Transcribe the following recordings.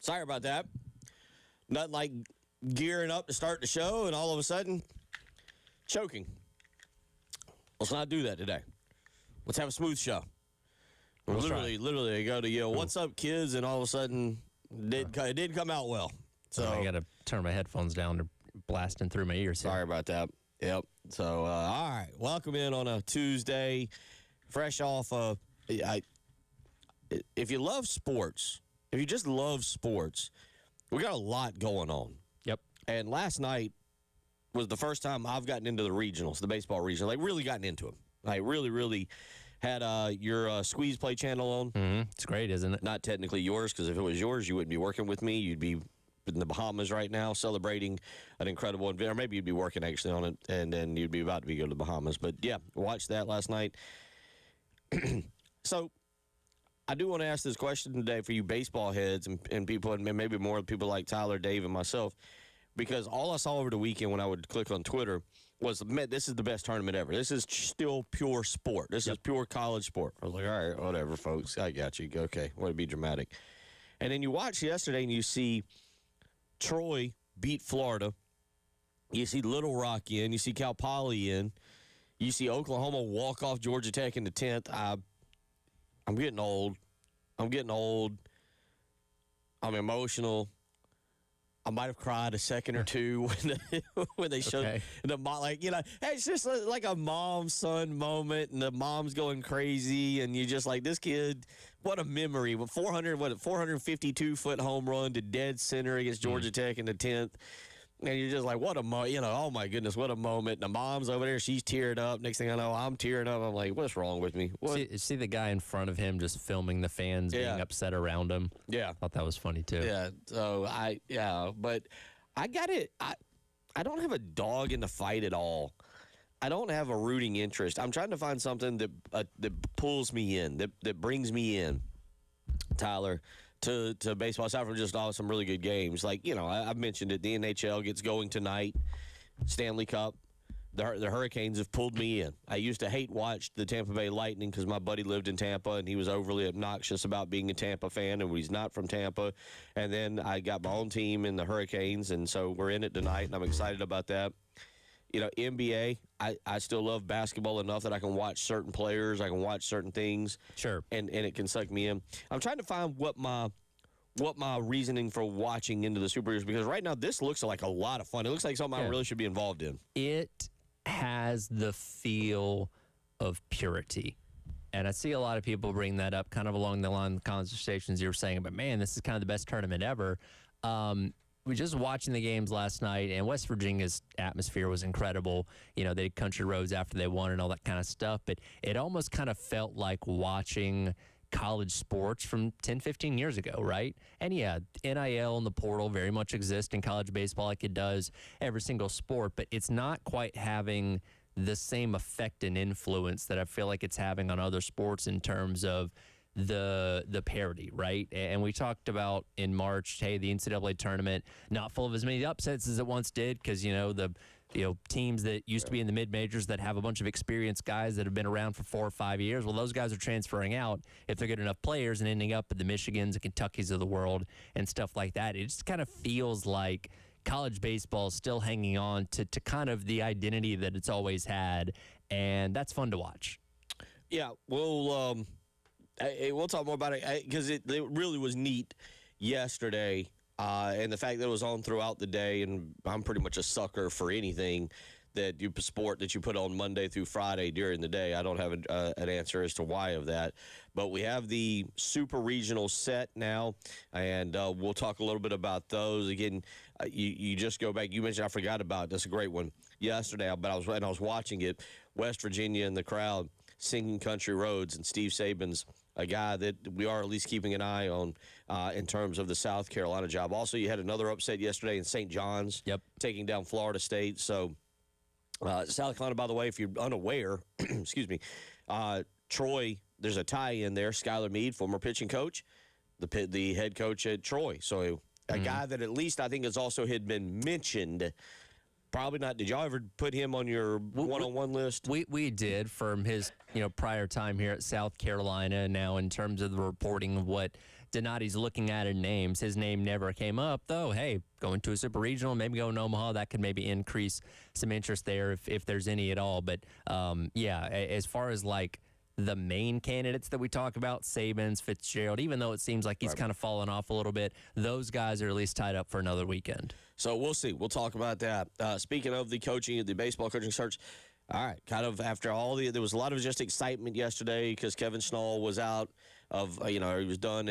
Sorry about that. Nothing like gearing up to start the show and all of a sudden, choking. Let's not do that today. Let's have a smooth show. Literally, I go to, what's up, kids? And all of a sudden, it didn't come out well. So I got to turn my headphones down. They're blasting through my ears. Sorry about that. Yep. So, all right. Welcome in on a Tuesday. Fresh off if you love sports, if you just love sports, we got a lot going on. Yep. And last night was the first time I've gotten into the regionals, the baseball regional. Like, really gotten into them. Like, really had your Squeeze Play channel on. Mm-hmm. It's great, isn't it? Not technically yours, because if it was yours, you wouldn't be working with me. You'd be in the Bahamas right now celebrating an incredible event. Or maybe you'd be working actually on it, and then you'd be about to go to the Bahamas. But, yeah, watched that last night. So I do want to ask this question today for you baseball heads and people, and maybe more people like Tyler, Dave, and myself, because all I saw over the weekend when I would click on Twitter was, man, this is the best tournament ever. This is still pure sport. This is pure college sport. I was like, all right, whatever, folks. I got you. Okay, want to be dramatic. And then you watch yesterday and you see Troy beat Florida. You see Little Rock in. You see Cal Poly in. You see Oklahoma walk off Georgia Tech in the 10th. I'm getting old. I'm emotional. I might have cried a second or two when they showed the mom. Like, hey, it's just like a mom-son moment, and the mom's going crazy, and you just like, this kid, what a memory. 452-foot home run to dead center against Georgia Tech in the 10th. And you're just like, what a oh my goodness, what a moment. And the mom's over there, she's teared up. Next thing I know, I'm tearing up. I'm like, what's wrong with me? See the guy in front of him just filming the fans being upset around him. Yeah. I thought that was funny too. Yeah. So but I got it. I don't have a dog in the fight at all. I don't have a rooting interest. I'm trying to find something that pulls me in, that brings me in, Tyler, to baseball, aside from just some really good games. Like, I've mentioned it, the NHL gets going tonight, Stanley Cup. The Hurricanes have pulled me in. I used to watch the Tampa Bay Lightning because my buddy lived in Tampa, and he was overly obnoxious about being a Tampa fan, and he's not from Tampa. And then I got my own team in the Hurricanes, and so we're in it tonight, and I'm excited about that. NBA, I still love basketball enough that I can watch certain players, I can watch certain things. Sure. And it can suck me in. I'm trying to find what my reasoning for watching into the Super Bowl is, because right now this looks like a lot of fun. It looks like something I really should be involved in. It has the feel of purity. And I see a lot of people bring that up kind of along the line of the conversations you were saying, but man, this is kind of the best tournament ever. We were just watching the games last night, and West Virginia's atmosphere was incredible. They did country roads after they won and all that kind of stuff, but it almost kind of felt like watching college sports from 10, 15 years ago, right? And yeah, NIL and the portal very much exist in college baseball like it does every single sport, but it's not quite having the same effect and influence that I feel like it's having on other sports in terms of the parity, right? And we talked about in March, hey, the NCAA tournament not full of as many upsets as it once did, because the teams that used to be in the mid majors that have a bunch of experienced guys that have been around for 4 or 5 years, well, those guys are transferring out if they're good enough players and ending up at the Michigans and Kentuckys of the world and stuff like that. It just kind of feels like college baseball is still hanging on to kind of the identity that it's always had, and that's fun to watch. Yeah, we'll talk more about it, because it really was neat yesterday, and the fact that it was on throughout the day, and I'm pretty much a sucker for anything that sport that you put on Monday through Friday during the day. I don't have an answer as to why of that, but we have the super regional set now, and we'll talk a little bit about those. Again, you just go back. You mentioned, I forgot about it. That's a great one yesterday, but I was watching it. West Virginia in the crowd singing Country Roads, and Steve Saban's a guy that we are at least keeping an eye on in terms of the South Carolina job. Also, you had another upset yesterday in St. John's, taking down Florida State. So South Carolina, by the way, if you're unaware, excuse me, Troy, there's a tie in there. Skylar Meade, former pitching coach, the head coach at Troy. So a guy that at least I think has also had been mentioned. Probably not. Did y'all ever put him on your one-on-one list? We did, from his prior time here at South Carolina. Now, in terms of the reporting of what Donati's looking at names. His name never came up, though. Hey, going to a super regional, maybe going to Omaha, that could maybe increase some interest there if there's any at all. But, as far as like the main candidates that we talk about, Sabins, Fitzgerald, even though it seems like he's kind of fallen off a little bit, those guys are at least tied up for another weekend. So we'll see. We'll talk about that. Speaking of the coaching, the baseball coaching search, all right, kind of after all there was a lot of just excitement yesterday because Kevin Schnall was out of, he was done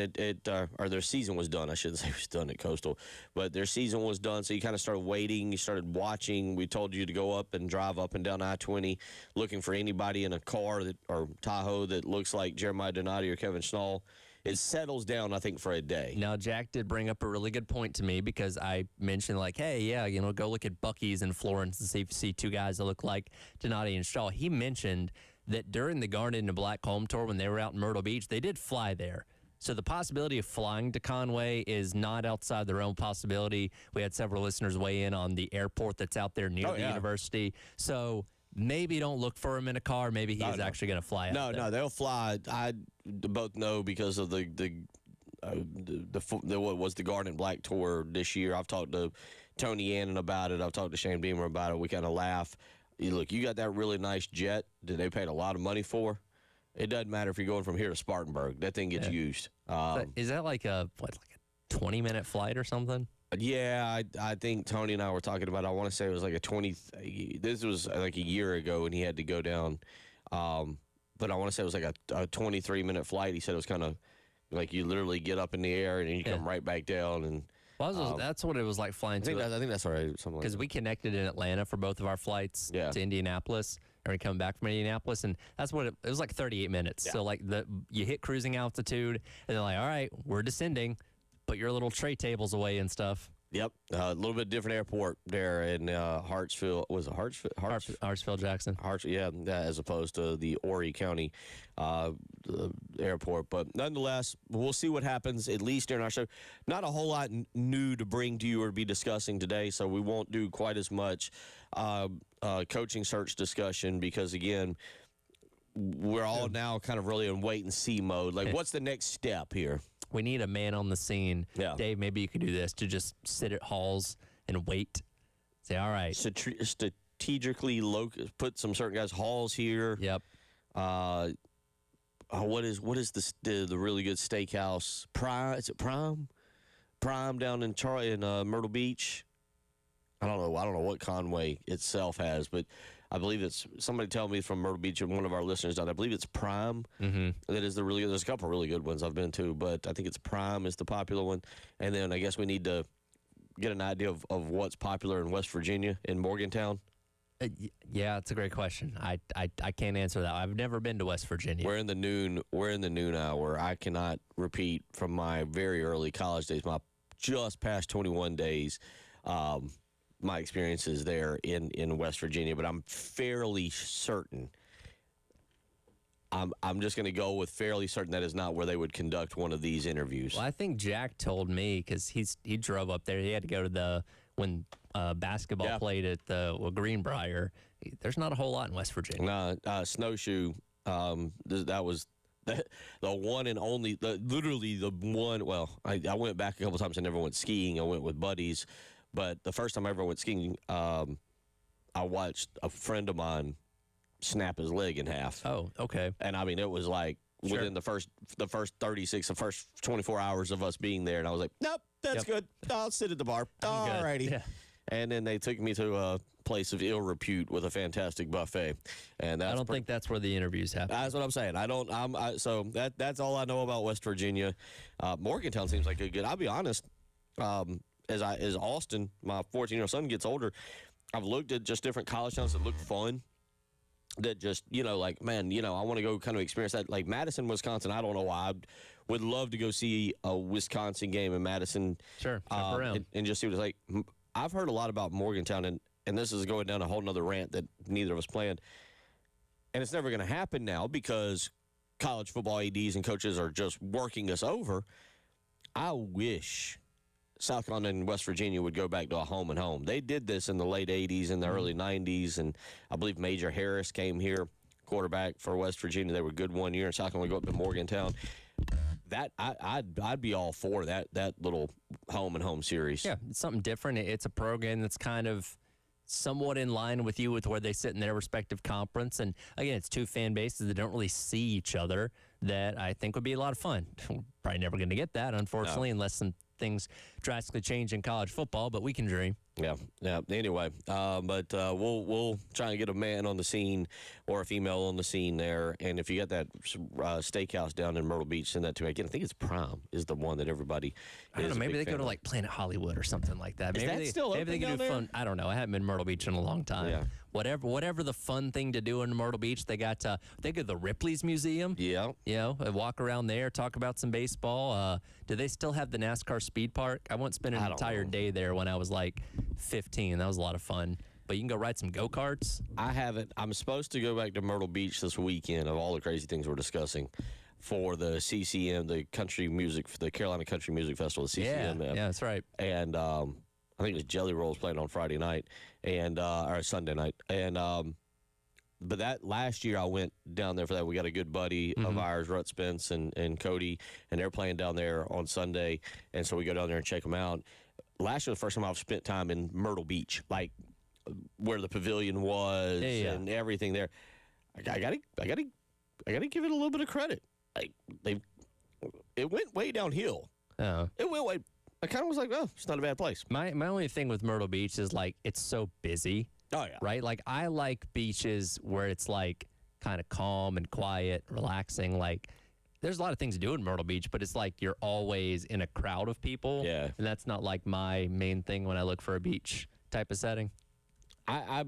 or their season was done. I shouldn't say he was done at Coastal, but their season was done. So you kind of started waiting. You started watching. We told you to go up and drive up and down I-20 looking for anybody in a car or Tahoe that looks like Jeremiah Donati or Kevin Schnall. It settles down, I think, for a day. Now, Jack did bring up a really good point to me because I mentioned, like, hey, yeah, go look at Buc-ee's in Florence and see if you see two guys that look like Donati and Shaw. He mentioned that during the Garnet and Blackcomb tour when they were out in Myrtle Beach, they did fly there. So the possibility of flying to Conway is not outside the realm of possibility. We had several listeners weigh in on the airport that's out there near the university. So maybe don't look for him in a car. Maybe he's actually going to fly out there. No, they'll fly. I both know because of the what was the Garnet Black tour this year. I've talked to Tony Annan about it. I've talked to Shane Beamer about it. We kind of laugh. Look, you got that really nice jet that they paid a lot of money for. It doesn't matter if you're going from here to Spartanburg. That thing gets used. Is that like a 20-minute flight or something? Yeah, I think Tony and I were talking about it. I want to say it was like this was like a year ago, and he had to go down. But I want to say it was like a 23-minute flight. He said it was kind of like you literally get up in the air, and then you come right back down. And that's what it was like flying to. I think that's right. Something because we connected in Atlanta for both of our flights to Indianapolis, or we come back from Indianapolis, and that's what it was like 38 minutes. Yeah. So like you hit cruising altitude, and they're like, all right, we're descending. Put your little tray tables away and stuff. Yep, a little bit different airport there in Hartsfield. Was it Hartsfield? Hartsfield Jackson. As opposed to the Horry County airport. But nonetheless, we'll see what happens, at least during our show. Not a whole lot new to bring to you or be discussing today, so we won't do quite as much coaching search discussion because, again, we're all now kind of really in wait-and-see mode. Like, what's the next step here? We need a man on the scene. Yeah. Dave, maybe you could do this, to just sit at halls and wait. Say, all right. Strategically put some certain guys, halls here. Yep. What is the really good steakhouse? Prime? Is it Prime? Prime down in Myrtle Beach. I don't know what Conway itself has, but I believe it's somebody tell me from Myrtle Beach, and one of our listeners down. I believe it's Prime. Mm-hmm. That is the really good. There's a couple of really good ones I've been to, but I think it's Prime is the popular one. And then I guess we need to get an idea of what's popular in West Virginia, in Morgantown. Yeah, it's a great question. I can't answer that. I've never been to West Virginia. We're in the noon hour. I cannot repeat from my very early college days, my just past 21 days. My experiences there in West Virginia, but I'm fairly certain. I'm just going to go with fairly certain that is not where they would conduct one of these interviews. Well, I think Jack told me because he drove up there. He had to go to when basketball played at the Greenbrier. There's not a whole lot in West Virginia. No, Snowshoe. That was the one and only. Literally the one. Well, I went back a couple times. I never went skiing. I went with buddies. But the first time I ever went skiing, I watched a friend of mine snap his leg in half. Oh, okay. And, I mean, it was like within the first 24 hours of us being there. And I was like, nope, that's good. I'll sit at the bar. All righty. Yeah. And then they took me to a place of ill repute with a fantastic buffet. And I don't think that's where the interviews happen. That's what I'm saying. So that's all I know about West Virginia. Morgantown seems like a good. I'll be honest. As Austin, my 14-year-old son, gets older, I've looked at just different college towns that look fun. That just, like, man, I want to go kind of experience that. Like Madison, Wisconsin, I don't know why. I would love to go see a Wisconsin game in Madison. Sure, jump around. And just see what it's like. I've heard a lot about Morgantown, and this is going down a whole nother rant that neither of us planned. And it's never going to happen now because college football ADs and coaches are just working us over. I wish South Carolina and West Virginia would go back to a home and home. They did this in the late 80s and the early 90s, and I believe Major Harris came here, quarterback for West Virginia. They were good one year, and South Carolina go up to Morgantown. I'd be all for that little home and home series. Yeah, it's something different. It's a program that's kind of somewhat in line with you with where they sit in their respective conference. And again, it's two fan bases that don't really see each other that I think would be a lot of fun. We're probably never going to get that, unfortunately, unless some things drastically change in college football, but we can dream. Yeah. Anyway, but we'll try and get a man on the scene or a female on the scene there. And if you got that steakhouse down in Myrtle Beach, send that to me. Again, I think it's Prime is the one that everybody. I don't know. Maybe they go to like Planet Hollywood or something like that. Is Maybe that still open maybe they can down do there? fun. I don't know. I haven't been to Myrtle Beach in a long time. Yeah. Whatever the fun thing to do in Myrtle Beach, they got. They go to the Ripley's Museum. Yeah. You know, walk around there, talk about some baseball. Do they still have the NASCAR Speed Park? I once spent an entire day there when I was like 15. That was a lot of fun. But you can go ride some go-karts. I haven't. I'm supposed to go back to Myrtle Beach this weekend of all the crazy things we're discussing for the CCM, the Carolina Country Music Festival, the CCM. Yeah, that's right. And I think it was Jelly Rolls playing on Friday night or Sunday night. And but that last year I went down there for that. We got a good buddy of ours, Rut Spence and Cody, and they're playing down there on Sunday. And so we go down there and check them out. Last year was the first time I've spent time in Myrtle Beach, like where the pavilion was and everything there. I gotta give it a little bit of credit. Like it went way downhill. Oh. It went way. I kind of was like, oh, it's not a bad place. My only thing with Myrtle Beach is like it's so busy. Oh yeah. Right? Like I like beaches where it's like kind of calm and quiet, relaxing. Like there's a lot of things to do in Myrtle Beach, but it's like you're always in a crowd of people. Yeah. And that's not like my main thing when I look for a beach type of setting. I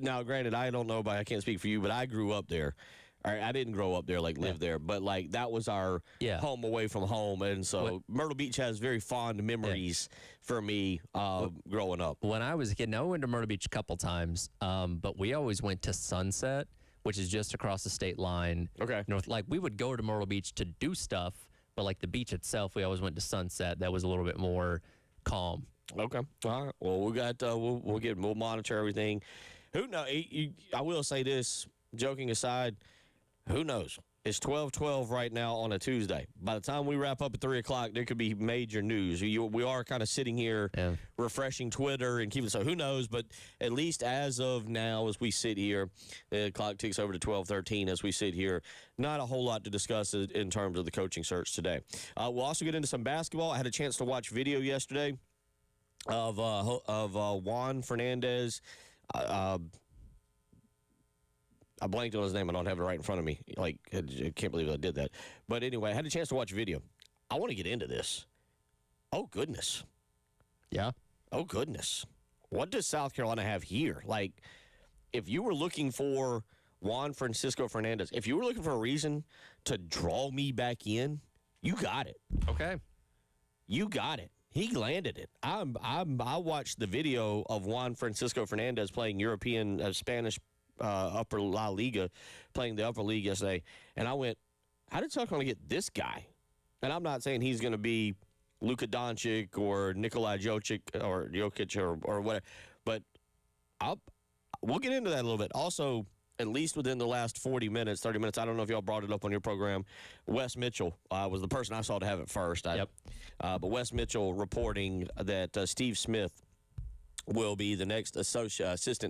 now granted I don't know, but I can't speak for you, but I grew up there. I didn't grow up there, like live there, but like that was our home away from home, and so Myrtle Beach has very fond memories for me growing up. When I was a kid, now I went to Myrtle Beach a couple times, but we always went to Sunset, which is just across the state line. Okay. North, like we would go to Myrtle Beach to do stuff, but like the beach itself, we always went to Sunset. That was a little bit more calm. Okay. All right. Well, we got we'll monitor everything. Who knows? I will say this, joking aside. Who knows? It's 12:12 right now on a Tuesday. By the time we wrap up at 3 o'clock, there could be major news. We are kind of sitting here refreshing Twitter and keeping so. Who knows? But at least as of now, as we sit here, the clock ticks over to 12:13 as we sit here. Not a whole lot to discuss in terms of the coaching search today. We'll also get into some basketball. I had a chance to watch video yesterday of Juan Fernandez. I blanked on his name. I don't have it right in front of me. Like, I can't believe I did that. But anyway, I had a chance to watch video. I want to get into this. Oh, goodness. Yeah. Oh, goodness. What does South Carolina have here? Like, if you were looking for Juan Francisco Fernandez, if you were looking for a reason to draw me back in, you got it. Okay. You got it. He landed it. I watched the video of Juan Francisco Fernandez playing European, Spanish upper La Liga, playing the upper league yesterday, and I went, how did South Carolina get this guy? And I'm not saying he's going to be Luka Doncic or Nikola Jokic or whatever, but we'll get into that a little bit. Also, at least within the last 40 minutes, 30 minutes, I don't know if y'all brought it up on your program, Wes Mitchell was the person I saw to have it first. But Wes Mitchell reporting that Steve Smith will be the next assistant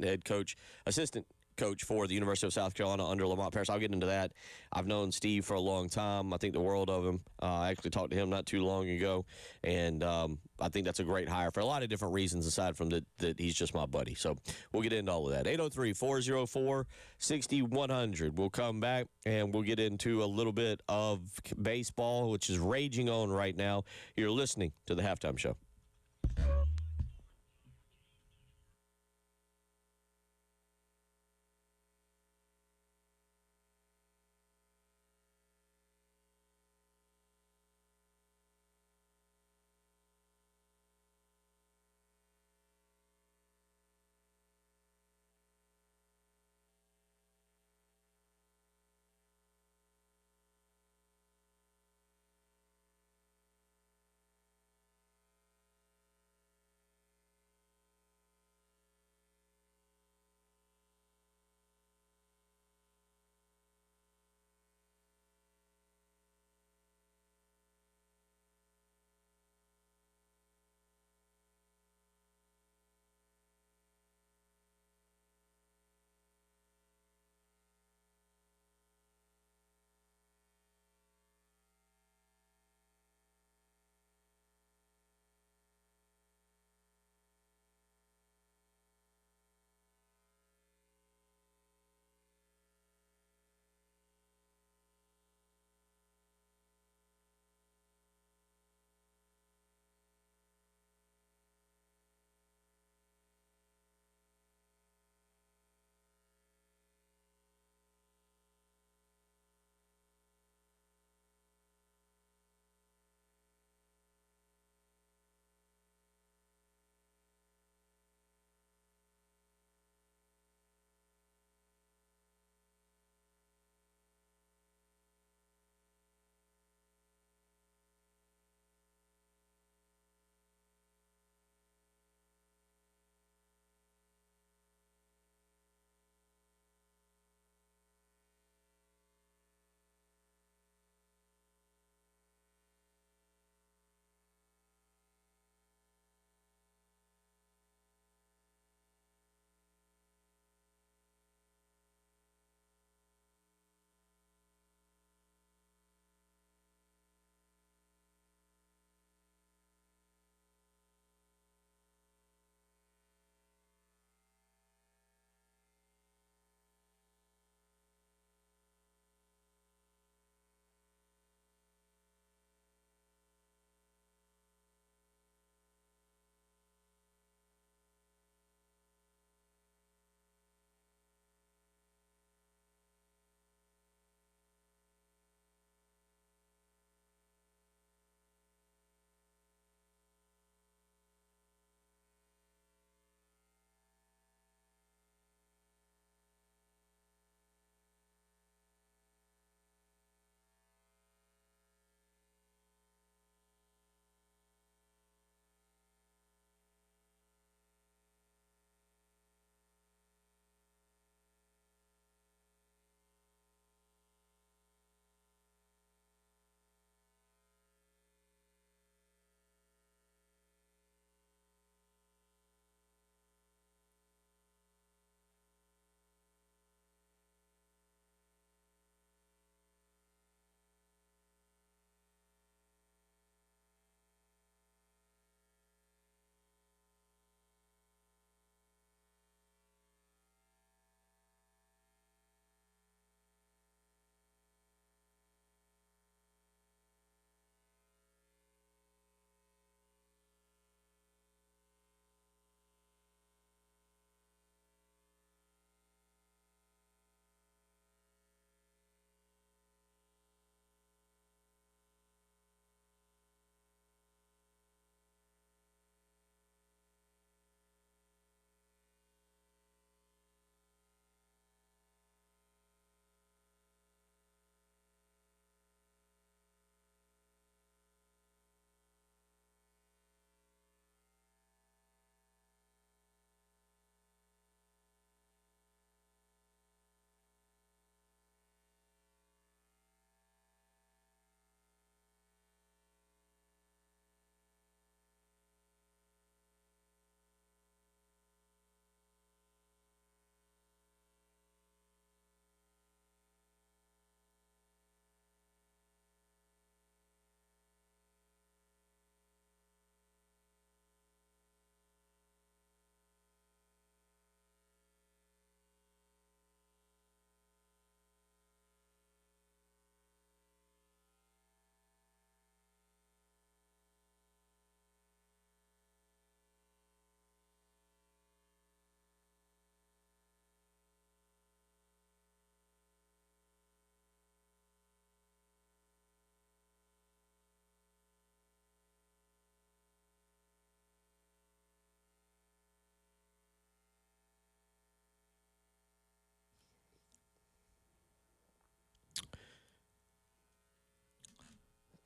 coach for the University of South Carolina under Lamont Paris. I'll get into that. I've known Steve for a long time. I think the world of him. I actually talked to him not too long ago, and I think that's a great hire for a lot of different reasons aside from that he's just my buddy. So we'll get into all of that. 803-404-6100. We'll come back, and we'll get into a little bit of baseball, which is raging on right now. You're listening to The Halftime Show.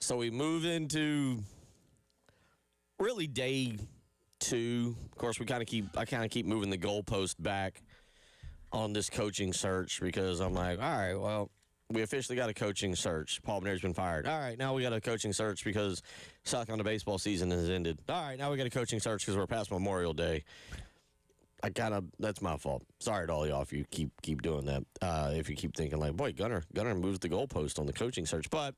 So we move into really day 2. Of course, I kind of keep moving the goalpost back on this coaching search because I'm like, all right, well, we officially got a coaching search. Paul Maneri's been fired. All right, now we got a coaching search because South Carolina baseball season has ended. All right, now we got a coaching search because we're past Memorial Day. That's my fault. Sorry to all y'all if you keep doing that. If you keep thinking like, boy, Gunner moves the goalpost on the coaching search. But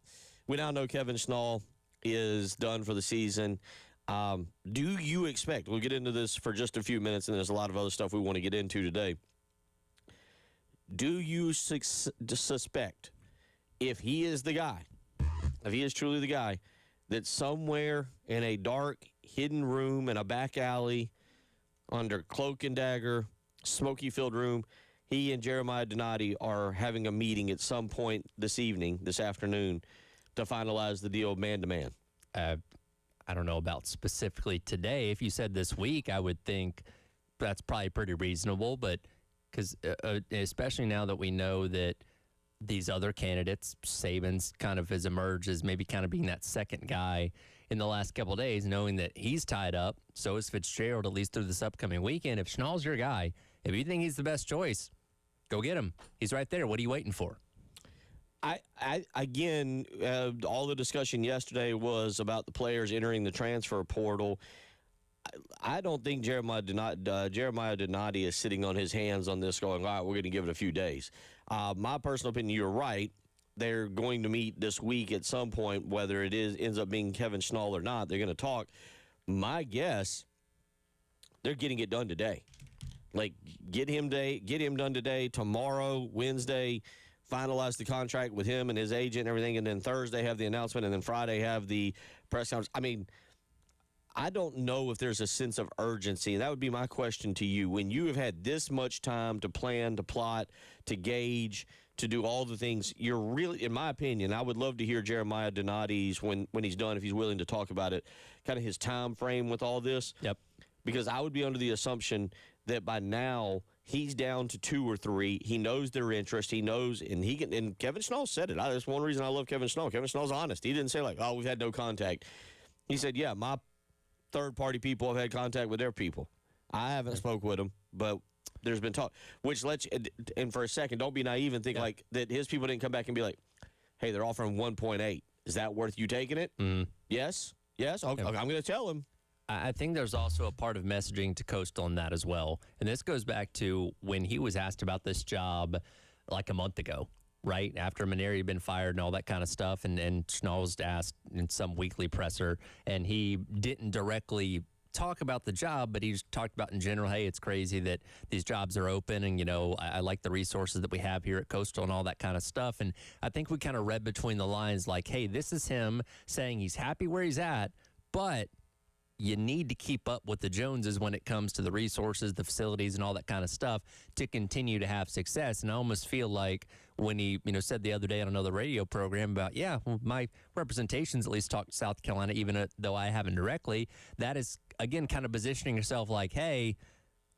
we now know Kevin Schnall is done for the season. Do you expect, we'll get into this for just a few minutes, and there's a lot of other stuff we want to get into today. Do you suspect, if he is the guy, if he is truly the guy, that somewhere in a dark, hidden room in a back alley under cloak and dagger, smoky-filled room, he and Jeremiah Donati are having a meeting at some point this afternoon, to finalize the deal man-to-man? I don't know about specifically today. If you said this week, I would think that's probably pretty reasonable, but because especially now that we know that these other candidates, Saban's kind of has emerged as maybe kind of being that second guy in the last couple of days, knowing that he's tied up. So is Fitzgerald, at least through this upcoming weekend. If Schnall's your guy, if you think he's the best choice, go get him. He's right there. What are you waiting for? Again, all the discussion yesterday was about the players entering the transfer portal. I don't think Jeremiah Donati is sitting on his hands on this going, all right, we're going to give it a few days. My personal opinion, you're right. They're going to meet this week at some point, whether it ends up being Kevin Schnall or not. They're going to talk. My guess, they're getting it done today. Like, get him done today, tomorrow, Wednesday, finalize the contract with him and his agent and everything, and then Thursday have the announcement, and then Friday have the press conference. I mean, I don't know if there's a sense of urgency, and that would be my question to you. When you have had this much time to plan, to plot, to gauge, to do all the things, you're really, in my opinion, I would love to hear Jeremiah Donati's, when he's done, if he's willing to talk about it, kind of his time frame with all this. Yep. Because I would be under the assumption that by now he's down to 2 or 3. He knows their interest. He knows, and Kevin Schnall said it. That's one reason I love Kevin Schnall. Kevin Schnall's honest. He didn't say like, oh, we've had no contact. He said, yeah, my third-party people have had contact with their people. I haven't spoke with them, but there's been talk. Which lets you, and for a second, don't be naive and think like that his people didn't come back and be like, hey, they're offering 1.8. Is that worth you taking it? Mm-hmm. Yes. Okay, I'm going to tell him. I think there's also a part of messaging to Coastal on that as well. And this goes back to when he was asked about this job like a month ago, right? After Maneri had been fired and all that kind of stuff. And Schnall was asked in some weekly presser, and he didn't directly talk about the job, but he just talked about in general, hey, it's crazy that these jobs are open, and, you know, I like the resources that we have here at Coastal and all that kind of stuff. And I think we kind of read between the lines like, hey, this is him saying he's happy where he's at, but you need to keep up with the Joneses when it comes to the resources, the facilities, and all that kind of stuff to continue to have success. And I almost feel like when he, said the other day on another radio program about, well, my representations at least talk to South Carolina, even though I haven't directly, that is, again, kind of positioning yourself like, hey,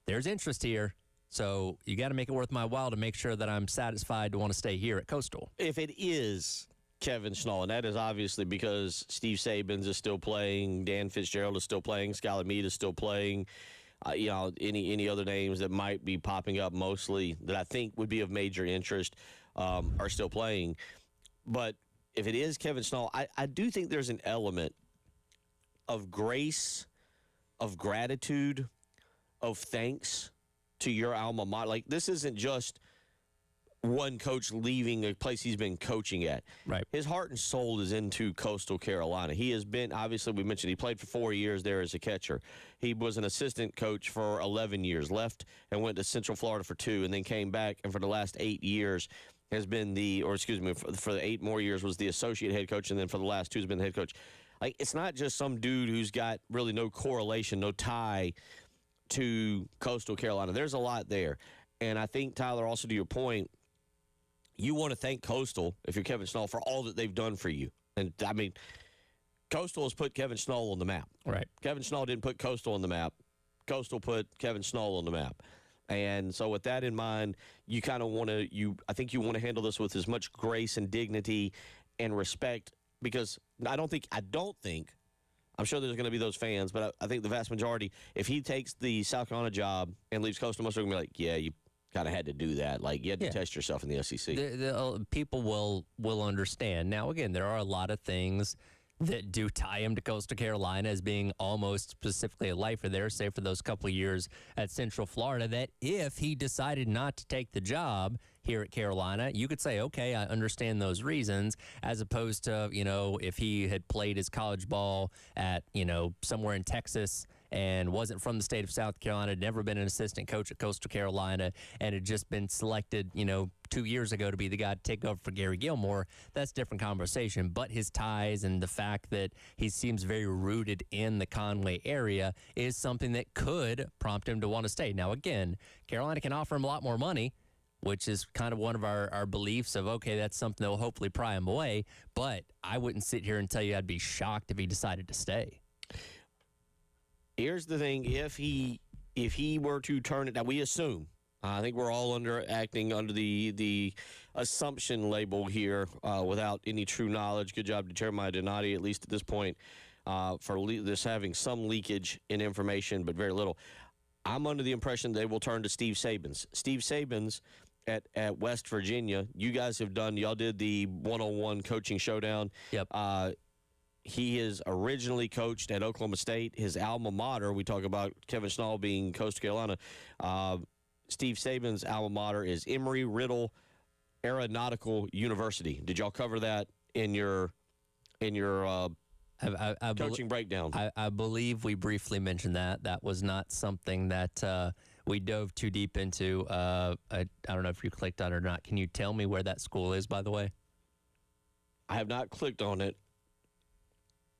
there's interest here. So you got to make it worth my while to make sure that I'm satisfied to want to stay here at Coastal. If it is Kevin Schnall, and that is obviously because Steve Sabins is still playing, Dan Fitzgerald is still playing, Skylar Meade is still playing, any other names that might be popping up mostly that I think would be of major interest are still playing. But if it is Kevin Schnall, I do think there's an element of grace, of gratitude, of thanks to your alma mater. Like, this isn't just one coach leaving a place he's been coaching at. Right. His heart and soul is into Coastal Carolina. He has been, obviously, we mentioned he played for 4 years there as a catcher. He was an assistant coach for 11 years, left and went to Central Florida for 2, and then came back, and for the last 8 years has been for the 8 more years was the associate head coach, and then for the last 2 has been the head coach. Like, it's not just some dude who's got really no correlation, no tie to Coastal Carolina. There's a lot there. And I think, Tyler, also to your point, you want to thank Coastal, if you're Kevin Schnall, for all that they've done for you. And, I mean, Coastal has put Kevin Schnall on the map. Right. Kevin Schnall didn't put Coastal on the map. Coastal put Kevin Schnall on the map. And so with that in mind, you kind of want to, I think you want to handle this with as much grace and dignity and respect because I don't think, I'm sure there's going to be those fans, but I think the vast majority, if he takes the South Carolina job and leaves Coastal, most are going to be like, yeah, you kind of had to do that. Like, you had to test yourself in the SEC. People will understand. Now, again, there are a lot of things that do tie him to Coastal Carolina as being almost specifically a lifer there, save for those couple of years at Central Florida, that if he decided not to take the job here at Carolina, you could say, okay, I understand those reasons, as opposed to, if he had played his college ball at, somewhere in Texas and wasn't from the state of South Carolina, had never been an assistant coach at Coastal Carolina, and had just been selected, 2 years ago to be the guy to take over for Gary Gilmore, that's a different conversation. But his ties and the fact that he seems very rooted in the Conway area is something that could prompt him to want to stay. Now, again, Carolina can offer him a lot more money, which is kind of one of our beliefs of, okay, that's something that will hopefully pry him away. But I wouldn't sit here and tell you I'd be shocked if he decided to stay. Here's the thing. If he were to turn it, now we assume, I think we're all acting under the assumption label here without any true knowledge. Good job to Jeremiah Donati, at least at this point, for this having some leakage in information, but very little. I'm under the impression they will turn to Steve Sabins. Steve Sabins at West Virginia, y'all did the one-on-one coaching showdown. Yep. He is originally coached at Oklahoma State. His alma mater, we talk about Kevin Schnall being Coastal Carolina. Steve Sabins' alma mater is Emory-Riddle Aeronautical University. Did y'all cover that in your coaching breakdown? I believe we briefly mentioned that. That was not something that we dove too deep into. I don't know if you clicked on it or not. Can you tell me where that school is, by the way? I have not clicked on it.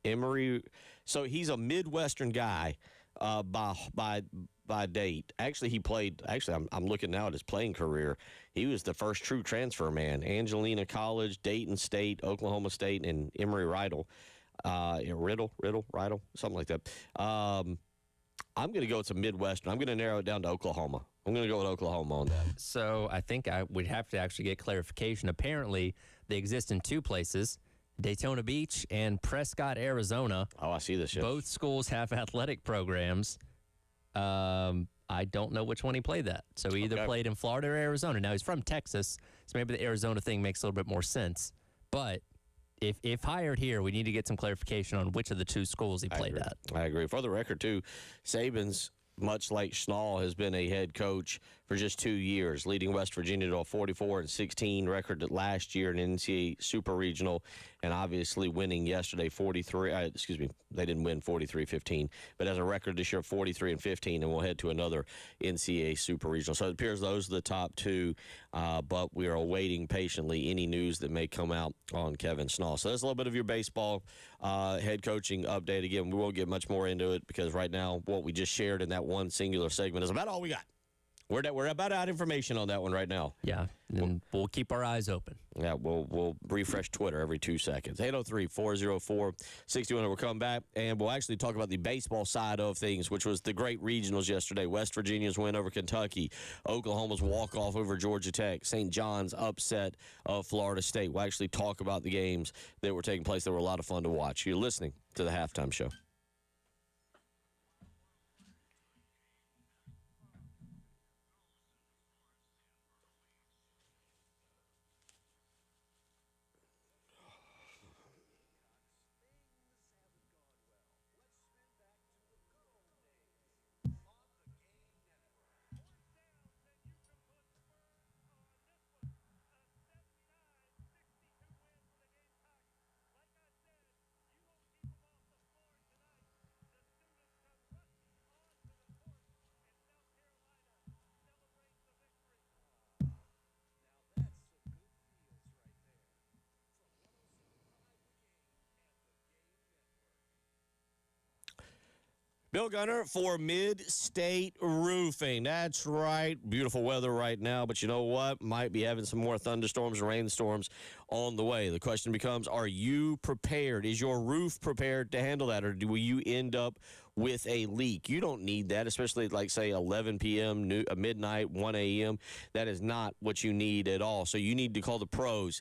Emory. So he's a Midwestern guy by date. Actually, he played. Actually, I'm looking now at his playing career. He was the first true transfer man. Angelina College, Dayton State, Oklahoma State, and Emory-Riddle. Riddle, something like that. I'm going to go to Midwestern. I'm going to narrow it down to Oklahoma. I'm going to go with Oklahoma on that. So I think I would have to actually get clarification. Apparently, they exist in two places, Daytona Beach and Prescott, Arizona. Oh, I see this. Yes. Both schools have athletic programs. I don't know which one he played that. So he either played in Florida or Arizona. Now, he's from Texas, so maybe the Arizona thing makes a little bit more sense. But if hired here, we need to get some clarification on which of the two schools he played at. I agree. For the record, too, Sabins, much like Schnall, has been a head coach for just 2 years, leading West Virginia to a 44-16 record last year in NCAA Super Regional, and obviously winning yesterday 43. They didn't win 43-15, but as a record this year 43-15, and we'll head to another NCAA Super Regional. So it appears those are the top two, but we are awaiting patiently any news that may come out on Kevin Schnall. So that's a little bit of your baseball head coaching update. Again, we won't get much more into it because right now what we just shared in that one singular segment is about all we got. We're about out of information on that one right now. Yeah, and we'll keep our eyes open. Yeah, we'll refresh Twitter every 2 seconds. 803-404-6100. We'll come back, and we'll actually talk about the baseball side of things, which was the great regionals yesterday. West Virginia's win over Kentucky, Oklahoma's walk-off over Georgia Tech, St. John's upset of Florida State. We'll actually talk about the games that were taking place that were a lot of fun to watch. You're listening to the Halftime Show. Bill Gunner for Mid-State Roofing. That's right. Beautiful weather right now, but you know what? Might be having some more thunderstorms and rainstorms on the way. The question becomes, are you prepared? Is your roof prepared to handle that, or will you end up with a leak? You don't need that, especially at, like, say, 11 p.m., midnight, 1 a.m. That is not what you need at all. So you need to call the pros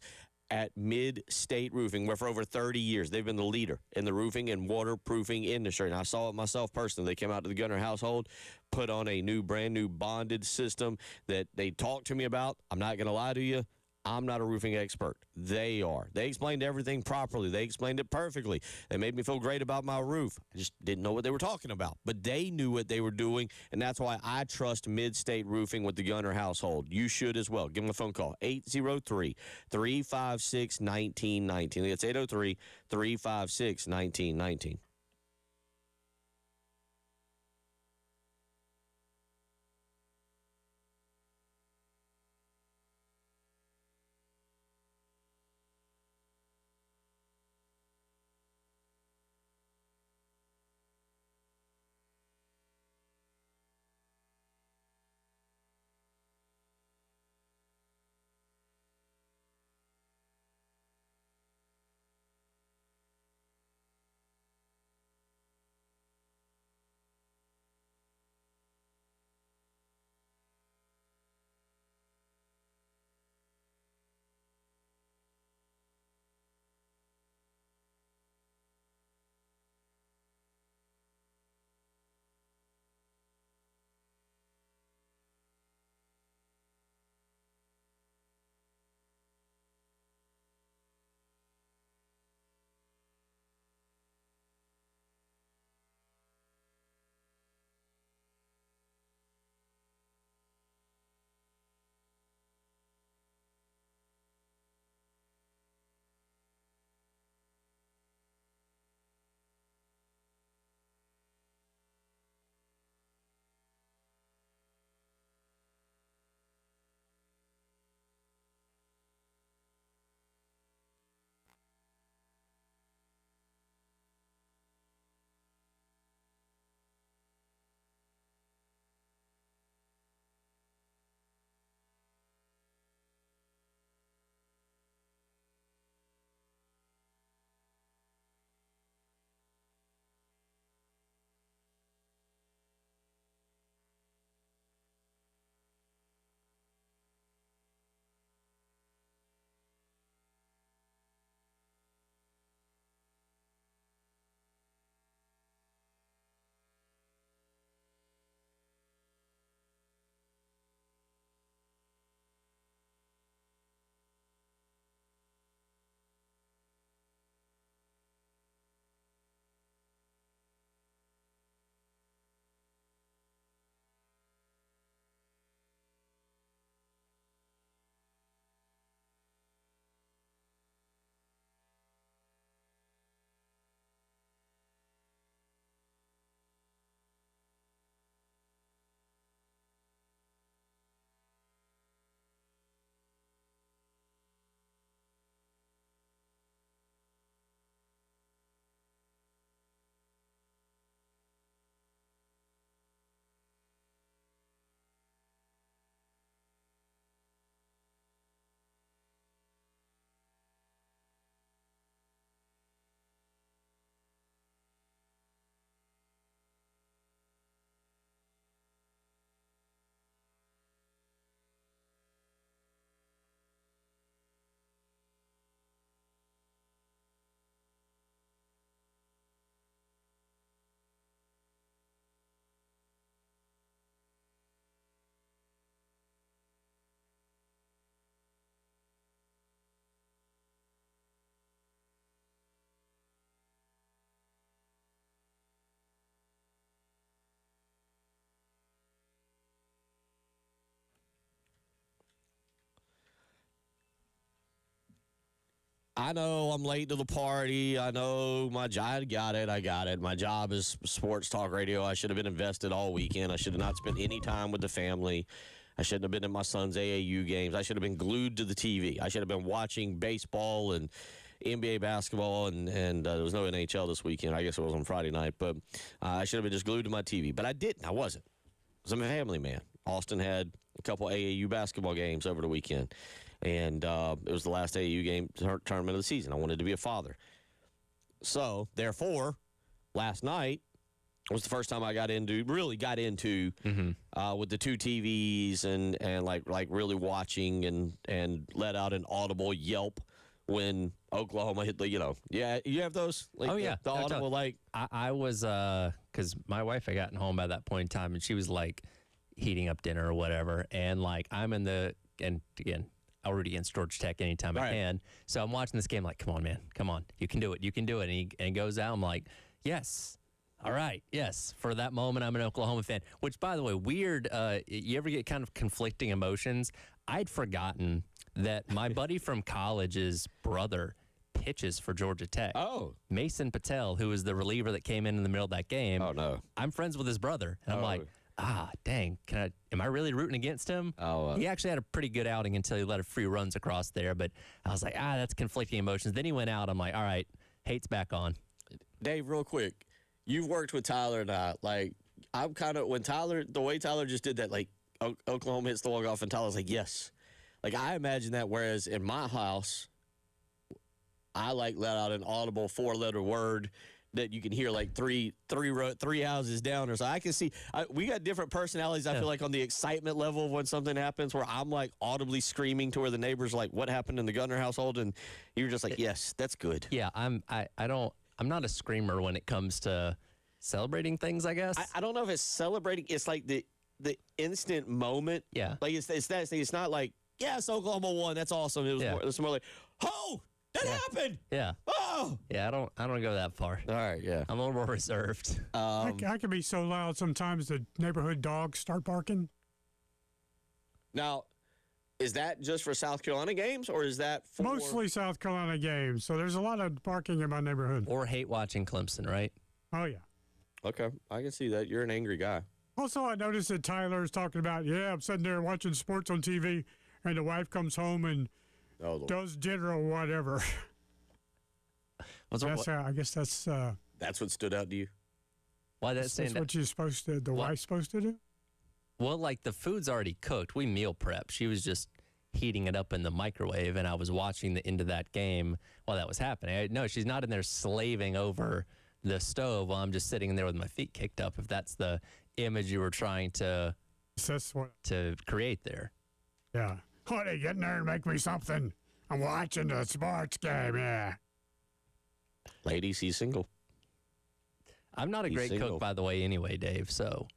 at Mid-State Roofing, where for over 30 years they've been the leader in the roofing and waterproofing industry. And I saw it myself personally. They came out to the Gunner household, put on a brand new bonded system that they talked to me about. I'm not going to lie to you. I'm not a roofing expert. They are. They explained everything properly. They explained it perfectly. They made me feel great about my roof. I just didn't know what they were talking about. But they knew what they were doing, and that's why I trust Mid-State Roofing with the Gunner household. You should as well. Give them a phone call, 803-356-1919. That's 803-356-1919. I know I'm late to the party. I know I got it. I got it. My job is sports talk radio. I should have been invested all weekend. I should have not spent any time with the family. I shouldn't have been at my son's AAU games. I should have been glued to the TV. I should have been watching baseball and NBA basketball, and there was no NHL this weekend. I guess it was on Friday night, but I should have been just glued to my TV. But I didn't. I wasn't. Because I'm a family man. Austin had a couple AAU basketball games over the weekend, and it was the last AAU game tournament of the season. I wanted to be a father. So, therefore, last night was the first time I really got into with the two TVs and like really watching and let out an audible yelp when Oklahoma hit the, yeah, you have those? Like, Oh, yeah. The No, audible, like, I was, because my wife had gotten home by that point in time, and she was like heating up dinner or whatever. And like, and again, I'll root against Georgia Tech anytime I can. So I'm watching this game like, come on, man. Come on. You can do it. You can do it. And he goes out. I'm like, yes. All right. Yes. For that moment, I'm an Oklahoma fan, which, by the way, weird. You ever get kind of conflicting emotions? I'd forgotten that my buddy from college's brother pitches for Georgia Tech. Oh. Mason Patel, who was the reliever that came in the middle of that game. Oh, no. I'm friends with his brother. And I'm like, dang, am I really rooting against him? He actually had a pretty good outing until he let a few runs across there. But I was like, that's conflicting emotions. Then he went out. I'm like, all right, hate's back on. Dave, real quick, you've worked with Tyler and I. Like, I'm kind of, the way Tyler just did that, like, Oklahoma hits the walk-off, and Tyler's like, yes. Like, I imagine that, whereas in my house, I, like, let out an audible 4-letter word that you can hear like three houses down, or so I can see. We got different personalities. I feel like on the excitement level of when something happens, where I'm like audibly screaming to where the neighbors are like, "What happened in the Gunner household?" And you're just like, "Yes, that's good." Yeah, I'm not a screamer when it comes to celebrating things. I guess I don't know if it's celebrating. It's like the instant moment. Yeah, like it's that thing. It's not like, yes, Oklahoma won. That's awesome. It was more like, oh. That happened. Yeah. Oh. Yeah, I don't go that far. All right. Yeah. I'm a little more reserved. I can be so loud sometimes the neighborhood dogs start barking. Now, is that just for South Carolina games, or is that for mostly South Carolina games? So there's a lot of barking in my neighborhood. Or hate watching Clemson, right? Oh yeah. Okay, I can see that. You're an angry guy. Also, I noticed that Tyler's talking about, I'm sitting there watching sports on TV, and the wife comes home and does dinner or whatever. I guess that's what stood out to you. Why that's what you're supposed to. The wife's supposed to do. Well, like the food's already cooked. We meal prep. She was just heating it up in the microwave, and I was watching the end of that game while that was happening. No, she's not in there slaving over the stove while I'm just sitting in there with my feet kicked up. If that's the image you were trying to create there. Yeah. Honey, get in there and make me something. I'm watching the sports game, yeah. Ladies, he's single. I'm not a great cook, by the way, anyway, Dave. So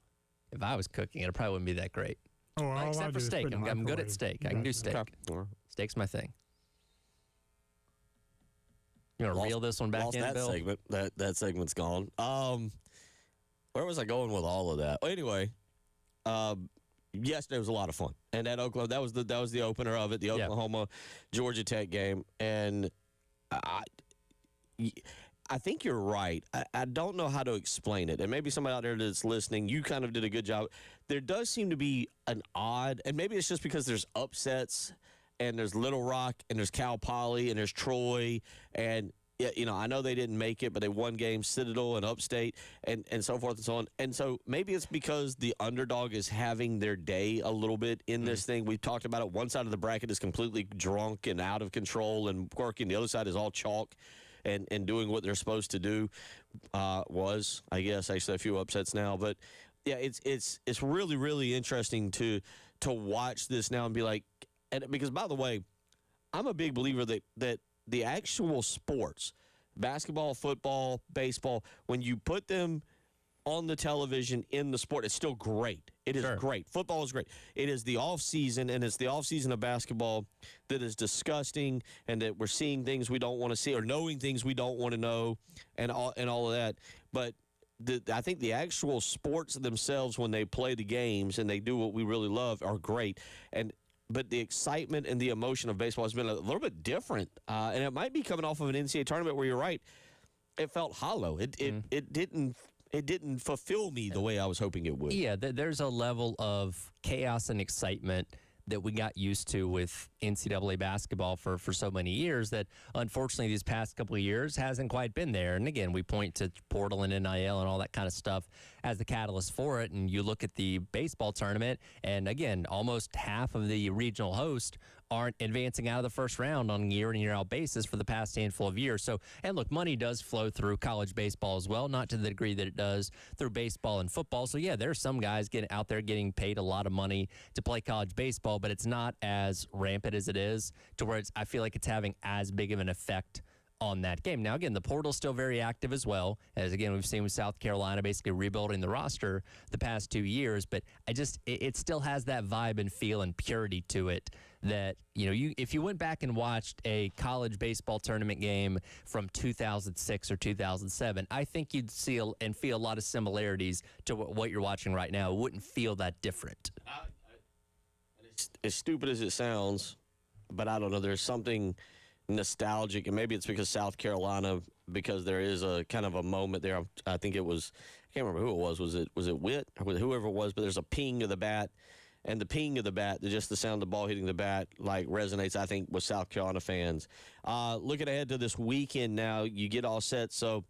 if I was cooking, it probably wouldn't be that great. Except for steak. I'm good at steak. I can do steak. Okay. Steak's my thing. You want to reel this one back in, that Bill? Segment. That segment's gone. Where was I going with all of that? Anyway, yesterday was a lot of fun, and that was the opener of it, the Oklahoma Georgia Tech game, and I think you're right. I don't know how to explain it, and maybe somebody out there that's listening, you kind of did a good job. There does seem to be an odd, and maybe it's just because there's upsets, and there's Little Rock, and there's Cal Poly, and there's Troy, and I know they didn't make it, but they won games, Citadel and Upstate, and so forth and so on. And so maybe it's because the underdog is having their day a little bit in this thing. We've talked about it. One side of the bracket is completely drunk and out of control and quirky, and the other side is all chalk and doing what they're supposed to do. I guess, actually a few upsets now. But, yeah, it's really, really interesting to watch this now and be like, because, by the way, I'm a big believer that the actual sports, basketball, football, baseball, when you put them on the television in the sport, it's still great. It is great. Football is great. It is the off-season, and it's the off-season of basketball that is disgusting, and that we're seeing things we don't want to see or knowing things we don't want to know and all of that. But I think the actual sports themselves, when they play the games and they do what we really love, are great. But the excitement and the emotion of baseball has been a little bit different, and it might be coming off of an NCAA tournament where you're right. It felt hollow. It didn't fulfill me the way I was hoping it would. Yeah, there's a level of chaos and excitement that we got used to with NCAA basketball for so many years that, unfortunately, these past couple of years hasn't quite been there. And, again, we point to portal and NIL and all that kind of stuff as the catalyst for it. And you look at the baseball tournament, and, again, almost half of the regional hosts aren't advancing out of the first round on a year-in and year-out basis for the past handful of years. So, and look, money does flow through college baseball as well, not to the degree that it does through baseball and football. So, yeah, there are some guys out there getting paid a lot of money to play college baseball, but it's not as rampant as it is to where I feel like it's having as big of an effect on that game. Now, again, the portal's still very active as well, as, again, we've seen with South Carolina basically rebuilding the roster the past 2 years, but it still has that vibe and feel and purity to it that, if you went back and watched a college baseball tournament game from 2006 or 2007, I think you'd see and feel a lot of similarities to what you're watching right now. It wouldn't feel that different. As stupid as it sounds, but I don't know, there's something nostalgic, and maybe it's because South Carolina, because there is a kind of a moment there. I think it was, I can't remember who it was. Was it Witt or whoever it was? But there's a ping of the bat, and the ping of the bat, just the sound of the ball hitting the bat, like resonates, I think, with South Carolina fans. Looking ahead to this weekend now, you get all set. So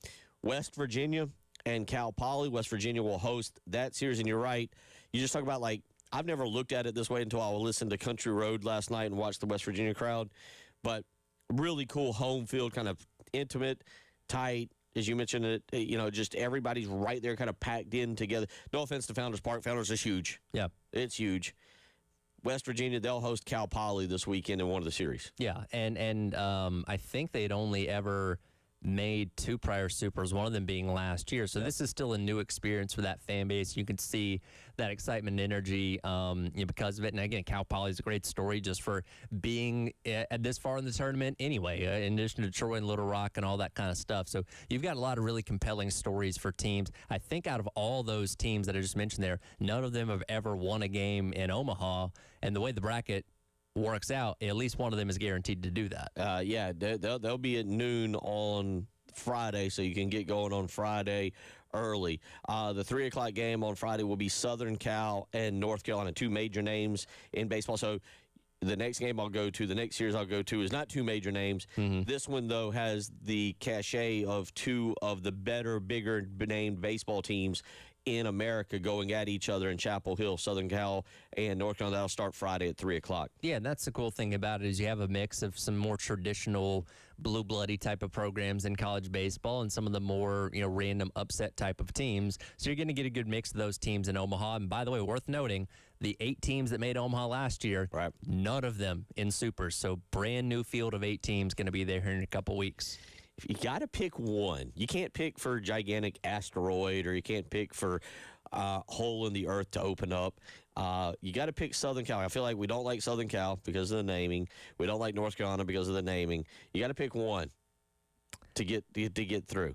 West Virginia and Cal Poly. West Virginia will host that series, and you're right. You just talk about, like, I've never looked at it this way until I listened to Country Road last night and watched the West Virginia crowd, but really cool home field, kind of intimate, tight, as you mentioned it, just everybody's right there kind of packed in together. No offense to Founders Park. Founders is huge. Yeah. It's huge. West Virginia, they'll host Cal Poly this weekend in one of the series. Yeah, and I think they'd only ever made 2 prior supers, one of them being last year. So this is still a new experience for that fan base. You can see that excitement and energy because of it. And again, Cal Poly is a great story just for being at this far in the tournament anyway, in addition to Troy and Little Rock and all that kind of stuff. So you've got a lot of really compelling stories for teams. I think out of all those teams that I just mentioned there, none of them have ever won a game in Omaha. And the way the bracket works out, at least one of them is guaranteed to do that. Yeah, they'll be at noon on Friday, so you can get going on Friday early. The 3 o'clock game on Friday will be Southern Cal and North Carolina, 2 major names in baseball. So the next game I'll go to, the next series I'll go to is not 2 major names. Mm-hmm. This one, though, has the cachet of 2 of the better, bigger named baseball teams in America going at each other in Chapel Hill. Southern Cal and North Carolina, that'll start Friday at 3 o'clock. Yeah, and that's the cool thing about it is you have a mix of some more traditional blue bloody type of programs in college baseball and some of the more random upset type of teams. So you're going to get a good mix of those teams in Omaha. And by the way, worth noting, the 8 teams that made Omaha last year, right, none of them in Supers. So brand new field of 8 teams going to be there here in a couple weeks. You got to pick one. You can't pick for gigantic asteroid, or you can't pick for hole in the earth to open up. You got to pick Southern Cal. I feel like we don't like Southern Cal because of the naming. We don't like North Carolina because of the naming. You got to pick one to get through.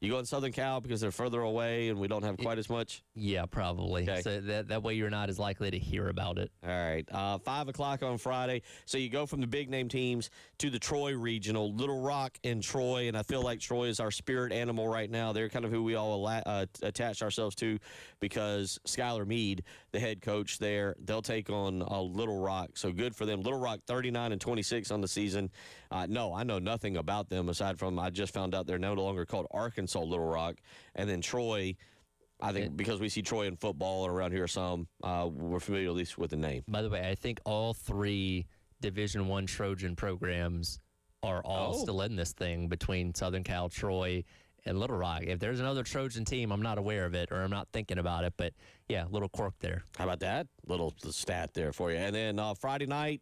You go in Southern Cal because they're further away and we don't have quite as much? Yeah, probably. Okay. So that way you're not as likely to hear about it. All right. 5 o'clock on Friday. So you go from the big-name teams to the Troy Regional, Little Rock and Troy, and I feel like Troy is our spirit animal right now. They're kind of who we all attach ourselves to because Skylar Meade, the head coach there, they'll take on Little Rock. So good for them. Little Rock 39-26 on the season. No, I know nothing about them aside from I just found out they're no longer called Arkansas Little Rock. And then Troy, I think because we see Troy in football around here some, we're familiar at least with the name. By the way, I think all 3 Division I Trojan programs are all still in this thing between Southern Cal, Troy, and Little Rock. If there's another Trojan team, I'm not aware of it or I'm not thinking about it. But, yeah, little quirk there. How about that? Little stat there for you. And then Friday night,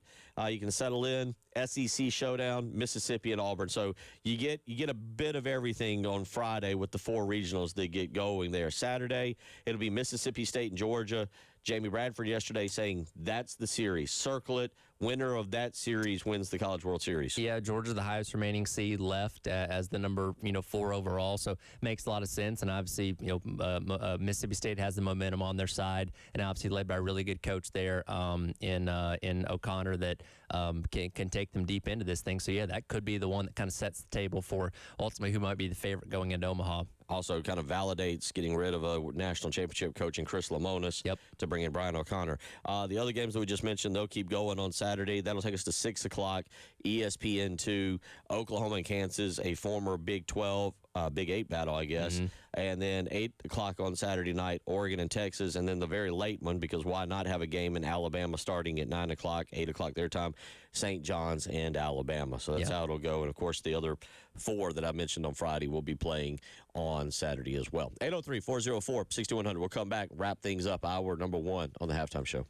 you can settle in. SEC Showdown, Mississippi and Auburn. So you get a bit of everything on Friday with the 4 regionals that get going there. Saturday, it'll be Mississippi State and Georgia. Jamie Bradford yesterday saying that's the series. Circle it. Winner of that series wins the College World Series. Yeah, Georgia's the highest remaining seed left as the number 4 overall, so makes a lot of sense. And obviously, Mississippi State has the momentum on their side, and obviously led by a really good coach there in O'Connor that can take them deep into this thing. So yeah, that could be the one that kind of sets the table for ultimately who might be the favorite going into Omaha. Also kind of validates getting rid of a national championship coach in Chris Lamonis to bring in Brian O'Connor. The other games that we just mentioned, they'll keep going on Saturday. Saturday. That'll take us to 6 o'clock. ESPN2, Oklahoma and Kansas, a former Big 12, Big 8 battle, I guess. And then 8 o'clock on Saturday night, Oregon and Texas. And then the very late one, because why not have a game in Alabama starting at 9 o'clock, 8 o'clock their time, St. John's and Alabama. So that's how it'll go. And, of course, the other 4 that I mentioned on Friday will be playing on Saturday as well. 803-404-6100. We'll come back, wrap things up, hour number 1 on the Halftime Show.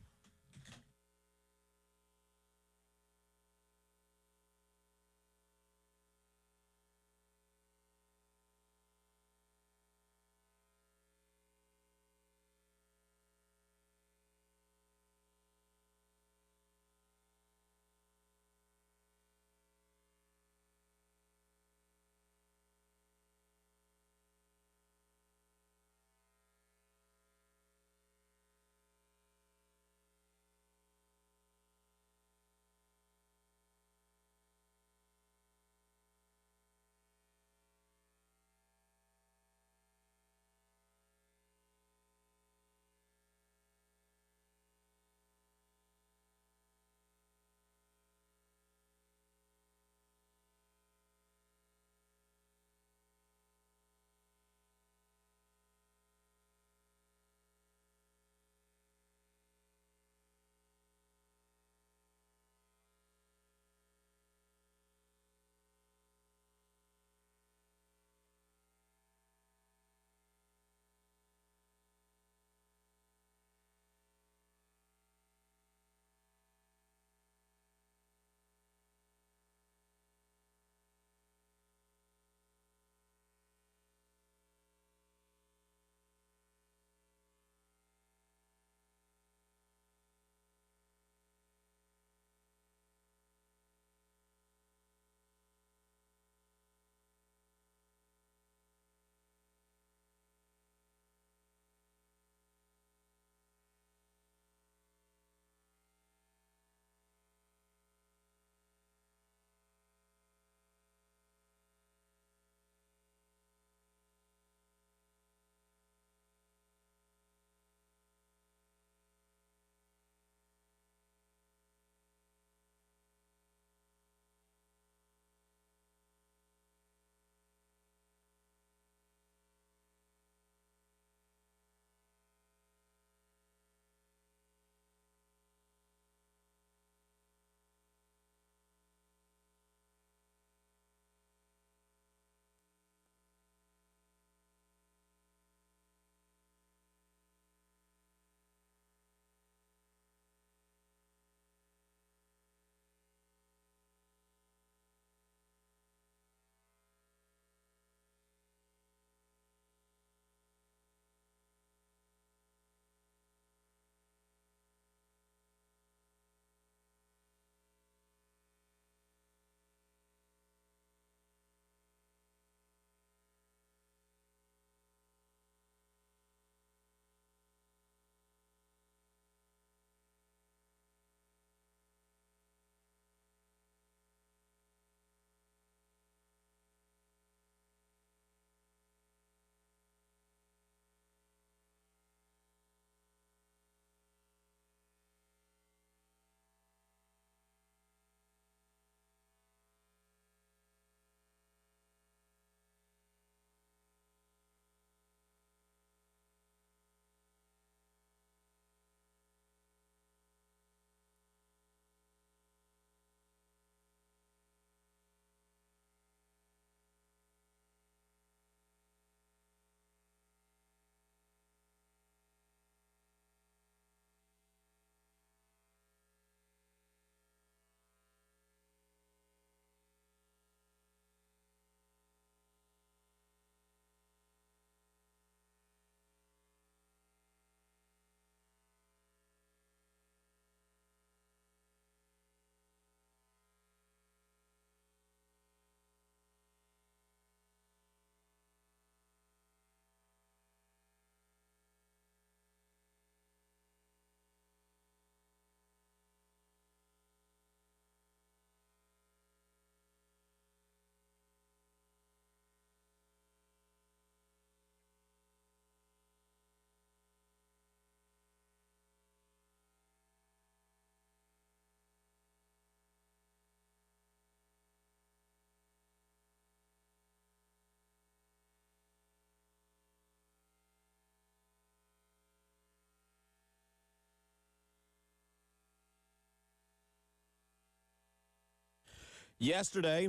Yesterday,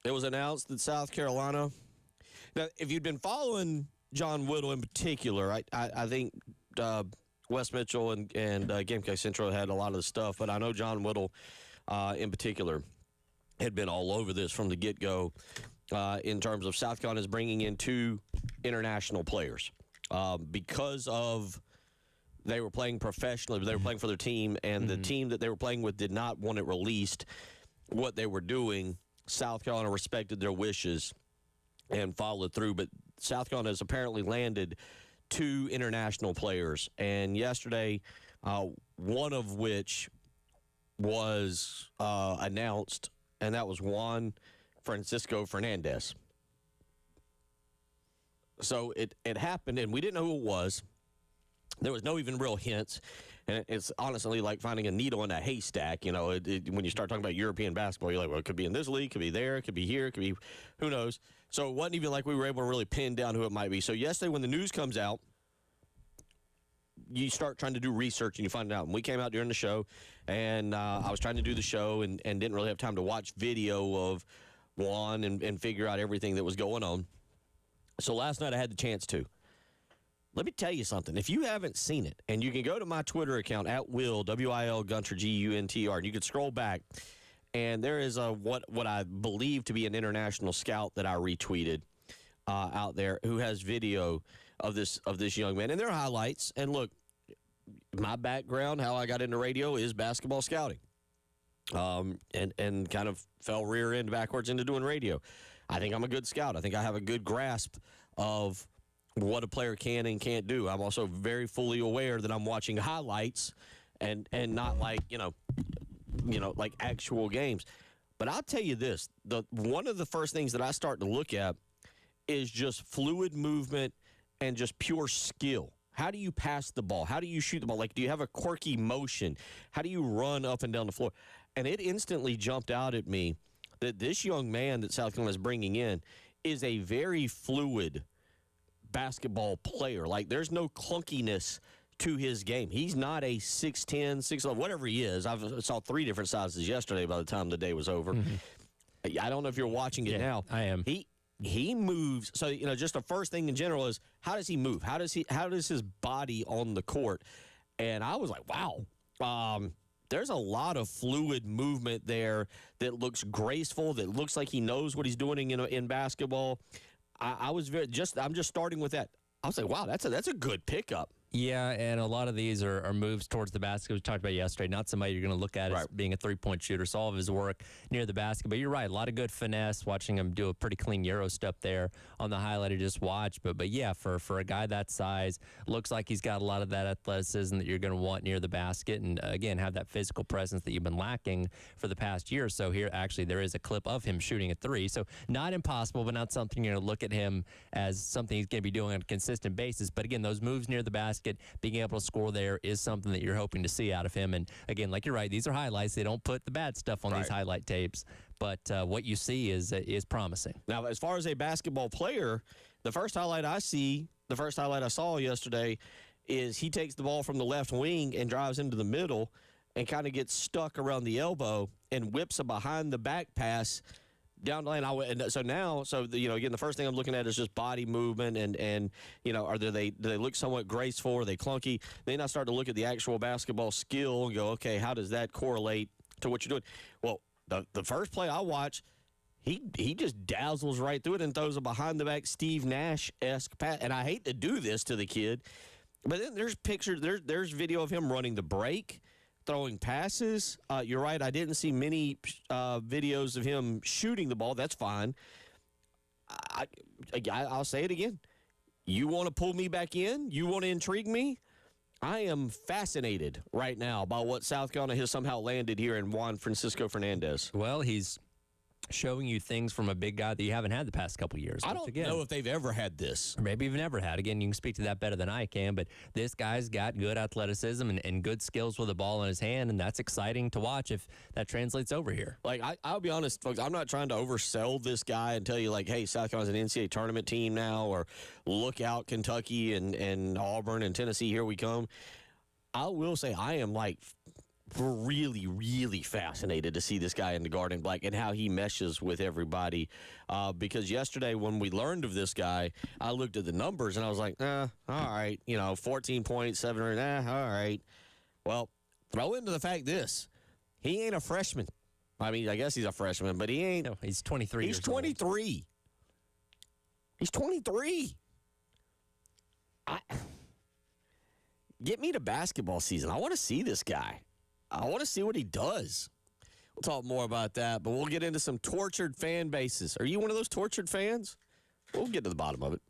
it was announced that South Carolina. Now, if you'd been following John Whittle in particular, I think Wes Mitchell and Gamecock Central had a lot of the stuff, but I know John Whittle in particular had been all over this from the get-go in terms of South Carolina's bringing in 2 international players because of they were playing professionally. They were playing for their team, and the team that they were playing with did not want it released what they were doing. South Carolina respected their wishes and followed through, but South Carolina has apparently landed 2 international players, and yesterday, one of which was announced, and that was Juan Francisco Fernandez. So it happened, and we didn't know who it was. There was no even real hints, and it's honestly like finding a needle in a haystack. You know, when you start talking about European basketball, you're like, well, it could be in this league, could be there, it could be here, it could be who knows. So it wasn't even like we were able to really pin down who it might be. So yesterday when the news comes out, you start trying to do research and you find out. And we came out during the show, and I was trying to do the show and didn't really have time to watch video of Juan and figure out everything that was going on. So last night I had the chance to. Let me tell you something. If you haven't seen it, and you can go to my Twitter account, @Will, W-I-L, Gunter, G-U-N-T-R, and you can scroll back, and there is what I believe to be an international scout that I retweeted out there who has video of this young man. And there are highlights. And look, my background, how I got into radio, is basketball scouting, and kind of fell rear end backwards into doing radio. I think I'm a good scout. I think I have a good grasp of what a player can and can't do. I'm also very fully aware that I'm watching highlights and not like, like actual games. But I'll tell you this, one of the first things that I start to look at is just fluid movement and just pure skill. How do you pass the ball? How do you shoot the ball? Like, do you have a quirky motion? How do you run up and down the floor? And it instantly jumped out at me that this young man that South Carolina is bringing in is a very fluid basketball player. Like, there's no clunkiness to his game. He's not a 6'10", 6'11", whatever he is. I saw 3 different sizes yesterday by the time the day was over. Mm-hmm. I don't know if you're watching it now. I am. He moves. So, just the first thing in general is, how does he move? How does his body on the court? And I was like, wow. There's a lot of fluid movement there that looks graceful, that looks like he knows what he's doing in basketball. I'm just starting with that. I was like, wow, that's a good pickup. Yeah, and a lot of these are moves towards the basket. We talked about yesterday. Not somebody you're going to look at as being a three-point shooter. So all of his work near the basket. But you're right, a lot of good finesse. Watching him do a pretty clean Euro step there on the highlight I just watched. But yeah, for a guy that size, looks like he's got a lot of that athleticism that you're going to want near the basket. And again, have that physical presence that you've been lacking for the past year or so. Here, actually, there is a clip of him shooting a 3. So not impossible, but not something you're going to look at him as something he's going to be doing on a consistent basis. But again, those moves near the basket, being able to score there is something that you're hoping to see out of him. And again, like you're right, these are highlights. They don't put the bad stuff on these highlight tapes, but what you see is promising. Now, as far as a basketball player, the first highlight I saw yesterday is he takes the ball from the left wing and drives into the middle and kind of gets stuck around the elbow and whips a behind the back pass down the lane. Again, the first thing I'm looking at is just body movement and do they look somewhat graceful? Are they clunky? Then I start to look at the actual basketball skill and go, okay, how does that correlate to what you're doing? Well, the first play I watched, he just dazzles right through it and throws a behind the back Steve Nash-esque pass. And I hate to do this to the kid, but then there's pictures, there's video of him running the break, throwing passes. You're right, I didn't see many videos of him shooting the ball. That's fine. I'll say it again. You want to pull me back in? You want to intrigue me? I am fascinated right now by what South Carolina has somehow landed here in Juan Francisco Fernandez. Well, he's showing you things from a big guy that you haven't had the past couple of years. I don't know if they've ever had this. Or maybe you've never had. Again, you can speak to that better than I can, but this guy's got good athleticism and good skills with the ball in his hand, and that's exciting to watch if that translates over here. Like, I'll be honest, folks, I'm not trying to oversell this guy and tell you, like, hey, South Carolina's an NCAA tournament team now, or look out Kentucky and Auburn and Tennessee, here we come. I will say I am, like, really, really fascinated to see this guy in the Garden Black and how he meshes with everybody. Because yesterday when we learned of this guy, I looked at the numbers and I was like, all right, 14 points, 7 or all right. Well, throw into the fact he ain't a freshman. I mean, I guess he's a freshman, but he ain't. No, he's 23 He's years old. 23. He's 23. Get me to basketball season. I want to see this guy. I want to see what he does. We'll talk more about that, but we'll get into some tortured fan bases. Are you one of those tortured fans? We'll get to the bottom of it.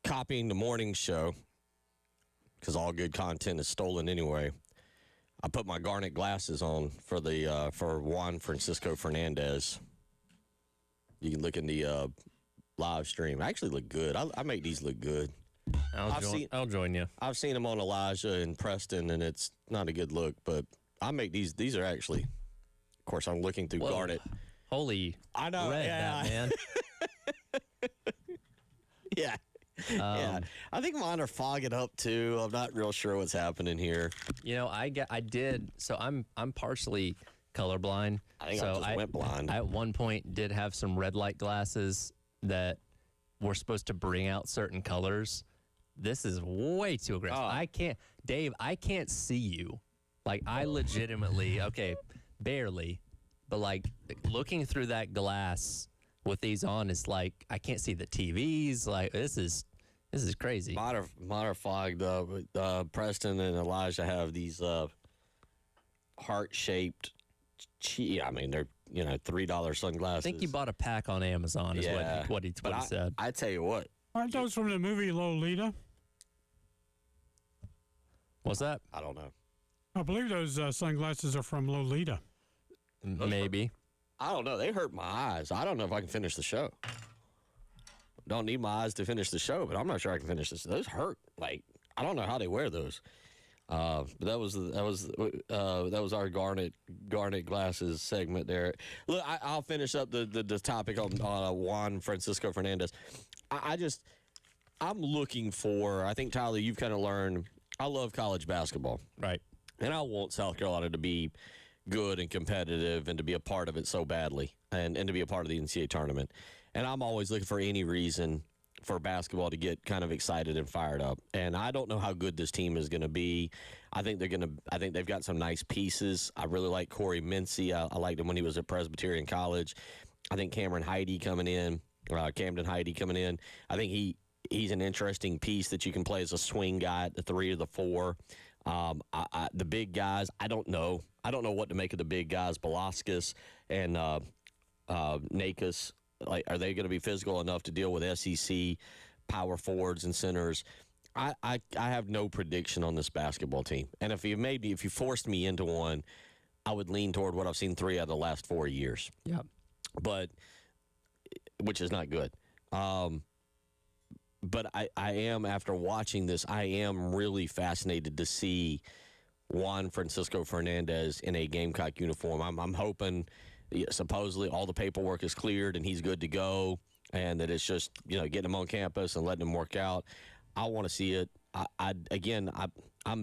copying the morning show, because all good content is stolen anyway, I put my garnet glasses on for the for Juan Francisco Fernandez. You can look in the live stream. I actually look good. I make these look good. I'll join you. I've seen them on Elijah and Preston, and it's not a good look, but I make these. These are actually, of course, I'm looking through garnet. Holy, I know, red, yeah. that, man. Yeah. Yeah. I think mine are fogging up too. I'm not real sure what's happening here. You know, I did. So I'm partially colorblind. I think so I just went blind. I at one point did have some red light glasses that were supposed to bring out certain colors. This is way too aggressive. I can't see you. Like, I legitimately, okay, barely, but like looking through that glass with these on is like, I can't see the TVs. Like, this is crazy. Mine are fogged up. Preston and Elijah have these heart-shaped, I mean, they're, $3 sunglasses. I think you bought a pack on Amazon is what he said. I tell you what. Aren't those from the movie Lolita? What's that? I don't know. I believe those sunglasses are from Lolita. Maybe. I don't know. They hurt my eyes. I don't know if I can finish the show. Don't need my eyes to finish the show, but I'm not sure I can finish this. Those hurt. Like, I don't know how they wear those. But that was our garnet glasses segment there. Look, I'll finish up the topic on Juan Francisco Fernandez. I'm looking for. I think, Tyler, you've kind of learned. I love college basketball, Right. and I want South Carolina to be good and competitive and to be a part of it so badly, and to be a part of the NCAA tournament. And I'm always looking for any reason for basketball to get kind of excited and fired up. And I don't know how good this team is going to be. I think they've got some nice pieces. I really like Corey Mincy. I liked him when he was at Presbyterian College. I think Camden Heide coming in. I think he's an interesting piece that you can play as a swing guy at the 3 or the 4. The big guys, I don't know. I don't know what to make of the big guys, Velasquez and Nakus. Like, are they going to be physical enough to deal with SEC power forwards and centers? I have no prediction on this basketball team. And if you forced me into one, I would lean toward what I've seen 3 out of the last 4 years. Yeah. But, which is not good. But I am, after watching this, I am really fascinated to see Juan Francisco Fernandez in a Gamecock uniform. I'm hoping, supposedly all the paperwork is cleared and he's good to go, and that it's just, getting him on campus and letting him work out. I want to see it. I'm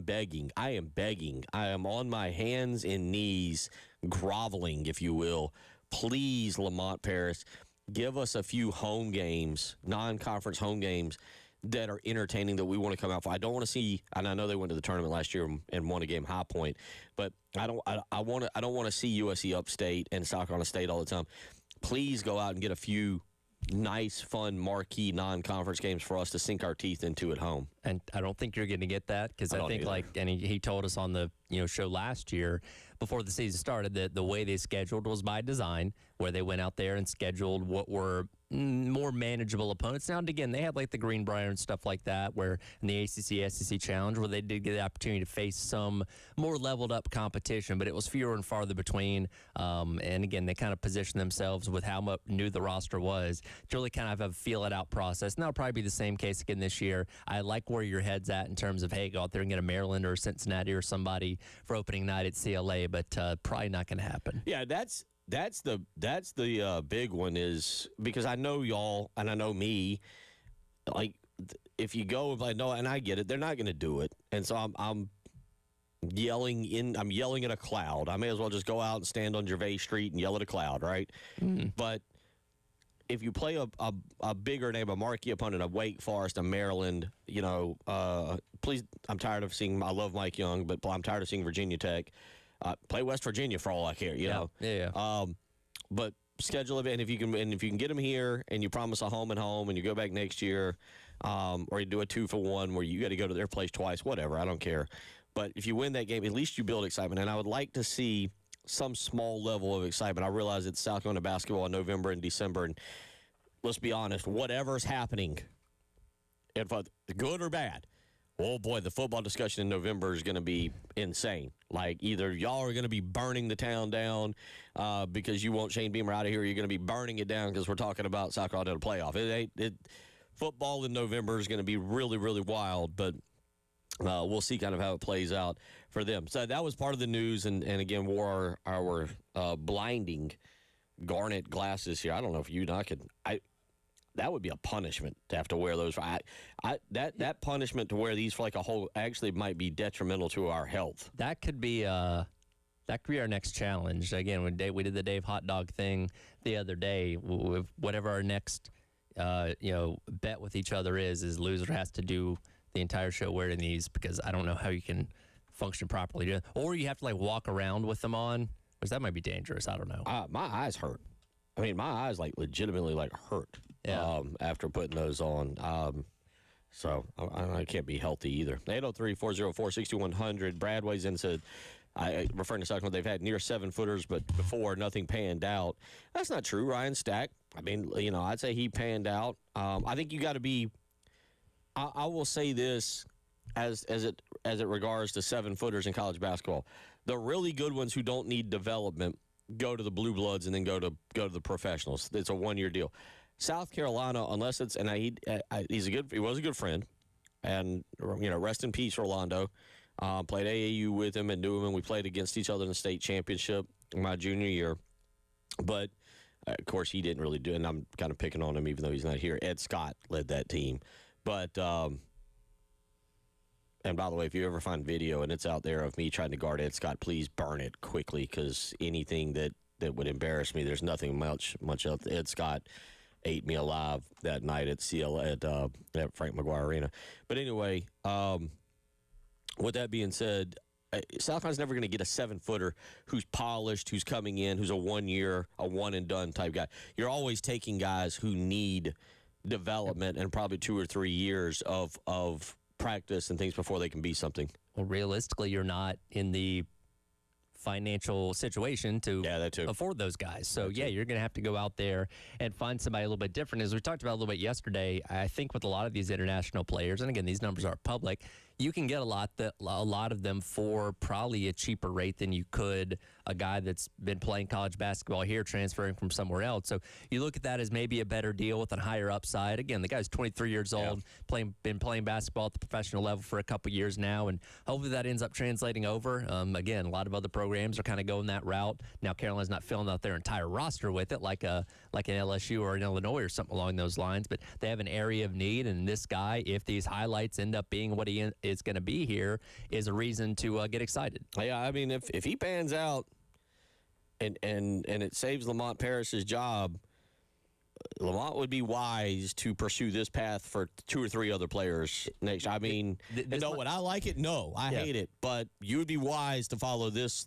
begging. I am begging. I am on my hands and knees, groveling, if you will. Please, Lamont Paris, give us a few home games, non-conference home games that are entertaining that we want to come out for. I don't want to see, and I know they went to the tournament last year and won a game High Point, but I don't want to see USC Upstate and South Carolina State all the time. Please go out and get a few nice, fun, marquee non-conference games for us to sink our teeth into at home. And I don't think you're going to get that, because I think and he told us on the show last year before the season started that the way they scheduled was by design, where they went out there and scheduled what were more manageable opponents. Now and again, they had like the Greenbrier and stuff like that, where in the ACC, SEC Challenge, where they did get the opportunity to face some more leveled up competition, but it was fewer and farther between. And again, they kind of positioned themselves with how much new the roster was to really kind of have a feel it out process. And that'll probably be the same case again this year. I like where your head's at in terms of, hey, go out there and get a Maryland or a Cincinnati or somebody for opening night at CLA, but probably not going to happen. Yeah, that's the big one, is because I know y'all and I know me. Like, if you go, and I get it, they're not going to do it, and so I'm yelling at a cloud. I may as well just go out and stand on Gervais Street and yell at a cloud, right? But if you play a bigger name, a marquee opponent, a Wake Forest, a Maryland, please, I'm tired of seeing. I love Mike Young, but I'm tired of seeing Virginia Tech. Play West Virginia for all I care, you know. Yeah. But schedule it, and if you can get them here, and you promise a home and home, and you go back next year, or you do a 2-for-1 where you got to go to their place twice, whatever. I don't care. But if you win that game, at least you build excitement, and I would like to see some small level of excitement. I realize it's South Carolina basketball in November and December, and let's be honest, whatever's happening if good or bad, oh boy, the football discussion in November is going to be insane. Like, either y'all are going to be burning the town down because you want Shane Beamer out of here, or you're going to be burning it down because we're talking about South Carolina playoff. Football in November is going to be really, really wild, but we'll see kind of how it plays out for them. So that was part of the news, and again, wore our blinding garnet glasses here. I don't know if you and I could. That would be a punishment to have to wear those. That punishment to wear these for like a whole actually might be detrimental to our health. That could be our next challenge. Again, when we did the Dave hot dog thing the other day, whatever our next bet with each other is loser has to do the entire show wearing these, because I don't know how you can function properly. Or you have to like walk around with them on, which that might be dangerous. I don't know. My eyes hurt. I mean, my eyes like legitimately like hurt after putting those on. So I can't be healthy either. 803-404-6100. Brad weighs in and said, referring to South, they've had near 7-footers, but before nothing panned out. That's not true. Ryan Stack, I mean, I'd say he panned out. I think you got to be. I will say this as it regards to 7-footers in college basketball. The really good ones who don't need development go to the blue bloods and then go to the professionals. It's a 1-year deal. South Carolina, unless it's, and he was a good friend, and rest in peace, Orlando. Played AAU with him and knew him, and we played against each other in the state championship my junior year. But of course, he didn't really do it, and I'm kind of picking on him even though he's not here. Ed Scott led that team, but. And by the way, if you ever find video and it's out there of me trying to guard Ed Scott, please burn it quickly, because anything that would embarrass me, there's nothing much else. Ed Scott ate me alive that night at Frank McGuire Arena. But anyway, with that being said, South Carolina's never going to get a 7-footer who's polished, who's coming in, who's a 1-year, a one-and-done type guy. You're always taking guys who need development and probably 2 or 3 years of practice and things before they can be something. Well, realistically, you're not in the financial situation to afford those guys. So, you're going to have to go out there and find somebody a little bit different. As we talked about a little bit yesterday, I think with a lot of these international players, and again, these numbers are public, you can get a lot of them for probably a cheaper rate than you could a guy that's been playing college basketball here, transferring from somewhere else. So you look at that as maybe a better deal with a higher upside. Again, the guy's 23 years old, been playing basketball at the professional level for a couple years now, and hopefully that ends up translating over. Again, a lot of other programs are kind of going that route. Now Carolina's not filling out their entire roster with it like an LSU or an Illinois or something along those lines, but they have an area of need, and this guy, if these highlights end up being what he is going to be here, is a reason to get excited. Yeah, I mean, if he pans out and it saves Lamont Paris's job, Lamont would be wise to pursue this path for 2 or 3 other players next. I mean, would I like it? No, I hate it. But you would be wise to follow this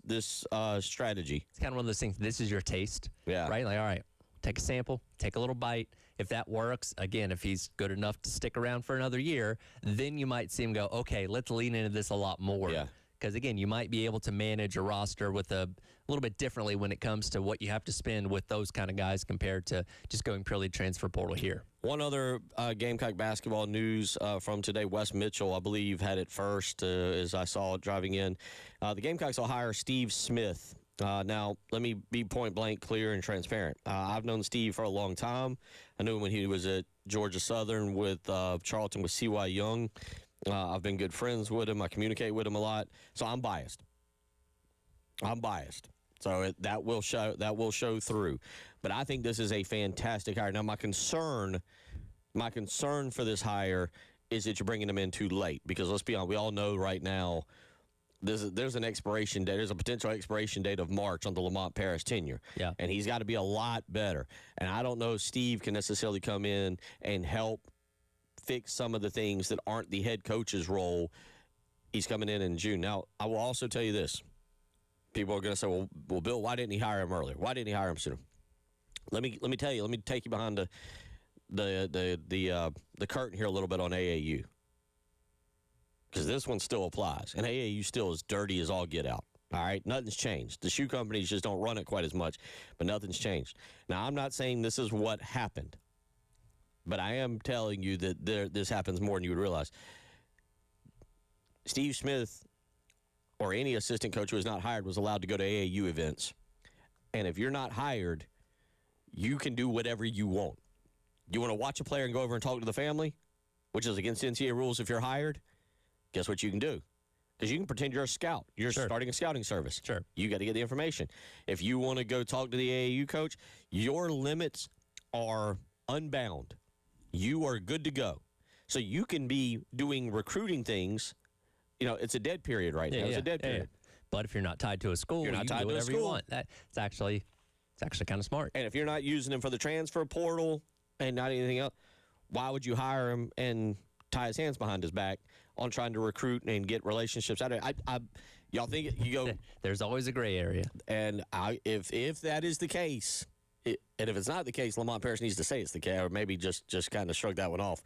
strategy. It's kind of one of those things. This is your taste, right? Like, all right, take a sample, take a little bite. If that works, again, if he's good enough to stick around for another year, then you might see him go, okay, let's lean into this a lot more. Yeah. Because, again, you might be able to manage a roster with a little bit differently when it comes to what you have to spend with those kind of guys compared to just going purely transfer portal here. One other Gamecock basketball news from today, Wes Mitchell, I believe, had it first as I saw it driving in. The Gamecocks will hire Steve Smith. Now, let me be point-blank clear and transparent. I've known Steve for a long time. I knew him when he was at Georgia Southern with Charlton with C.Y. Young. I've been good friends with him. I communicate with him a lot. So I'm biased. So that will show through. But I think this is a fantastic hire. Now, my concern for this hire is that you're bringing him in too late. Because let's be honest, we all know right now there's an expiration date. There's a potential expiration date of March on the Lamont Paris tenure. Yeah. And he's got to be a lot better. And I don't know if Steve can necessarily come in and help fix some of the things that aren't the head coach's role. He's coming in June. Now, I will also tell you this. People are going to say, well, Bill, why didn't he hire him earlier? Why didn't he hire him sooner? Let me tell you. Let me take you behind the curtain here a little bit on AAU, because this one still applies, and AAU still is dirty as all get out. All right, nothing's changed. The shoe companies just don't run it quite as much, but nothing's changed. Now, I'm not saying this is what happened, but I am telling you that this happens more than you would realize. Steve Smith or any assistant coach who was not hired was allowed to go to AAU events. And if you're not hired, you can do whatever you want. You want to watch a player and go over and talk to the family, which is against NCAA rules if you're hired, guess what you can do? Because you can pretend you're a scout. You're starting a scouting service. Sure. You got to get the information. If you want to go talk to the AAU coach, your limits are unbound. You are good to go. So you can be doing recruiting things. You know, it's a dead period right now. It's a dead period. But if you're not tied to a school, you can do whatever you want. It's actually kind of smart. And if you're not using him for the transfer portal and not anything else, why would you hire him and tie his hands behind his back on trying to recruit and get relationships out of it? Y'all think you go? There's always a gray area. And if that is the case, and if it's not the case, Lamont Paris needs to say it's the case, or maybe just kind of shrug that one off.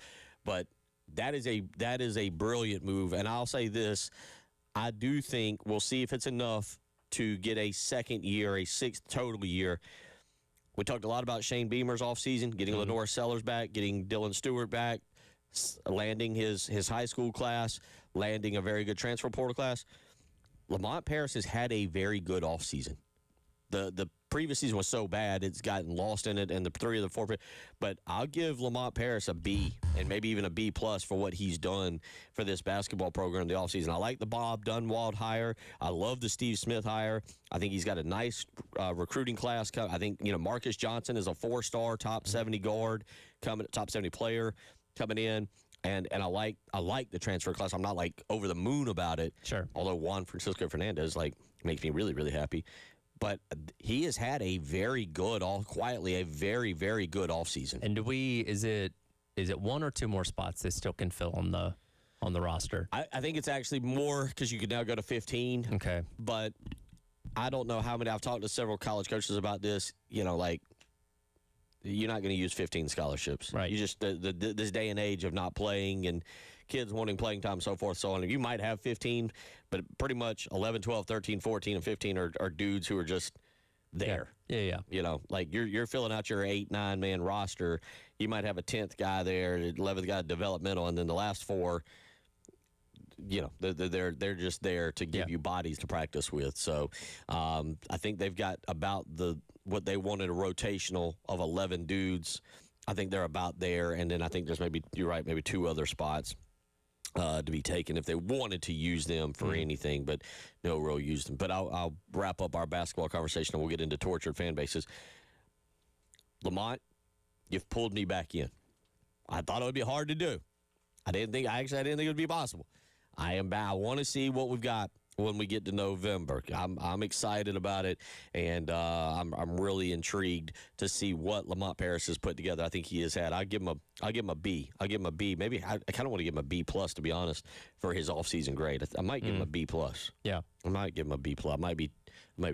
But that is a brilliant move. And I'll say this: I do think we'll see if it's enough to get a second year, a sixth total year. We talked a lot about Shane Beamer's offseason, getting Lenore Sellers back, getting Dylan Stewart back, landing his high school class, landing a very good transfer portal class. Lamont Paris has had a very good offseason. The previous season was so bad, it's gotten lost in it, and the 3 of the 4. But I'll give Lamont Paris a B, and maybe even a B+ for what he's done for this basketball program the offseason. I like the Bob Dunwald hire. I love the Steve Smith hire. I think he's got a nice recruiting class. I think Marcus Johnson is a 4-star top 70 guard, top 70 player coming in. And I like the transfer class. I'm not over the moon about it. Sure. Although Juan Francisco Fernandez makes me really, really happy. But he has had a very good, quietly, a very, very good offseason. And is it 1 or 2 more spots they still can fill on the roster? I think it's actually more because you could now go to 15. Okay. But I don't know how many. I've talked to several college coaches about this. You're not going to use 15 scholarships. Right. You just, this day and age of not playing and kids wanting playing time, so forth, so on. You might have 15, but pretty much 11, 12, 13, 14, and 15 are dudes who are just there. Yeah. You're filling out your 8, 9-man roster. You might have a 10th guy there, 11th guy developmental, and then the last 4, they're just there to give you bodies to practice with. So I think they've got about what they wanted, a rotational of 11 dudes. I think they're about there, and then I think there's maybe 2 other spots to be taken if they wanted to use them for anything, but no real use them. But I'll wrap up our basketball conversation, and we'll get into tortured fan bases. Lamont, you've pulled me back in. I thought it would be hard to do. I didn't think it would be possible. I want to see what we've got when we get to November. I'm excited about it, and I'm really intrigued to see what Lamont Paris has put together. I think he has had. I'll give him a B. I'll give him a B. Maybe I kind of want to give him a B+, to be honest, for his offseason grade. I might give him a B+. Yeah. I might give him a B+. I might be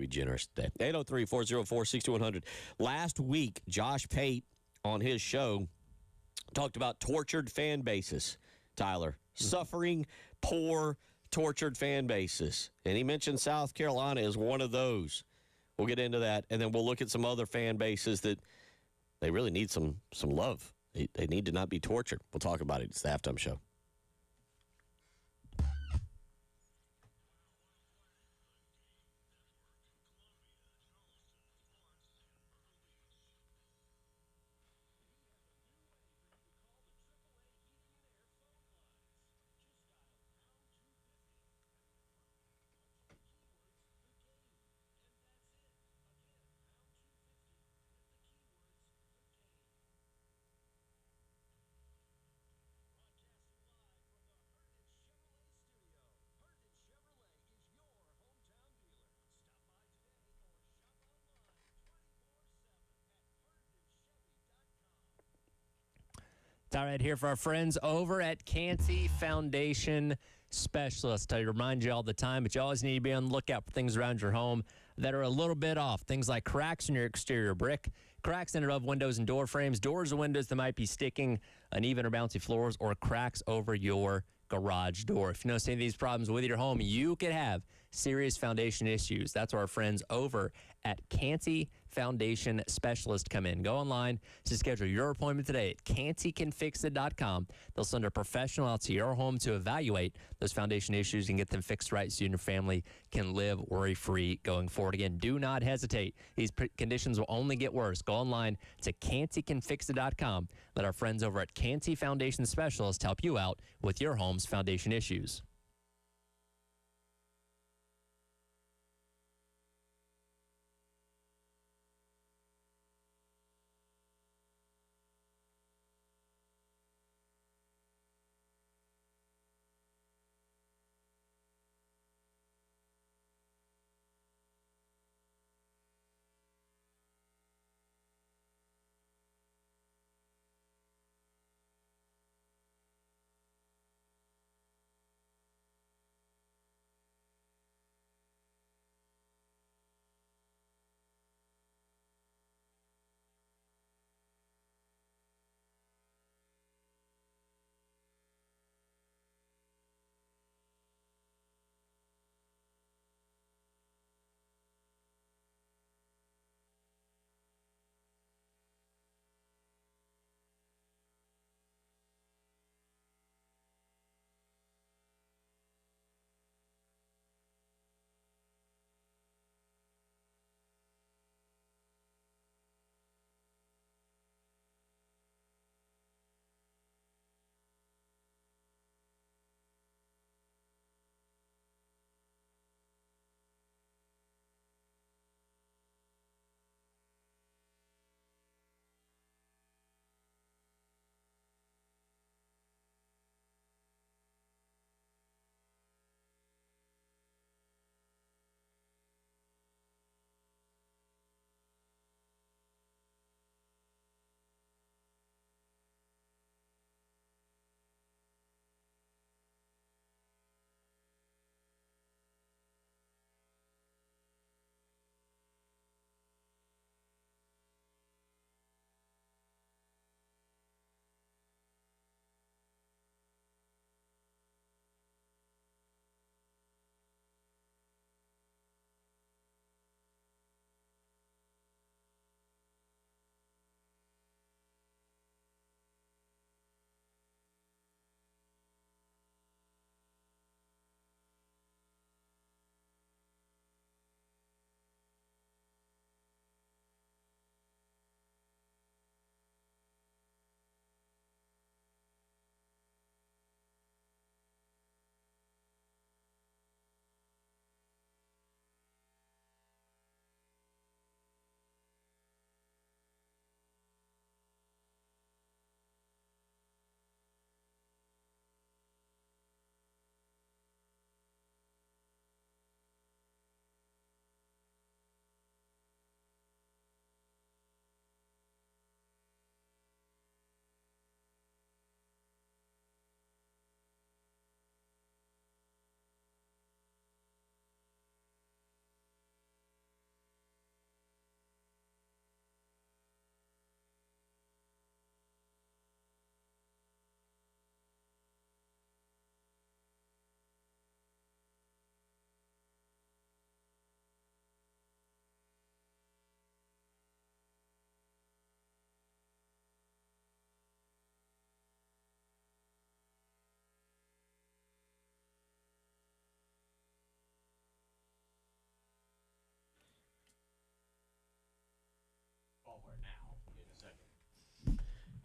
generous today. 803-404-6100. Last week, Josh Pate on his show talked about tortured fan bases, Tyler. Suffering, poor, tortured fan bases. And he mentioned South Carolina as one of those. We'll get into that, and then we'll look at some other fan bases that they really need some love. They need to not be tortured. We'll talk about it. It's the Halftime Show. It's all right here for our friends over at Canty Foundation Specialists. I remind you all the time, but you always need to be on the lookout for things around your home that are a little bit off. Things like cracks in your exterior brick, cracks in and above windows and door frames, doors and windows that might be sticking, uneven or bouncy floors, or cracks over your garage door. If you notice any of these problems with your home, you could have serious foundation issues. That's our friends over at Canty Foundation Specialist come in. Go online to schedule your appointment today at cantycanfixit.com. They'll send a professional out to your home to evaluate those foundation issues and get them fixed right so you and your family can live worry-free going forward. Again, do not hesitate. These conditions will only get worse. Go online to cantycanfixit.com. Let our friends over at Canty Foundation Specialist help you out with your home's foundation issues.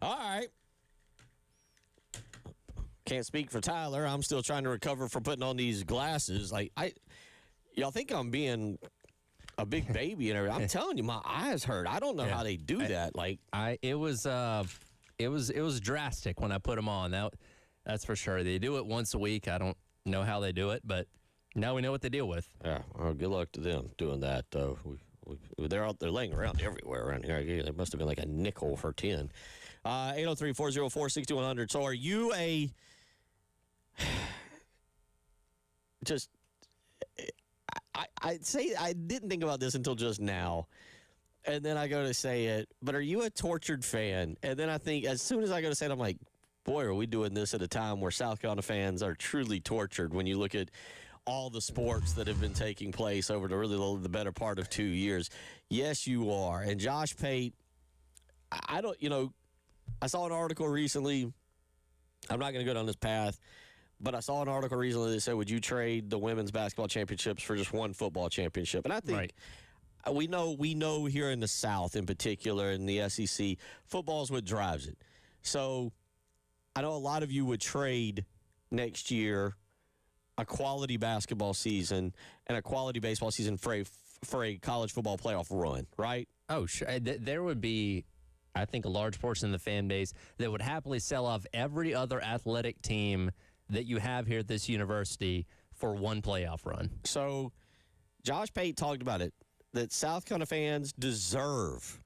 All right. Can't speak for Tyler. I'm still trying to recover from putting on these glasses. Y'all think I'm being a big baby and everything. I'm telling you, my eyes hurt. I don't know how they do that. It was drastic when I put them on. That's for sure. They do it once a week. I don't know how they do it, but now we know what they deal with. Yeah. Well, good luck to them doing that. They're laying around everywhere around here. They must have been like a nickel for 10. 803-404-6100. So are you I'd say I didn't think about this until just now, and then I go to say it, but are you a tortured fan? And then I think as soon as I go to say it, I'm like, boy, are we doing this at a time where South Carolina fans are truly tortured when you look at all the sports that have been taking place over the better part of 2 years. Yes, you are. And Josh Pate, I saw an article recently. I'm not going to go down this path, but I saw an article recently that said, would you trade the women's basketball championships for just one football championship? And I think we know here in the South in particular, in the SEC, football is what drives it. So I know a lot of you would trade next year a quality basketball season and a quality baseball season for a college football playoff run, right? Oh, sure. There would be, I think, a large portion of the fan base that would happily sell off every other athletic team that you have here at this university for one playoff run. So Josh Pate talked about it, that South Carolina fans deserve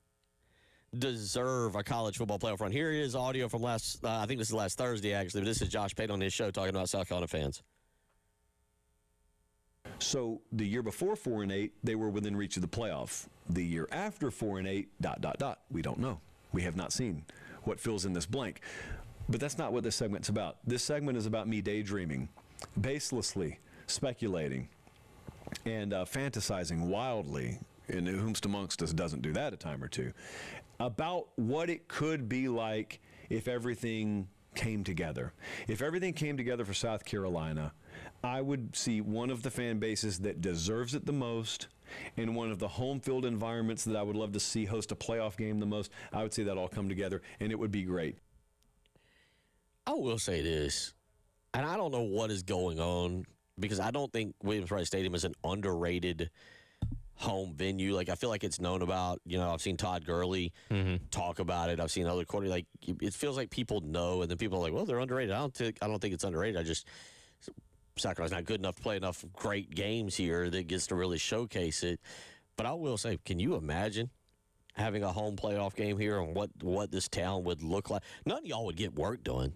a college football playoff run. Here is audio from I think this is last Thursday, actually, but this is Josh Pate on his show talking about South Carolina fans. So the year before 4-8, they were within reach of the playoff. The year after 4-8, ... We don't know. We have not seen what fills in this blank. But that's not what this segment's about. This segment is about me daydreaming, baselessly speculating, and fantasizing wildly, and whomst amongst us doesn't do that a time or two, about what it could be like if everything came together. If everything came together for South Carolina, I would see one of the fan bases that deserves it the most and one of the home field environments that I would love to see host a playoff game the most. I would see that all come together, and it would be great. I will say this, and I don't know what is going on, because I don't think Williams-Brice Stadium is an underrated home venue. Like, I feel like it's known about. I've seen Todd Gurley talk about it. I've seen other quarterbacks. Like, it feels like people know, and then people are like, well, they're underrated. I don't think it's underrated. South Carolina's not good enough to play enough great games here that gets to really showcase it. But I will say, can you imagine having a home playoff game here and what this town would look like? None of y'all would get work done.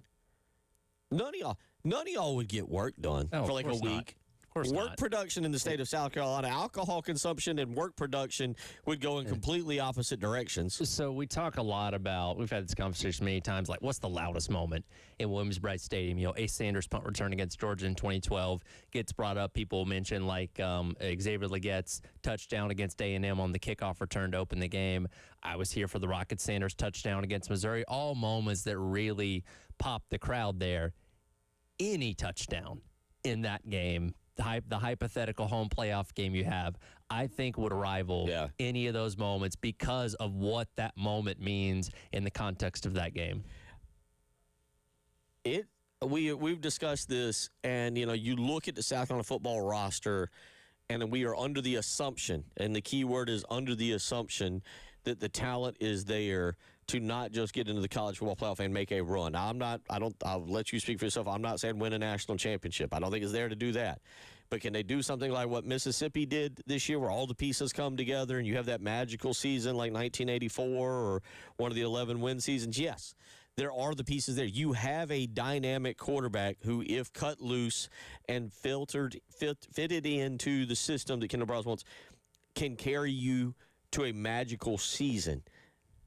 None of y'all would get work done for like a week. Work production in the state of South Carolina, alcohol consumption and work production would go in completely opposite directions. So we talk a lot about, we've had this conversation many times, like what's the loudest moment in Williams-Brice Stadium? Ace Sanders' punt return against Georgia in 2012 gets brought up. People mention like Xavier Legette's touchdown against A&M on the kickoff return to open the game. I was here for the Rocket Sanders touchdown against Missouri. All moments that really popped the crowd there. Any touchdown in that game, the hypothetical home playoff game you have, I think would rival any of those moments because of what that moment means in the context of that game. We've discussed this, and you look at the South Carolina football roster, and we are under the assumption, and the key word is under the assumption, that the talent is there to not just get into the college football playoff and make a run. I'll let you speak for yourself. I'm not saying win a national championship. I don't think it's there to do that. But can they do something like what Mississippi did this year, where all the pieces come together and you have that magical season like 1984 or one of the 11-win seasons? Yes, there are the pieces there. You have a dynamic quarterback who, if cut loose and fitted into the system that Kendall Browse wants, can carry you to a magical season.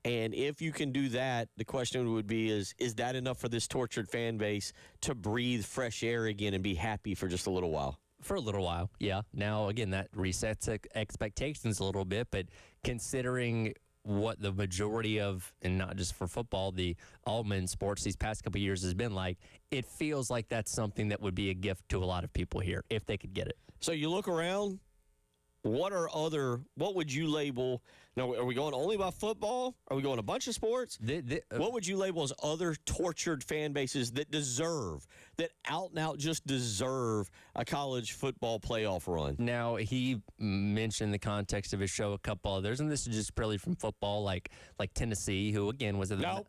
And if you can do that, the question would be, is that enough for this tortured fan base to breathe fresh air again and be happy for just a little while? For a little while, yeah. Now, again, that resets expectations a little bit, but considering what the majority of, and not just for football, the all-men sports these past couple of years has been like, it feels like that's something that would be a gift to a lot of people here if they could get it. So you look around, what would you label? Now, are we going only by football? Are we going a bunch of sports? What would you label as other tortured fan bases that out and out just deserve a college football playoff run? Now, he mentioned the context of his show a couple others, and this is just purely from football, like Tennessee, who, again, was at the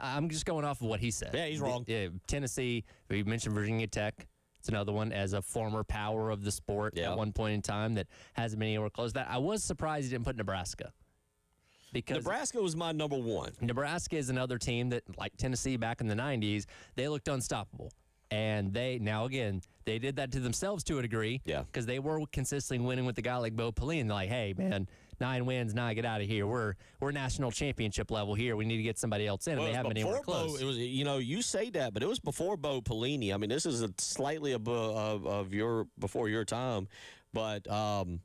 I'm just going off of what he said. Yeah, he's wrong. Tennessee, we mentioned Virginia Tech. It's another one as a former power of the sport at one point in time that hasn't been anywhere close to that. I was surprised he didn't put Nebraska. Because Nebraska was my number one. Nebraska is another team that, like Tennessee back in the 90s, they looked unstoppable. And they did that to themselves to a degree. Yeah. Because they were consistently winning with a guy like Bo Pelini. And they're like, hey, man, 9 wins, now get out of here. We're national championship level here. We need to get somebody else in, and they haven't been anywhere close. It was, you say that, but it was before Bo Pelini. I mean, this is slightly of your before your time, but I'm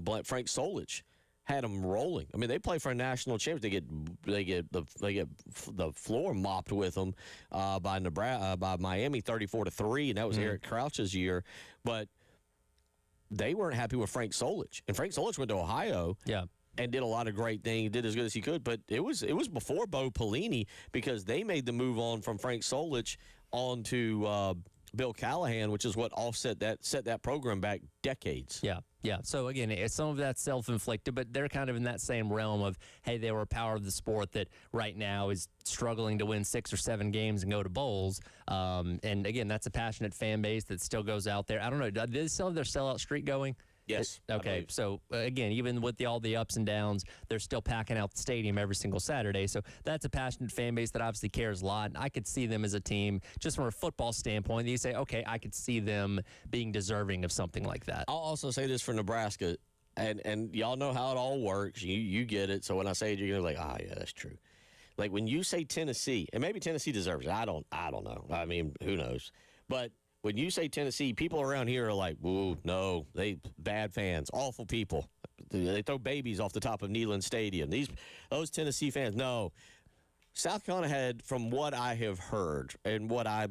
blank. Frank Solich had them rolling. I mean, they play for a national championship. They get the floor mopped with them by Miami, 34-3, and that was Eric Crouch's year. But they weren't happy with Frank Solich, and Frank Solich went to Ohio. Yeah. And did a lot of great things, did as good as he could. But it was before Bo Pelini, because they made the move on from Frank Solich on to Bill Callahan, which is what set that program back decades. Yeah. So, again, some of that's self-inflicted, but they're kind of in that same realm of, hey, they were a power of the sport that right now is struggling to win 6 or 7 games and go to bowls. And, again, that's a passionate fan base that still goes out there. I don't know. Did they still have their sellout streak going? Yes. Okay. So, again, even with all the ups and downs, they're still packing out the stadium every single Saturday. So that's a passionate fan base that obviously cares a lot. And I could see them as a team, just from a football standpoint, you say, okay, I could see them being deserving of something like that. I'll also say this for Nebraska, and y'all know how it all works. You get it. So when I say it, you're like, yeah, that's true. Like when you say Tennessee, and maybe Tennessee deserves it. I don't know. I mean, who knows? But when you say Tennessee, people around here are like, "Ooh, no, they bad fans, awful people. They throw babies off the top of Neyland Stadium." Those Tennessee fans, no. South Carolina had, from what I have heard and what I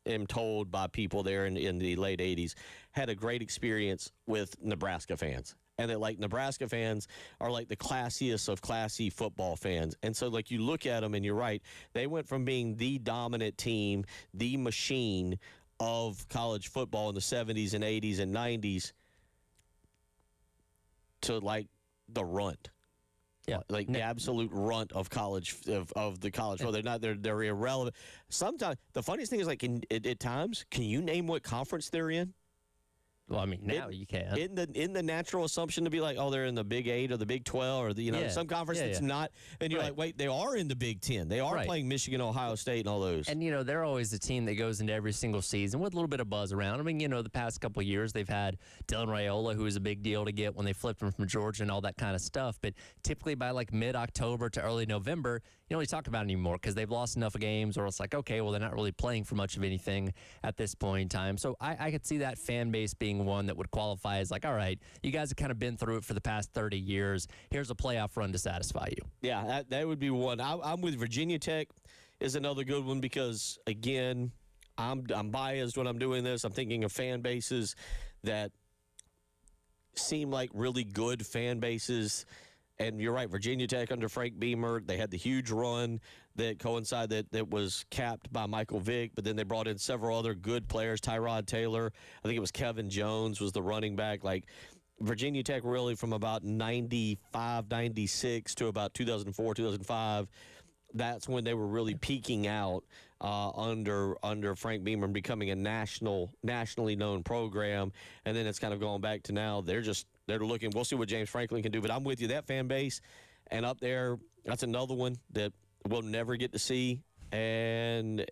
am told by people there in the late '80s, had a great experience with Nebraska fans. And that, like, Nebraska fans are like the classiest of classy football fans. And so, like, you look at them and you're right. They went from being the dominant team, the machine of college football in the 70s and 80s and 90s to, like, the runt. Yeah. Like the absolute runt of college, of the college football. They're irrelevant. Sometimes, the funniest thing is, like, at times, can you name what conference they're in? Well, I mean, now you can. In the natural assumption to be like, oh, they're in the Big 8 or the Big 12 or some conference that's not, and you're like, wait, they are in the Big 10. They are playing Michigan, Ohio State, and all those. And they're always a team that goes into every single season with a little bit of buzz around. I mean, the past couple of years they've had Dylan Raiola, who was a big deal to get when they flipped him from Georgia and all that kind of stuff. But typically by like mid-October to early November, you don't really talk about it anymore because they've lost enough games, or it's like, okay, well, they're not really playing for much of anything at this point in time. So I could see that fan base being one that would qualify as like, all right, you guys have kind of been through it for the past 30 years. Here's a playoff run to satisfy you. Yeah, that would be one. I'm with Virginia Tech is another good one because, again, I'm biased when I'm doing this. I'm thinking of fan bases that seem like really good fan bases. And you're right, Virginia Tech under Frank Beamer, they had the huge run that coincided that was capped by Michael Vick, but then they brought in several other good players. Tyrod Taylor, I think it was Kevin Jones was the running back. Like, Virginia Tech really from about 95, 96 to about 2004, 2005, that's when they were really peaking out under Frank Beamer and becoming a nationally known program. And then it's kind of going back to now. They're looking. We'll see what James Franklin can do. But I'm with you. That fan base, and up there, that's another one that we'll never get to see. And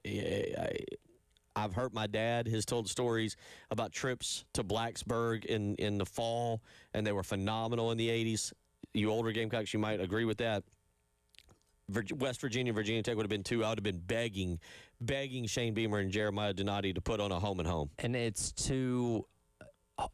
I've heard my dad has told stories about trips to Blacksburg in the fall, and they were phenomenal in the 80s. You older Gamecocks, you might agree with that. West Virginia, Virginia Tech would have been two. I would have been begging Shane Beamer and Jeremiah Donati to put on a home and home. And it's two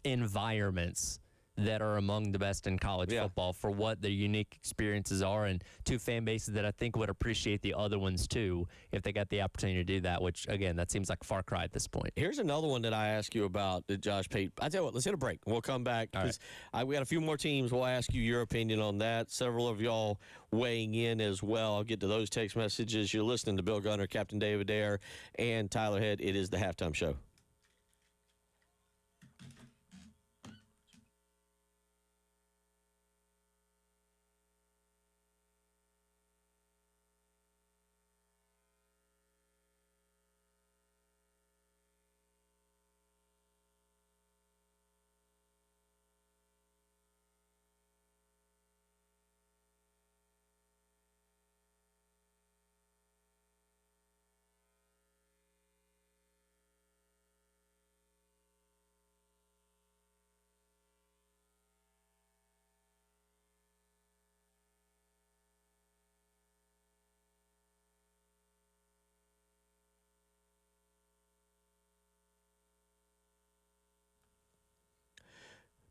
environments that are among the best in college football for what their unique experiences are, and two fan bases that I think would appreciate the other ones too if they got the opportunity to do that, which, again, that seems like a far cry at this point. Here's another one that I ask you about, Josh Pate. I tell you what, let's hit a break. We'll come back. We got a few more teams. We'll ask you your opinion on that. Several of y'all weighing in as well. I'll get to those text messages. You're listening to Bill Gunner, Captain David Dare, and Tyler Head. It is the Halftime Show.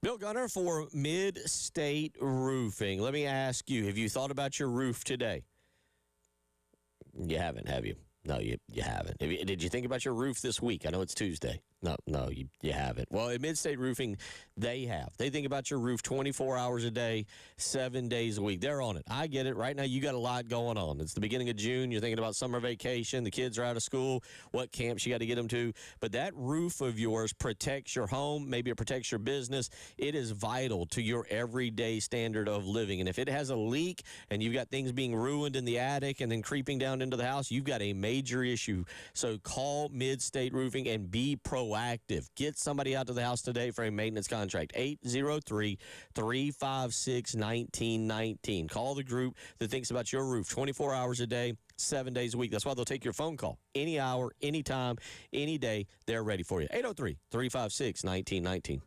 Bill Gunner for Mid-State Roofing. Let me ask you, have you thought about your roof today? You haven't, have you? No, you haven't. Did you think about your roof this week? I know it's Tuesday. No, you haven't. Well, at Mid-State Roofing, they have. They think about your roof 24 hours a day, 7 days a week. They're on it. I get it. Right now, you got a lot going on. It's the beginning of June. You're thinking about summer vacation. The kids are out of school. What camps you got to get them to. But that roof of yours protects your home. Maybe it protects your business. It is vital to your everyday standard of living. And if it has a leak and you've got things being ruined in the attic and then creeping down into the house, you've got a major issue. So call Mid-State Roofing and be proactive. Get somebody out to the house today for a maintenance contract. 803-356-1919. Call the group that thinks about your roof 24 hours a day, 7 days a week. That's why they'll take your phone call any hour, any time, any day. They're ready for you. 803-356-1919.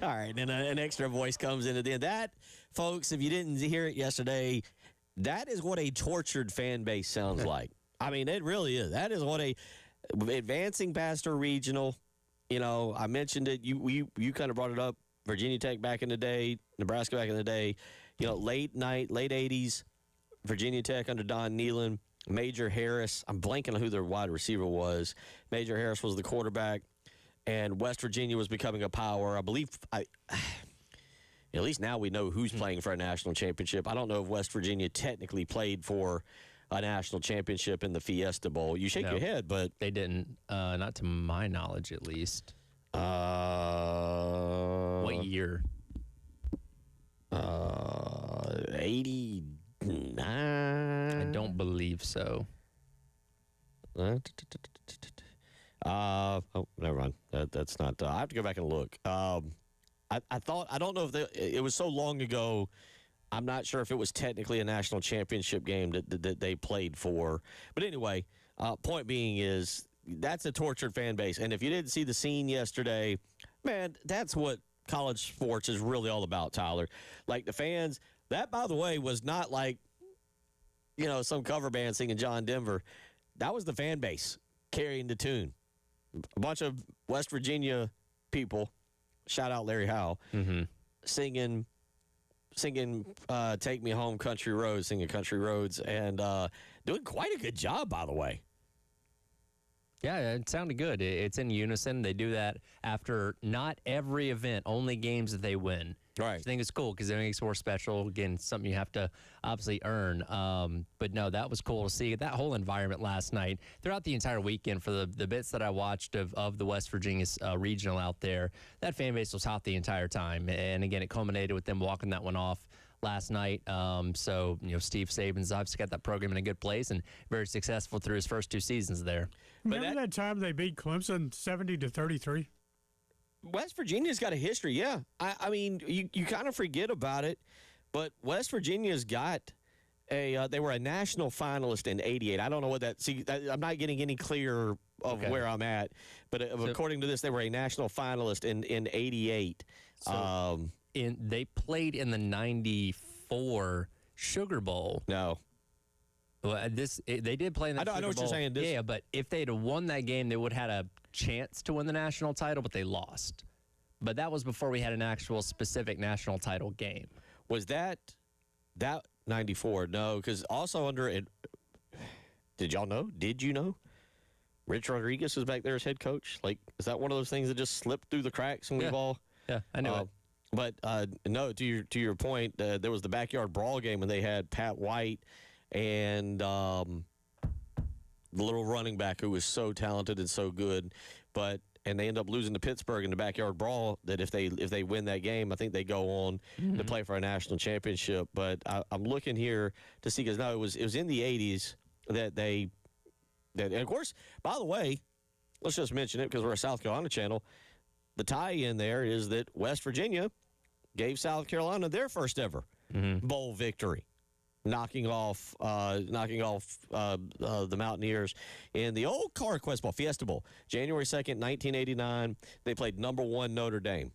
All right, and an extra voice comes in at the end. That, folks, if you didn't hear it yesterday, that is what a tortured fan base sounds like. I mean, it really is. That is what a advancing past a regional. I mentioned it. You kind of brought it up. Virginia Tech back in the day, Nebraska back in the day. Late 80s, Virginia Tech under Don Nehlen. Major Harris. I'm blanking on who their wide receiver was. Major Harris was the quarterback, and West Virginia was becoming a power. I believe. At least now we know who's playing for a national championship. I don't know if West Virginia technically played for a national championship in the Fiesta Bowl. You shake your head, but they didn't. Not to my knowledge, at least. What year? 89. I don't believe so. Oh, never mind. That's not. I have to go back and look. I don't know if it was so long ago. I'm not sure if it was technically a national championship game that they played for. But anyway, point being is that's a tortured fan base. And if you didn't see the scene yesterday, man, that's what college sports is really all about, Tyler. Like the fans, that, by the way, was not like, some cover band singing John Denver. That was the fan base carrying the tune. A bunch of West Virginia people, shout out Larry Howe, singing Take Me Home Country Roads, singing Country Roads, and doing quite a good job, by the way. Yeah, it sounded good. It's in unison. They do that after not every event, only games that they win. Right. I think it's cool because it makes it more special. Again, something you have to obviously earn. But no, that was cool to see that whole environment last night. Throughout the entire weekend, for the bits that I watched of the West Virginia regional out there, that fan base was hot the entire time. And again, it culminated with them walking that one off last night. So, Steve Saban's obviously got that program in a good place and very successful through his first 2 seasons there. Remember that time they beat Clemson 70-33? West Virginia's got a history, yeah. I mean, you kind of forget about it, but West Virginia's got they were a national finalist in 88. I don't know what I'm not getting any clearer of where I'm at, but according to this, they were a national finalist in 88. So they played in the 94 Sugar Bowl. No. Well, they did play in the Sugar Bowl. I know what you're saying. Yeah, but if they'd have won that game, they would have had a chance to win the national title, but they lost. But that was before we had an actual specific national title game. Was that 94? No, because also under it. Did y'all know? Did you know? Rich Rodriguez was back there as head coach. Like, is that one of those things that just slipped through the cracks and we've all? Yeah, I knew it. But no, to your point, there was the backyard brawl game when they had Pat White and the little running back who was so talented and so good, and they end up losing to Pittsburgh in the backyard brawl. That if they win that game, I think they go on to play for a national championship. But I'm looking here to see, because no, it was in the 80s that and of course, by the way, let's just mention it because we're a South Carolina channel. The tie-in there is that West Virginia gave South Carolina their first ever bowl victory, knocking off the Mountaineers in the old CarQuest Bowl, Fiesta Bowl, January 2nd, 1989. They played number 1 Notre Dame.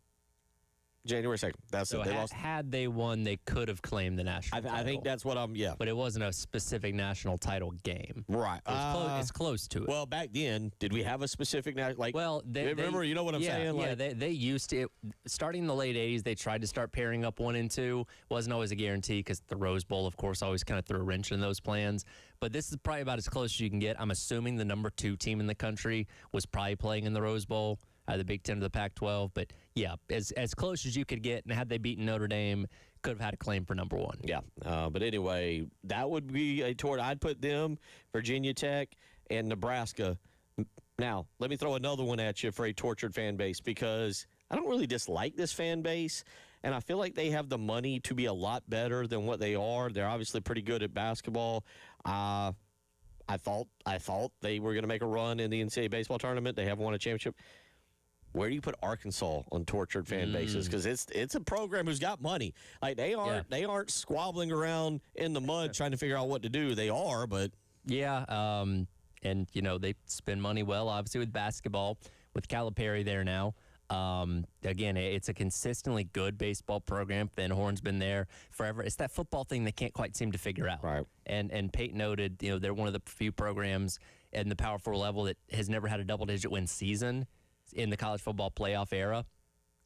January 2nd. That's so it. They lost. Had they won, they could have claimed the national title. I think that's what But it wasn't a specific national title game. Right. It's close to it. Well, back then, did we have a specific national? Remember, you know what I'm saying? Yeah, they used to. Starting in the late 80s, they tried to start pairing up 1 and 2. Wasn't always a guarantee because the Rose Bowl, of course, always kind of threw a wrench in those plans. But this is probably about as close as you can get. I'm assuming the number 2 team in the country was probably playing in the Rose Bowl. The Big Ten to the Pac-12, but yeah, as close as you could get, and had they beaten Notre Dame, could have had a claim for number 1. Yeah, but anyway, that would be a tour. I'd put them, Virginia Tech, and Nebraska. Now, let me throw another one at you for a tortured fan base, because I don't really dislike this fan base, and I feel like they have the money to be a lot better than what they are. They're obviously pretty good at basketball. I thought they were going to make a run in the NCAA baseball tournament. They haven't won a championship. Where do you put Arkansas on tortured fan bases? Because it's a program who's got money. Like they aren't squabbling around in the mud trying to figure out what to do. They are, but and they spend money well, obviously with basketball with Calipari there now. Again, it's a consistently good baseball program. Van Horn's been there forever. It's that football thing they can't quite seem to figure out. Right. And Peyton noted, they're one of the few programs in the Power 4 level that has never had a double-digit win season in the college football playoff era.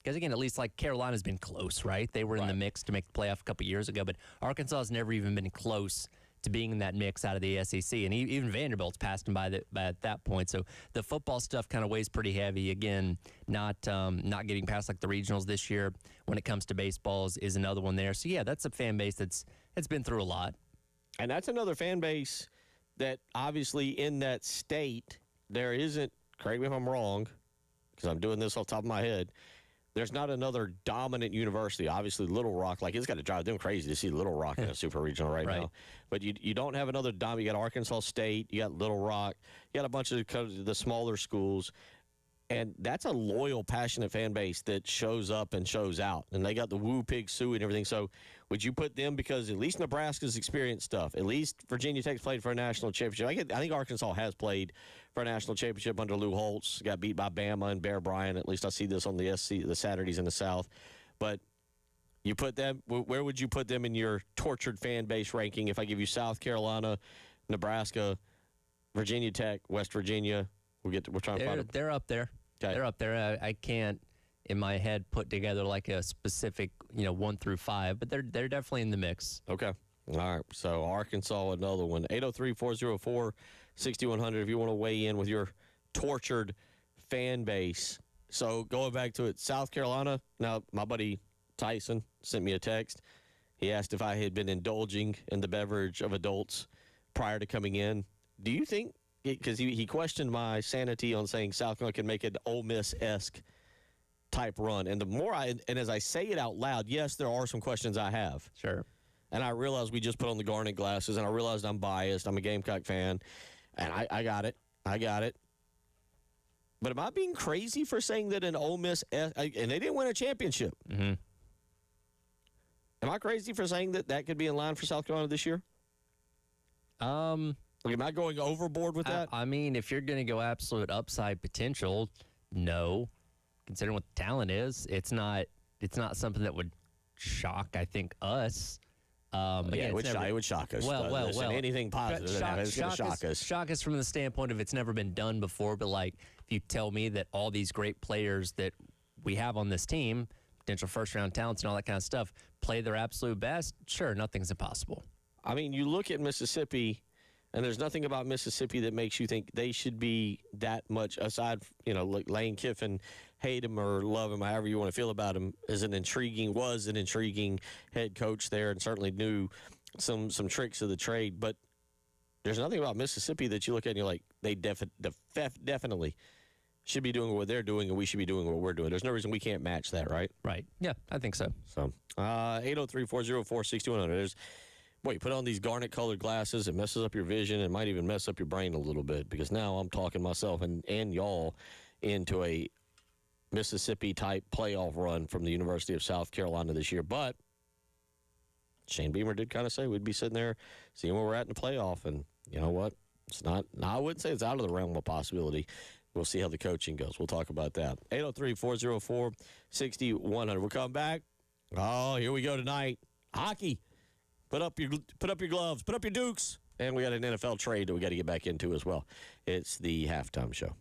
Because, again, at least like Carolina's been close, right? They were in the mix to make the playoff a couple years ago, but Arkansas has never even been close to being in that mix out of the SEC. And even Vanderbilt's passed them by at that point. So the football stuff kind of weighs pretty heavy. Again, not getting past like the regionals this year when it comes to baseballs is another one there. So, yeah, that's a fan base that's been through a lot. And that's another fan base that obviously in that state there isn't, correct me if I'm wrong, because I'm doing this off the top of my head, there's not another dominant university. Obviously, Little Rock, like it's got to drive them crazy to see Little Rock in a super regional right now. But you don't have another dominant. You got Arkansas State, you got Little Rock, you got a bunch of the smaller schools. And that's a loyal, passionate fan base that shows up and shows out. And they got the Woo Pig Sue and everything. So would you put them, because at least Nebraska's experienced stuff. At least Virginia Tech's played for a national championship. I think Arkansas has played for a national championship under Lou Holtz. Got beat by Bama and Bear Bryant. At least I see this on the the Saturdays in the South. But you put them, where would you put them in your tortured fan base ranking if I give you South Carolina, Nebraska, Virginia Tech, West Virginia? We're trying to find them. They're up there. Okay. They're up there. I can't, in my head, put together like a specific, 1 through 5, but they're definitely in the mix. Okay. All right. So Arkansas, another one. 803-404-6100 if you want to weigh in with your tortured fan base. So going back to it, South Carolina. Now, my buddy Tyson sent me a text. He asked if I had been indulging in the beverage of adults prior to coming in. Do you think, because he questioned my sanity on saying South Carolina can make an Ole Miss-esque type run. And the more and as I say it out loud, yes, there are some questions I have. Sure. And I realize we just put on the Garnet glasses, and I realized I'm biased. I'm a Gamecock fan, and I got it. I got it. But am I being crazy for saying that an Ole Miss, and they didn't win a championship. Mm-hmm. Am I crazy for saying that could be in line for South Carolina this year? Am I going overboard with that? I mean, if you're going to go absolute upside potential, no. Considering what the talent is, it's not something that would shock, I think, us. It would shock us. Well. Anything positive that happens is going to shock us. Shock us from the standpoint of it's never been done before. But, like, if you tell me that all these great players that we have on this team, potential first-round talents and all that kind of stuff, play their absolute best, sure, nothing's impossible. I mean, you look at Mississippi, and there's nothing about Mississippi that makes you think they should be that much, aside, like Lane Kiffin, hate him or love him, however you want to feel about him, was an intriguing head coach there, and certainly knew some tricks of the trade. But there's nothing about Mississippi that you look at and you're like, they definitely should be doing what they're doing, and we should be doing what we're doing. There's no reason we can't match that, right? Right. Yeah, I think so. So, 803-404-6100. Boy, you put on these garnet-colored glasses, it messes up your vision. It might even mess up your brain a little bit, because now I'm talking myself and y'all into a Mississippi-type playoff run from the University of South Carolina this year. But Shane Beamer did kind of say we'd be sitting there seeing where we're at in the playoff. And you know what? It's not. No, I wouldn't say it's out of the realm of possibility. We'll see how the coaching goes. We'll talk about that. 803-404-6100. We'll come back. Oh, here we go tonight. Hockey. Put up your gloves. Put up your Dukes. And we got an NFL trade that we got to get back into as well. It's the halftime show.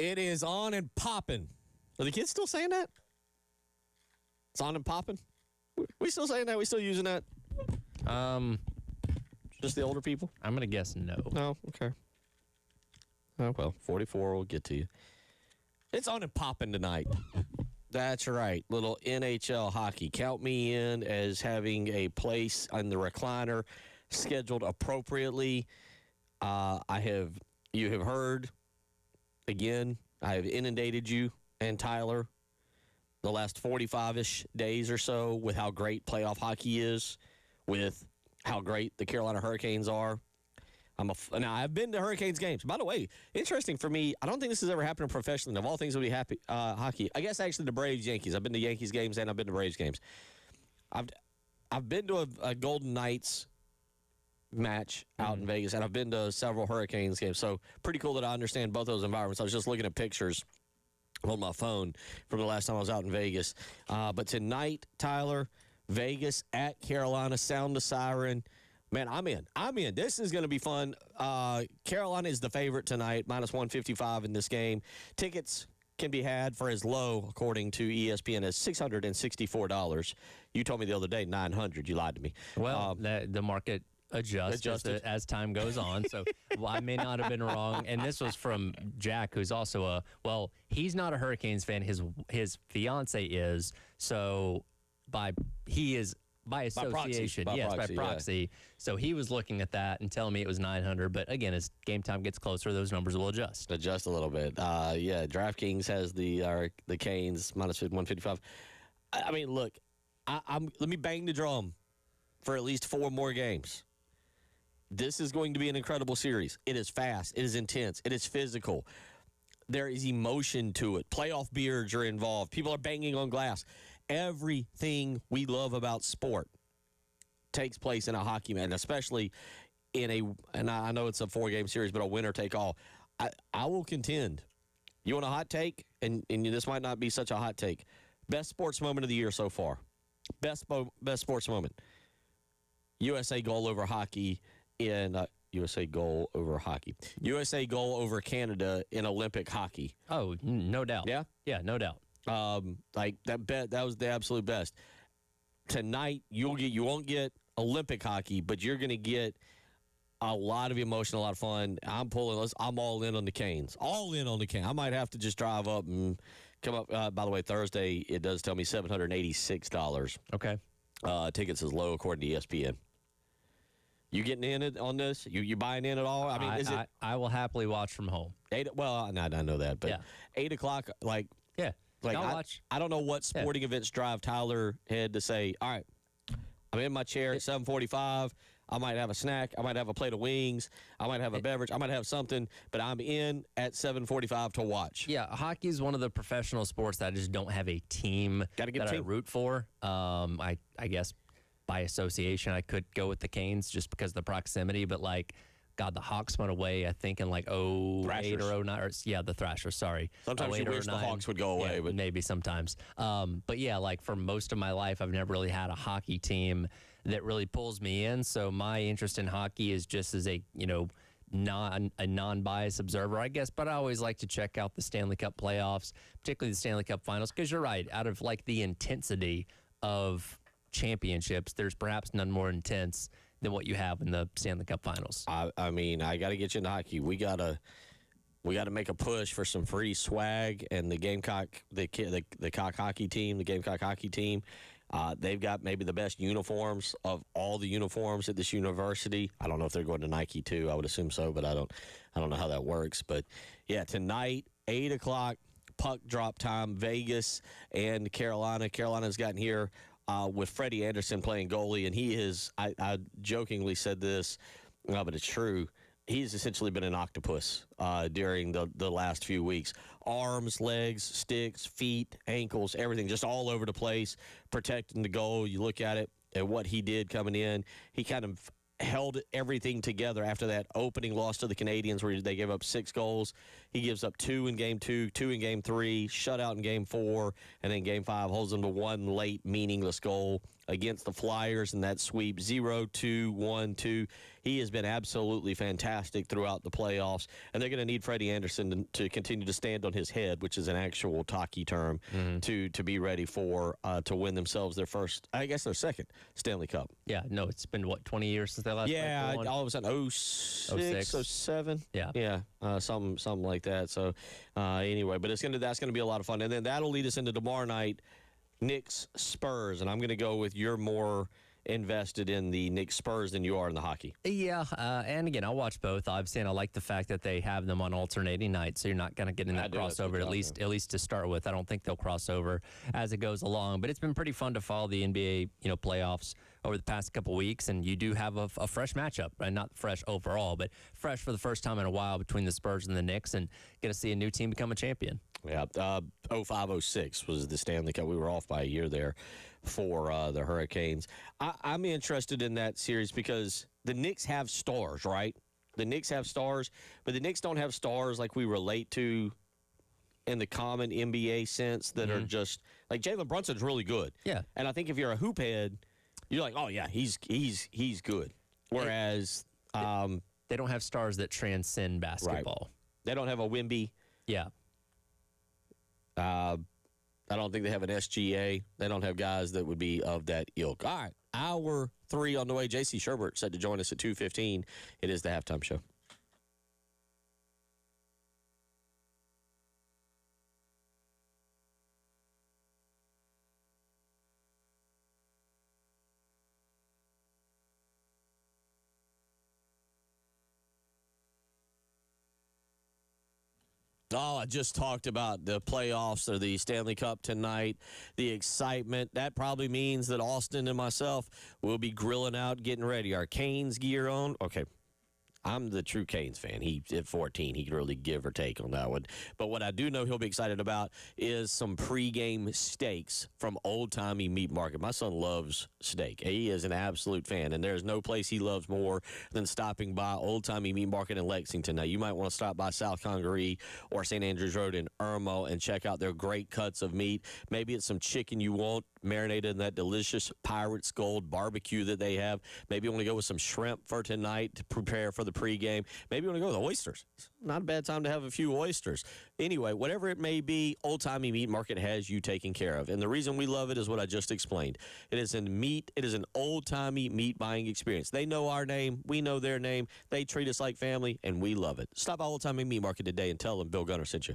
It is on and popping. Are the kids still saying that? It's on and popping? We still saying that? We still using that? Just the older people? I'm going to guess no. No? Okay. Oh, well, 44 will get to you. It's on and popping tonight. That's right. Little NHL hockey. Count me in as having a place on the recliner scheduled appropriately. You have heard, again, I have inundated you and Tyler the last 45-ish days or so with how great playoff hockey is, with how great the Carolina Hurricanes are. Now, I've been to Hurricanes games. By the way, interesting for me, I don't think this has ever happened professionally. Of all things, it would be hockey. I guess actually the Braves-Yankees. I've been to Yankees games and I've been to Braves games. I've been to a Golden Knights match out in Vegas, and I've been to several Hurricanes games. So pretty cool that I understand both those environments. I was just looking at pictures on my phone from the last time I was out in Vegas. But tonight, Tyler, Vegas at Carolina, sound the siren. Man, I'm in. This is going to be fun. Carolina is the favorite tonight, minus 155 in this game. Tickets can be had for as low, according to ESPN, as $664. You told me the other day $900. You lied to me. Well, the market adjusts as time goes on. So I may not have been wrong. And this was from Jack, who's also he's not a Hurricanes fan. His fiance is. So by association, by proxy. Yeah. So he was looking at that and telling me it was 900. But again, as game time gets closer, those numbers will adjust. Adjust a little bit. DraftKings has the Canes minus 155. I mean, look, let me bang the drum for at least 4 more games. This is going to be an incredible series. It is fast. It is intense. It is physical. There is emotion to it. Playoff beards are involved. People are banging on glass. Everything we love about sport takes place in a hockey match, especially and I know it's a 4-game series, but a winner take all. I will contend. You want a hot take? And this might not be such a hot take. Best sports moment of the year so far. Best sports moment. USA goal over hockey in USA goal over hockey. USA goal over Canada in Olympic hockey. Oh, no doubt. Yeah? Yeah, no doubt. That was the absolute best. Tonight you won't get Olympic hockey, but you're going to get a lot of emotion, a lot of fun. I'm all in on the Canes. All in on the Canes. I might have to just drive up and come up. By the way, Thursday it does tell me $786. Okay. Tickets is low according to ESPN. You getting in it on this? You buying in at all? I mean, I will happily watch from home. I know that, but 8 o'clock, yeah. I'll watch. I don't know what sporting events drive Tyler had to say, all right, I'm in my chair at 7:45. I might have a snack. I might have a plate of wings. I might have a beverage. I might have something, but I'm in at 7:45 to watch. Yeah, hockey is one of the professional sports that I just don't have a team I root for. I guess by association, I could go with the Canes just because of the proximity, but God, the Hawks went away, I think, in 08 or 09. The Thrashers, sorry. Sometimes you wish the Hawks would go away. But maybe sometimes. But for most of my life, I've never really had a hockey team that really pulls me in. So my interest in hockey is just as a non-biased observer, I guess. But I always like to check out the Stanley Cup playoffs, particularly the Stanley Cup finals, because you're right. Out of the intensity of championships, there's perhaps none more intense than what you have in the Stanley Cup Finals. I mean, I got to get you into hockey. We gotta make a push for some free swag, and the Gamecock, the Cock hockey team, the Gamecock hockey team, they've got maybe the best uniforms of all the uniforms at this university. I don't know if they're going to Nike too. I would assume so, but I don't know how that works. But yeah, tonight 8 o'clock puck drop time, Vegas and Carolina. Carolina's gotten here with Freddie Anderson playing goalie, and he is, I jokingly said this, but it's true, he's essentially been an octopus during the last few weeks. Arms, legs, sticks, feet, ankles, everything, just all over the place, protecting the goal. You look at it, and what he did coming in, he kind of held everything together after that opening loss to the Canadians where they gave up 6 goals. He gives up 2 in Game 2, 2 in Game 3, shutout in Game 4, and then Game 5 holds them to 1 late, meaningless goal against the Flyers in that sweep, 0-2-1-2. He has been absolutely fantastic throughout the playoffs, and they're going to need Freddie Anderson to continue to stand on his head, which is an actual hockey term, to be ready for to win themselves their first, I guess their second Stanley Cup. Yeah, no, it's been, 20 years since they last played for one? All of a sudden, 06, 07. Yeah. Something like that. So anyway, but that's gonna be a lot of fun, and then that'll lead us into tomorrow night, Knicks Spurs, and I'm gonna go with you're more invested in the Knicks Spurs than you are in the hockey. Yeah, and again, I'll watch both. Obviously, and I like the fact that they have them on alternating nights, so you're not going to get in that crossover. At least to start with, I don't think they'll cross over as it goes along. But it's been pretty fun to follow the NBA, playoffs over the past couple weeks, and you do have a fresh matchup, and not fresh overall, but fresh for the first time in a while between the Spurs and the Knicks, and get to see a new team become a champion. Yeah, 05-06 was the Stanley Cup. We were off by a year there for the Hurricanes. I'm interested in that series because the Knicks have stars, right? The Knicks have stars, but the Knicks don't have stars like we relate to in the common NBA sense that are just like Jalen Brunson's really good. Yeah, and I think if you're a hoop head, you're like, oh yeah, he's good. Whereas they don't have stars that transcend basketball. Right. They don't have a Wemby. Yeah. I don't think they have an SGA. They don't have guys that would be of that ilk. All right, hour 3 on the way. J.C. Sherbert set to join us at 2:15. It is the halftime show. Oh, I just talked about the playoffs or the Stanley Cup tonight, the excitement. That probably means that Austin and myself will be grilling out, getting ready. Our Canes gear on. Okay, I'm the true Canes fan. He at 14, he can really give or take on that one. But what I do know he'll be excited about is some pregame steaks from Old Timey Meat Market. My son loves steak. He is an absolute fan, and there's no place he loves more than stopping by Old Timey Meat Market in Lexington. Now, you might want to stop by South Congaree or St. Andrews Road in Irmo and check out their great cuts of meat. Maybe it's some chicken you want marinated in that delicious Pirate's Gold barbecue that they have. Maybe you want to go with some shrimp for tonight to prepare for the pregame. Maybe you want to go with oysters. It's not a bad time to have a few oysters. Anyway, whatever it may be, Old Timey Meat Market has you taken care of. And the reason we love it is what I just explained. It is an old-timey meat buying experience. They know our name. We know their name. They treat us like family, and we love it. Stop by Old Timey Meat Market today and tell them Bill Gunner sent you.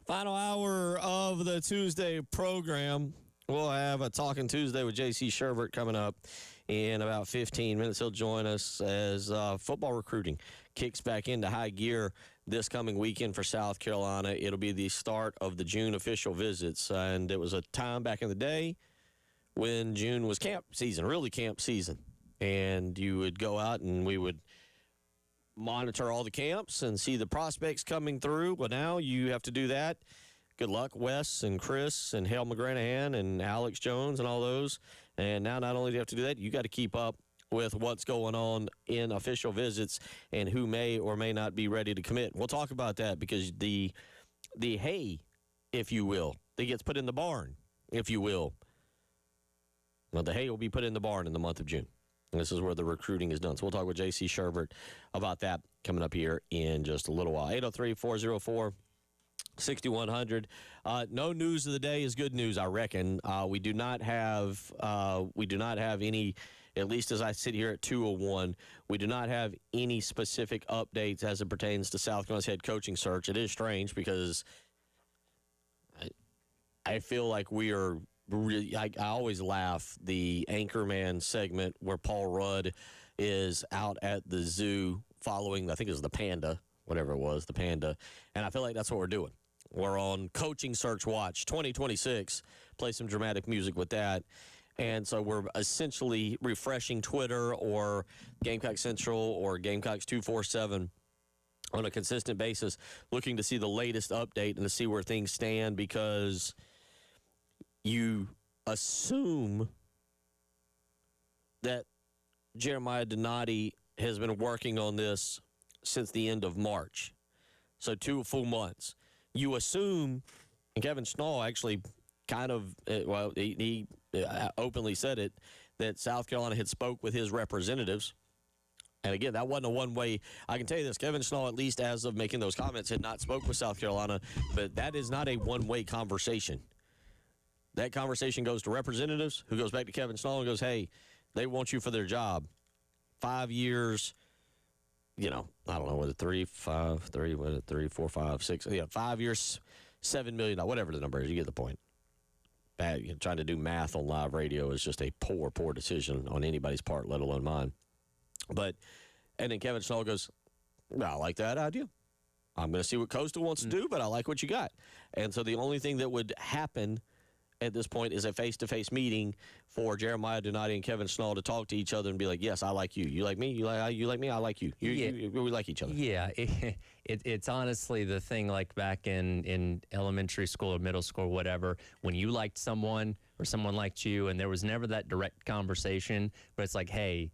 Final hour of the Tuesday program. We'll have a Talking Tuesday with J.C. Sherbert coming up in about 15 minutes. He'll join us as football recruiting kicks back into high gear this coming weekend for South Carolina. It'll be the start of the June official visits, and it was a time back in the day when June was camp season, really camp season, and you would go out and we would monitor all the camps and see the prospects coming through. Well, now you have to do that. Good luck, Wes and Chris and Hale McGranahan and Alex Jones and all those. And now not only do you have to do that, you got to keep up with what's going on in official visits and who may or may not be ready to commit. We'll talk about that because the hay, if you will, that gets put in the barn, if you will. Well, the hay will be put in the barn in the month of June. And this is where the recruiting is done. So we'll talk with J.C. Sherbert about that coming up here in just a little while. 803-404-6100. No news of the day is good news, I reckon. We do not have any, at least as I sit here at 2:01, we do not have any specific updates as it pertains to South Carolina's head coaching search. It is strange because I feel like we are really, I always laugh, the Anchorman segment where Paul Rudd is out at the zoo following, I think it was the panda, whatever it was, the panda. And I feel like that's what we're doing. We're on coaching search watch 2026. Play some dramatic music with that. And so we're essentially refreshing Twitter or Gamecock Central or Gamecocks 247 on a consistent basis, looking to see the latest update and to see where things stand, because you assume that Jeremiah Donati has been working on this since the end of March. So 2 full months. You assume, and Kevin Schnall actually kind of, he openly said it, that South Carolina had spoke with his representatives. And again, that wasn't a one-way. I can tell you this, Kevin Schnall, at least as of making those comments, had not spoke with South Carolina, but that is not a one-way conversation. That conversation goes to representatives, who goes back to Kevin Schnall and goes, hey, they want you for their job. 5 years, I don't know, was it 3, 4, 5, 6, 5 years, $7 million, whatever the number is, you get the point. Bad, trying to do math on live radio is just a poor, poor decision on anybody's part, let alone mine. And then Kevin Schnall goes, I like that idea. I'm going to see what Coastal wants to do, but I like what you got. And so the only thing that would happen at this point is a face-to-face meeting for Jeremiah Donati and Kevin Schnall to talk to each other and be like, yes, I like you. You like me? You like me? I like you. We like each other. Yeah, it's honestly the thing, like back in elementary school or middle school or whatever, when you liked someone or someone liked you and there was never that direct conversation, but it's like, hey,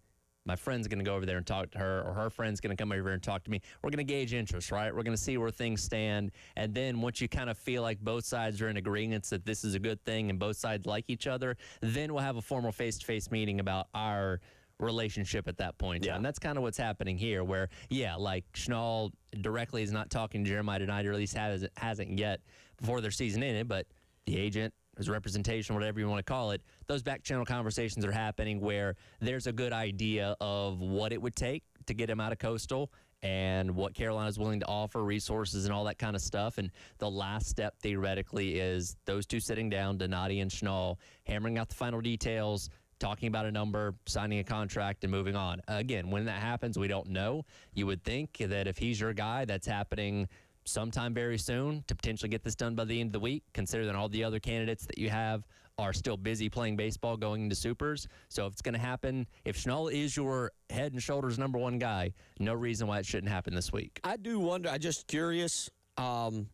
my friend's going to go over there and talk to her, or her friend's going to come over here and talk to me. We're going to gauge interest, right? We're going to see where things stand. And then once you kind of feel like both sides are in agreement that this is a good thing and both sides like each other, then we'll have a formal face-to-face meeting about our relationship at that point. Yeah. And that's kind of what's happening here, where, like Schnall directly is not talking to Jeremiah tonight, or at least hasn't yet before their season ended, but the agent, his representation, whatever you want to call it, those back channel conversations are happening where there's a good idea of what it would take to get him out of Coastal and what Carolina's willing to offer, resources and all that kind of stuff. And the last step theoretically is those two sitting down, Donati and Schnall, hammering out the final details, talking about a number, signing a contract, and moving on. Again, when that happens, we don't know. You would think that if he's your guy, that's happening sometime very soon to potentially get this done by the end of the week, considering all the other candidates that you have are still busy playing baseball going into supers. So if it's going to happen, if Schnall is your head and shoulders number one guy, no reason why it shouldn't happen this week. I do wonder, I'm just curious, given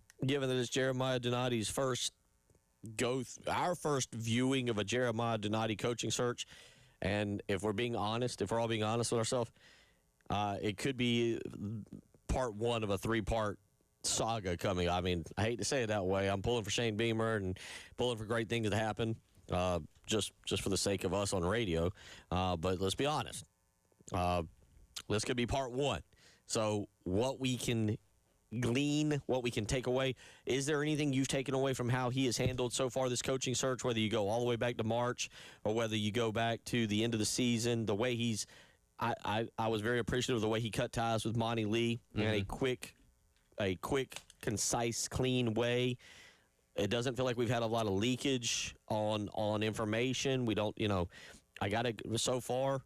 that it's Jeremiah Donati's our first viewing of a Jeremiah Donati coaching search, and if we're all being honest with ourselves, it could be part one of a 3-part saga coming. I mean, I hate to say it that way. I'm pulling for Shane Beamer and pulling for great things to happen, just for the sake of us on radio. But let's be honest. This could be part one. So what we can glean, what we can take away, is there anything you've taken away from how he has handled so far this coaching search, whether you go all the way back to March or whether you go back to the end of the season, the way he's I was very appreciative of the way he cut ties with Monty Lee and a quick concise, clean way. It doesn't feel like we've had a lot of leakage on information. We don't, I got it so far.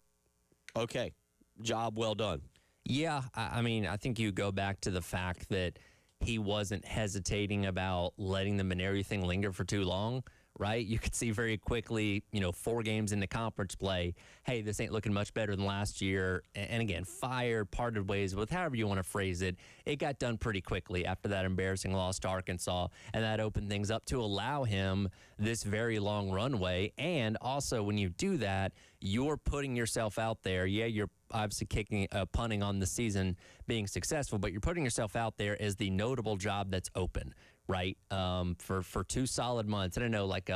Okay, job well done. Yeah, I mean, I think you go back to the fact that he wasn't hesitating about letting the Maneri thing linger for too long, right? You could see very quickly, 4 games into conference play, hey, this ain't looking much better than last year. And again, fired, parted ways with however you want to phrase it. It got done pretty quickly after that embarrassing loss to Arkansas, and that opened things up to allow him this very long runway. And also, when you do that, you're putting yourself out there. Yeah, you're obviously punting on the season being successful, but you're putting yourself out there as the notable job that's open, right? For 2 solid months. I don't know, like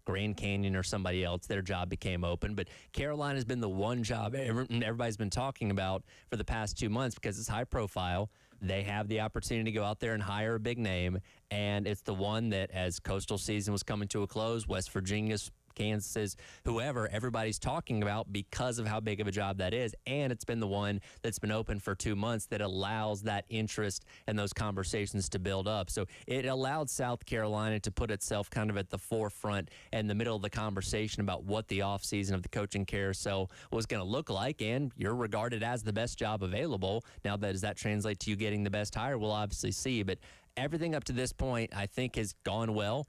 Grand Canyon or somebody else, their job became open. But Carolina's been the one job everybody's been talking about for the past 2 months because it's high profile. They have the opportunity to go out there and hire a big name, and it's the one that, as Coastal season was coming to a close, West Virginia's, Kansas, whoever, everybody's talking about because of how big of a job that is. And it's been the one that's been open for 2 months that allows that interest and those conversations to build up. So it allowed South Carolina to put itself kind of at the forefront and the middle of the conversation about what the offseason of the coaching carousel was going to look like. And you're regarded as the best job available. Now, does that translate to you getting the best hire? We'll obviously see. But everything up to this point, I think, has gone well.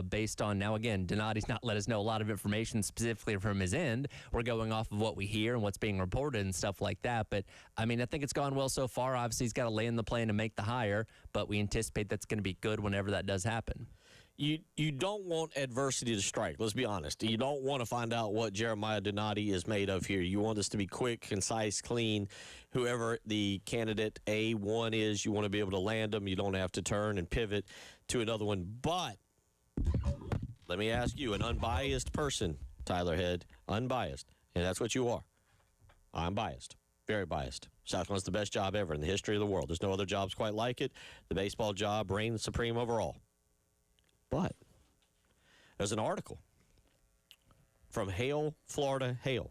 Based on, now again, Donati's not let us know a lot of information specifically from his end. We're going off of what we hear and what's being reported and stuff like that. But, I mean, I think it's gone well so far. Obviously, he's got to land the plane and make the hire, but we anticipate that's going to be good whenever that does happen. You don't want adversity to strike. Let's be honest. You don't want to find out what Jeremiah Donati is made of here. You want this to be quick, concise, clean. Whoever the candidate A1 is, you want to be able to land them. You don't have to turn and pivot to another one. But let me ask you, an unbiased person, Tyler Head, unbiased, and that's what you are. I'm biased, very biased. South Carolina's the best job ever in the history of the world. There's no other jobs quite like it. The baseball job reigns supreme overall. But there's an article from Hale, Florida, Hale,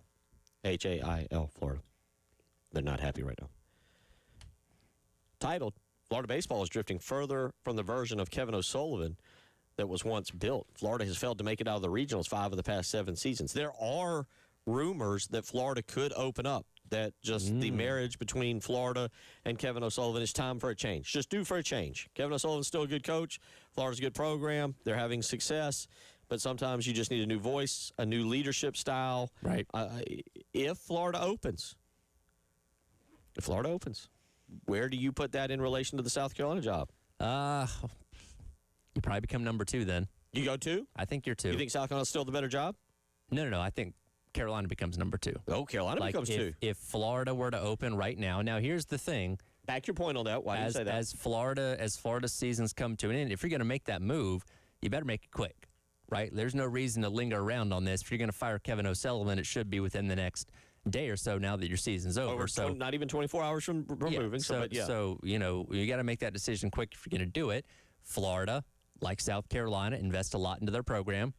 Hail, Florida. They're not happy right now. Titled, Florida baseball is drifting further from the version of Kevin O'Sullivan that was once built. Florida has failed to make it out of the regionals 5 of the past 7 seasons. There are rumors that Florida could open up, that just the marriage between Florida and Kevin O'Sullivan is time for a change. Just due for a change. Kevin O'Sullivan's still a good coach. Florida's a good program. They're having success. But sometimes you just need a new voice, a new leadership style. Right. If Florida opens, where do you put that in relation to the South Carolina job? You probably become number 2 then. You go 2? I think you're 2. You think South Carolina's still the better job? No. I think Carolina becomes number 2. Oh, Carolina becomes 2. If Florida were to open right now, here's the thing. Back your point on that. Why do you say that? As Florida's seasons come to an end, if you're going to make that move, you better make it quick, right? There's no reason to linger around on this. If you're going to fire Kevin O'Sullivan, it should be within the next day or so now that your season's over. So not even 24 hours from moving. So you got to make that decision quick if you're going to do it. Florida, like South Carolina, invest a lot into their program.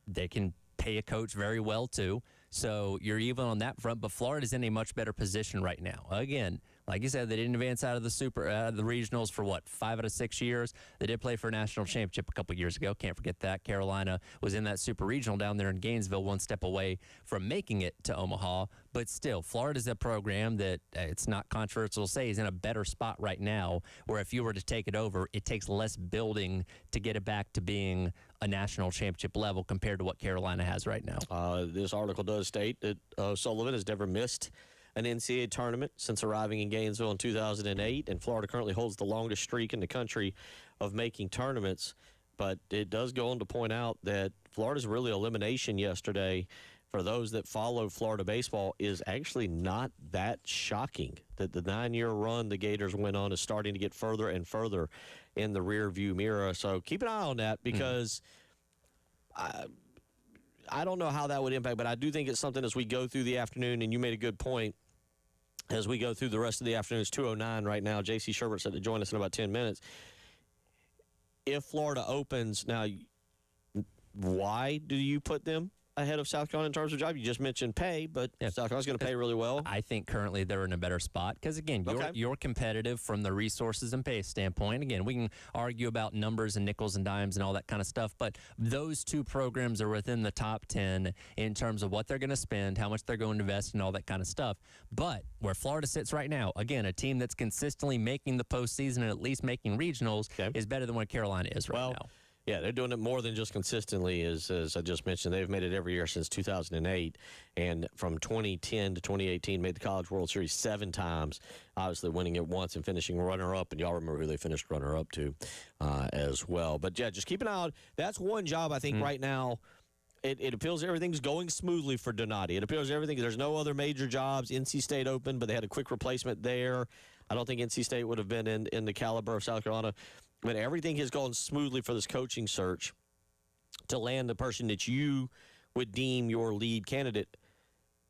They can pay a coach very well, too. So you're even on that front, but Florida's in a much better position right now. Again, like you said, they didn't advance out of the regionals for 5 out of 6 years. They did play for a national championship a couple years ago. Can't forget that. Carolina was in that super regional down there in Gainesville, one step away from making it to Omaha. But still, Florida's a program that it's not controversial to say is in a better spot right now, where if you were to take it over, it takes less building to get it back to being a national championship level compared to what Carolina has right now. This article does state that Sullivan has never missed an NCAA tournament since arriving in Gainesville in 2008, and Florida currently holds the longest streak in the country of making tournaments. But it does go on to point out that Florida's really elimination yesterday, for those that follow Florida baseball, is actually not that shocking. That the 9-year run the Gators went on is starting to get further and further in the rearview mirror. So keep an eye on that, because I don't know how that would impact, but I do think it's something as we go through the afternoon, and you made a good point, as we go through the rest of the afternoon. It's 2:09 right now. J.C. Sherbert said to join us in about 10 minutes. If Florida opens, now, why do you put them ahead of South Carolina in terms of job? You just mentioned pay, but South Carolina's going to pay really well. I think currently they're in a better spot because, again, you're competitive from the resources and pay standpoint. Again, we can argue about numbers and nickels and dimes and all that kind of stuff, but those two programs are within the top 10 in terms of what they're going to spend, how much they're going to invest, and all that kind of stuff. But where Florida sits right now, again, a team that's consistently making the postseason and at least making regionals is better than where Carolina is right now. Yeah, they're doing it more than just consistently, as I just mentioned. They've made it every year since 2008, and from 2010 to 2018, made the College World Series 7 times, obviously winning it once and finishing runner-up, and y'all remember who they finished runner-up to as well. But, yeah, just keep an eye out. That's one job I think right now. It appears everything's going smoothly for Donati. It appears there's no other major jobs. NC State open, but they had a quick replacement there. I don't think NC State would have been in the caliber of South Carolina. But everything has gone smoothly for this coaching search to land the person that you would deem your lead candidate.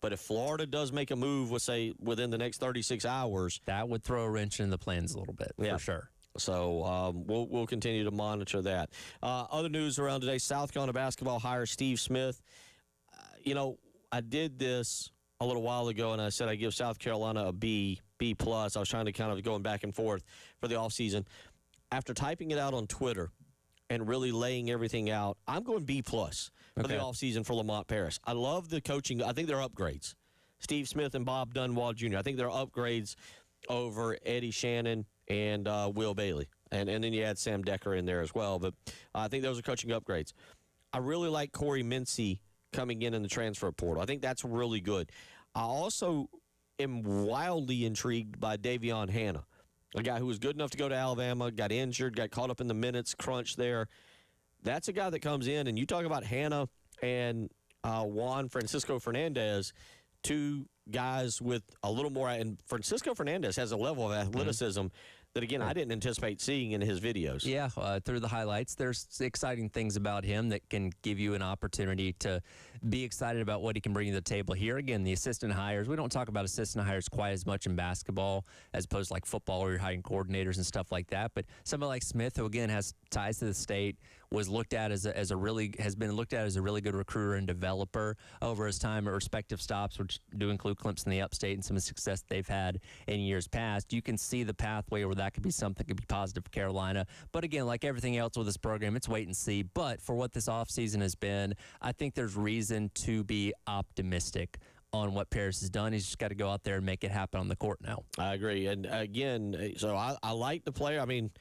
But if Florida does make a move, let's say, within the next 36 hours. That would throw a wrench in the plans a little bit, for sure. So we'll continue to monitor that. Other news around today, South Carolina basketball hires Steve Smith. I did this a little while ago, and I said I give South Carolina a B+. I was trying to kind of going back and forth for the offseason. After typing it out on Twitter and really laying everything out, I'm going B+ for the offseason for Lamont Paris. I love the coaching. I think they're upgrades. Steve Smith and Bob Dunwall Jr. I think they're upgrades over Eddie Shannon and Will Bailey. And then you add Sam Decker in there as well. But I think those are coaching upgrades. I really like Corey Mincy coming in the transfer portal. I think that's really good. I also am wildly intrigued by Davion Hannah, a guy who was good enough to go to Alabama, got injured, got caught up in the minutes crunch there. That's a guy that comes in, and you talk about Hannah and Juan Francisco Fernandez, two guys with a little more, and Francisco Fernandez has a level of athleticism that, again, I didn't anticipate seeing in his videos. Yeah, through the highlights, there's exciting things about him that can give you an opportunity to be excited about what he can bring to the table here. Again, the assistant hires, we don't talk about assistant hires quite as much in basketball as opposed to like football where you're hiring coordinators and stuff like that. But somebody like Smith, who, again, has ties to the state, was looked at has been looked at as a really good recruiter and developer over his time at respective stops, which do include Clemson, the upstate, and some of the success they've had in years past. You can see the pathway where that could be something that could be positive for Carolina. But again, like everything else with this program, it's wait and see. But for what this offseason has been, I think there's reason to be optimistic on what Paris has done. He's just got to go out there and make it happen on the court now. I agree. And again, so I like the player. I mean,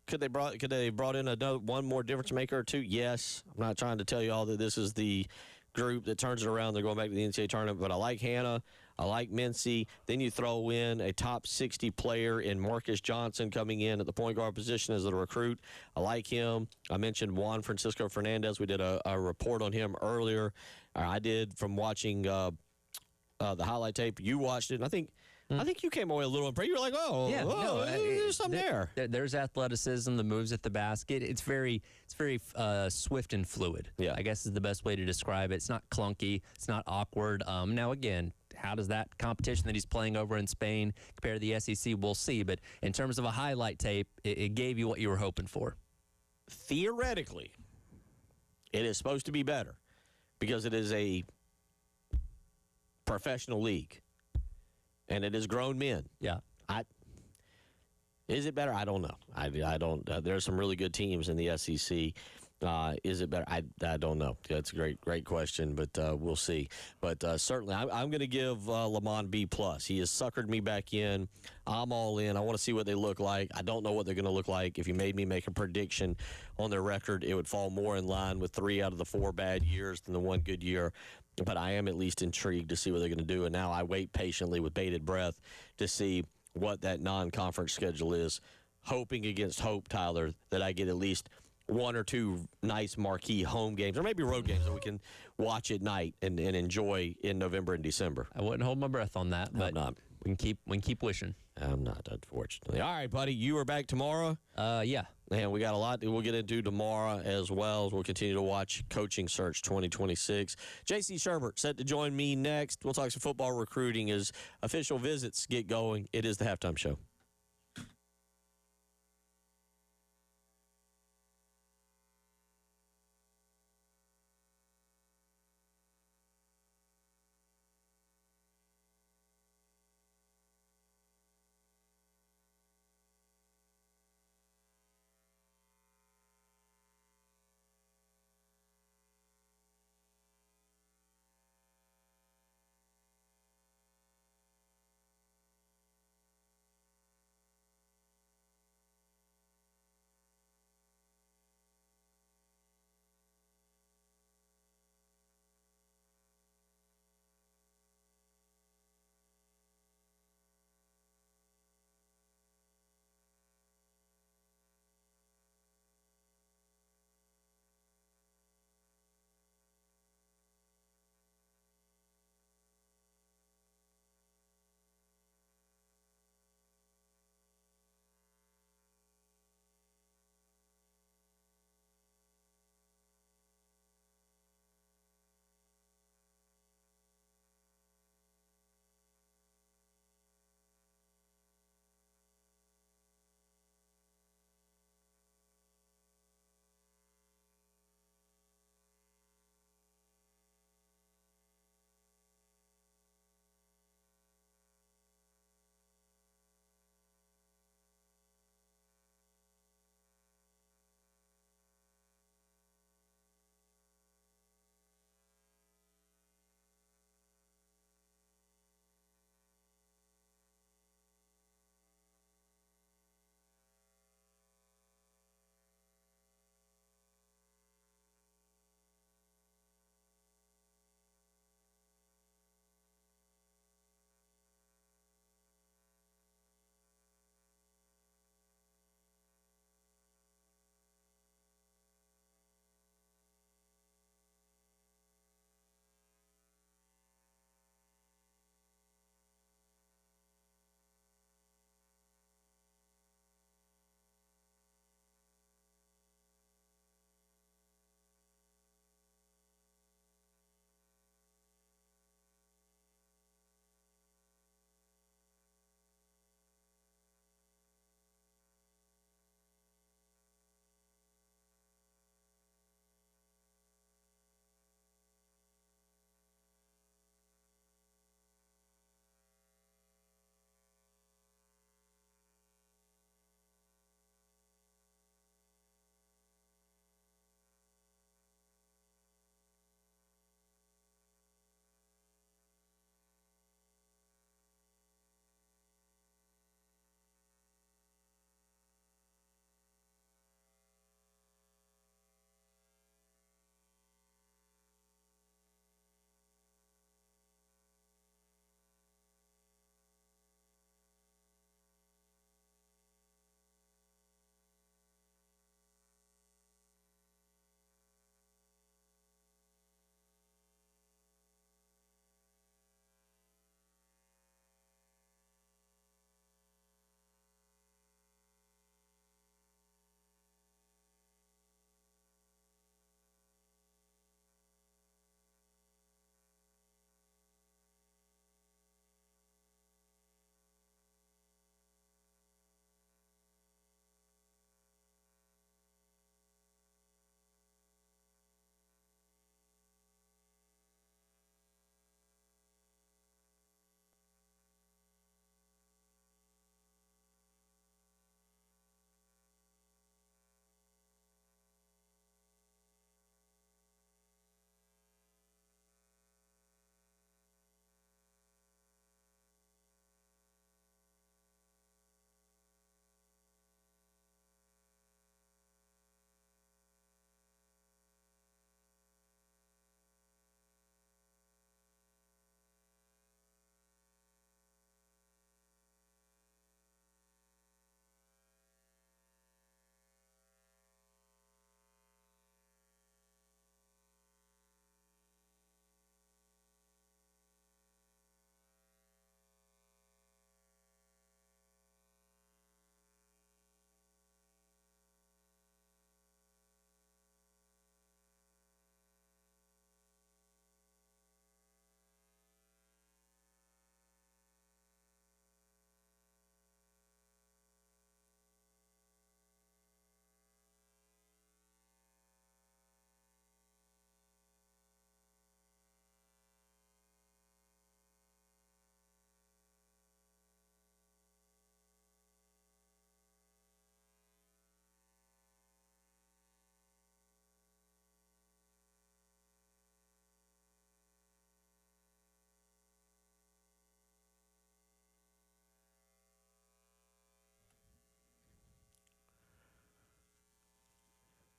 could they brought in one more difference maker or two? Yes. I'm not trying to tell you all that this is the group that turns it around. They're going back to the NCAA tournament. But I like Hannah. I like Mincy. Then you throw in a top 60 player in Marcus Johnson coming in at the point guard position as a recruit. I like him. I mentioned Juan Francisco Fernandez. We did a report on him earlier. I did from watching the highlight tape. You watched it, and I think you came away a little impressed. You were like, there's something there. There's athleticism, the moves at the basket. It's very swift and fluid. Yeah. I guess is the best way to describe it. It's not clunky. It's not awkward. Now, again, how does that competition that he's playing over in Spain compare to the SEC? We'll see. But in terms of a highlight tape, it gave you what you were hoping for. Theoretically, it is supposed to be better because it is a professional league. And it is grown men. Yeah. Is it better? I don't know. I don't. There's some really good teams in the SEC. Is it better? I don't know. That's a great question, but we'll see. But certainly, I'm going to give Lamont B+. He has suckered me back in. I'm all in. I want to see what they look like. I don't know what they're going to look like. If you made me make a prediction on their record, it would fall more in line with 3 out of the 4 bad years than the 1 good year. But I am at least intrigued to see what they're going to do. And now I wait patiently with bated breath to see what that non-conference schedule is, hoping against hope, Tyler, that I get at least 1 or 2 nice marquee home games or maybe road games that we can watch at night and enjoy in November and December. I wouldn't hold my breath on that, but we can keep wishing. I'm not, unfortunately. All right, buddy, you are back tomorrow? Yeah. And we got a lot that we'll get into tomorrow as well as we'll continue to watch Coaching Search 2026. J.C. Sherbert set to join me next. We'll talk some football recruiting as official visits get going. It is the Halftime Show.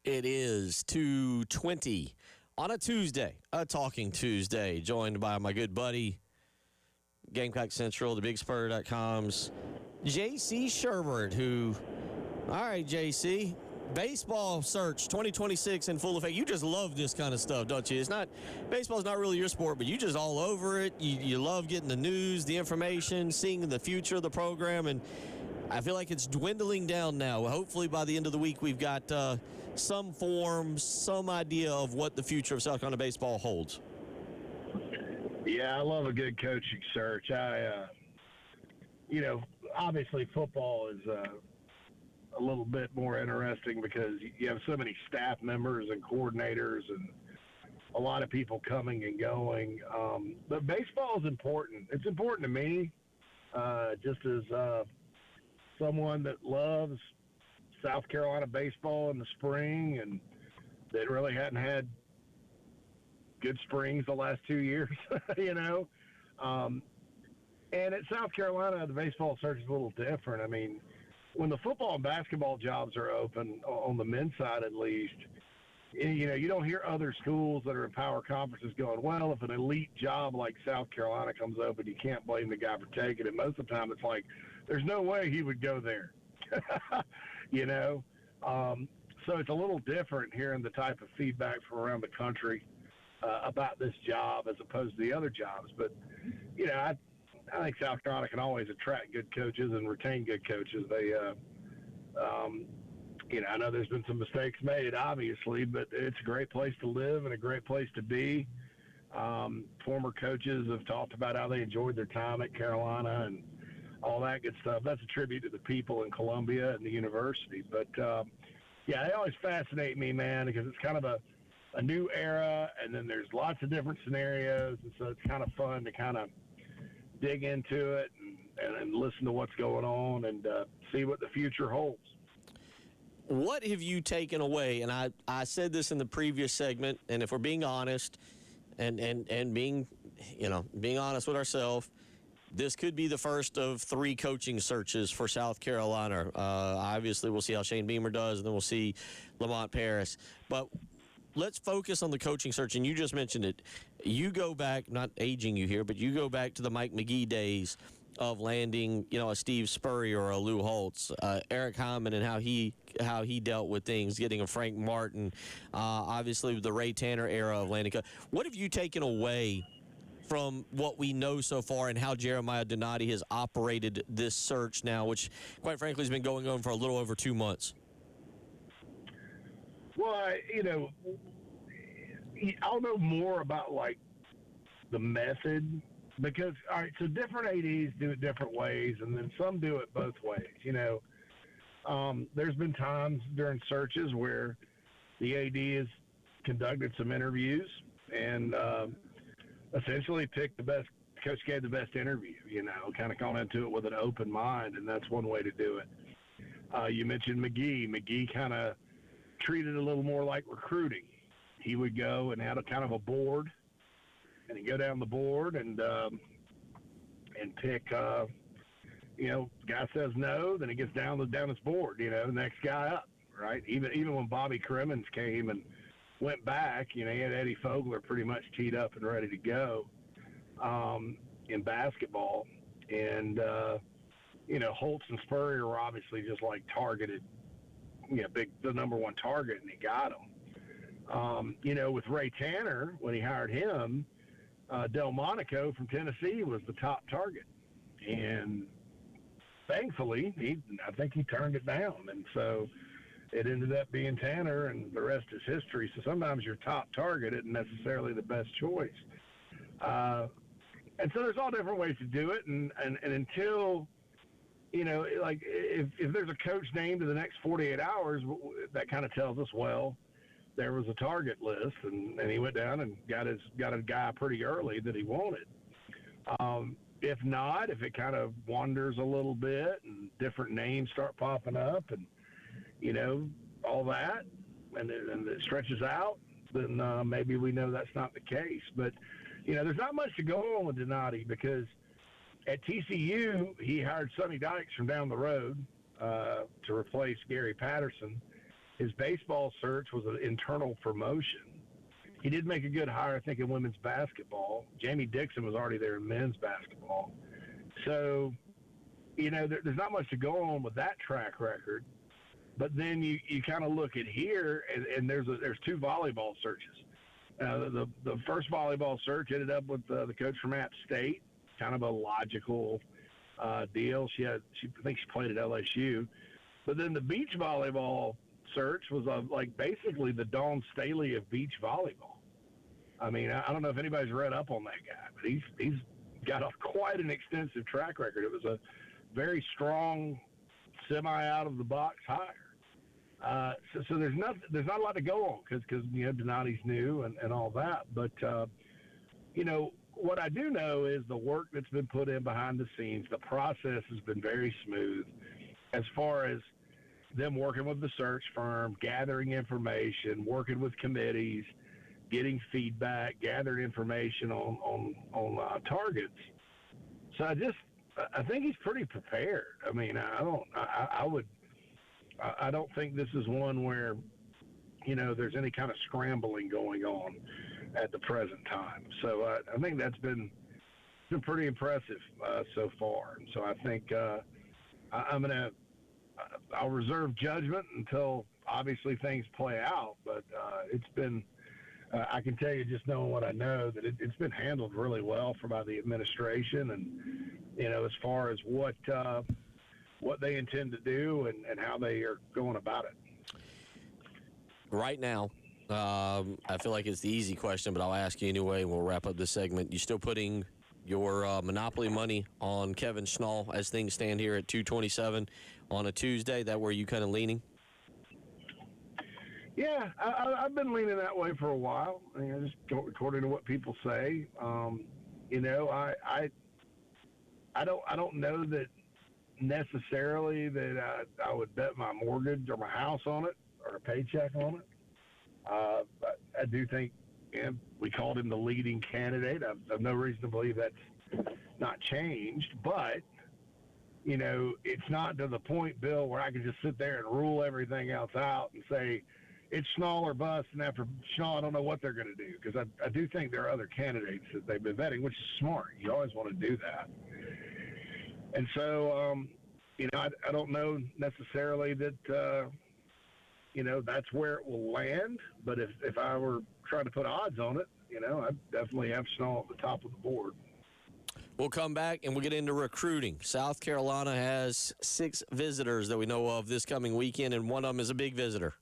It is 2:20 on a Tuesday, a Talking Tuesday, joined by my good buddy, Gamecock Central, thebigspur.com's J.C. Sherbert, who, all right, J.C., baseball search 2026 in full effect. You just love this kind of stuff, don't you? Baseball's not really your sport, but you just all over it. You love getting the news, the information, seeing the future of the program, and I feel like it's dwindling down now. Hopefully by the end of the week, we've got some form, some idea of what the future of South Carolina baseball holds. Yeah, I love a good coaching search. Obviously football is a little bit more interesting because you have so many staff members and coordinators and a lot of people coming and going. But baseball is important. It's important to me, just as someone that loves South Carolina baseball in the spring and that really hadn't had good springs the last 2 years, and at South Carolina, the baseball search is a little different. I mean, when the football and basketball jobs are open, on the men's side at least, you don't hear other schools that are in power conferences going, well, if an elite job like South Carolina comes open, you can't blame the guy for taking it. Most of the time it's like, there's no way he would go there, So it's a little different hearing the type of feedback from around the country about this job as opposed to the other jobs. But, I think South Carolina can always attract good coaches and retain good coaches. They, I know there's been some mistakes made, obviously, but it's a great place to live and a great place to be. Former coaches have talked about how they enjoyed their time at Carolina and all that good stuff. That's a tribute to the people in Columbia and the university. But, they always fascinate me, man, because it's kind of a new era, and then there's lots of different scenarios, and so it's kind of fun to kind of dig into it and listen to what's going on and see what the future holds. What have you taken away? And I said this in the previous segment, and if we're being honest and being honest with ourselves, this could be the first of 3 coaching searches for South Carolina. Obviously, we'll see how Shane Beamer does, and then we'll see Lamont Paris. But let's focus on the coaching search, and you just mentioned it. You go back, not aging you here, but you go back to the Mike McGee days of landing, a Steve Spurrier or a Lou Holtz, Eric Hyman and how he dealt with things, getting a Frank Martin, obviously the Ray Tanner era of landing. What have you taken away from what we know so far and how Jeremiah Donati has operated this search now, which, quite frankly, has been going on for a little over 2 months? Well, I'll know more about, the method because, all right, so different ADs do it different ways, and then some do it both ways, There's been times during searches where the AD has conducted some interviews and essentially picked the best, coach gave the best interview, kind of gone into it with an open mind, and that's one way to do it. You mentioned McGee. McGee kind of treated it a little more like recruiting. He would go and had a kind of a board, and he'd go down the board and pick, guy says no, then he gets down his board, the next guy up, right? Even when Bobby Crimmins came and went back, he had Eddie Fogler pretty much teed up and ready to go in basketball. And, Holtz and Spurrier were obviously just targeted, the number one target, and he got him. With Ray Tanner, when he hired him, Delmonico from Tennessee was the top target. And thankfully, I think he turned it down. And so it ended up being Tanner, and the rest is history. So sometimes your top target isn't necessarily the best choice. And so there's all different ways to do it. And until, if there's a coach named in the next 48 hours, that kind of tells us, well, there was a target list, and he went down and got a guy pretty early that he wanted. If not, if it kind of wanders a little bit and different names start popping up and, all that, and it stretches out, then maybe we know that's not the case. But, there's not much to go on with Donati because at TCU, he hired Sonny Dykes from down the road to replace Gary Patterson. His baseball search was an internal promotion. He did make a good hire, I think, in women's basketball. Jamie Dixon was already there in men's basketball. So, there's not much to go on with that track record. But then you kind of look at here, and there's two volleyball searches. The first volleyball search ended up with the coach from App State, kind of a logical deal. I think she played at LSU. But then the beach volleyball search was like basically the Dawn Staley of beach volleyball. I mean, I don't know if anybody's read up on that guy, but he's got quite an extensive track record. It was a very strong, semi out of the box hire. So there's not a lot to go on because Donati's new and all that. But what I do know is the work that's been put in behind the scenes. The process has been very smooth as far as them working with the search firm, gathering information, working with committees, getting feedback, gathering information on targets. So I think he's pretty prepared. I mean, I don't think this is one where, there's any kind of scrambling going on at the present time. So I think that's been pretty impressive so far. And so I think I'll reserve judgment until obviously things play out. But it's been, I can tell you just knowing what I know, that it's been handled really well by the administration, and as far as what they intend to do and how they are going about it. Right now, I feel like it's the easy question, but I'll ask you anyway, and we'll wrap up this segment. You still putting your Monopoly money on Kevin Schnall as things stand here at 227 on a Tuesday? That where you kind of leaning? Yeah, I've been leaning that way for a while. Just according to what people say. I don't know that necessarily that I would bet my mortgage or my house on it or a paycheck on it. But I do think we called him the leading candidate. I've no reason to believe that's not changed. But, it's not to the point, Bill, where I can just sit there and rule everything else out and say it's Schnall or bust. And after Schnall, I don't know what they're going to do, because I do think there are other candidates that they've been vetting, which is smart. You always want to do that. And so, I don't know necessarily that, that's where it will land. But if I were trying to put odds on it, I'd definitely have Schnall at the top of the board. We'll come back and we'll get into recruiting. South Carolina has 6 visitors that we know of this coming weekend, and one of them is a big visitor.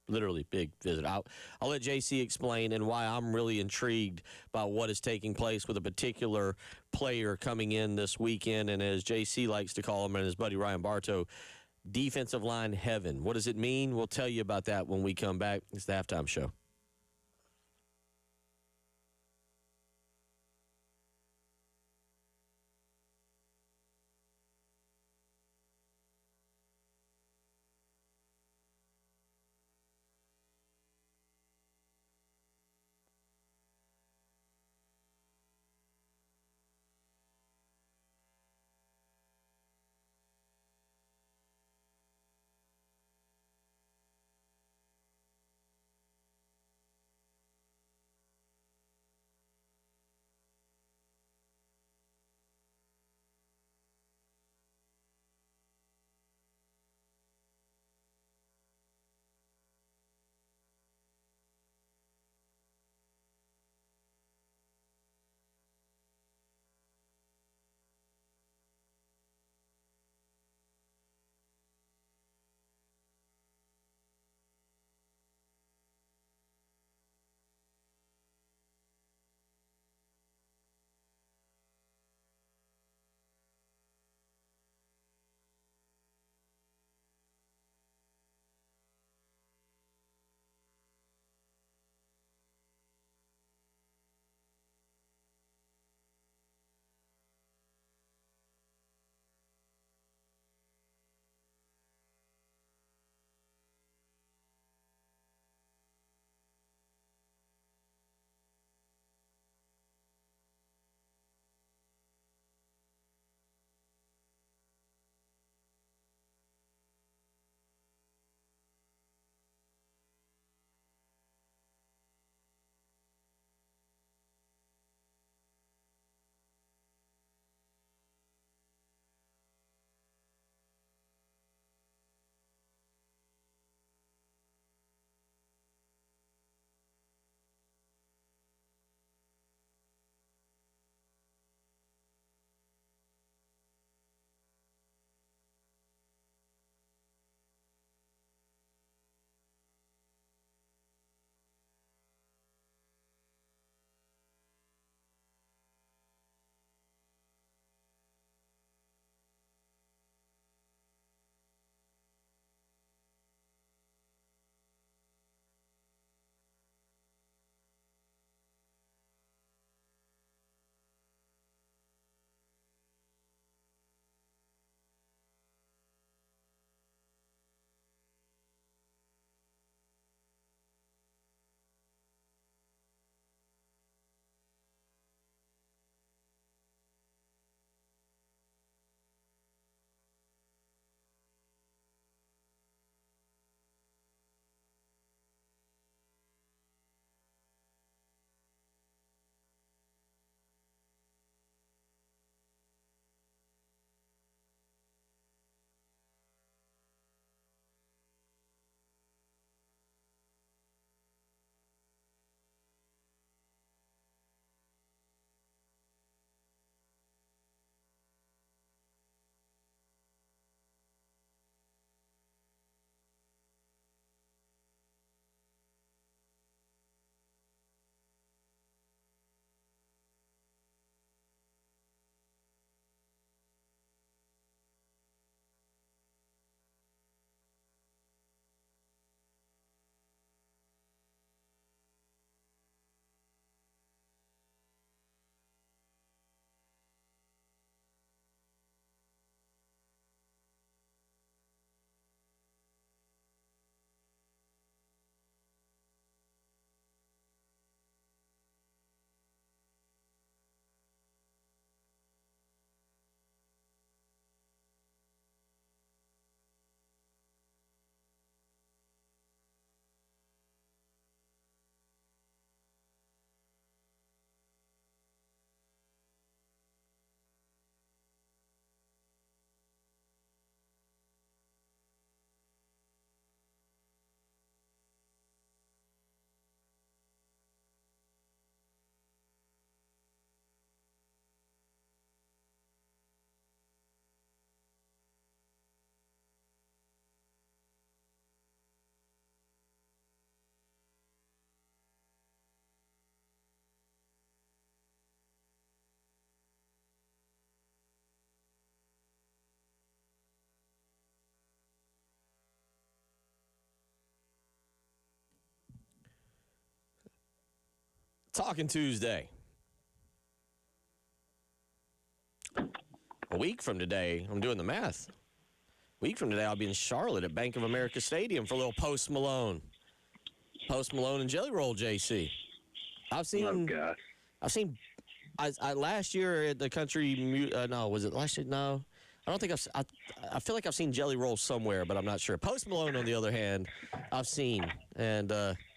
Literally big visitor. I'll let JC explain and why I'm really intrigued by what is taking place with a particular player coming in this weekend. And as JC likes to call him and his buddy Ryan Bartow, defensive line heaven. What does it mean? We'll tell you about that when we come back. It's the Halftime Show. Talking Tuesday. A week from today, I'm doing the math. A week from today, I'll be in Charlotte at Bank of America Stadium for a little Post Malone. Post Malone and Jelly Roll, JC. I've seen last year at the country, no, was it last year? No. I don't think I feel like I've seen Jelly Roll somewhere, but I'm not sure. Post Malone, on the other hand, I've seen. And,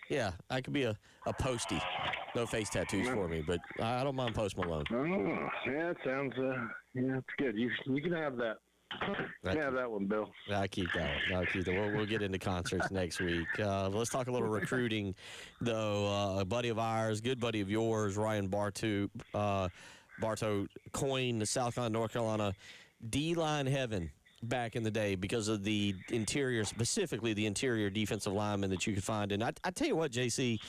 yeah, I could be a postie. No face tattoos for me, but I don't mind Post Malone. Oh, yeah, it sounds, it's good. You can have that. You can have that one, Bill. I'll keep that one. We'll get into concerts next week. Let's talk a little recruiting, though. A buddy of ours, good buddy of yours, Ryan Bartow, coined the South Carolina, North Carolina D-line heaven back in the day because of the interior, specifically the interior defensive lineman that you could find. And I tell you what, JC,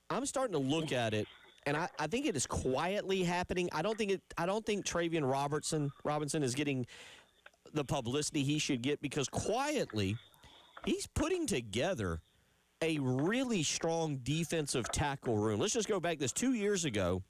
I'm starting to look at it, and I think it is quietly happening. I don't think Travian Robinson is getting the publicity he should get because quietly he's putting together a really strong defensive tackle room. Let's just go back this 2 years ago.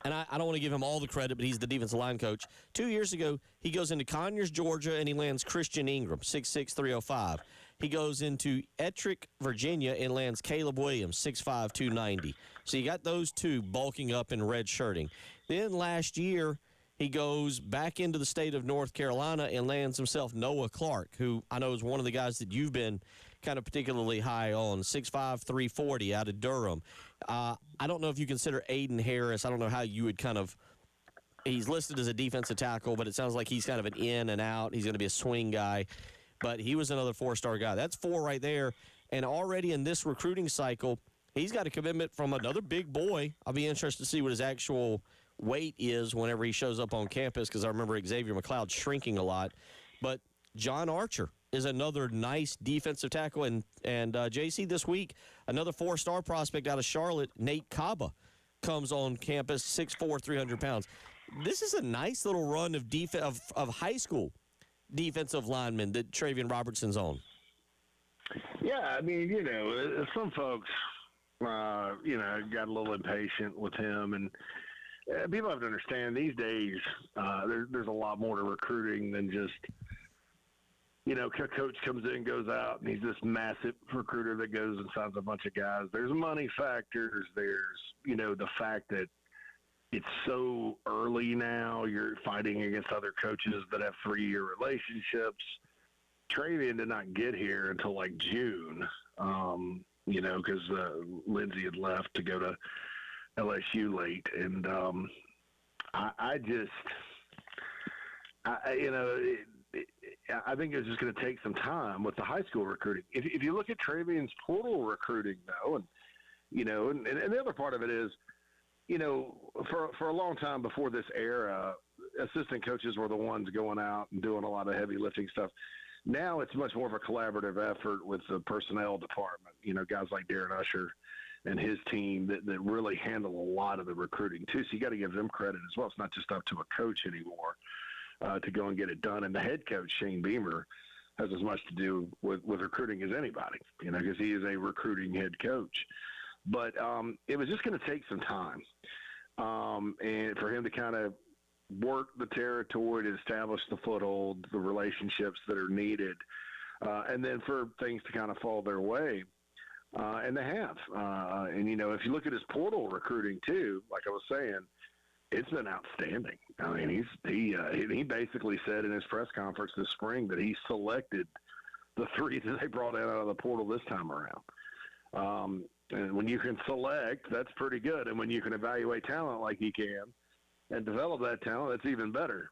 And I don't want to give him all the credit, but he's the defensive line coach. 2 years ago, he goes into Conyers, Georgia, and he lands Christian Ingram, 6'6", 305. He goes into Ettrick, Virginia, and lands Caleb Williams, 6'5", 290. So you got those two bulking up and red-shirting. Then last year, he goes back into the state of North Carolina and lands himself Noah Clark, who I know is one of the guys that you've been kind of particularly high on, 6'5", 340 out of Durham. I don't know if you consider Aiden Harris. I don't know how you would kind of – he's listed as a defensive tackle, but it sounds like he's kind of an in and out. He's going to be a swing guy. But he was another four-star guy. That's four right there. And already in this recruiting cycle, he's got a commitment from another big boy. I'll be interested to see what his actual weight is whenever he shows up on campus because I remember Xavier McLeod shrinking a lot. But John Archer is another nice defensive tackle. And JC, this week, another four-star prospect out of Charlotte, Nate Kaba, comes on campus, 6'4", 300 pounds. This is a nice little run of high school defensive linemen that Travian Robertson's on. Yeah, I mean, some folks, got a little impatient with him. And people have to understand these days there's a lot more to recruiting than just – coach comes in, goes out, and he's this massive recruiter that goes and signs a bunch of guys. There's money factors. There's, the fact that it's so early now. You're fighting against other coaches that have 3-year relationships. Travian did not get here until like June, because Lindsay had left to go to LSU late. And I think it's just going to take some time with the high school recruiting. If you look at Travian's portal recruiting, though, and the other part of it is, for a long time before this era, assistant coaches were the ones going out and doing a lot of heavy lifting stuff. Now it's much more of a collaborative effort with the personnel department, guys like Darren Usher and his team that really handle a lot of the recruiting, too. So you got to give them credit as well. It's not just up to a coach anymore. To go and get it done. And the head coach, Shane Beamer, has as much to do with recruiting as anybody, because he is a recruiting head coach. But it was just going to take some time. And for him to kind of work the territory to establish the foothold, the relationships that are needed, and then for things to kind of fall their way. And they have. And, if you look at his portal recruiting, too, like I was saying, it's been outstanding. I mean, he basically said in his press conference this spring that he selected the 3 that they brought in out of the portal this time around. And when you can select, that's pretty good. And when you can evaluate talent like he can and develop that talent, that's even better.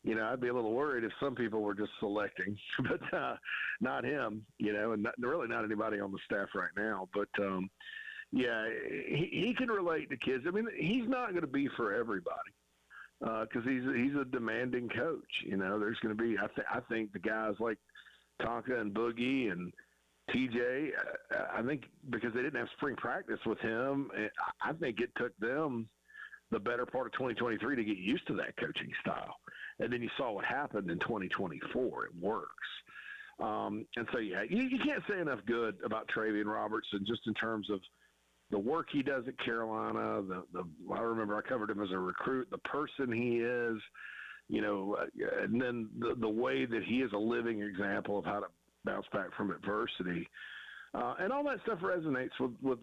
I'd be a little worried if some people were just selecting, but not him, and really not anybody on the staff right now. But, yeah, he can relate to kids. I mean, he's not going to be for everybody because he's a demanding coach. There's going to be I think the guys like Tonka and Boogie and TJ, I think because they didn't have spring practice with him, I think it took them the better part of 2023 to get used to that coaching style. And then you saw what happened in 2024. It works. And so, yeah, you can't say enough good about Travian Robertson just in terms of the work he does at Carolina, I remember I covered him as a recruit, the person he is, and then the way that he is a living example of how to bounce back from adversity. And all that stuff resonates with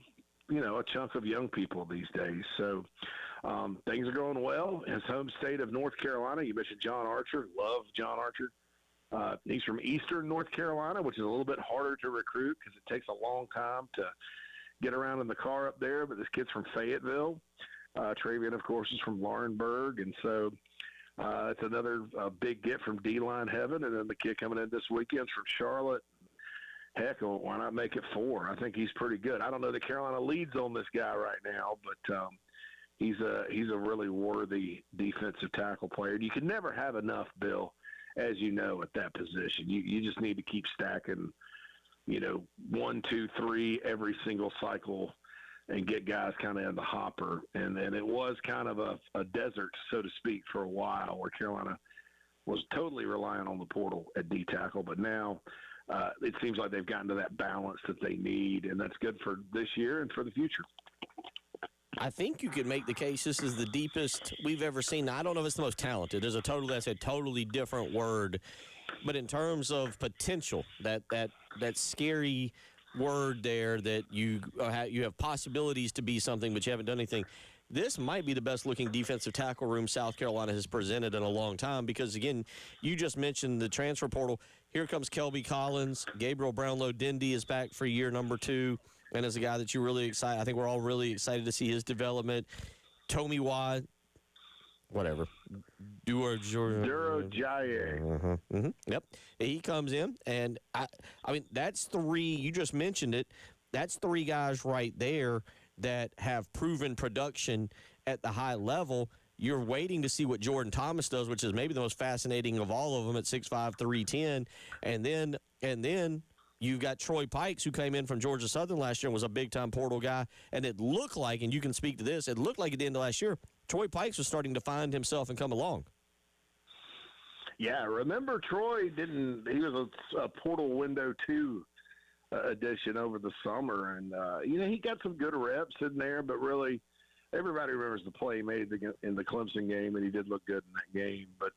a chunk of young people these days. So things are going well. His home state of North Carolina, you mentioned John Archer. Love John Archer. He's from Eastern North Carolina, which is a little bit harder to recruit because it takes a long time to get around in the car up there. But this kid's from Fayetteville. Travian, of course, is from Laurinburg. And so it's another big get from D-line heaven. And then the kid coming in this weekend's from Charlotte. Heck, why not make it 4? I think he's pretty good. I don't know that Carolina leads on this guy right now, but he's a really worthy defensive tackle player. You can never have enough, Bill, as you know, at that position. You just need to keep stacking, 1, 2, 3 every single cycle and get guys kind of in the hopper. And it was kind of a desert, so to speak, for a while where Carolina was totally reliant on the portal at D-tackle. But now it seems like they've gotten to that balance that they need, and that's good for this year and for the future. I think you could make the case this is the deepest we've ever seen. Now, I don't know if it's the most talented. That's a totally different word. But in terms of potential, that scary word there that you have possibilities to be something, but you haven't done anything. This might be the best-looking defensive tackle room South Carolina has presented in a long time because, again, you just mentioned the transfer portal. Here comes Kelby Collins. Gabriel Brownlow-Dindy is back for year number 2 and is a guy that you're really excited. I think we're all really excited to see his development. Tomiwa, whatever. Duro Jaye. Yep. He comes in, and, I mean, that's 3. You just mentioned it. That's 3 guys right there that have proven production at the high level. You're waiting to see what Jordan Thomas does, which is maybe the most fascinating of all of them at 6'5", 310. And then you've got Troy Pikes, who came in from Georgia Southern last year and was a big-time portal guy. And it looked like, and you can speak to this, it looked like at the end of last year, Troy Pikes was starting to find himself and come along. Yeah, remember Troy he was a portal window 2 edition over the summer, and he got some good reps in there, but really everybody remembers the play he made in the Clemson game, and he did look good in that game. But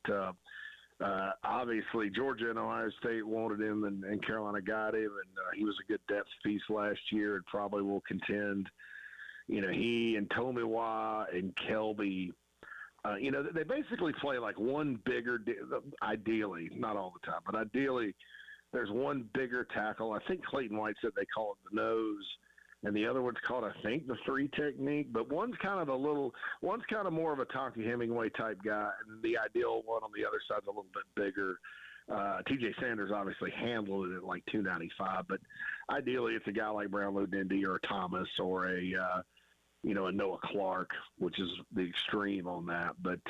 obviously Georgia and Ohio State wanted him, and Carolina got him, and he was a good depth piece last year and probably will contend. He and Tomiwa and Kelby, they basically play like one bigger, ideally, not all the time, but ideally there's one bigger tackle. I think Clayton White said they call it the nose, and the other one's called, I think, the 3 technique. But one's kind of more of a Tonka Hemingway type guy, and the ideal one on the other side's a little bit bigger. T.J. Sanders obviously handled it at like 295, but ideally it's a guy like Brownlow-Dindy or a Thomas or a Noah Clark, which is the extreme on that. But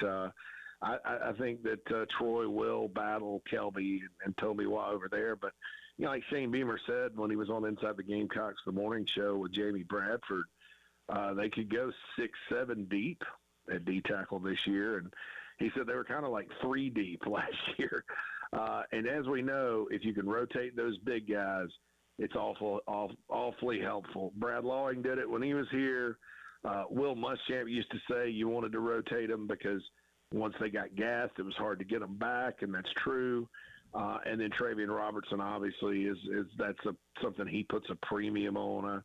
I think that Troy will battle Kelby and Tomiwa over there. But, like Shane Beamer said when he was on Inside the Gamecocks, the morning show with Jamie Bradford, they could go 6-7 deep at D-tackle this year. And he said they were kind of like 3 deep last year. And as we know, if you can rotate those big guys, it's awfully helpful. Brad Lawing did it when he was here. Will Muschamp used to say you wanted to rotate them because once they got gassed, it was hard to get them back, and that's true. And then Travian Robertson, obviously, that's something he puts a premium on.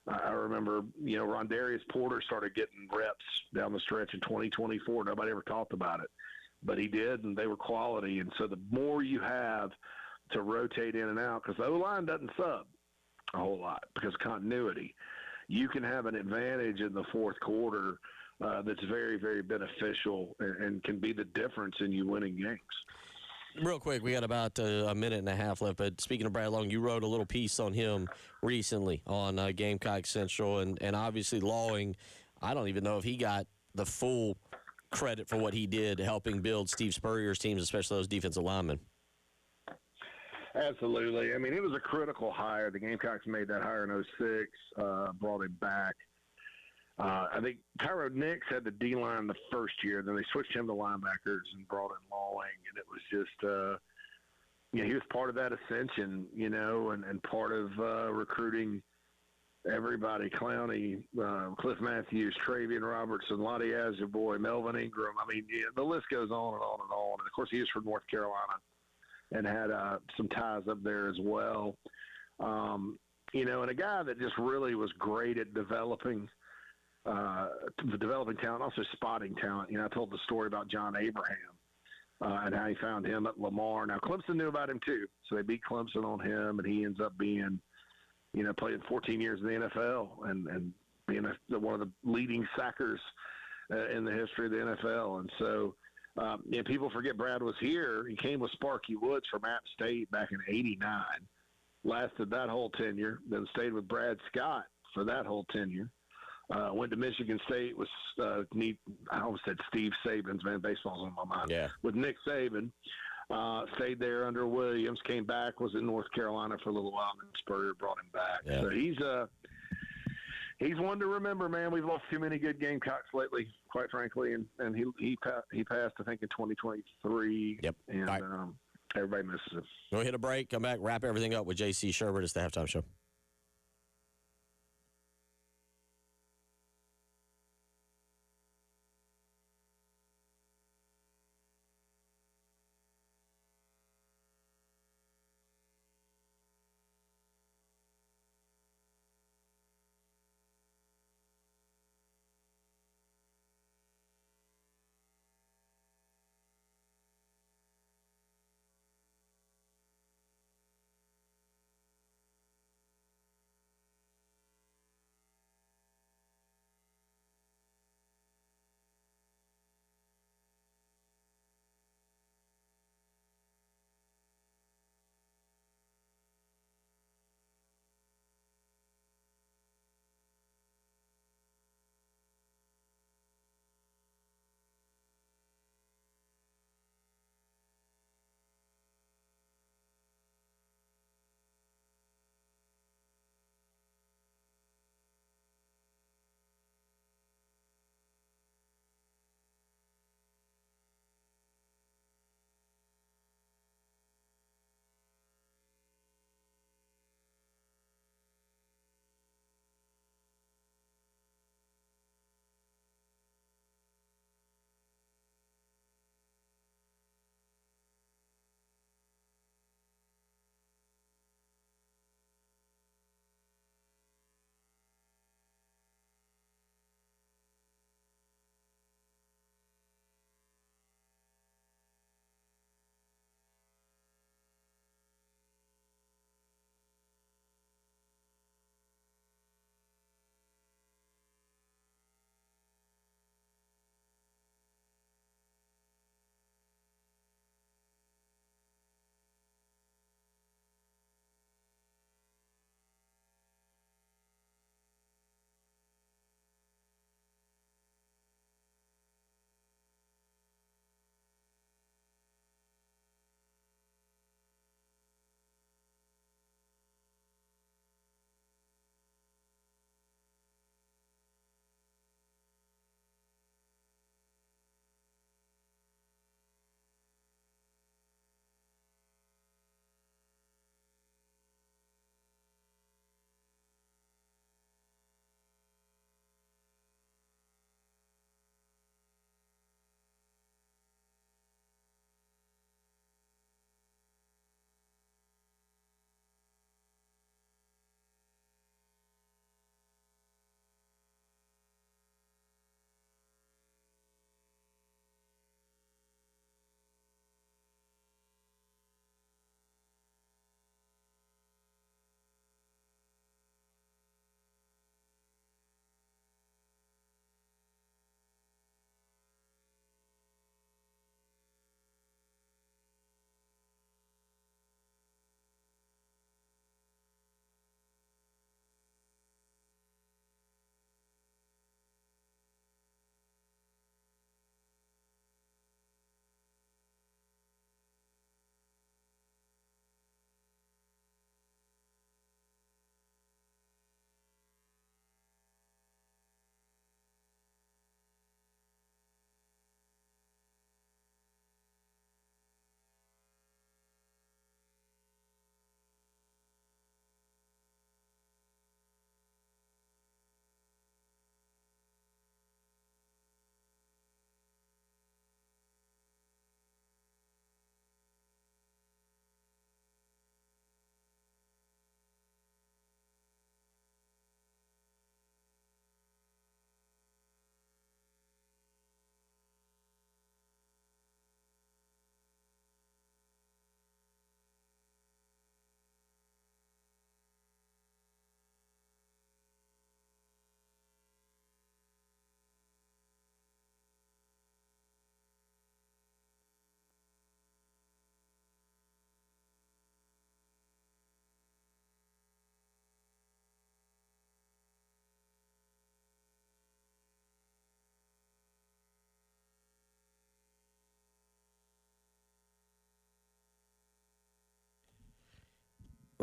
I remember, Rondarius Porter started getting reps down the stretch in 2024. Nobody ever talked about it, but he did, and they were quality. And so the more you have to rotate in and out, because the O-line doesn't sub a whole lot because continuity, you can have an advantage in the fourth quarter that's very, very beneficial and can be the difference in you winning games. Real quick, we got about a minute and a half left, but speaking of Brad Long, you wrote a little piece on him recently on Gamecock Central, and obviously Lawing, I don't even know if he got the full credit for what he did helping build Steve Spurrier's teams, especially those defensive linemen. Absolutely. I mean, it was a critical hire. The Gamecocks made that hire in 2006, brought him back. I think Tyro Nix had the D-line the first year. Then they switched him to linebackers and brought in Lawing. And it was just, he was part of that ascension, and part of recruiting everybody, Clowney, Cliff Matthews, Travian Robertson, Lottie Azaboy, Melvin Ingram. I mean, yeah, the list goes on and on and on. And, of course, he is from North Carolina and had some ties up there as well. And a guy that just really was great at developing talent, also spotting talent. I told the story about John Abraham and how he found him at Lamar. Now, Clemson knew about him too, so they beat Clemson on him, and he ends up being, playing 14 years in the NFL and being one of the leading sackers in the history of the NFL. And so, people forget Brad was here. He came with Sparky Woods from App State back in '89. Lasted that whole tenure, then stayed with Brad Scott for that whole tenure. Went to Michigan State with I almost said Steve Saban's, man, baseball's on my mind. Yeah. With Nick Saban. Stayed there under Williams, came back, was in North Carolina for a little while, and then Spurrier brought him back. Yeah. So he's one to remember, man. We've lost too many good Gamecocks lately, quite frankly, and he passed, I think, in 2023. Yep. And right. Everybody misses him. We'll hit a break, come back, wrap everything up with J.C. Sherbert. It's the Halftime Show.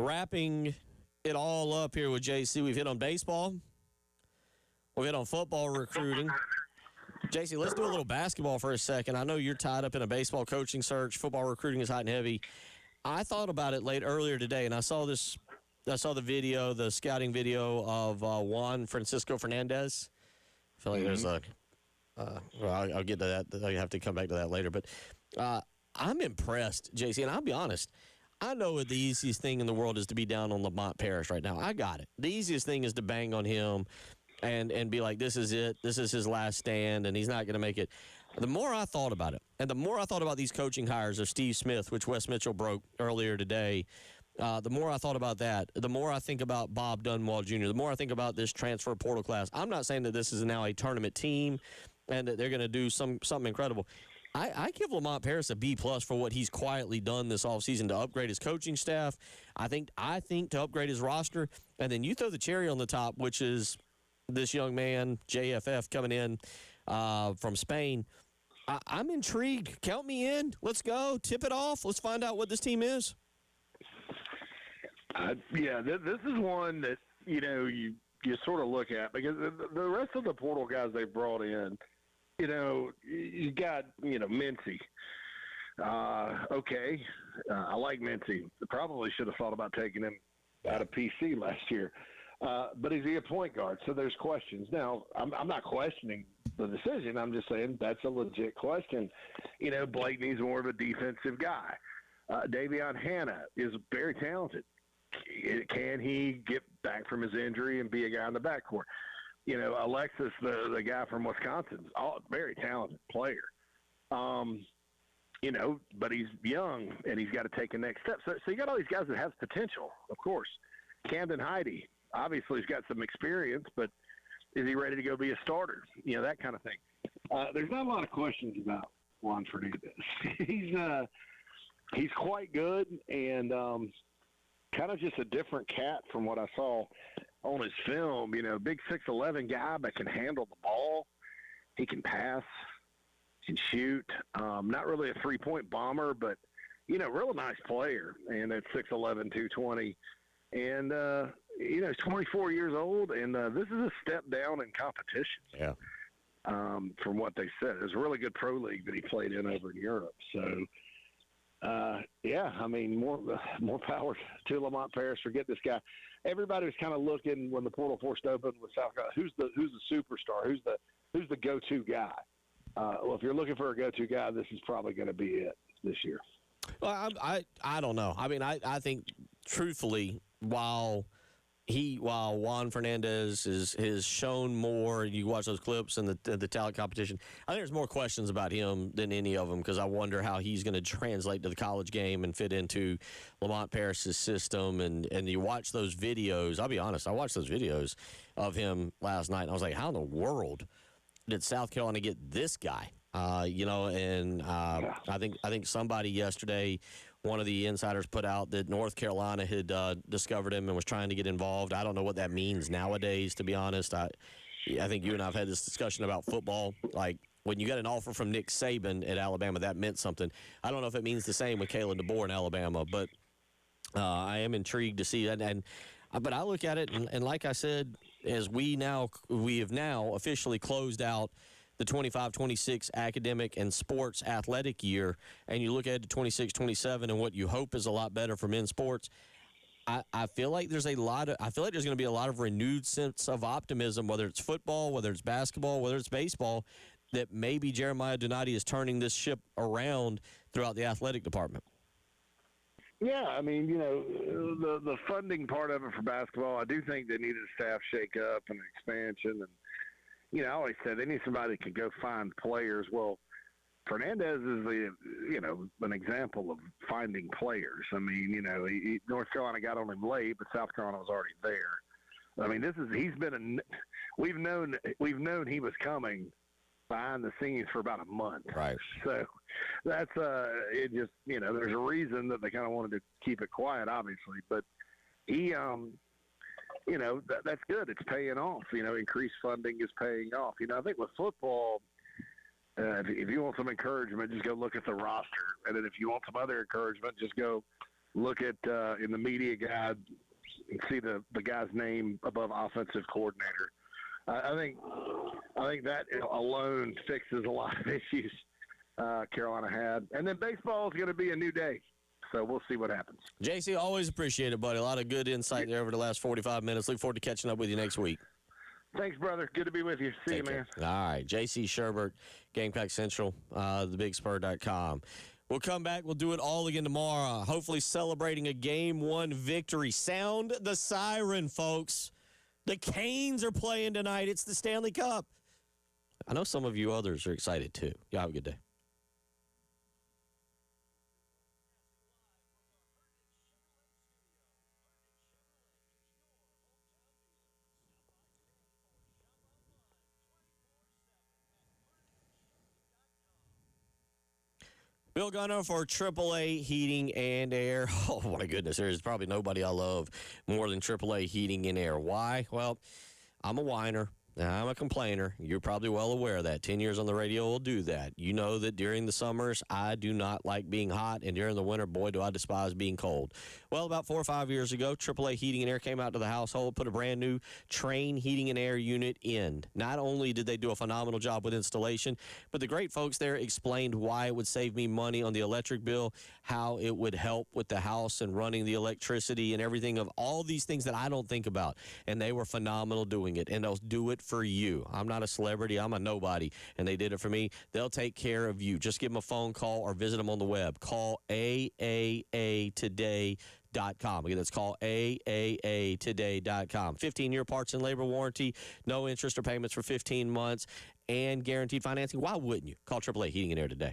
wrapping it all up here with JC. We've hit on baseball. We've hit on football recruiting. JC, let's do a little basketball for a second. I know you're tied up in a baseball coaching search. Football recruiting is hot and heavy. I thought about it earlier today, and I saw the video, the scouting video of Juan Francisco Fernandez. I feel like there's a I'll get to that. I have to come back to that later. But I'm impressed, JC, and I'll be honest. I know the easiest thing in the world is to be down on Lamont Paris right now. I got it. The easiest thing is to bang on him and be like, this is it. This is his last stand, and he's not going to make it. The more I thought about it, and the more I thought about these coaching hires of Steve Smith, which Wes Mitchell broke earlier today, the more I thought about that, the more I think about Bob Dunwall Jr., the more I think about this transfer portal class. I'm not saying that this is now a tournament team and that they're going to do something incredible. I give Lamont Paris a B+ for what he's quietly done this offseason to upgrade his coaching staff. I think to upgrade his roster. And then you throw the cherry on the top, which is this young man, JFF, coming in from Spain. I'm intrigued. Count me in. Let's go. Tip it off. Let's find out what this team is. This is one that, you sort of look at because the rest of the portal guys they brought in, you got, Mincy. Okay. I like Mincy. Probably should have thought about taking him out of PC last year. But is he a point guard? So there's questions. Now, I'm not questioning the decision. I'm just saying that's a legit question. Blakeney's more of a defensive guy. Davion Hanna is very talented. Can he get back from his injury and be a guy in the backcourt? Alexis, the guy from Wisconsin, very talented player. But he's young and he's got to take a next step. So you got all these guys that have potential, of course. Camden Heide, obviously, he's got some experience, but is he ready to go be a starter? That kind of thing. There's not a lot of questions about Juan Fernandez. He's quite good and kind of just a different cat from what I saw on his film. Big 6'11" guy that can handle the ball. He can pass, can shoot. Not really a three-point bomber, but, real nice player. And at 6'11", 220. And, he's 24 years old, and this is a step down in competition. Yeah. From what they said. It was a really good pro league that he played in over in Europe. So, more power to Lamont Paris for getting this guy. Everybody was kind of looking when the portal forced open with South Carolina. Who's the superstar? Who's the go-to guy? Well, if you're looking for a go-to guy, this is probably going to be it this year. Well, I don't know. I mean, I think truthfully, while Juan Fernandez has shown more, you watch those clips and the talent competition, I think there's more questions about him than any of them because I wonder how he's going to translate to the college game and fit into Lamont Paris's system. And you watch those videos. I'll be honest, I watched those videos of him last night, and I was like, how in the world did South Carolina get this guy? I think somebody yesterday, one of the insiders put out that North Carolina had discovered him and was trying to get involved. I don't know what that means nowadays, to be honest. I think you and I have had this discussion about football. Like, when you got an offer from Nick Saban at Alabama, that meant something. I don't know if it means the same with Kalen DeBoer in Alabama, but I am intrigued to see that. But I look at it, and like I said, as we have now officially closed out the 25-26 academic and sports athletic year, and you look ahead to 26-27 and what you hope is a lot better for men's sports, I feel like there's going to be a lot of renewed sense of optimism, whether it's football, whether it's basketball, whether it's baseball, that maybe Jeremiah Donati is turning this ship around throughout the athletic department. Yeah, I mean, the funding part of it for basketball, I do think they needed a staff shake-up and an expansion. And, I always said they need somebody that can go find players. Well, Fernandez is an example of finding players. I mean, North Carolina got on him late, but South Carolina was already there. I mean, we've known he was coming behind the scenes for about a month. Right. So that's it just, there's a reason that they kind of wanted to keep it quiet, obviously, but he that's good. It's paying off. Increased funding is paying off. I think with football, if you want some encouragement, just go look at the roster. And then if you want some other encouragement, just go look at in the media guide and see the guy's name above offensive coordinator. I think that alone fixes a lot of issues Carolina had. And then baseball is going to be a new day. So we'll see what happens. JC, always appreciate it, buddy. A lot of good insight there over the last 45 minutes. Look forward to catching up with you next week. Thanks, brother. Good to be with you. See you, man. All right. JC Sherbert, Gamecock Central, thebigspur.com. We'll come back. We'll do it all again tomorrow, hopefully celebrating a Game 1 victory. Sound the siren, folks. The Canes are playing tonight. It's the Stanley Cup. I know some of you others are excited, too. Y'all have a good day. Bill Gunner for AAA Heating and Air. Oh, my goodness. There's probably nobody I love more than AAA Heating and Air. Why? Well, I'm a whiner. I'm a complainer. You're probably well aware of that. 10 years on the radio will do that. You know that during the summers, I do not like being hot, and during the winter, boy, do I despise being cold. Well, about 4 or 5 years ago, AAA Heating and Air came out to the household, put a brand-new Train heating and air unit in. Not only did they do a phenomenal job with installation, but the great folks there explained why it would save me money on the electric bill, how it would help with the house and running the electricity and everything of all these things that I don't think about. And they were phenomenal doing it, and they'll do it for you. I'm not a celebrity. I'm a nobody, and they did it for me. They'll take care of you. Just give them a phone call or visit them on the web. Call AAAtoday.com. Again, that's call AAAtoday.com. 15-year parts and labor warranty, no interest or payments for 15 months, and guaranteed financing. Why wouldn't you? Call AAA Heating and Air today.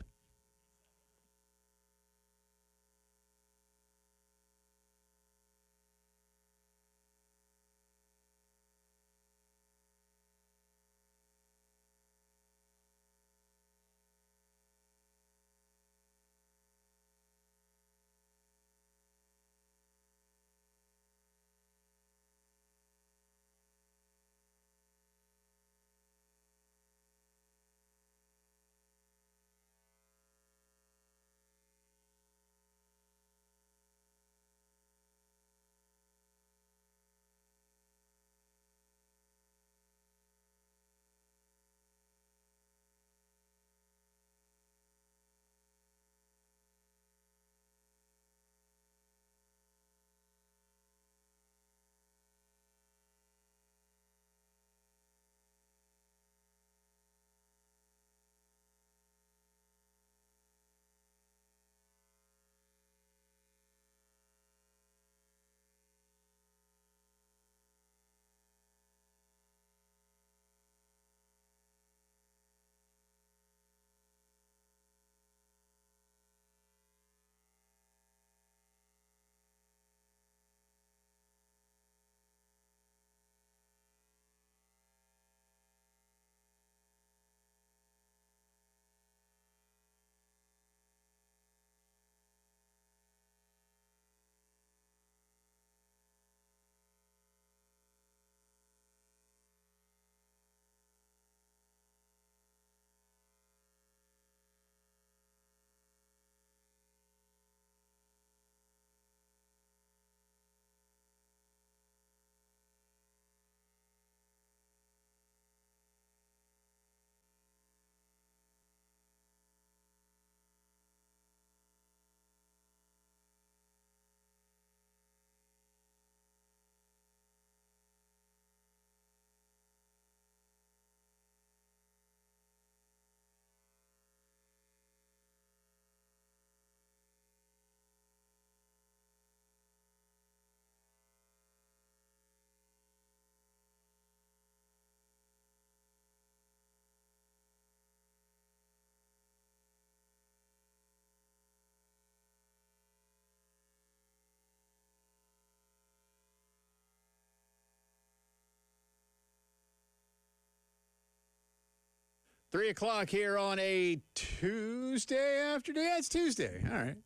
Three o'clock here on a Tuesday afternoon. Yeah, it's Tuesday. All right.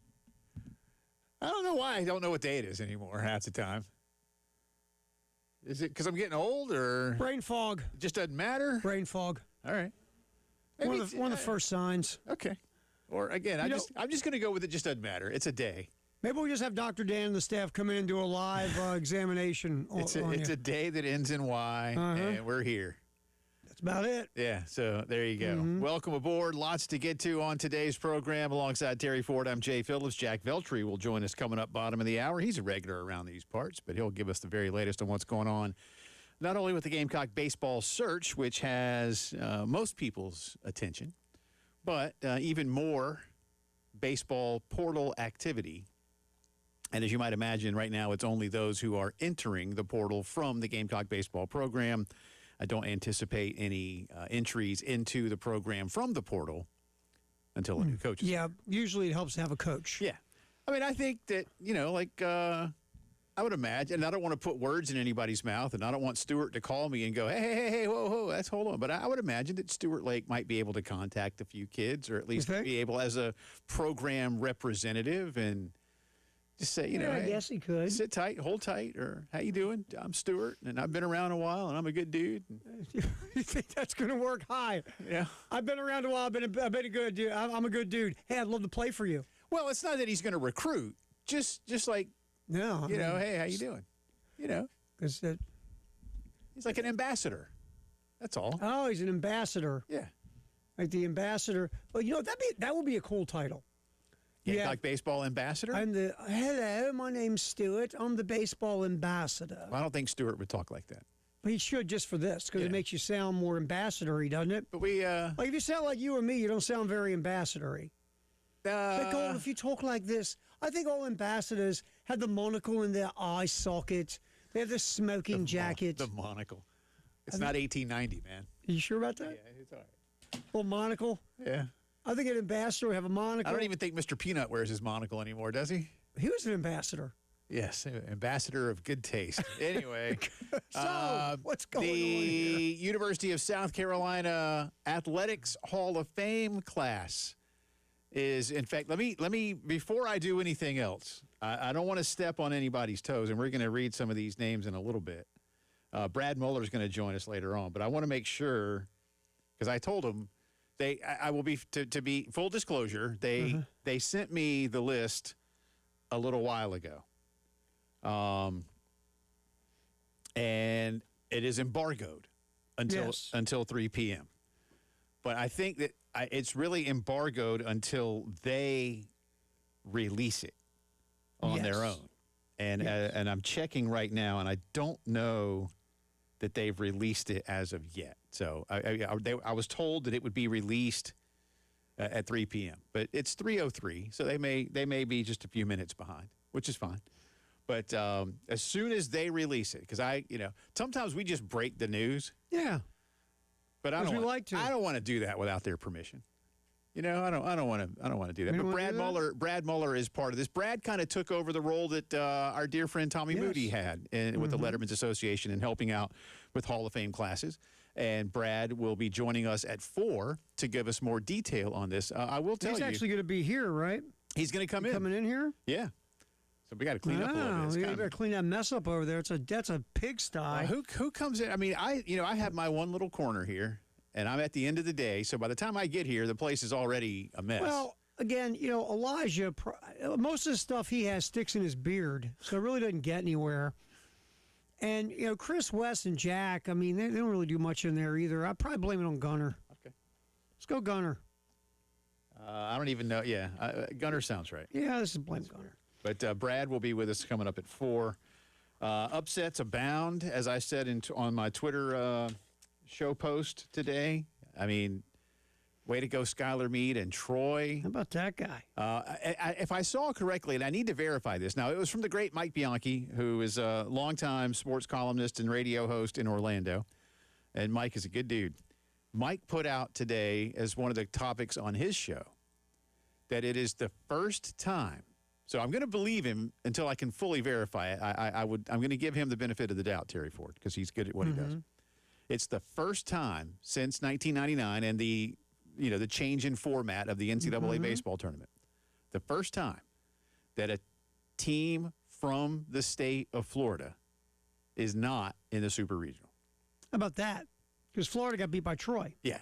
I don't know why I don't know what day it is anymore half the time. Is it because I'm getting old or? Brain fog. It just doesn't matter? Brain fog. All right. One of the first signs. Okay. Or again, I'm just going to go with it just doesn't matter. It's a day. Maybe we'll just have Dr. Dan and the staff come in and do a live examination. It's a day that ends in Y, and we're here. That's about it. Yeah, so there you go. Welcome aboard. Lots to get to on today's program. Alongside Terry Ford, I'm Jay Phillips. Jack Veltri will join us coming up bottom of the hour. He's a regular around these parts, but he'll give us the very latest on what's going on, not only with the Gamecock baseball search, which has most people's attention, but even more baseball portal activity. And as you might imagine, right now it's only those who are entering the portal from the Gamecock baseball program. I don't anticipate any entries into the program from the portal until a new coach is Yeah, usually it helps to have a coach. Yeah. I mean, I think that, I would imagine, and I don't want to put words in anybody's mouth, and I don't want Stuart to call me and go, hey, whoa, hold on. But I would imagine that Stuart Lake might be able to contact a few kids, or at least be able as a program representative and just say, I hey, guess he could. sit tight, hold tight, or how you doing? I'm Stuart, and I've been around a while, and I'm a good dude. You think that's going to work? Hi. Yeah. I've been around a while. I've been a good dude. I'm a good dude. Hey, I'd love to play for you. Well, it's not that he's going to recruit. Just like, No. hey, how you doing? Because He's like an ambassador. That's all. oh, he's an ambassador. Yeah. Like the ambassador. Well, that would be a cool title. Gamecock baseball ambassador? Hello, my name's Stuart. I'm the baseball ambassador. Well, I don't think Stuart would talk like that. But he should just for this, because it makes you sound more ambassador-y, doesn't it? But we, Like if you sound like you or me, you don't sound very ambassador-y. If you talk like this, I think all ambassadors have the monocle in their eye socket. They have the smoking jacket. The monocle. It's not 1890, man. Are you sure about that? Yeah, it's all right. Little monocle? Yeah. I think an ambassador would have a monocle. I don't even think Mr. Peanut wears his monocle anymore, does he? He was an ambassador. Yes, ambassador of good taste. Anyway, So, what's going on the here? University of South Carolina Athletics Hall of Fame class is, in fact, let me before I do anything else, I don't want to step on anybody's toes, and we're going to read some of these names in a little bit. Brad Muller is going to join us later on, but I want to make sure, because I told him, I will be, to be full disclosure, they sent me the list a little while ago. And it is embargoed until 3 p.m. But I think that it's really embargoed until they release it on their own. And and I'm checking right now, and I don't know that they've released it as of yet. So I was told that it would be released at 3 p.m. But it's 3:03, so they may be just a few minutes behind, which is fine. But as soon as they release it, because sometimes we just break the news. Yeah. But I don't like to. I don't want to do that without their permission. I don't want to do that. But Brad Muller is part of this. Brad kind of took over the role that our dear friend Tommy Moody had with the Letterman's Association in helping out with Hall of Fame classes. And Brad will be joining us at 4 to give us more detail on this. I will tell you. He's actually going to be here, right? He's going to come in. Coming in here? Yeah. So we got to clean up a little bit. You better clean that mess up over there. That's a pigsty. Who comes in? I mean, I have my one little corner here, and I'm at the end of the day. So by the time I get here, the place is already a mess. Well, again, Elijah, most of the stuff he has sticks in his beard, so it really doesn't get anywhere. And, Chris West and Jack, I mean, they don't really do much in there either. I'd probably blame it on Gunner. Okay. Let's go Gunner. I don't even know. Yeah, Gunner sounds right. Yeah, this is blame Gunner. But Brad will be with us coming up at 4. Upsets abound, as I said on my Twitter show post today. I mean, way to go, Skylar Meade and Troy. How about that guy? If I saw correctly, and I need to verify this. Now, it was from the great Mike Bianchi, who is a longtime sports columnist and radio host in Orlando. And Mike is a good dude. Mike put out today as one of the topics on his show that it is the first time. So I'm going to believe him until I can fully verify it. I'm going to give him the benefit of the doubt, Terry Ford, because he's good at what he does. It's the first time since 1999 and the change in format of the NCAA baseball tournament. The first time that a team from the state of Florida is not in the Super Regional. How about that? Because Florida got beat by Troy. Yeah.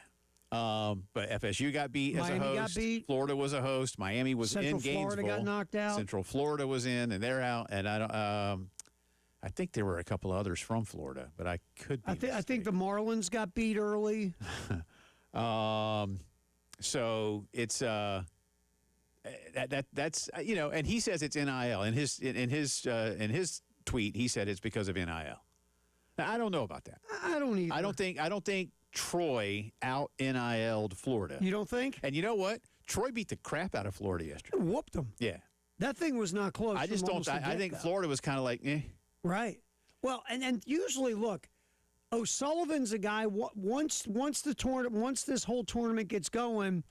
But FSU got beat as a Miami host. got beat. Florida was a host. Miami was Central in Gainesville. Florida got knocked out. Central Florida was in, and they're out. And I don't. I think there were a couple others from Florida, but I could be. I think the Marlins got beat early. So it's that's and he says it's NIL. In his tweet, he said it's because of NIL. Now, I don't know about that. I don't either. I don't think Troy out NIL'd Florida. You don't think? And you know what? Troy beat the crap out of Florida yesterday. Whooped them. Yeah. That thing was not close. I just don't. I think Florida was kind of like, eh. Right. Well, and usually, look, O'Sullivan's a guy. Once this whole tournament gets going,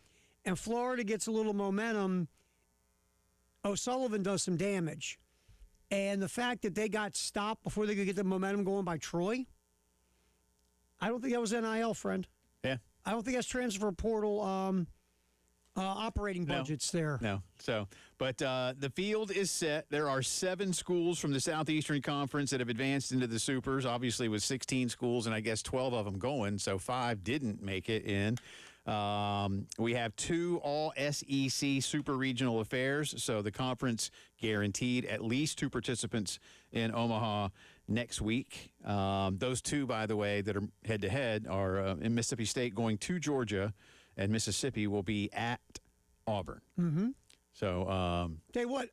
and Florida gets a little momentum, O'Sullivan does some damage. And the fact that they got stopped before they could get the momentum going by Troy, I don't think that was NIL, friend. Yeah. I don't think that's transfer portal operating budgets there. No. So, but the field is set. There are 7 schools from the Southeastern Conference that have advanced into the Supers, obviously with 16 schools and I guess 12 of them going, so 5 didn't make it in. We have 2 all-SEC Super Regional affairs, so the conference guaranteed at least 2 participants in Omaha next week. Those 2, by the way, that are head-to-head are in Mississippi State going to Georgia, and Mississippi will be at Auburn. Mm-hmm. So, tell you what,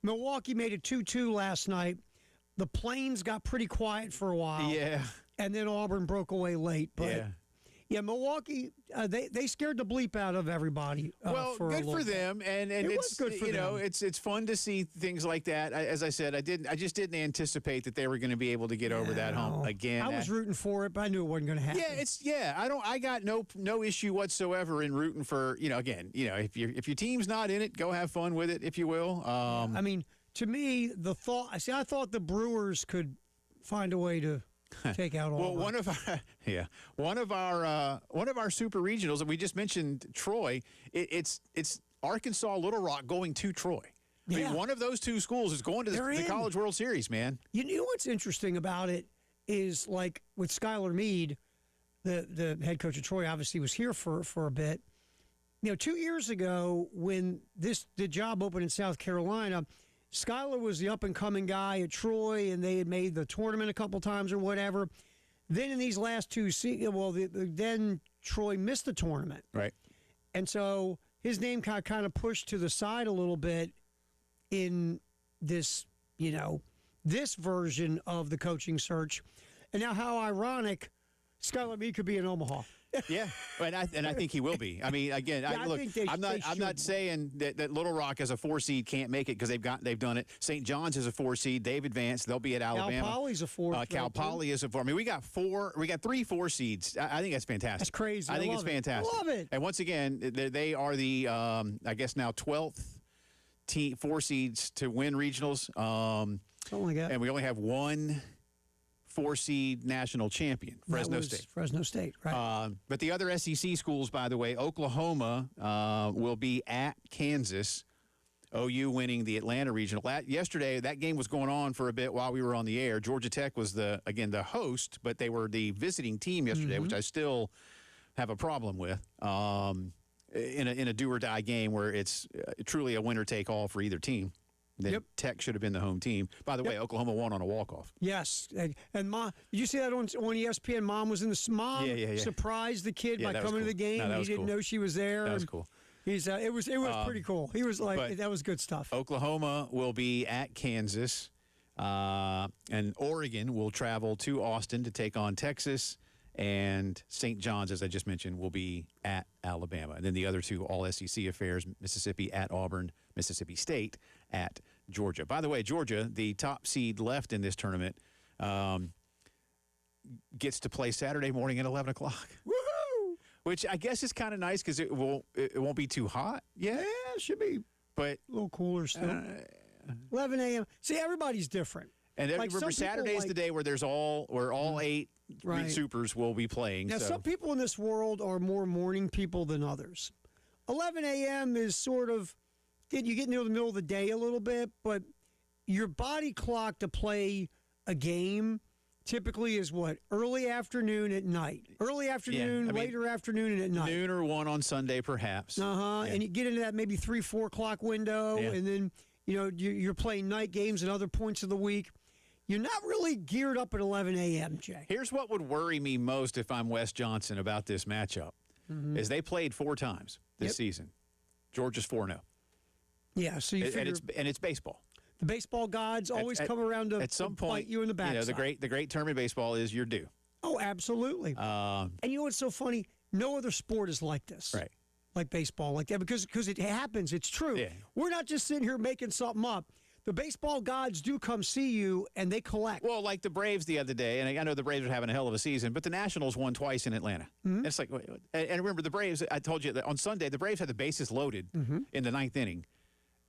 Milwaukee made it 2-2 last night. The Plains got pretty quiet for a while. Yeah. And then Auburn broke away late. But yeah. Yeah, Milwaukee, they scared the bleep out of everybody. Well, good for them, and it it's was good for them. It's fun to see things like that. As I said, I just didn't anticipate that they were going to be able to get over that hump again. I was rooting for it, but I knew it wasn't going to happen. I got no issue whatsoever in rooting for if your team's not in it, go have fun with it, if you will. I mean, to me, I thought the Brewers could find a way to take out all. Well, one of our super regionals, and we just mentioned Troy. It's Arkansas Little Rock going to Troy. I mean, one of those 2 schools is going to the College World Series, man. You know what's interesting about it is, like with Skylar Meade, the head coach of Troy, obviously was here for a bit. 2 years ago when the job opened in South Carolina, Skylar was the up-and-coming guy at Troy, and they had made the tournament a couple times or whatever. Then in these last 2 seasons, then Troy missed the tournament. Right. And so his name kind of pushed to the side a little bit in this, this version of the coaching search. And now how ironic, Skylar Meade could be in Omaha. Yeah, and I think he will be. I mean, again, I'm not saying that Little Rock as a 4 seed can't make it because they've done it. St. John's is a 4 seed. They've advanced. They'll be at Alabama. Cal Poly's a 4. Cal Poly is a 4. I mean, we got 3 4 seeds. I think that's fantastic. That's crazy. I think it's fantastic. I love it. And once again, they are the I guess now 12th 4 seeds to win regionals. Something like that. And we only have 1 4-seed national champion, Fresno State. Fresno State, right. But the other SEC schools, by the way, Oklahoma will be at Kansas, OU winning the Atlanta Regional. Yesterday, that game was going on for a bit while we were on the air. Georgia Tech was the host, but they were the visiting team yesterday, which I still have a problem with. In a do-or-die game where it's truly a winner-take-all for either team. Then Tech should have been the home team. By the way, Oklahoma won on a walk-off. Yes. And Mom, did you see that on ESPN? Mom was in the Mom surprised the kid by coming to the game. He didn't know she was there. That was cool. It was pretty cool. He was like, that was good stuff. Oklahoma will be at Kansas, and Oregon will travel to Austin to take on Texas, and St. John's, as I just mentioned, will be at Alabama. And then the other 2 all-SEC affairs, Mississippi at Auburn, Mississippi State at Georgia. By the way, Georgia, the top seed left in this tournament, gets to play Saturday morning at 11 o'clock. Woohoo! Which I guess is kind of nice because it won't be too hot. Yeah, it should be but a little cooler still. 11 a.m. See, everybody's different. And remember, Saturday's the day where all 8 supers will be playing. Now, some people in this world are more morning people than others. 11 a.m. is sort of, you get near the middle of the day a little bit, but your body clock to play a game typically is what? Early afternoon at night. Early afternoon, later afternoon, and at night. Noon or 1 on Sunday, perhaps. Uh-huh. Yeah. And you get into that maybe 3, 4 o'clock window, Yeah. and then, you're playing night games at other points of the week. You're not really geared up at 11 a.m., Jay. Here's what would worry me most if I'm Wes Johnson about this matchup, is they played 4 times this season. Georgia's 4-0. Yeah, so you figure And it's baseball. the baseball gods always come around to at some bite point, you in the backside. the great term in baseball is you're due. Oh, absolutely. And you know what's so funny? No other sport is like this. Right. Like baseball, like that, because it happens. It's true. Yeah. We're not just sitting here making something up. The baseball gods do come see you, and they collect. Well, like the Braves the other day, and I know the Braves are having a hell of a season, but the Nationals won twice in Atlanta. And it's like, and remember the Braves, I told you that on Sunday, the Braves had the bases loaded in the 9th inning.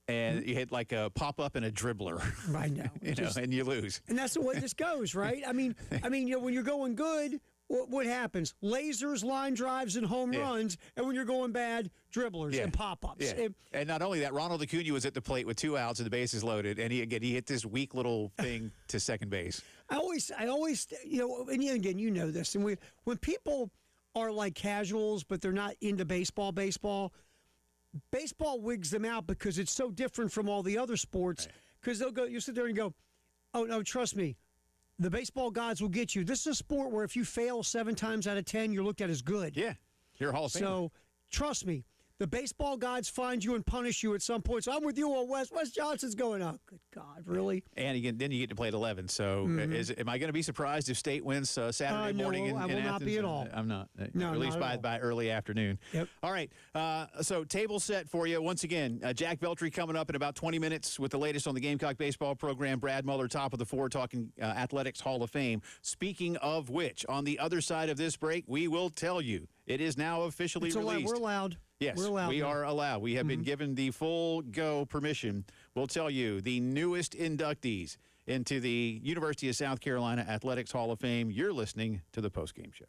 And you hit like a pop-up and a dribbler. I know. And you lose. And that's the way this goes, right? I mean, when you're going good, what happens? Lasers, line drives, and home runs. And when you're going bad, dribblers and pop-ups. Yeah. And not only that, Ronald Acuna was at the plate with 2 outs and the bases loaded, and he hit this weak little thing to second base. I always, and again, you know this, and when people are like casuals, but they're not into baseball wigs them out because it's so different from all the other sports. Because you sit there and go, oh no, trust me, the baseball gods will get you. This is a sport where if you fail 7 times out of 10, you're looked at as good. Yeah, you're a Hall of Famer. So trust me, the baseball gods find you and punish you at some point. So I'm with you on Wes. Wes Johnson's going, oh, good God, really? And then you get to play at 11. So am I going to be surprised if State wins Saturday morning in I will Athens? not be at all. I'm not. No, at least not at by early afternoon. Yep. All right. So table set for you. Once again, Jack Beltry coming up in about 20 minutes with the latest on the Gamecock baseball program. Brad Muller, top of the 4, talking Athletics Hall of Fame. Speaking of which, on the other side of this break, we will tell you it is now officially released. We're allowed. Yes, we're allowed. we are allowed. We have been given the full go permission. We'll tell you the newest inductees into the University of South Carolina Athletics Hall of Fame. You're listening to the Postgame Show.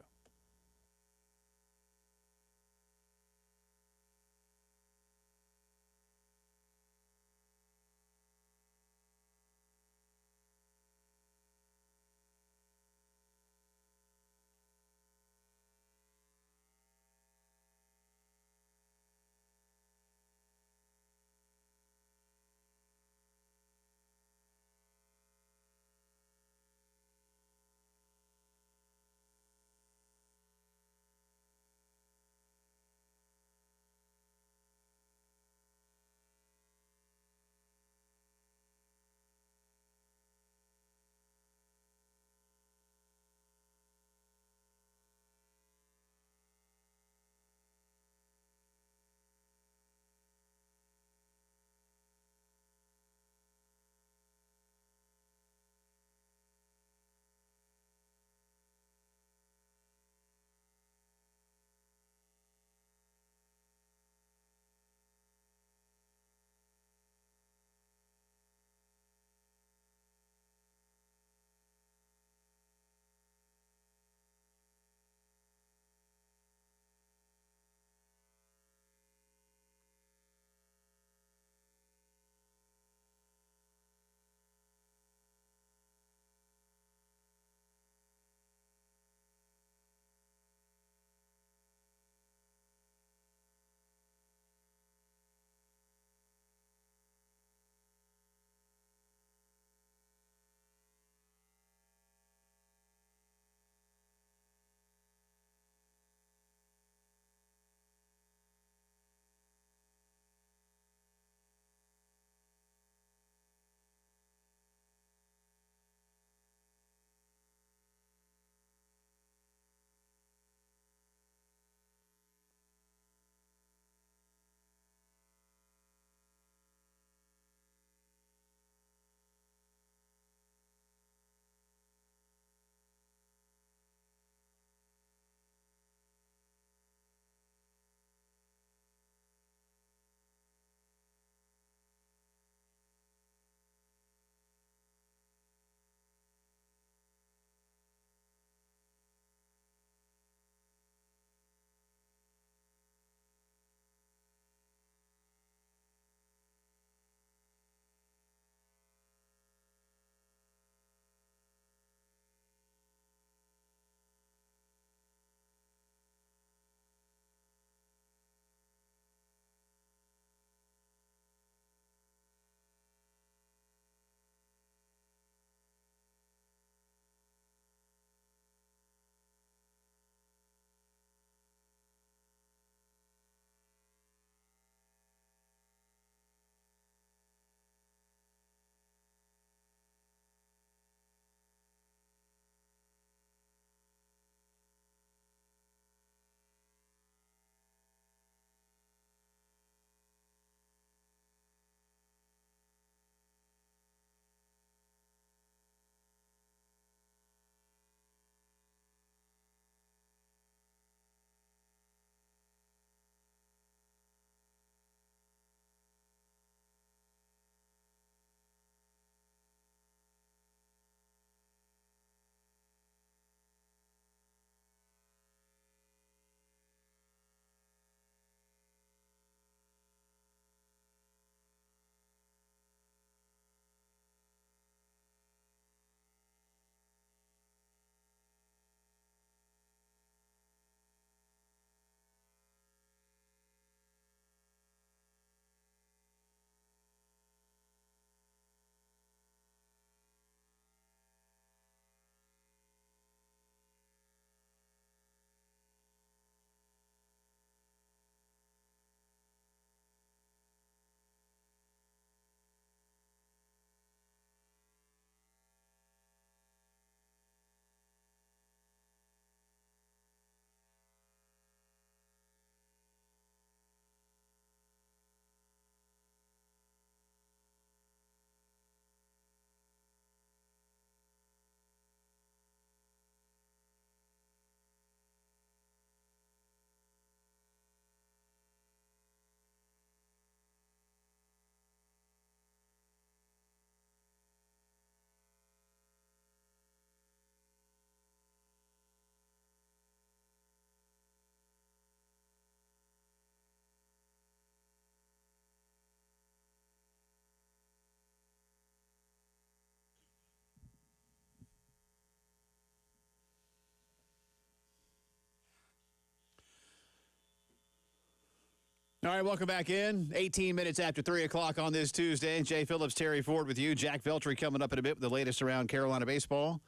All right, welcome back in. 18 minutes after 3 o'clock on this Tuesday. Jay Phillips, Terry Ford with you. Jack Veltri coming up in a bit with the latest around Carolina baseball.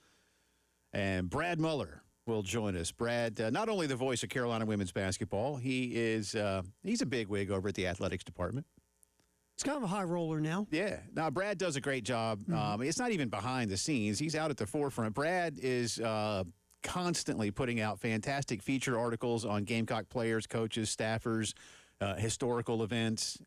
And Brad Muller will join us. Brad, not only the voice of Carolina women's basketball, he's a bigwig over at the athletics department. It's kind of a high roller now. Yeah. Now, Brad does a great job. It's not even behind the scenes. He's out at the forefront. Brad is constantly putting out fantastic feature articles on Gamecock players, coaches, staffers, historical events.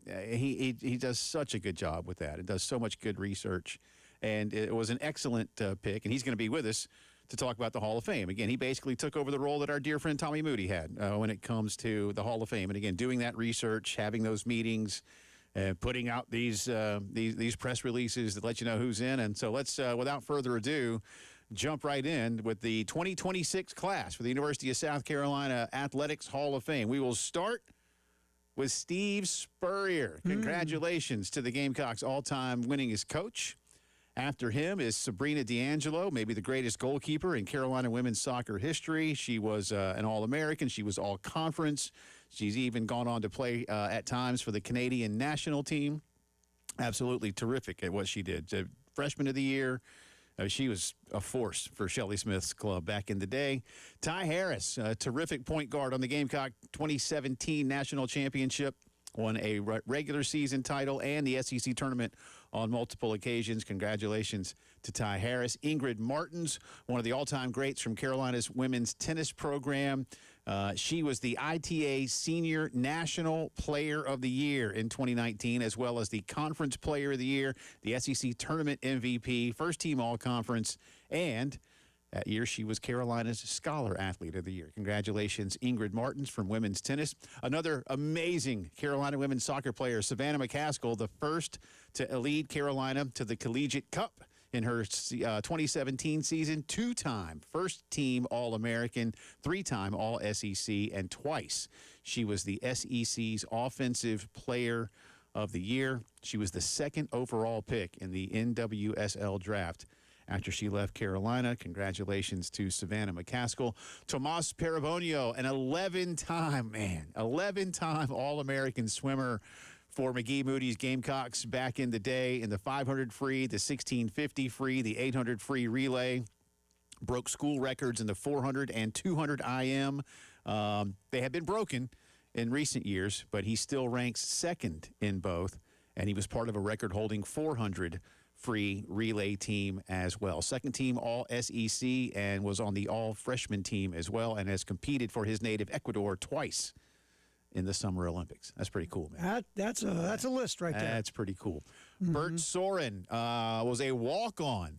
He does such a good job with that. It does so much good research. And it was an excellent pick. And he's going to be with us to talk about the Hall of Fame. Again, he basically took over the role that our dear friend Tommy Moody had when it comes to the Hall of Fame. And again, doing that research, having those meetings, putting out these press releases that let you know who's in. And so let's, without further ado, jump right in with the 2026 class for the University of South Carolina Athletics Hall of Fame. We will start with Steve Spurrier. Congratulations to the Gamecocks' all-time winningest coach. After him is Sabrina D'Angelo, maybe the greatest goalkeeper in Carolina women's soccer history. She was an All-American. She was All-Conference. She's even gone on to play at times for the Canadian national team. Absolutely terrific at what she did. Freshman of the year. She was a force for Shelley Smith's club back in the day. Ty Harris, a terrific point guard on the Gamecock 2017 National Championship, won a regular season title and the SEC tournament on multiple occasions. Congratulations to Ty Harris. Ingrid Martins, one of the all-time greats from Carolina's women's tennis program. She was the ITA Senior National Player of the Year in 2019, as well as the Conference Player of the Year, the SEC Tournament MVP, first-team All-Conference, and that year she was Carolina's Scholar Athlete of the Year. Congratulations, Ingrid Martins from women's tennis. Another amazing Carolina women's soccer player, Savannah McCaskill, the first to lead Carolina to the Collegiate Cup in her 2017 season, two-time first-team All-American, three-time All-SEC, and twice she was the SEC's Offensive Player of the Year. She was the second overall pick in the NWSL draft after she left Carolina. Congratulations to Savannah McCaskill. Tomas Parabonio, an 11-time All-American swimmer for McGee Moody's Gamecocks back in the day in the 500 free, the 1650 free, the 800 free relay. Broke school records in the 400 and 200 IM. They have been broken in recent years, but he still ranks second in both, and he was part of a record-holding 400 free relay team as well. Second team All-SEC and was on the All-Freshman team as well, and has competed for his native Ecuador twice in the Summer Olympics. That's pretty cool, man. That's a list right there. That's pretty cool. Bert Soren was a walk-on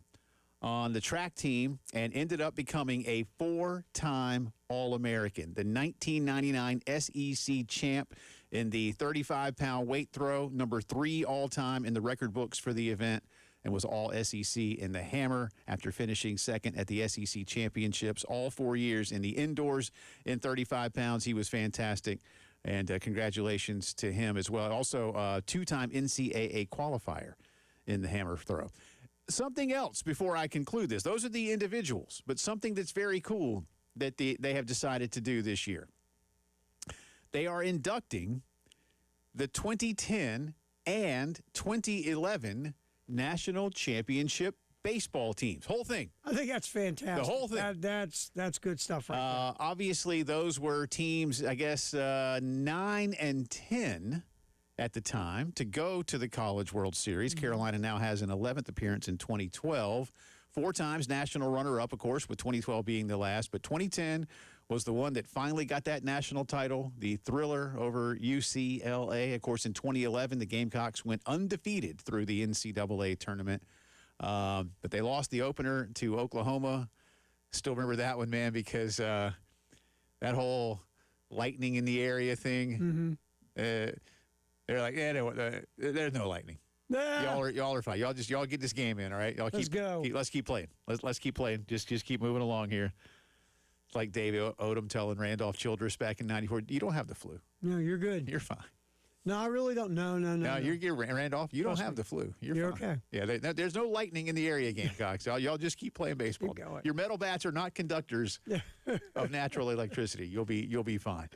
the track team and ended up becoming a four-time All-American. The 1999 SEC champ in the 35-pound weight throw, number 3 all-time in the record books for the event, and was All-SEC in the hammer after finishing second at the SEC championships all 4 years in the indoors in 35 pounds. He was fantastic. And congratulations to him as well. Also, two-time NCAA qualifier in the hammer throw. Something else before I conclude this. Those are the individuals, but something that's very cool that they have decided to do this year. They are inducting the 2010 and 2011 National Championship baseball teams. Whole thing. I think that's fantastic. The whole thing. That's good stuff right there. Obviously, those were teams, I guess, 9 and 10 at the time to go to the College World Series. Carolina now has an 11th appearance in 2012. 4 times national runner-up, of course, with 2012 being the last. But 2010 was the one that finally got that national title, the thriller over UCLA. Of course, in 2011, the Gamecocks went undefeated through the NCAA tournament. But they lost the opener to Oklahoma. Still remember that one, man, because that whole lightning in the area thing. They're like, there's no lightning. Y'all are fine. Y'all get this game in, all right? Let's go. Let's keep playing. Let's keep playing. Just keep moving along here. It's like David Odom telling Randolph Childress back in '94, you don't have the flu. No, you're good. You're fine. No, I really don't. No. You're Randolph. You don't have the flu. You're fine. Okay. Yeah, there's no lightning in the area, Gamecocks. Y'all just keep playing baseball. Keep going. Your metal bats are not conductors of natural electricity. You'll be fine.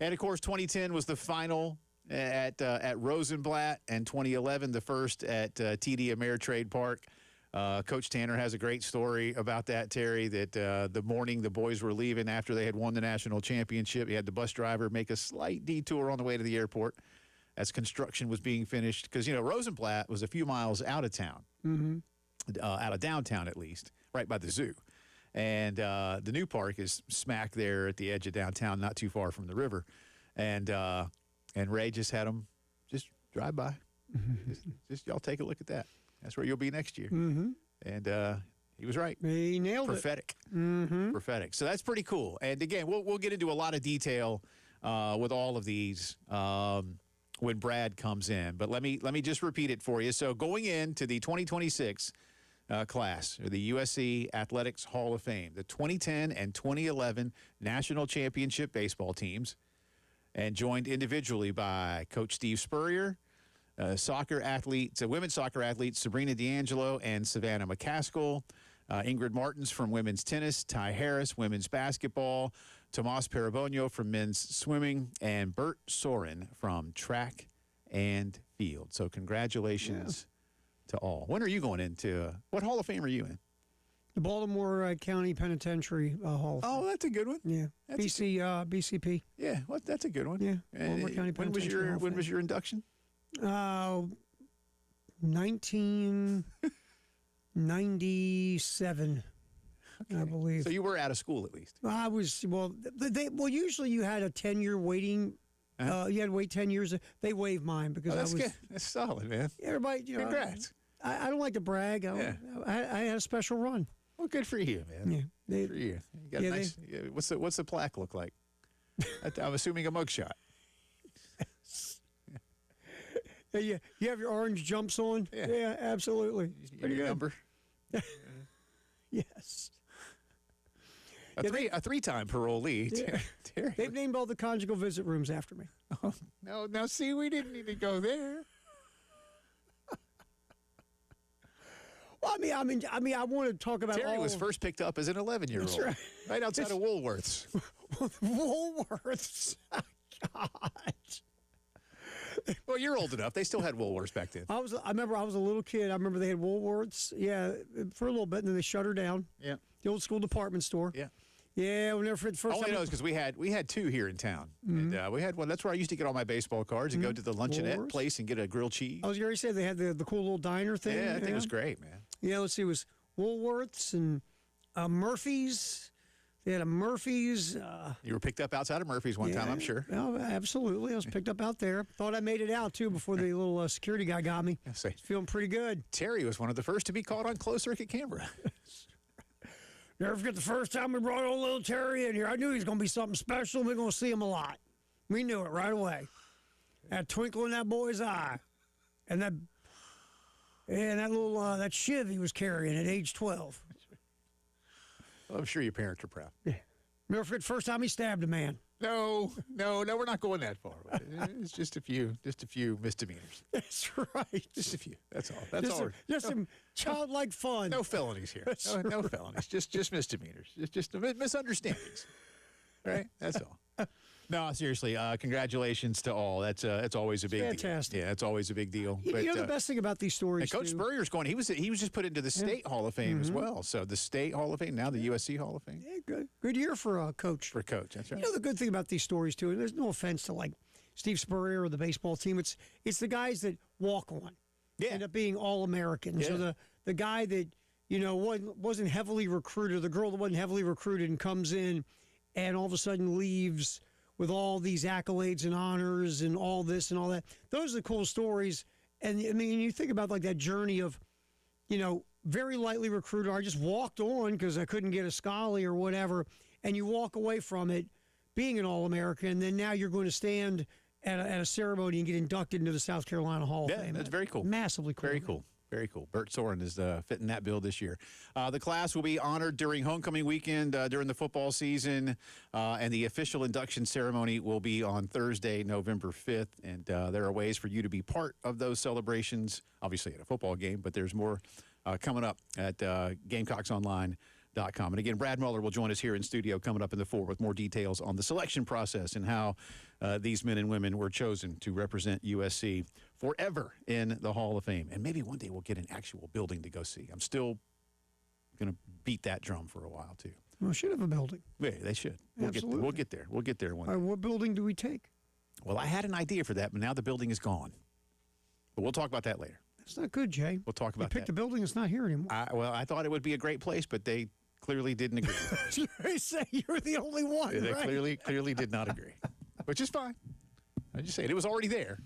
And, of course, 2010 was the final at Rosenblatt, and 2011 the first at TD Ameritrade Park. Coach Tanner has a great story about that, Terry, that the morning the boys were leaving after they had won the national championship, he had the bus driver make a slight detour on the way to the airport as construction was being finished. Because, Rosenblatt was a few miles out of town, out of downtown at least, right by the zoo. And the new park is smack there at the edge of downtown, not too far from the river. And Ray just had them just drive by. Just y'all take a look at that. That's where you'll be next year. And he was right. He nailed Prophetic. Prophetic. So that's pretty cool. And again, we'll get into a lot of detail with all of these when Brad comes in. But let me just repeat it for you. So going into the 2026 class, or the USC Athletics Hall of Fame, the 2010 and 2011 national championship baseball teams, and joined individually by Coach Steve Spurrier, women's soccer athletes Sabrina D'Angelo and Savannah McCaskill, Ingrid Martins from women's tennis, Ty Harris, women's basketball, Tomas Parabonio from men's swimming, and Bert Soren from track and field. So congratulations to all. When are you going into, what Hall of Fame are you in? The Baltimore County Penitentiary Hall of Fame. Oh, that's a good one. Yeah. BCP. Yeah, that's a good one. Yeah. Baltimore County When Penitentiary was your induction? 1997, I believe. So you were out of school at least. I was, usually you had a 10-year waiting. You had to wait 10 years. They waived mine because that's good. That's solid, man. Everybody, Congrats. I don't like to brag. I had a special run. Well, good for you, man. Yeah. Good for you. You got nice. What's the plaque look like? I'm assuming a mugshot. Yeah, you have your orange jumps on. Yeah, absolutely. Pretty good number. Yes. A three-time parolee. Yeah. Terry. They've named all the conjugal visit rooms after me. Oh, no, now see, we didn't need to go there. Well, I mean, I want to talk about. Terry was first picked up as an 11-year-old, That's right outside of Woolworths. Woolworths. God. Well, you're old enough. They still had Woolworths back then. I remember I was a little kid. I remember they had Woolworths. Yeah, for a little bit, and then they shut her down. Yeah. The old school department store. Yeah. Yeah, whenever for the first Only time. knows because we had two here in town, and we had one. That's where I used to get all my baseball cards and go to the luncheonette Woolworths. place and get a grilled cheese. I was going to say they had the cool little diner thing. Yeah, I think it was great, man. Yeah, let's see, it was Woolworths and Murphy's. They had a Murphy's. You were picked up outside of Murphy's one time, I'm sure. Oh, absolutely. I was picked up out there. Thought I made it out, too, before the little security guy got me. I say, Feeling pretty good. Terry was one of the first to be caught on closed-circuit camera. Never forget the first time we brought old little Terry in here. I knew he was going to be something special. We're going to see him a lot. We knew it right away. That twinkle in that boy's eye. And that little that shiv he was carrying at age 12. Well, I'm sure your parents are proud. Yeah. Never forget the first time he stabbed a man. No, we're not going that far. It's just a few misdemeanors. That's right. Just a few. That's all. That's all. Just some childlike fun. No felonies here. No felonies. Just misdemeanors. Just misunderstandings. Right? That's all. No, seriously. Congratulations to all. That's always a big fantastic. deal. Yeah, it's always a big deal. You know the best thing about these stories. Coach Spurrier's going. He was just put into the State Hall of Fame as well. So the State Hall of Fame, now the USC Hall of Fame. Yeah, good year for Coach. For Coach, that's right. You know the good thing about these stories too, and there's no offense to like Steve Spurrier or the baseball team. It's the guys that walk on. Yeah. End up being all Americans. Yeah. So the guy that wasn't heavily recruited, the girl that wasn't heavily recruited, and comes in, and all of a sudden leaves with all these accolades and honors and all this and all that. Those are the cool stories. And I mean, you think about like that journey of, very lightly recruited. I just walked on because I couldn't get a scholarly or whatever. And you walk away from it being an All-American. And then now you're going to stand at a ceremony and get inducted into the South Carolina Hall of Fame. That's very cool. Massively cool. Very cool. Very cool. Bert Soren is fitting that bill this year. The class will be honored during homecoming weekend during the football season, and the official induction ceremony will be on Thursday, November 5th. And there are ways for you to be part of those celebrations, obviously at a football game, but there's more coming up at GamecocksOnline.com. And again, Brad Muller will join us here in studio coming up in the 4 with more details on the selection process and how these men and women were chosen to represent USC forever in the Hall of Fame. And maybe one day we'll get an actual building to go see. I'm still going to beat that drum for a while, too. Well, should have a building. Yeah, they should. Absolutely. We'll get there. We'll get there one All day. right, what building do we take? Well, I had an idea for that, but now the building is gone. But we'll talk about that later. That's not good, Jay. We'll talk You about picked that. a building that's not here anymore. I thought it would be a great place, but they clearly didn't agree. You say you're the only one, They right? clearly did not agree, which is fine. I just saying it was already there.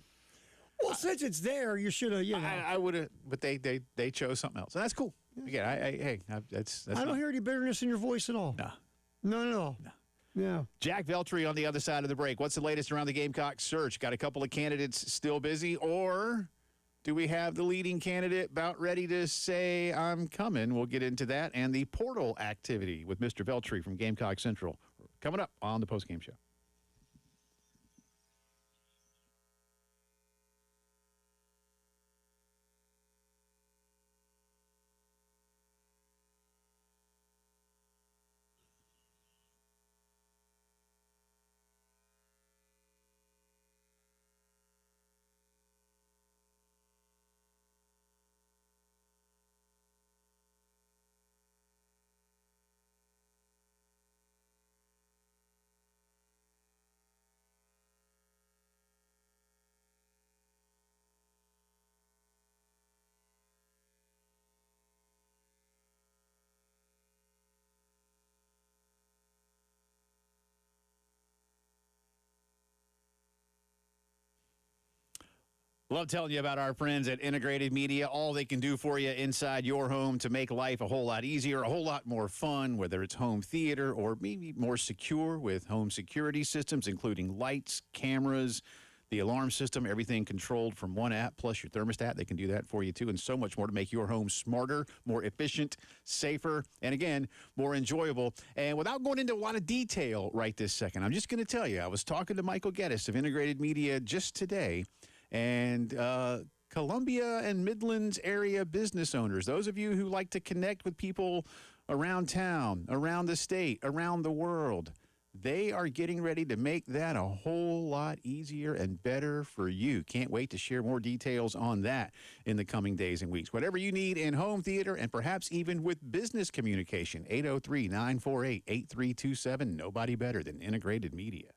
Well, since it's there, you should have, I would have, but they chose something else, and that's cool. Again, that's I don't not- hear any bitterness in your voice at all. No. No. Yeah. Jack Veltri on the other side of the break. What's the latest around the Gamecock search? Got a couple of candidates still busy, or do we have the leading candidate about ready to say, I'm coming? We'll get into that and the portal activity with Mr. Veltri from Gamecock Central coming up on the postgame show. Love telling you about our friends at Integrated Media, all they can do for you inside your home to make life a whole lot easier, a whole lot more fun, whether it's home theater or maybe more secure with home security systems, including lights, cameras, the alarm system, everything controlled from one app, plus your thermostat. They can do that for you, too, and so much more to make your home smarter, more efficient, safer, and, again, more enjoyable. And without going into a lot of detail right this second, I'm just going to tell you, I was talking to Michael Geddes of Integrated Media just today, and Columbia and Midlands area business owners, those of you who like to connect with people around town, around the state, around the world, they are getting ready to make that a whole lot easier and better for you. Can't wait to share more details on that in the coming days and weeks. Whatever you need in home theater and perhaps even with business communication, 803-948-8327. Nobody better than Integrated Media.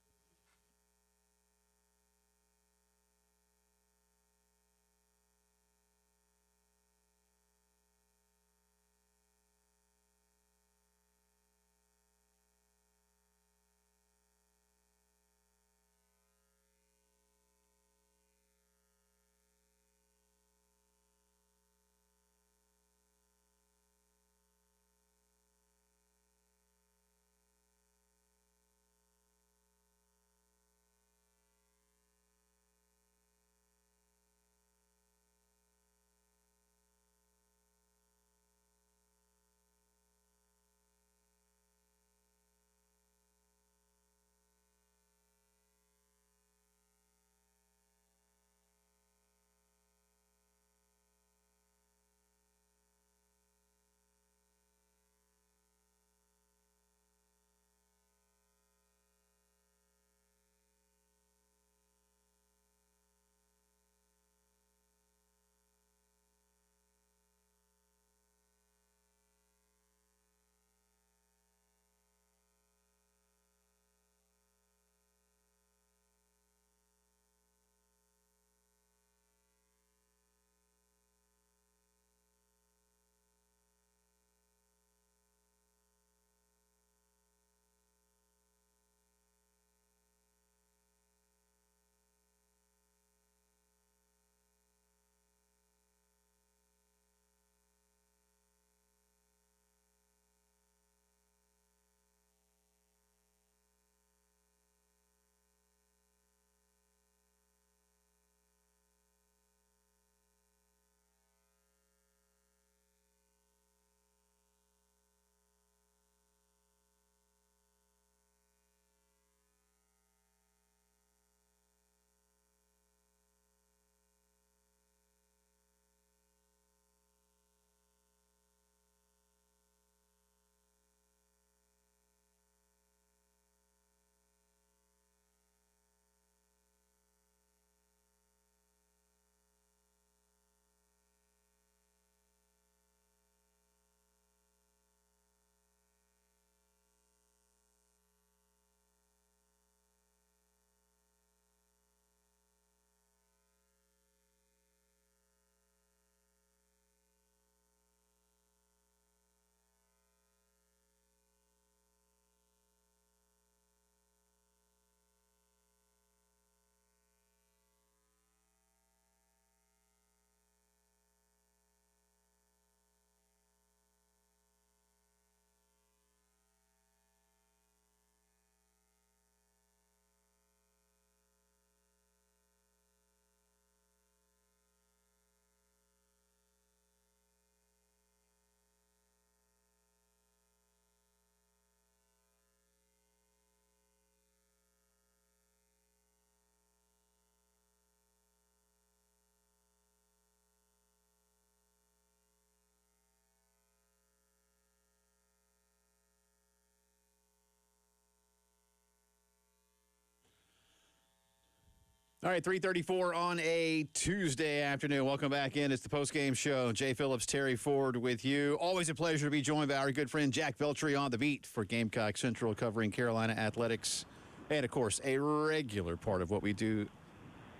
All right, 3:34 on a Tuesday afternoon. Welcome back in. It's the Postgame Show. Jay Phillips, Terry Ford with you. Always a pleasure to be joined by our good friend Jack Veltri on the beat for Gamecock Central, covering Carolina athletics. And, of course, a regular part of what we do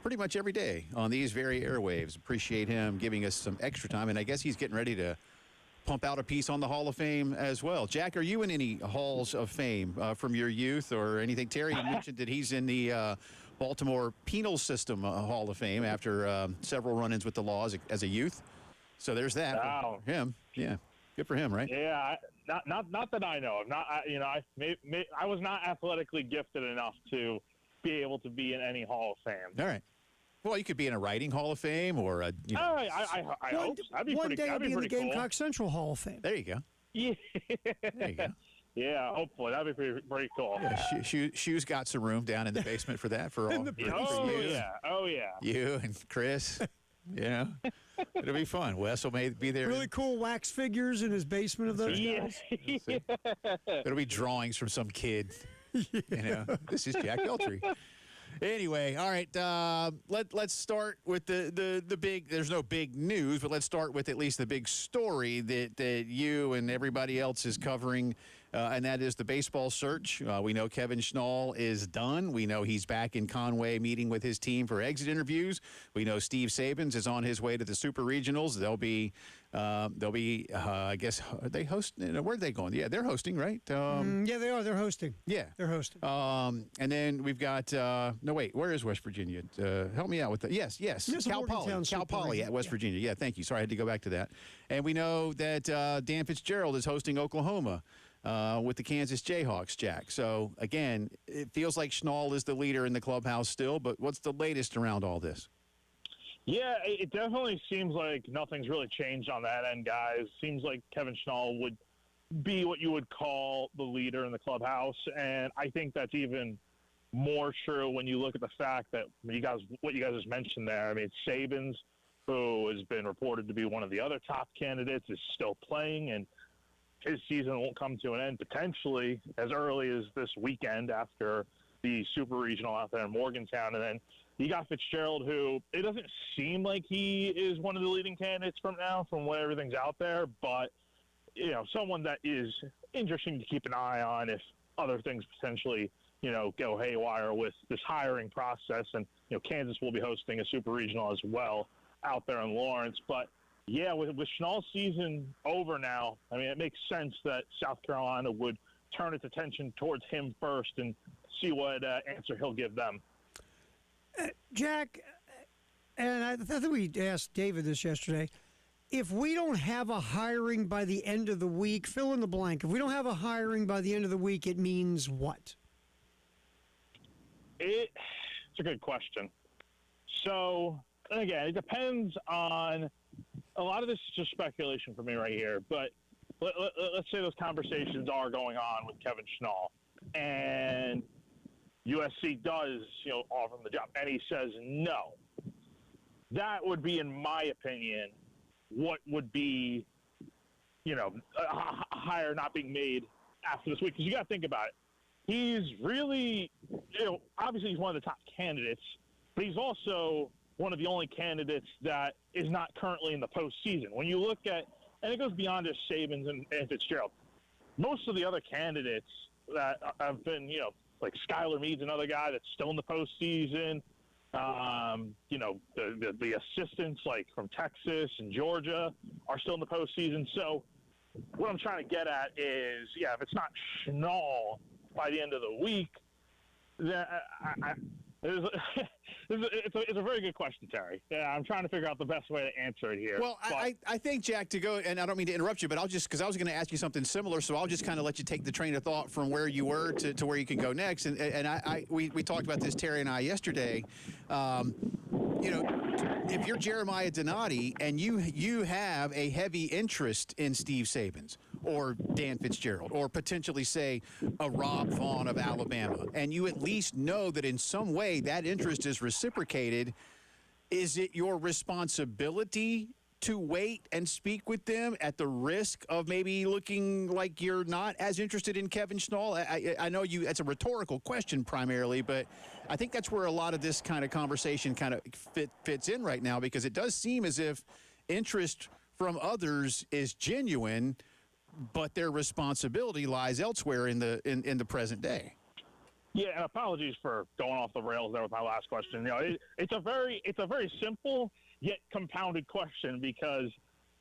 pretty much every day on these very airwaves. Appreciate him giving us some extra time. And I guess he's getting ready to pump out a piece on the Hall of Fame as well. Jack, are you in any halls of fame from your youth or anything? Terry, you mentioned that he's in the Baltimore Penal System Hall of Fame after several run-ins with the laws as a youth. So there's that Wow. for him. Yeah, good for him, right? Yeah, not that I know of. I was not athletically gifted enough to be able to be in any Hall of Fame. All right. Well, you could be in a writing Hall of Fame or a. I hope so. That'd be One pretty, day that'd I'll be be in the pretty cool. Gamecock Central Hall of Fame. There you go. Yeah. There you go. Yeah, hopefully that'd be pretty cool. Yeah, Shoes got some room down in the basement for that for all. Oh yeah. Oh yeah. You and Chris. Yeah, it'll be fun. Wes will be there. Really cool wax figures in his basement of those Yeah. guys. It'll be drawings from some kid. You know, this is Jack Veltri. Anyway, all right. Let's start with the big. There's no big news, but let's start with at least the big story that you and everybody else is covering, and that is the baseball search. We know Kevin Schnall is done. We know he's back in Conway meeting with his team for exit interviews. We know Steve Sabins is on his way to the Super Regionals. They'll be. I guess, are they hosting? Where are they going? Yeah, they're hosting, right? Yeah, they are. They're hosting. Yeah. They're hosting. And then we've got, no, wait, where is West Virginia? Help me out with that. Yes. Cal Morgantown Poly at West Virginia. Yeah, thank you. Sorry, I had to go back to that. And we know that Dan Fitzgerald is hosting Oklahoma with the Kansas Jayhawks, Jack. So, again, it feels like Schnall is the leader in the clubhouse still, but what's the latest around all this? Yeah, it definitely seems like nothing's really changed on that end, guys. Seems like Kevin Schnall would be what you would call the leader in the clubhouse, and I think that's even more true when you look at the fact that what you guys just mentioned there. I mean, Sabins, who has been reported to be one of the other top candidates, is still playing, and his season won't come to an end potentially as early as this weekend after the Super Regional out there in Morgantown, and then you got Fitzgerald, who it doesn't seem like he is one of the leading candidates from what everything's out there, but someone that is interesting to keep an eye on if other things potentially go haywire with this hiring process. And Kansas will be hosting a Super Regional as well out there in Lawrence. But yeah, with Schnall's season over now, I mean, it makes sense that South Carolina would turn its attention towards him first and see what answer he'll give them. Jack, and I think we asked David this yesterday, if we don't have a hiring by the end of the week, fill in the blank. If we don't have a hiring by the end of the week, it means what? It's a good question. So, again, it depends on a lot of this is just speculation for me right here, but let's say those conversations are going on with Kevin Schnall, and USC does, offer him the job, and he says no. That would be, in my opinion, what would be, a hire not being made after this week. Because you got to think about it. He's really, obviously he's one of the top candidates, but he's also one of the only candidates that is not currently in the postseason. When you look at, and it goes beyond just Sabins and Fitzgerald, most of the other candidates that have been, like Skylar Mead's another guy that's still in the postseason. The assistants like from Texas and Georgia are still in the postseason. So what I'm trying to get at is, if it's not Schnall by the end of the week, then it's a very good question, Terry. Yeah, I'm trying to figure out the best way to answer it here. Well, I think, Jack, to go, and I don't mean to interrupt you, but because I was going to ask you something similar, so I'll just kind of let you take the train of thought from where you were to where you can go next. And we talked about this, Terry and I, yesterday. If you're Jeremiah Donati and you have a heavy interest in Steve Sabins or Dan Fitzgerald or potentially, say, a Rob Vaughn of Alabama, and you at least know that in some way that interest is reciprocated, is it your responsibility to wait and speak with them at the risk of maybe looking like you're not as interested in Kevin Schnall? I know it's a rhetorical question primarily, but I think that's where a lot of this kind of conversation kind of fits in right now, because it does seem as if interest from others is genuine, but their responsibility lies elsewhere in the present day. Yeah, and apologies for going off the rails there with my last question. You know, it's a very simple yet compounded question, because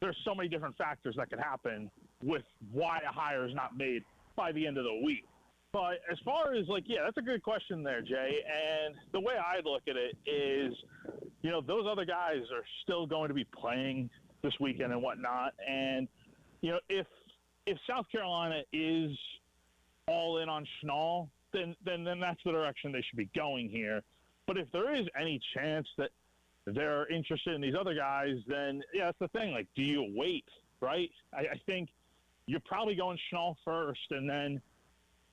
there's so many different factors that could happen with why a hire is not made by the end of the week. But as far as, like, yeah, that's a good question there, Jay. And the way I look at it is, you know, those other guys are still going to be playing this weekend and whatnot. And, you know, if South Carolina is all in on Schnall, then that's the direction they should be going here. But if there is any chance that they're interested in these other guys, then, yeah, that's the thing. Like, do you wait, right? I think you're probably going Schnall first, and then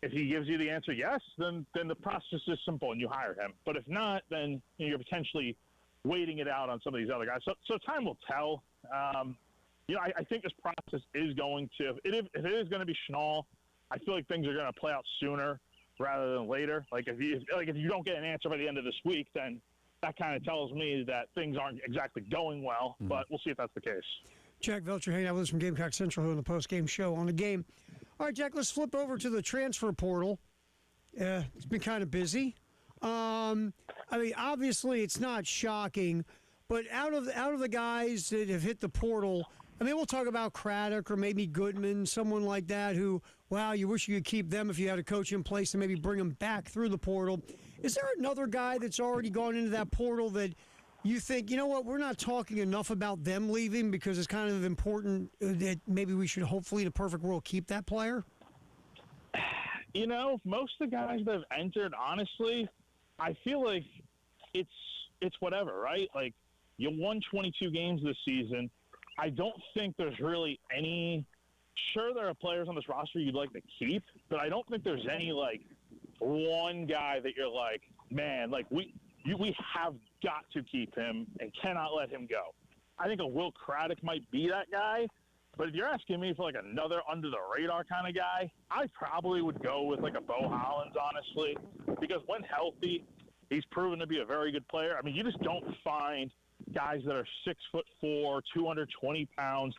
if he gives you the answer yes, then the process is simple and you hire him. But if not, then you're potentially waiting it out on some of these other guys. So time will tell. You know, I think this process is going to, if it is going to be Schnall, I feel like things are going to play out sooner rather than later. Like if you don't get an answer by the end of this week, then that kind of tells me that things aren't exactly going well. Mm-hmm. But we'll see if that's the case. Jack Velcher hanging out with us from Gamecock Central here on the post-game show on the game. All right, Jack, let's flip over to the transfer portal. It's been kind of busy. I mean, obviously it's not shocking, but out of the guys that have hit the portal, I mean, we'll talk about Craddock or maybe Goodman, someone like that who, wow, you wish you could keep them if you had a coach in place and maybe bring them back through the portal. Is there another guy that's already gone into that portal that you think, you know what, we're not talking enough about them leaving because it's kind of important that maybe we should hopefully in a perfect world keep that player? You know, most of the guys that have entered, honestly, I feel like it's whatever, right? Like, you won 22 games this season. I don't think there's really any – sure, there are players on this roster you'd like to keep, but I don't think there's any, like, one guy that you're like, man, like, we have got to keep him and cannot let him go. I think a Will Craddock might be that guy, but if you're asking me for, like, another under-the-radar kind of guy, I probably would go with, like, a Bo Hollins, honestly, because when healthy, he's proven to be a very good player. I mean, you just don't find guys that are 6'4", 220 pounds,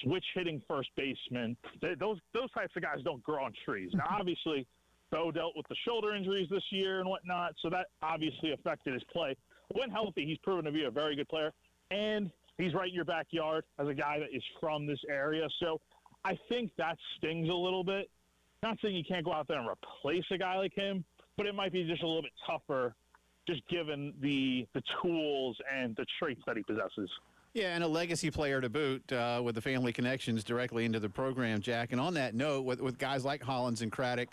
switch-hitting first baseman. Those types of guys don't grow on trees. Now, obviously, Bo dealt with the shoulder injuries this year and whatnot, so that obviously affected his play. When healthy, he's proven to be a very good player, and he's right in your backyard as a guy that is from this area. So I think that stings a little bit. Not saying you can't go out there and replace a guy like him, but it might be just a little bit tougher just given the tools and the traits that he possesses. Yeah, and a legacy player to boot with the family connections directly into the program, Jack. And on that note, with guys like Hollins and Craddock,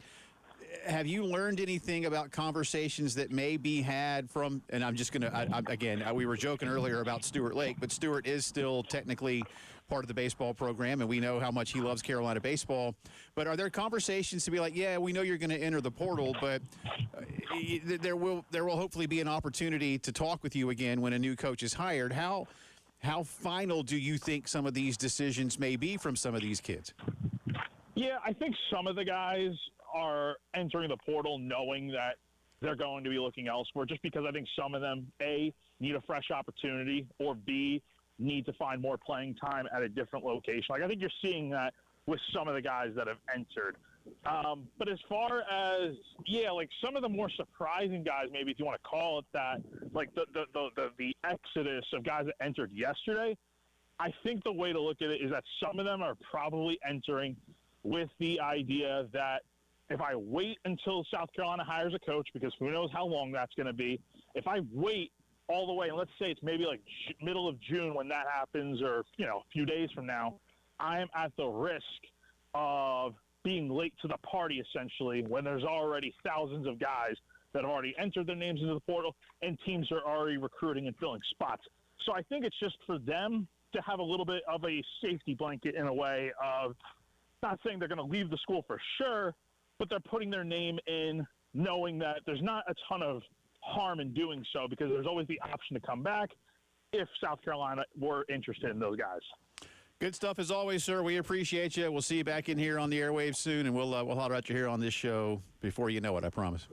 have you learned anything about conversations that may be had from, and I'm just going to, again, we were joking earlier about Stuart Lake, but Stuart is still technically part of the baseball program, and we know how much he loves Carolina baseball. But are there conversations to be like, yeah, we know you're going to enter the portal, but there will hopefully be an opportunity to talk with you again when a new coach is hired. How final do you think some of these decisions may be from some of these kids? Yeah, I think some of the guys are entering the portal knowing that they're going to be looking elsewhere, just because I think some of them, A, need a fresh opportunity, or B, need to find more playing time at a different location. Like, I think you're seeing that with some of the guys that have entered. But as far as, yeah, like some of the more surprising guys, maybe if you want to call it that, like the exodus of guys that entered yesterday, I think the way to look at it is that some of them are probably entering with the idea that if I wait until South Carolina hires a coach, because who knows how long that's going to be, if I wait all the way, and let's say it's maybe like middle of June when that happens, or, you know, a few days from now, I am at the risk of being late to the party, essentially, when there's already thousands of guys that have already entered their names into the portal and teams are already recruiting and filling spots. So I think it's just for them to have a little bit of a safety blanket in a way of, not saying they're going to leave the school for sure, but they're putting their name in knowing that there's not a ton of harm in doing so, because there's always the option to come back if South Carolina were interested in those guys. Good stuff as always, sir. We appreciate you. We'll see you back in here on the airwaves soon, and we'll holler at you here on this show before you know it, I promise.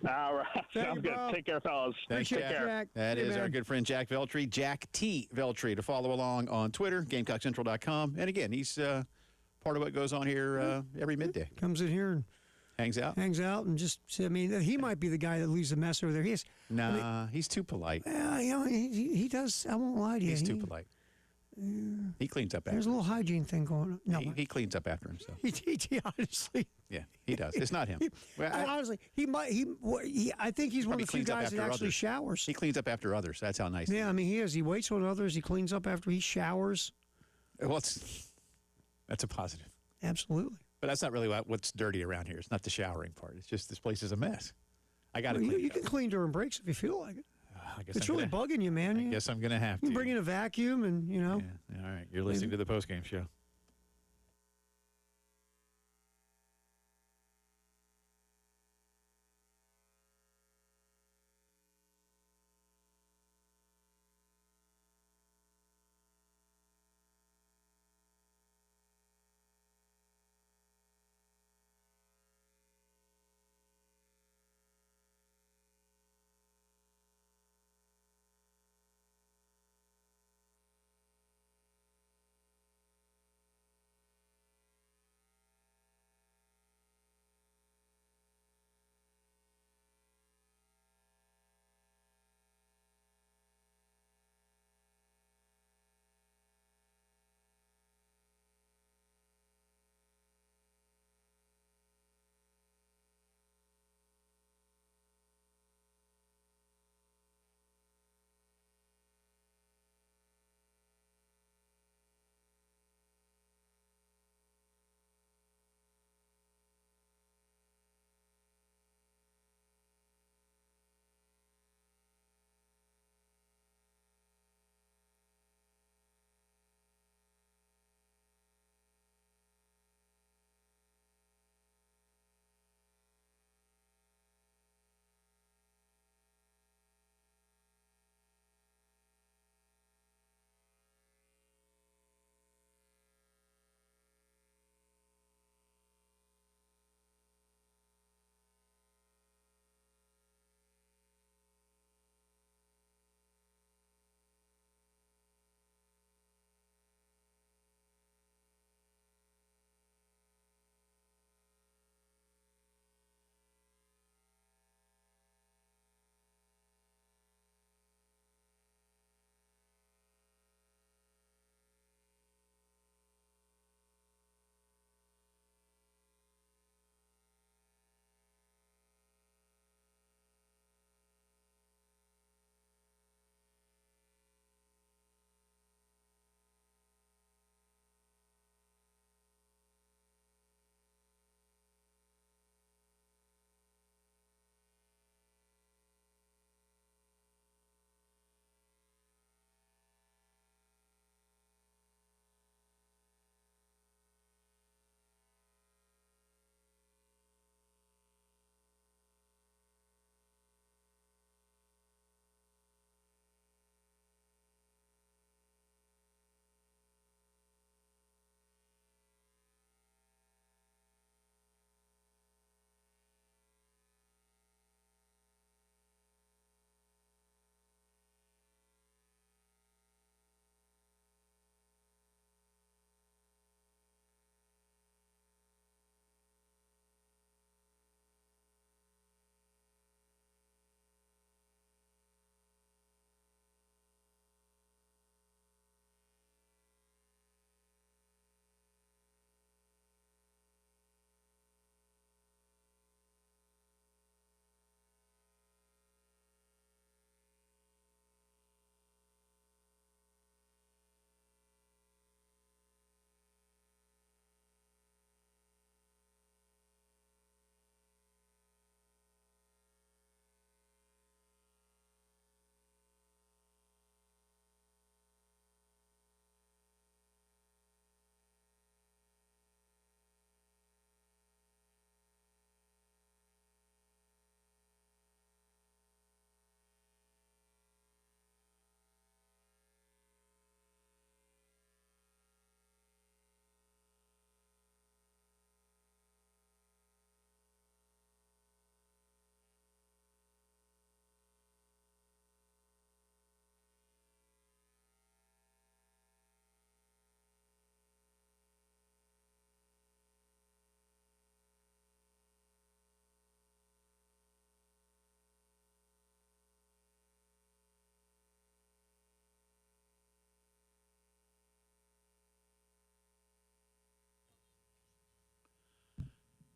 All right. Thank Sounds you, good. bro. Take care, fellas. Thanks, Appreciate Jack. it, Jack. That Hey, is our man. good friend Jack Veltri, Jack T. Veltri, to follow along on Twitter, GamecockCentral.com. And again, he's part of what goes on here every midday. Comes in here and Hangs out. and just, I mean, he might be the guy that leaves a mess over there. He is. Nah, he's too polite. He does. I won't lie to you. He's too polite. He cleans up after There's a little hygiene thing going on. No, he cleans up after himself. he honestly. Yeah, he does. It's not him. Well, Honestly, he might. I think he's one Probably of the few cleans up guys that after actually others. showers. he cleans up after others. That's how nice he Yeah, I mean, he is. He waits on others. He cleans up after he showers. is. Well, that's a positive. Absolutely. But that's not really what's dirty around here. It's not the showering part. It's just this place is a mess. I got to Well, clean you it can up. clean during breaks if you feel like it. I guess It's I'm really gonna, bugging you, man. I guess I'm going to have You to. can bring in a vacuum and, Yeah. All right. You're listening to the postgame show.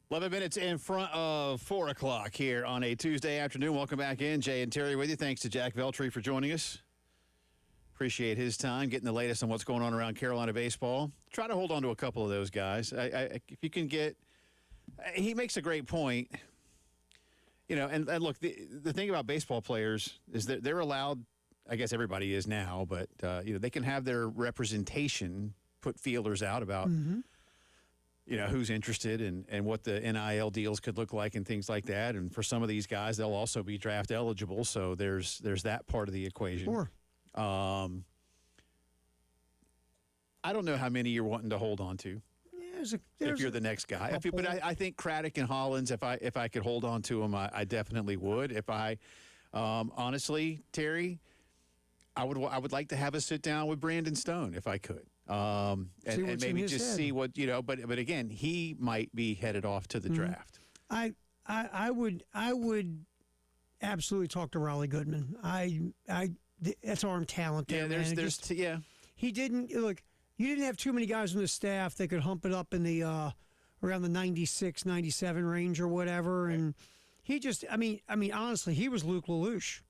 11 minutes in front of 4 o'clock here on a Tuesday afternoon. Welcome back in. Jay and Terry with you. Thanks to Jack Veltri for joining us. Appreciate his time, getting the latest on what's going on around Carolina baseball. Try to hold on to a couple of those guys. If you can get – he makes a great point. You know, and look, the thing about baseball players is that they're allowed – I guess everybody is now, but, they can have their representation put feelers out about – who's interested and what the NIL deals could look like and things like that. And for some of these guys, they'll also be draft eligible. So there's that part of the equation. Sure. I don't know how many you're wanting to hold on to. If you're the next guy. But I think Craddock and Hollins, if I could hold on to them, I definitely would. If I, honestly, Terry, I would like to have a sit down with Brandon Stone if I could. And maybe just see what, but again, he might be headed off to the draft. I would absolutely talk to Riley Goodman. That's arm talent there. Yeah, he didn't look. You didn't have too many guys on the staff that could hump it up in the around the 96, 97 range or whatever. Right. And he just, I mean, honestly, he was Luke LaLoosh.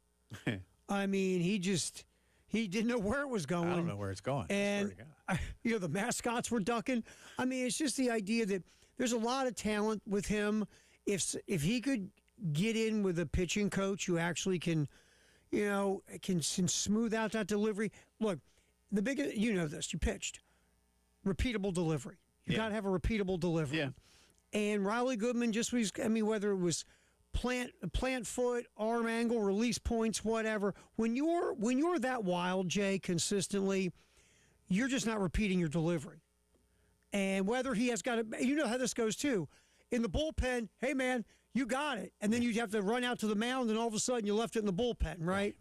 He didn't know where it was going. I don't know where it's going. And, the mascots were ducking. I mean, it's just the idea that there's a lot of talent with him. If he could get in with a pitching coach who actually can smooth out that delivery. Look, the biggest, this, you pitched. Repeatable delivery. You got to have a repeatable delivery. Yeah. And Riley Goodman whether it was plant foot, arm angle, release points, whatever. When you're that wild, Jay, consistently, you're just not repeating your delivery. And whether he has got to, how this goes too. In the bullpen, hey man, you got it, and then you have to run out to the mound, and all of a sudden you left it in the bullpen, right?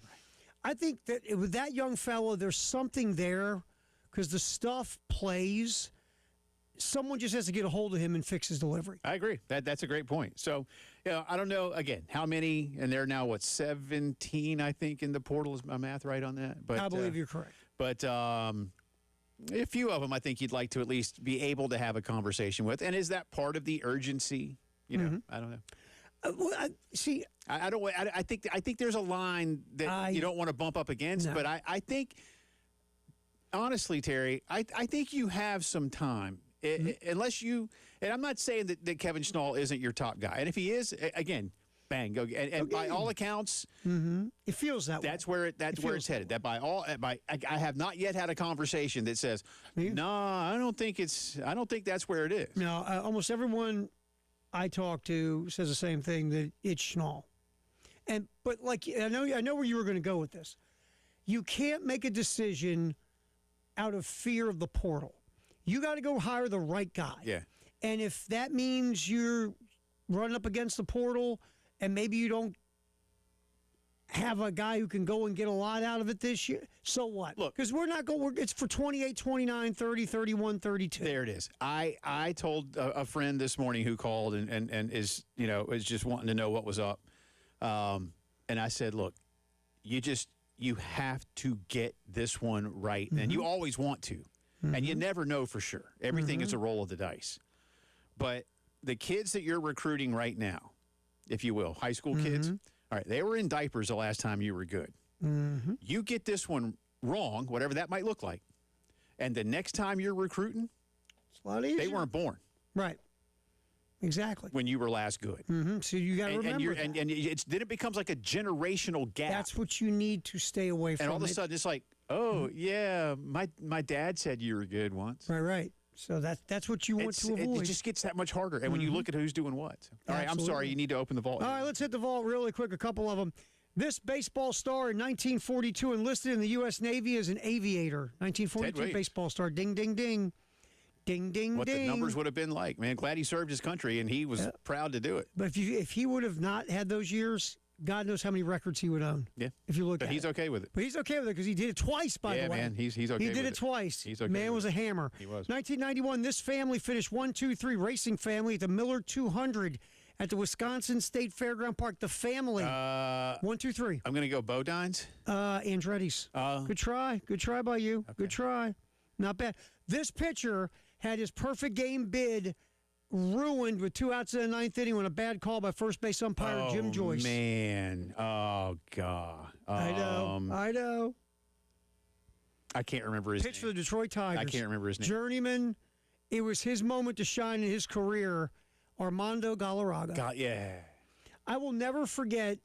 I think that with that young fella, there's something there because the stuff plays. Someone just has to get a hold of him and fix his delivery. I agree. That's a great point. So, I don't know, again, how many, and they're now, 17, I think, in the portal. Is my math right on that? But I believe you're correct. But a few of them I think you'd like to at least be able to have a conversation with. And is that part of the urgency? I don't know. I think there's a line that you don't want to bump up against, but I think, honestly, Terry, I think you have some time. Unless you, and I'm not saying that Kevin Schnall isn't your top guy. And if he is, again, bang, go. And by all accounts, it feels that that's way. Where it's headed. That I have not yet had a conversation that says, no, I don't think that's where it is. No, almost everyone I talk to says the same thing, that it's Schnall. But I know where you were going to go with this. You can't make a decision out of fear of the portal. You got to go hire the right guy. Yeah. And if that means you're running up against the portal and maybe you don't have a guy who can go and get a lot out of it this year, so what? Look, because we're not going, it's for 28, 29, 30, 31, 32. There it is. I told a friend this morning who called and is just wanting to know what was up. And I said, look, you have to get this one right. And you always want to. And you never know for sure. Everything is a roll of the dice. But the kids that you're recruiting right now, if you will, high school kids, all right, they were in diapers the last time you were good. You get this one wrong, whatever that might look like, and the next time you're recruiting, it's a lot easier. They weren't born. Right. Exactly. When you were last good. So you got to remember that. And then it becomes like a generational gap. That's what you need to stay away from. And all of a sudden it's like, oh, yeah, my dad said you were good once. Right. So that's what you want to avoid. It just gets that much harder. And when you look at who's doing what. All right, I'm sorry. You need to open the vault. All right, let's hit the vault really quick, a couple of them. This baseball star in 1942 enlisted in the U.S. Navy as an aviator. 1942 baseball star. Ding, ding, ding. Ding, ding, what ding. The numbers would have been like, man. Glad he served his country, and he was proud to do it. But if he would have not had those years, God knows how many records he would own. Yeah. If you look at it. But he's okay with it. But he's okay with it because he did it twice, by the way. Yeah, man. He's okay with it. He did it twice. He's okay. Man was a hammer. He was. 1991, this family finished 1-2-3 racing family at the Miller 200 at the Wisconsin State Fairground Park. The family. 1-2-3. I'm going to go Bodines. Andretti's. Good try. Good try by you. Okay. Good try. Not bad. This pitcher had his perfect game bid ruined with 2 outs in the ninth inning when a bad call by first base umpire Jim Joyce. Man. Oh, God. I know. I can't remember his Pitch for name. the Detroit Tigers. I can't remember his name. Journeyman. It was his moment to shine in his career. Armando Galarraga. God, yeah. I will never forget,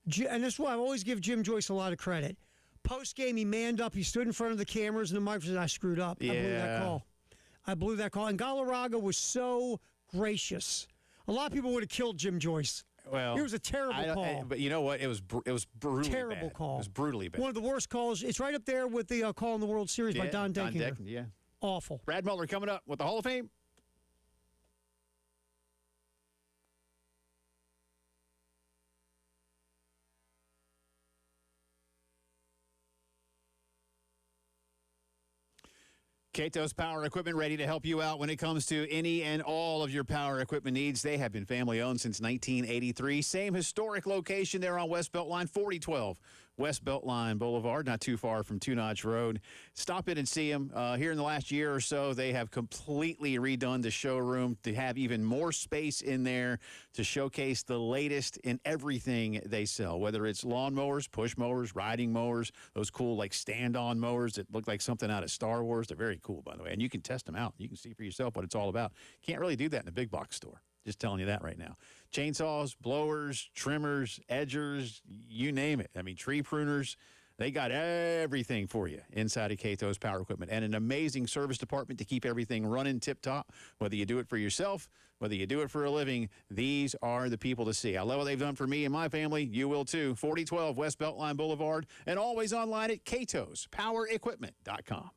and this is why I always give Jim Joyce a lot of credit. Post game, he manned up. He stood in front of the cameras and the microphone. I screwed up. I blew that call. And Galarraga was so gracious. A lot of people would have killed Jim Joyce. Well, it was a terrible call. But you know what? It was brutally terrible bad. call. It was brutally bad. One of the worst calls. It's right up there with the call in the World Series by Don Denkinger. Yeah. Awful. Brad Muller coming up with the Hall of Fame. Kato's Power Equipment, ready to help you out when it comes to any and all of your power equipment needs. They have been family-owned since 1983. Same historic location there on West Beltline, 4012 West Beltline Boulevard, not too far from Two Notch Road. Stop in and see them. Here in the last year or so, they have completely redone the showroom to have even more space in there to showcase the latest in everything they sell, whether it's lawn mowers, push mowers, riding mowers, those cool like stand-on mowers that look like something out of Star Wars. They're very cool, by the way, and you can test them out. You can see for yourself what it's all about. Can't really do that in a big box store. Just telling you that right now. Chainsaws, blowers, trimmers, edgers, you name it. I mean, tree pruners, they got everything for you inside of Kato's Power Equipment, and an amazing service department to keep everything running tip-top. Whether you do it for yourself, whether you do it for a living, these are the people to see. I love what they've done for me and my family. You will too. 4012 West Beltline Boulevard, and always online at katospowerequipment.com.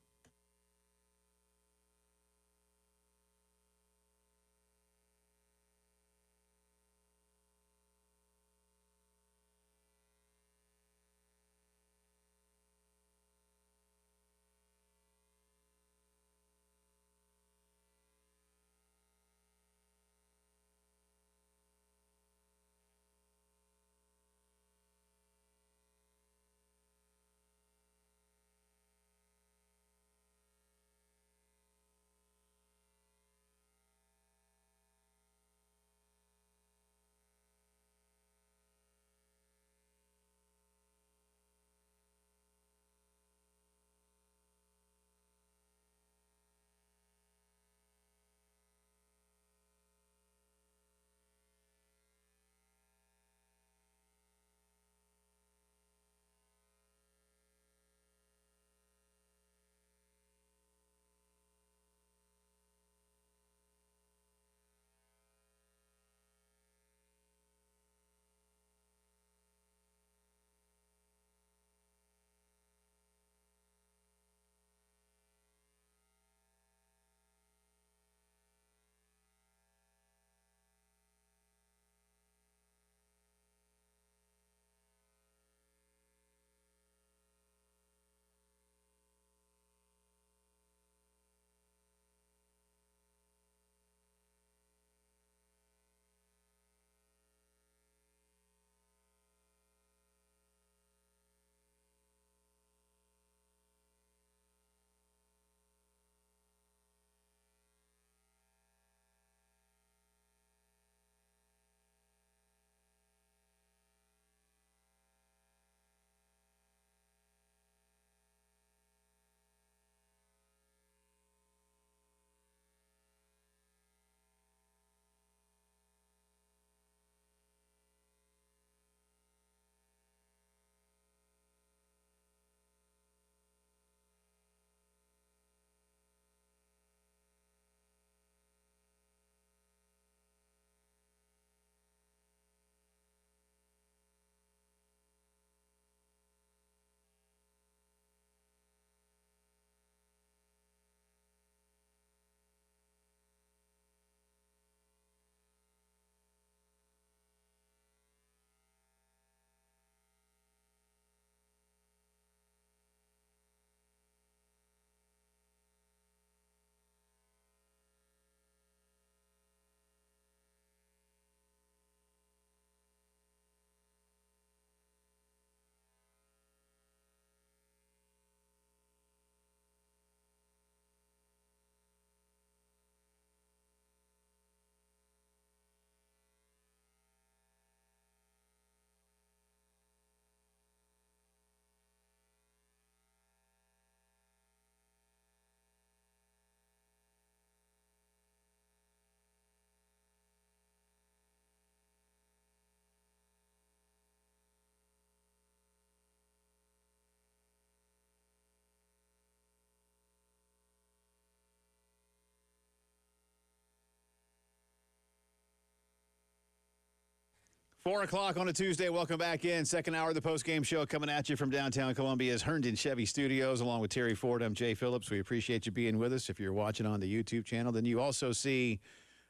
4 o'clock on a Tuesday. Welcome back in. Second hour of the postgame show coming at you from downtown Columbia's Herndon Chevy Studios, along with Terry Ford. I'm Jay Phillips. We appreciate you being with us. If you're watching on the YouTube channel, then you also see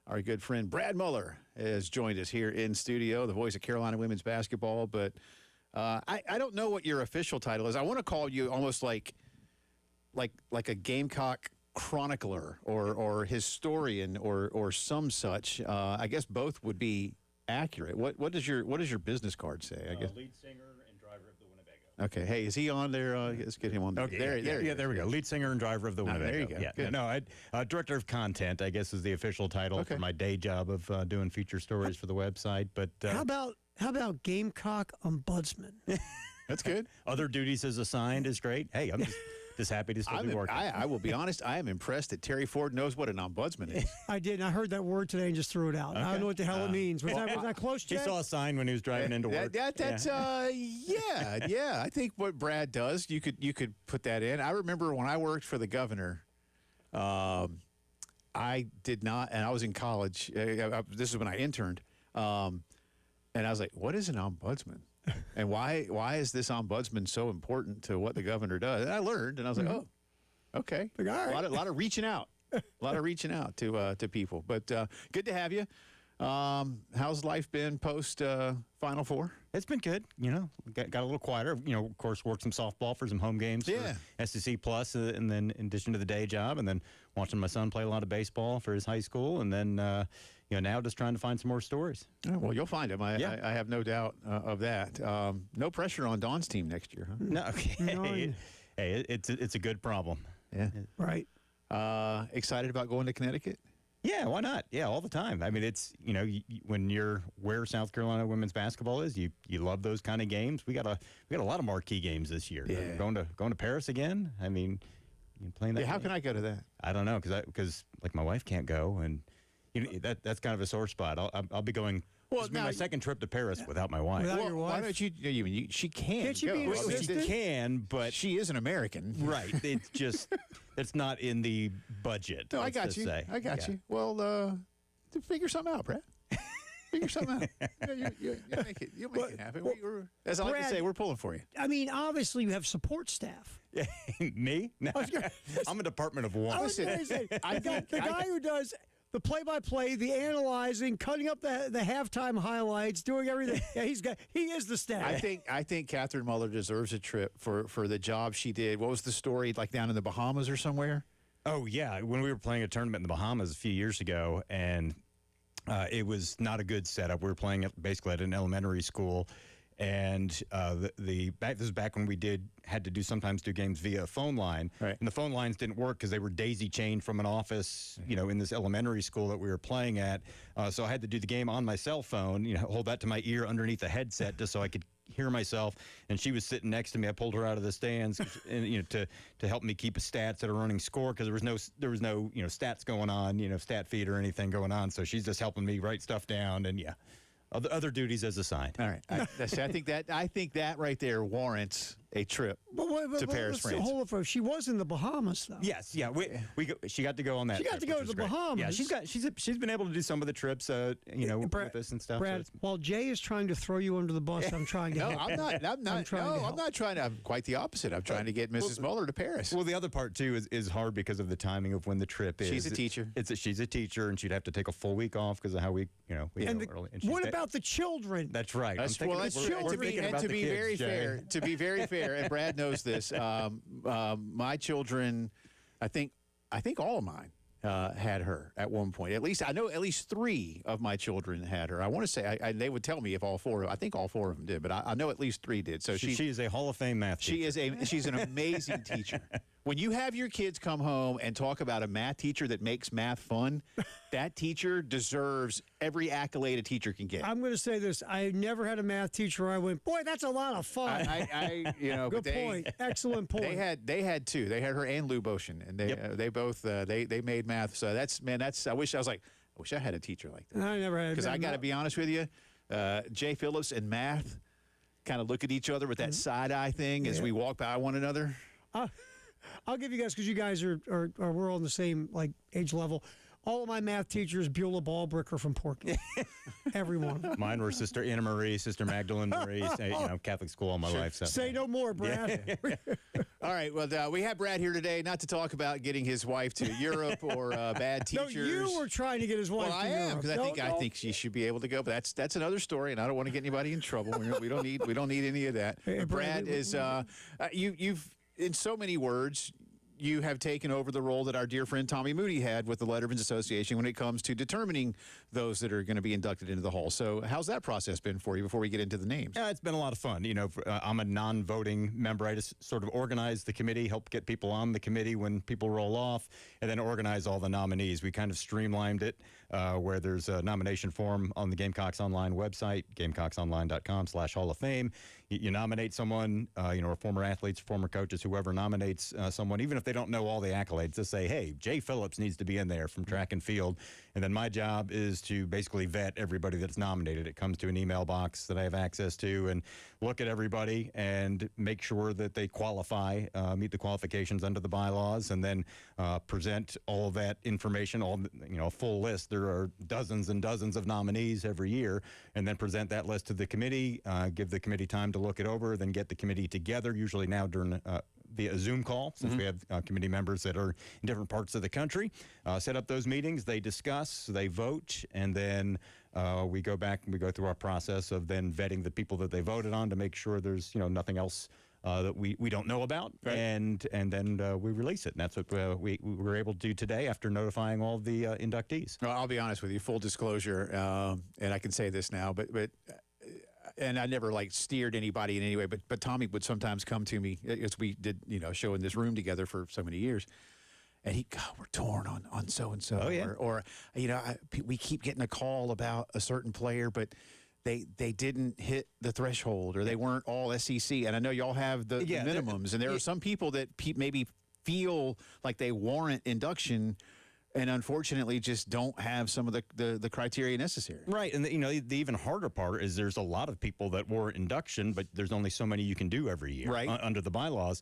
our good friend Brad Muller has joined us here in studio, the voice of Carolina women's basketball. But I don't know what your official title is. I want to call you almost like a Gamecock chronicler or historian or some such. I guess both would be accurate. What does your business card say? I guess lead singer and driver of the Winnebago. Okay. Hey, is he on there? Let's get him on. Okay. There we go. Lead singer and driver of the Winnebago. There you go. Yeah. Good. No, director of content, I guess, is the official title for my day job of doing feature stories for the website. But how about Gamecock ombudsman? That's good. Other duties as assigned is great. Hey, I'm just happy to still be working. I will be honest. I am impressed that Terry Ford knows what an ombudsman is. I did. And I heard that word today and just threw it out. I don't know what the hell it means. Was that close, He Jay? saw a sign when he was driving into work. That's yeah. I think what Brad does, you could put that in. I remember when I worked for the governor. I did not, and I was in college. This is when I interned, and I was like, "What is an ombudsman?" And why is this ombudsman so important to what the governor does? And I learned, and I was like, oh, okay. Like, all right. A lot of reaching out. A lot of reaching out to people. But good to have you. How's life been post Final Four? It's been good. Got a little quieter. Of course, worked some softball for some home games for SEC Plus, and then in addition to the day job, and then watching my son play a lot of baseball for his high school, and then now just trying to find some more stories. Oh, well, you'll find them. I have no doubt of that. No pressure on Dawn's team next year, huh? No, okay. Hey, it's a good problem. Yeah. Right. Excited about going to Connecticut? Yeah, why not? Yeah, all the time. I mean, it's, when you're where South Carolina women's basketball is, you love those kind of games. We got a lot of marquee games this year. Yeah. Going to Paris again. I mean, you playing that. Yeah, how game? can I go to that? I don't know because like my wife can't go, and that's kind of a sore spot. I'll be going. Well, this will be my second trip to Paris without my wife. Without your wife? Why don't you? She can. Can't she go. be Well, assisted? She can, but she is an American, right? It's just it's not in the budget. No, I let's got just you. say. I got you. Well, figure something out, Brad. Figure something out. You'll make it happen. As I like to say, we're pulling for you. I mean, obviously you have support staff. Me? No. I'm a department of one. I was going to say, the guy who does the play-by-play, the analyzing, cutting up the halftime highlights, doing everything. Yeah, he is the staff. I think Catherine Muller deserves a trip for the job she did. What was the story, like down in the Bahamas or somewhere? Oh, yeah. When we were playing a tournament in the Bahamas a few years ago, and it was not a good setup. We were playing basically at an elementary school, and this was back when we had to sometimes do games via a phone line, right. And the phone lines didn't work because they were daisy chained from an office, in this elementary school that we were playing at. So I had to do the game on my cell phone, hold that to my ear underneath the headset just so I could hear myself. And she was sitting next to me. I pulled her out of the stands, and to help me keep stats at a running score because there was no stats going on, stat feed or anything going on. So she's just helping me write stuff down, and other duties as assigned. All right. I think that right there warrants a trip to Paris, France. Hold on, she was in the Bahamas, though. Yes, yeah. She got to go on that. She got to go to the Bahamas. Yeah, she's been able to do some of the trips, with us and stuff. Brad, while Jay is trying to throw you under the bus, I'm trying to. No, help. I'm not trying to. I'm quite the opposite. I'm trying to get Mrs. Muller to Paris. Well, the other part too is hard because of the timing of when the trip is. She's a teacher. She's a teacher, and she'd have to take a full week off because of how we early. And what about the children? That's right. To be very fair, and Brad knows this. My children, I think all of mine had her at one point. At least I know at least 3 of my children had her. I want to say they would tell me if all 4. I think all 4 of them did, but I know at least 3 did. So she is a Hall of Fame math teacher. She's an amazing teacher. When you have your kids come home and talk about a math teacher that makes math fun, that teacher deserves every accolade a teacher can get. I'm going to say this. I never had a math teacher where I went, boy, that's a lot of fun. Good point. Excellent point. They had 2. They had her and Lou Boshin, and they both they made math. So I wish I had a teacher like that. I never had. Because I got to be honest with you, Jay Phillips and math kind of look at each other with that side eye thing as we walk by one another. I'll give you guys, because you guys are we're all on the same age level. All of my math teachers, Beulah Ballbricker from Portland. Every one of them. Mine were Sister Anna Marie, Sister Magdalene Marie, Catholic school all my life. So. Say no more, Brad. All right. Well, we have Brad here today not to talk about getting his wife to Europe or bad No, teachers. you were trying to get his wife Well, to I am Europe. because I think she should be able to go. But that's another story, and I don't want to get anybody in trouble. We don't need any of that. Hey, Brad is you've in so many words. You have taken over the role that our dear friend Tommy Mooney had with the Letterman's Association when it comes to determining those that are going to be inducted into the Hall. So how's that process been for you before we get into the names? Yeah, it's been a lot of fun. I'm a non-voting member. I just sort of organize the committee, help get people on the committee when people roll off, and then organize all the nominees. We kind of streamlined it where there's a nomination form on the Gamecocks Online website, gamecocksonline.com/Hall of Fame. You nominate someone, or former athletes, former coaches, whoever nominates someone, even if they don't know all the accolades, to say, hey, Jay Phillips needs to be in there from track and field. And then my job is to basically vet everybody that's nominated. It comes to an email box that I have access to and look at everybody and make sure that they qualify, meet the qualifications under the bylaws, and then present all of that information, a full list. There are dozens and dozens of nominees every year, and then present that list to the committee, give the committee time to look it over, then get the committee together, usually now during via a Zoom call, since we have committee members that are in different parts of the country. Set up those meetings, they discuss, they vote, and then we go back and we go through our process of then vetting the people that they voted on to make sure there's nothing else that we don't know about, right. and then we release it. And that's what we were able to do today after notifying all the inductees. Well, I'll be honest with you, full disclosure, and I can say this now, but and I never steered anybody in any way, but Tommy would sometimes come to me as we did, show in this room together for so many years. And we're torn on so-and-so. Oh, yeah. Or we keep getting a call about a certain player, but they didn't hit the threshold or they weren't all SEC. And I know y'all have the minimums. And there are some people that maybe feel like they warrant induction and unfortunately just don't have some of the criteria necessary. Right, and the even harder part is there's a lot of people that warrant induction, but there's only so many you can do every year under the bylaws.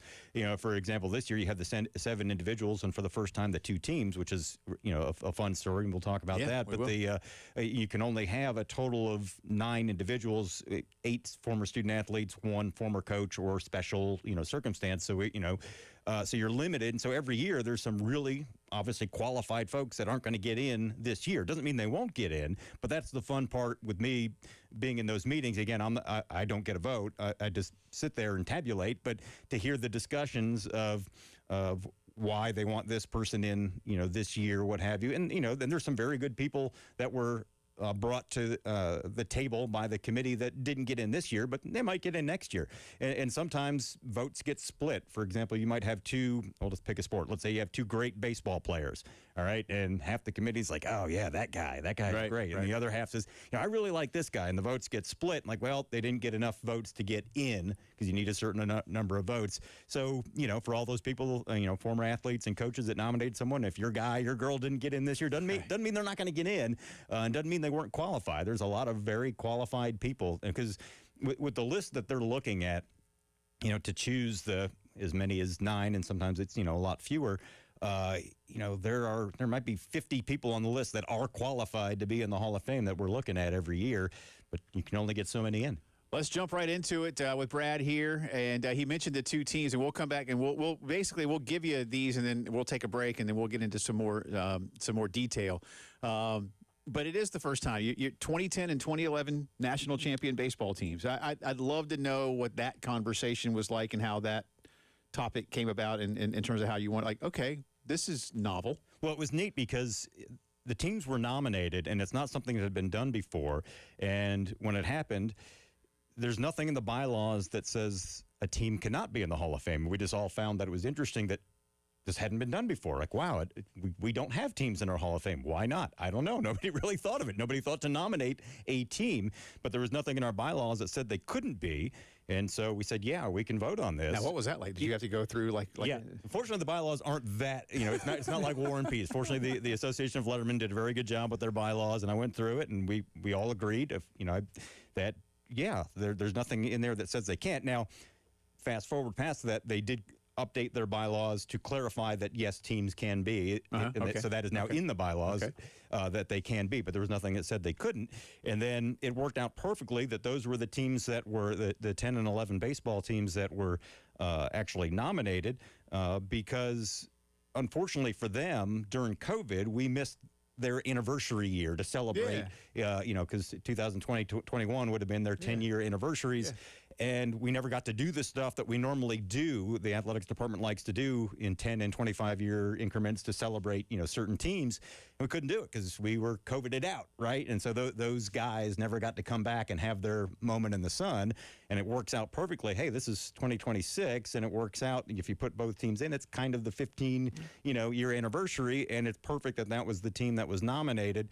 For example, this year you have the 7 individuals, and for the first time the 2 teams, which is a fun story, and we'll talk about that. But you can only have a total of 9 individuals, 8 former student athletes, 1 former coach or special circumstance. So so you're limited, and so every year there's some really obviously qualified folks that aren't going to get in this year. Doesn't mean they won't get in, but that's the fun part with me being in those meetings. Again, I don't get a vote. I just sit there and tabulate, but to hear the discussions of why they want this person in, this year, what have you, and then there's some very good people that were brought to the table by the committee that didn't get in this year, but they might get in next year. And sometimes votes get split. For example, you might have 2, well, let's pick a sport. Let's say you have 2 great baseball players, all right? And half the committee's like, oh, yeah, that guy's great. Right. And the other half says, I really like this guy. And the votes get split. Like, well, they didn't get enough votes to get in because you need a certain number of votes. So, for all those people, former athletes and coaches that nominated someone, if your guy, your girl didn't get in this year, doesn't mean they're not going to get in, and doesn't mean they weren't qualified. There's a lot of very qualified people, because with the list that they're looking at, to choose as many as 9, and sometimes it's a lot fewer. There might be 50 people on the list that are qualified to be in the Hall of Fame that we're looking at every year, but you can only get so many in. Let's jump right into it with Brad here, and he mentioned the 2 teams, and we'll come back and we'll give you these, and then we'll take a break, and then we'll get into some more detail. But it is the first time. You're 2010 and 2011 national champion baseball teams. I'd love to know what that conversation was like and how that topic came about in terms of how you want, okay, this is novel. Well, it was neat because the teams were nominated, and it's not something that had been done before. And when it happened, there's nothing in the bylaws that says a team cannot be in the Hall of Fame. We just all found that it was interesting that this hadn't been done before. Like, wow, we don't have teams in our Hall of Fame. Why not? I don't know. Nobody really thought of it. Nobody thought to nominate a team, but there was nothing in our bylaws that said they couldn't be. And so we said, yeah, we can vote on this. Now, what was that like? Did you have to go through Yeah. Fortunately, the bylaws aren't that, it's not like War and Peace. Fortunately, the Association of Lettermen did a very good job with their bylaws, and I went through it, and we all agreed, there's nothing in there that says they can't. Now, fast forward past that, they did update their bylaws to clarify that, yes, teams can be. Okay. So that is now in the bylaws that they can be, but there was nothing that said they couldn't. And then it worked out perfectly that those were the teams that were the 10 and 11 baseball teams that were actually nominated because, unfortunately for them, during COVID, we missed their anniversary year to celebrate, because 2020-21 would have been their 10-year anniversaries. And we never got to do the stuff that we normally do, the athletics department likes to do in 10 and 25-year increments to celebrate, certain teams. And we couldn't do it because we were COVIDed out, right? And so those guys never got to come back and have their moment in the sun. And it works out perfectly. Hey, this is 2026, and it works out. If you put both teams in, it's kind of the 15, year anniversary, and it's perfect that was the team that was nominated.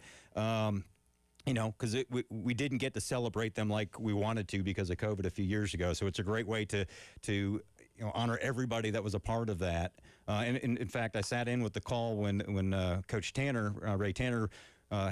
Because we didn't get to celebrate them like we wanted to because of COVID a few years ago. So it's a great way to honor everybody that was a part of that. And in fact, I sat in with the call when Coach Tanner, Ray Tanner,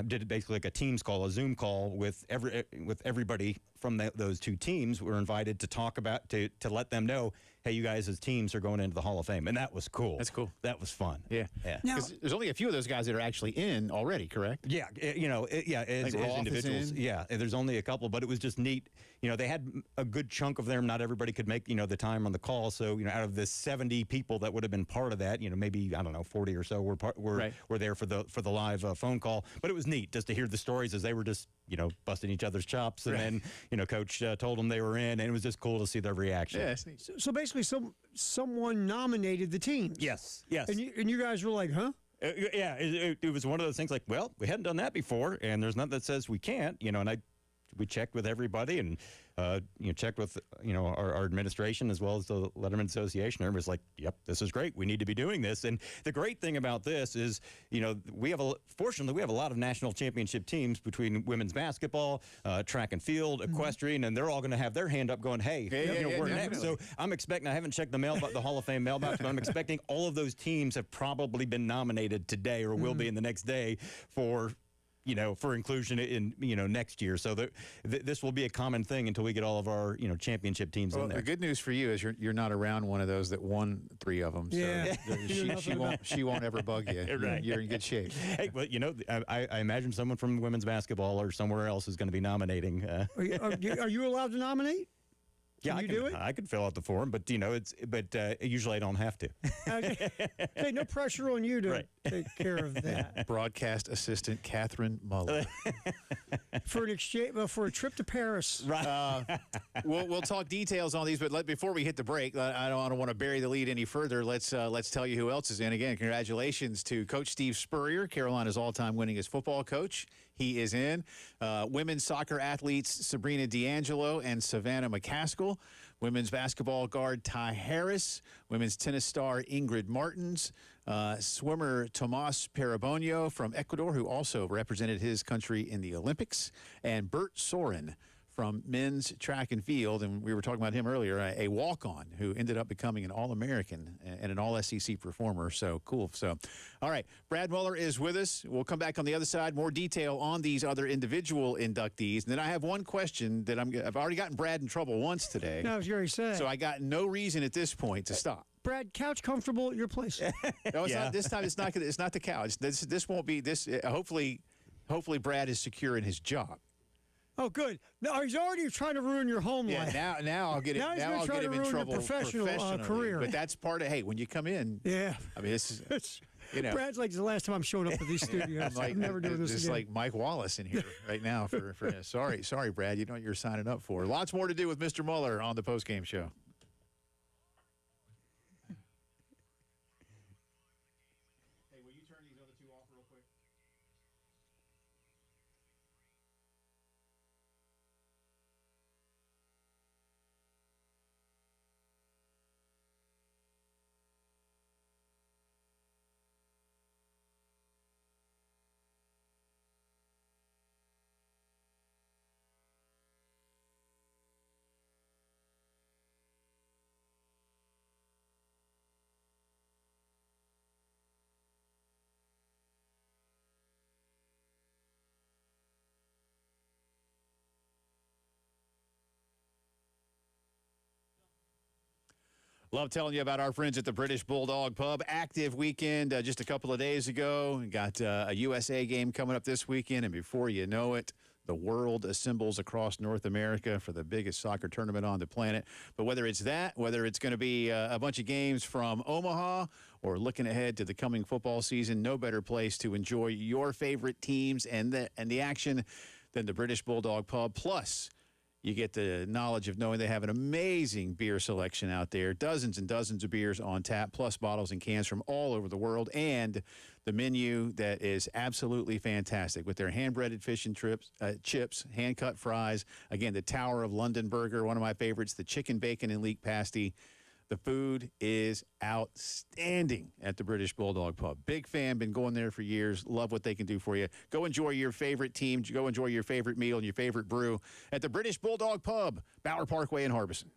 did basically like a Teams call, a Zoom call with everybody from those two teams. We were invited to talk about to let them know, hey, you guys as teams are going into the Hall of Fame, and that was cool. That's cool. That was fun. Yeah. Because there's only a few of those guys that are actually in already, correct? Yeah, as individuals. Yeah, there's only a couple, but it was just neat. They had a good chunk of them. Not everybody could make the time on the call. So out of the 70 people that would have been part of that, maybe 40 or so were there for the live phone call. But it was neat just to hear the stories as they were just busting each other's chops, and then Coach told them they were in, and it was just cool to see their reaction. Yeah, so basically, someone nominated the teams. Yes. And you guys were like, huh? It was one of those things like, well, we hadn't done that before, and there's nothing that says we can't, and we checked with everybody and checked with our administration as well as the Letterman Association. Everybody's like, yep, this is great. We need to be doing this. And the great thing about this is, fortunately we have a lot of national championship teams between women's basketball, track and field, equestrian, and they're all going to have their hand up going, hey, we're next. So I'm expecting, I haven't checked the Hall of Fame mailbox, but I'm expecting all of those teams have probably been nominated today or will be in the next day for inclusion in, next year. So this will be a common thing until we get all of our, championship teams in there. The good news for you is you're not around one of those that won 3 of them. So she won't ever bug you. Right. You're in good shape. Hey, well, I imagine someone from women's basketball or somewhere else is going to be nominating. Are you allowed to nominate? Yeah, Can you do it? I could fill out the form, but usually I don't have to. Hey, no pressure on you to take care of that. Broadcast assistant Catherine Muller. For an exchange, for a trip to Paris. Right. We'll talk details on these, but before we hit the break, I don't want to bury the lead any further. Let's tell you who else is in. Again, congratulations to Coach Steve Spurrier, Carolina's all-time winningest football coach. He is in. Women's soccer athletes Sabrina D'Angelo and Savannah McCaskill. Women's basketball guard Ty Harris. Women's tennis star Ingrid Martins. Swimmer Tomas Parabonio from Ecuador, who also represented his country in the Olympics. And Bert Soren from men's track and field, and we were talking about him earlier, a walk-on who ended up becoming an All-American and an All-SEC performer. So cool. So, all right, Brad Muller is with us. We'll come back on the other side, more detail on these other individual inductees. And then I have one question that I've already gotten Brad in trouble once today. No, I was going to say. So I got no reason at this point to stop. Brad, couch comfortable at your place? No, it's not. This time, it's not the couch. This won't be this. Hopefully, Brad is secure in his job. Oh, good. No, he's already trying to ruin your home life. Now I'll get it. Now I'll get him in trouble professional career. But that's part of when you come in. Yeah. I mean, this is Brad's like the last time I'm showing up at these studios. I'm never doing this again. It's like Mike Wallace in here right now. Sorry, Brad. You know what you're signing up for. Lots more to do with Mr. Muller on the postgame show. Love telling you about our friends at the British Bulldog Pub. Active weekend just a couple of days ago. Got a USA game coming up this weekend, and before you know it, the world assembles across North America for the biggest soccer tournament on the planet. But whether it's that, whether it's going to be a bunch of games from Omaha, or looking ahead to the coming football season, no better place to enjoy your favorite teams and the action than the British Bulldog Pub. Plus, you get the knowledge of knowing they have an amazing beer selection out there. Dozens and dozens of beers on tap, plus bottles and cans from all over the world. And the menu that is absolutely fantastic with their hand-breaded fish and chips, hand-cut fries. Again, the Tower of London burger, one of my favorites, the chicken, bacon, and leek pasty. The food is outstanding at the British Bulldog Pub. Big fan, been going there for years. Love what they can do for you. Go enjoy your favorite team. Go enjoy your favorite meal and your favorite brew at the British Bulldog Pub, Bauer Parkway in Harbison.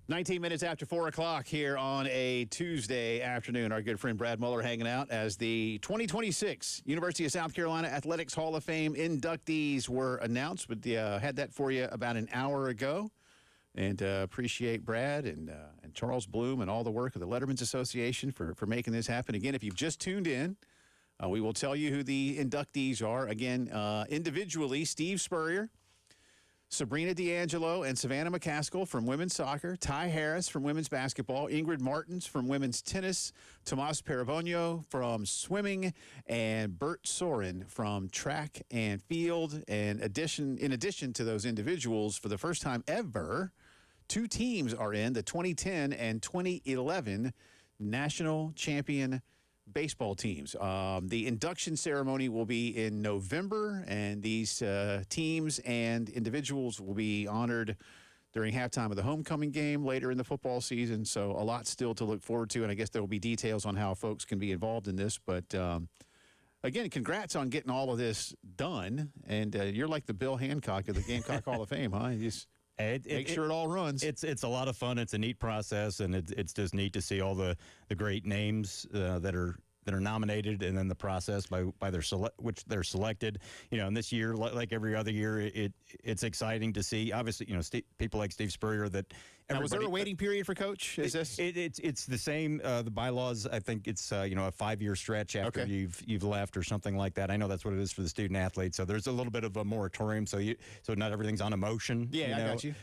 "19 minutes after 4 o'clock here on a Tuesday afternoon. Our good friend Brad Muller hanging out as the 2026 University of South Carolina Athletics Hall of Fame inductees were announced. But had that for you about an hour ago. And appreciate Brad and Charles Bloom and all the work of the Letterman's Association for making this happen. Again, if you've just tuned in, we will tell you who the inductees are. Again, individually, Steve Spurrier, Sabrina D'Angelo and Savannah McCaskill from women's soccer, Ty Harris from women's basketball, Ingrid Martins from women's tennis, Tomas Perabonio from swimming, and Bert Soren from track and field. And in addition to those individuals, for the first time ever, 2 teams are in the 2010 and 2011 national champion baseball teams. The induction ceremony will be in November, and these teams and individuals will be honored during halftime of the homecoming game later in the football season. So a lot still to look forward to, and I guess there will be details on how folks can be involved in this. But again, congrats on getting all of this done. And you're like the Bill Hancock of the Gamecock Hall of Fame, huh? You just make sure it all runs. It's a lot of fun. It's a neat process, and it's just neat to see all the great names that are nominated, and then the process by their which they're selected. And this year, like every other year, it's exciting to see. Obviously, people like Steve Spurrier that. Now, was there a waiting period for Coach? Is this? It's the same. The bylaws, I think it's a 5-year stretch after you've left or something like that. I know that's what it is for the student athletes. So there's a little bit of a moratorium. So not everything's on emotion. Yeah, I got you.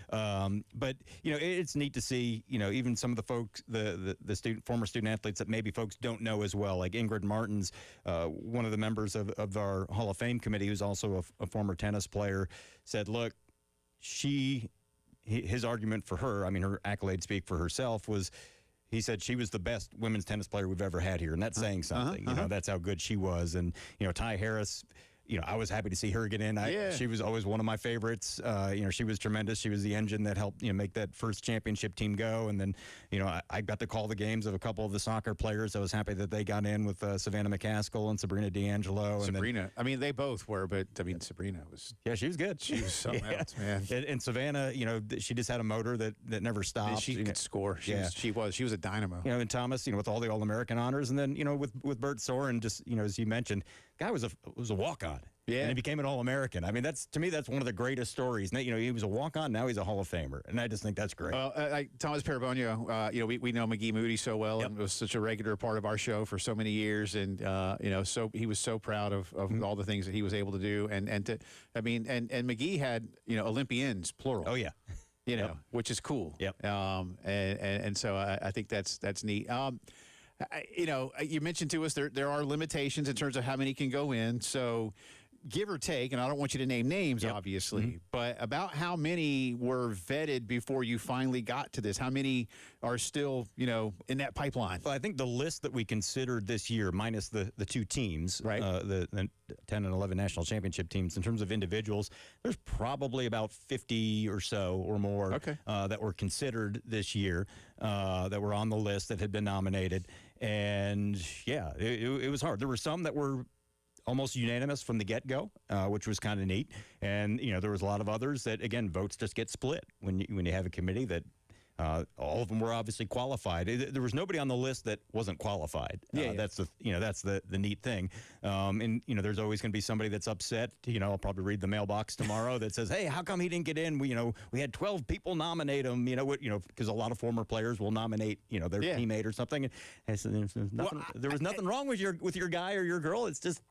But it's neat to see. Even some of the folks, the former student athletes that maybe folks don't know as well, like Ingrid Martins, one of the members of our Hall of Fame committee, who's also a former tennis player, said, "Look, his argument for her, her accolades speak for herself, was he said she was the best women's tennis player we've ever had here." And that's saying something. That's how good she was. And, Ty Harris, I was happy to see her get in. She was always one of my favorites. She was tremendous. She was the engine that helped, make that first championship team go. And then, I got to call the games of a couple of the soccer players. I was happy that they got in with Savannah McCaskill and Sabrina D'Angelo. Sabrina. They both were, but, Sabrina was. Yeah, she was good. She was something else, man. And Savannah, she just had a motor that never stopped. She could score. She was a dynamo. And Thomas, with all the All-American honors. And then, with Bert Soren, just, as you mentioned, guy was a walk-on. Yeah. And he became an All-American. To me, that's one of the greatest stories. He was a walk-on, now he's a Hall of Famer. And I just think that's great. Thomas Perabonio, we know McGee Moody so well, and was such a regular part of our show for so many years. And, so he was so proud of all the things that he was able to do. And McGee had, Olympians, plural. Oh, yeah. Which is cool. Yep. And so I think that's neat. You mentioned to us there are limitations in terms of how many can go in. So give or take, and I don't want you to name names, obviously, but about how many were vetted before you finally got to this? How many are still, in that pipeline? Well, I think the list that we considered this year, minus the 2 teams, right. The 10 and 11 national championship teams, in terms of individuals, there's probably about 50 or so or more that were considered this year, that were on the list, that had been nominated. And, it was hard. There were some that were almost unanimous from the get-go, which was kind of neat. And, there was a lot of others that, again, votes just get split when you have a committee that all of them were obviously qualified. There was nobody on the list that wasn't qualified. That's the neat thing. And there's always going to be somebody that's upset. I'll probably read the mailbox tomorrow that says, "Hey, how come he didn't get in? We had 12 people nominate him. Because a lot of former players will nominate their teammate or something." And so there was nothing wrong with your guy or your girl. It's just.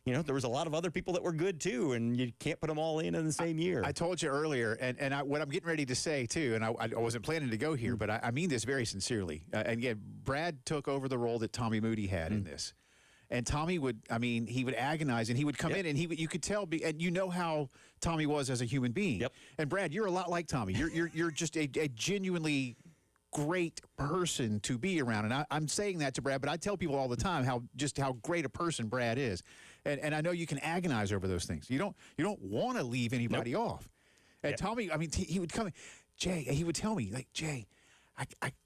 There was a lot of other people that were good, too, and you can't put them all in the same year. I told you earlier, and what I'm getting ready to say, too, and I wasn't planning to go here, but I mean this very sincerely. And again, Brad took over the role that Tommy Moody had in this. And Tommy he would agonize, and he would come in, and you could tell, and you know how Tommy was as a human being. Yep. And Brad, you're a lot like Tommy. You're just a genuinely great person to be around. And I'm saying that to Brad, but I tell people all the time how great a person Brad is. And I know you can agonize over those things. You don't want to leave anybody off. And Tommy, he would come in, Jay, and he would tell me, like, "Jay,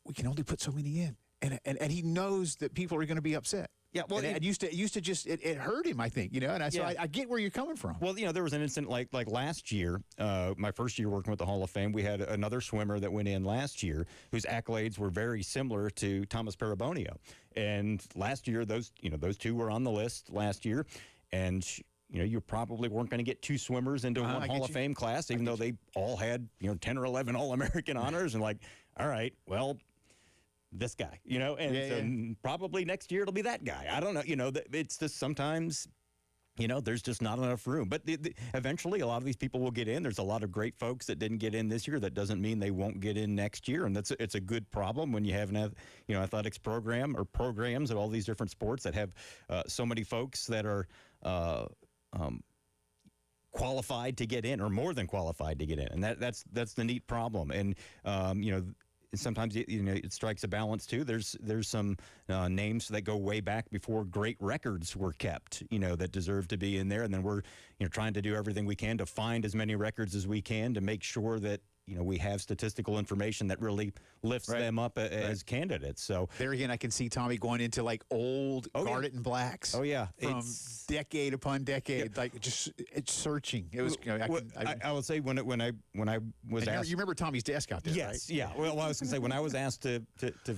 we can only put so many in." And he knows that people are going to be upset. Yeah, well, it used to just hurt him, I think, and so I get where you're coming from. Well, there was an incident like last year, my first year working with the Hall of Fame, we had another swimmer that went in last year whose accolades were very similar to Thomas Perabonio. And last year, those 2 were on the list last year, and you probably weren't going to get 2 swimmers into one Hall of Fame class, even though they all had 10 or 11 All-American honors, and like, all right, well, this guy, and probably next year it'll be that guy. I don't know, it's just sometimes there's just not enough room. But eventually, a lot of these people will get in. There's a lot of great folks that didn't get in this year. That doesn't mean they won't get in next year. And it's a good problem when you have an athletics program or programs at all these different sports that have so many folks that are qualified to get in, or more than qualified to get in. And that's the neat problem. And sometimes it strikes a balance too. There's some names that go way back before great records were kept, that deserve to be in there, and then we're trying to do everything we can to find as many records as we can to make sure that we have statistical information that really lifts them up as candidates. So there again, I can see Tommy going into like old Garnet and Blacks. Oh yeah, from decade upon decade, like just it's searching. It was. I would say when I was asked, you remember Tommy's desk out there, yes, right? Yeah. Well, I was going to say when I was asked to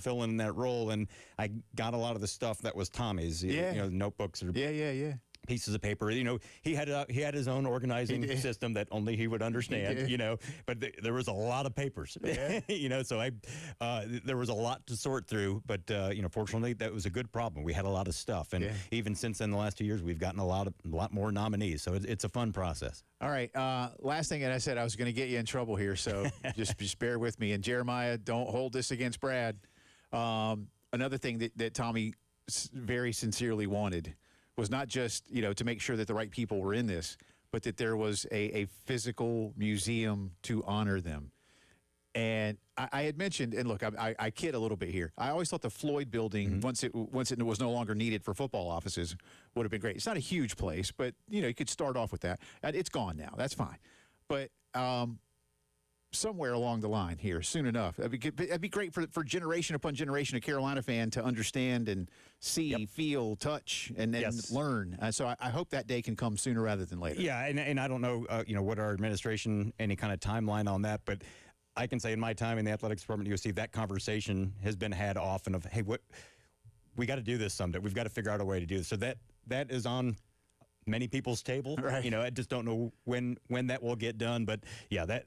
fill in that role, and I got a lot of the stuff that was Tommy's. Notebooks or pieces of paper. He had his own organizing system that only he would understand. But there was a lot of papers. Yeah. So there was a lot to sort through. But fortunately, that was a good problem. We had a lot of stuff, and even since then, the last 2 years, we've gotten a lot more nominees. So it's a fun process. All right. Last thing, and I said I was going to get you in trouble here, so just bear with me. And Jeremiah, don't hold this against Brad. Another thing that Tommy very sincerely wanted was not just, to make sure that the right people were in this, but that there was a physical museum to honor them. And I had mentioned, and look, I kid a little bit here. I always thought the Floyd building, once it was no longer needed for football offices, would have been great. It's not a huge place, but, you could start off with that. It's gone now. That's fine. But somewhere along the line here, soon enough, it'd be great for generation upon generation of Carolina fan to understand and see, feel, touch, and learn. So I hope that day can come sooner rather than later. Yeah, and I don't know, what our administration, any kind of timeline on that, but I can say in my time in the athletics department, you'll see that conversation has been had often of, hey, we got to do this someday. We've got to figure out a way to do this. So that is on many people's table. Right. I just don't know when that will get done, but yeah, that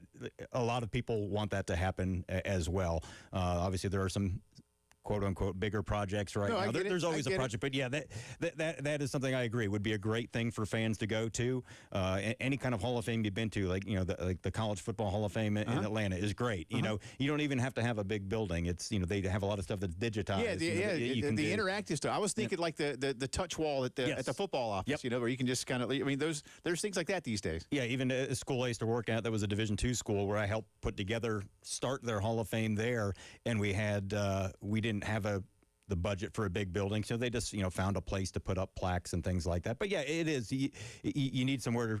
a lot of people want that to happen as well. Obviously, there are some quote unquote bigger projects right now. There's always a project, but yeah, that is something I agree would be a great thing for fans to go to. Any kind of Hall of Fame you've been to, like the College Football Hall of Fame in Atlanta is great. You don't even have to have a big building. It's they have a lot of stuff that's digitized. The interactive stuff. I was thinking like the touch wall at the football office. Where you can just kind of. I mean, there's things like that these days. Yeah, even a school I used to work at that was a Division II school where I helped start their Hall of Fame there, and we didn't have the budget for a big building, so they just found a place to put up plaques and things like that. But yeah, it is you need somewhere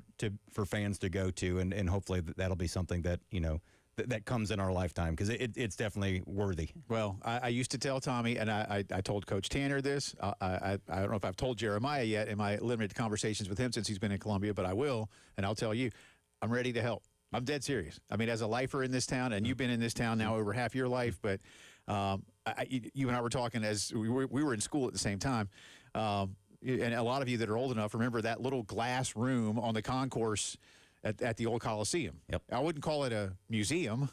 for fans to go to, and hopefully that'll be something that that comes in our lifetime, because it's definitely worthy. Well, I used to tell Tommy, and I told Coach Tanner this. I don't know if I've told Jeremiah yet in my limited conversations with him since he's been in Columbia, but I will, and I'll tell you, I'm ready to help. I'm dead serious. I mean, as a lifer in this town, and you've been in this town now over half your life, but you and I were talking as we were in school at the same time, and a lot of you that are old enough remember that little glass room on the concourse at the old Coliseum. Yep. I wouldn't call it a museum,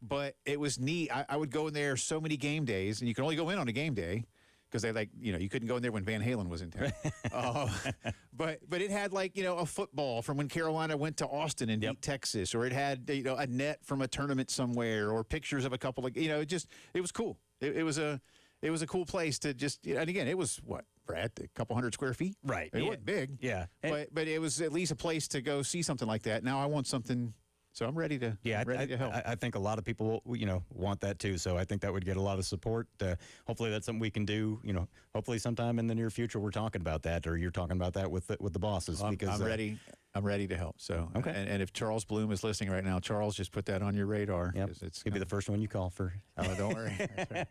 but it was neat. I would go in there so many game days, and you can only go in on a game day, because they you couldn't go in there when Van Halen was in town. But it had a football from when Carolina went to Austin and beat Texas, or it had a net from a tournament somewhere, or pictures of a couple of it was cool. It was a cool place to just, and again, it was what, Brad, a couple hundred square feet, right? It wasn't big, but it was at least a place to go see something like that. Now I want something. So I'm ready to to help. I think a lot of people, want that too. So I think that would get a lot of support. Hopefully that's something we can do. Hopefully sometime in the near future we're talking about that, or you're talking about that with the bosses. I'm ready. I'm ready to help. So okay. And if Charles Bloom is listening right now, Charles, just put that on your radar. Yep. It's gonna be the first one you call for. Oh, don't worry.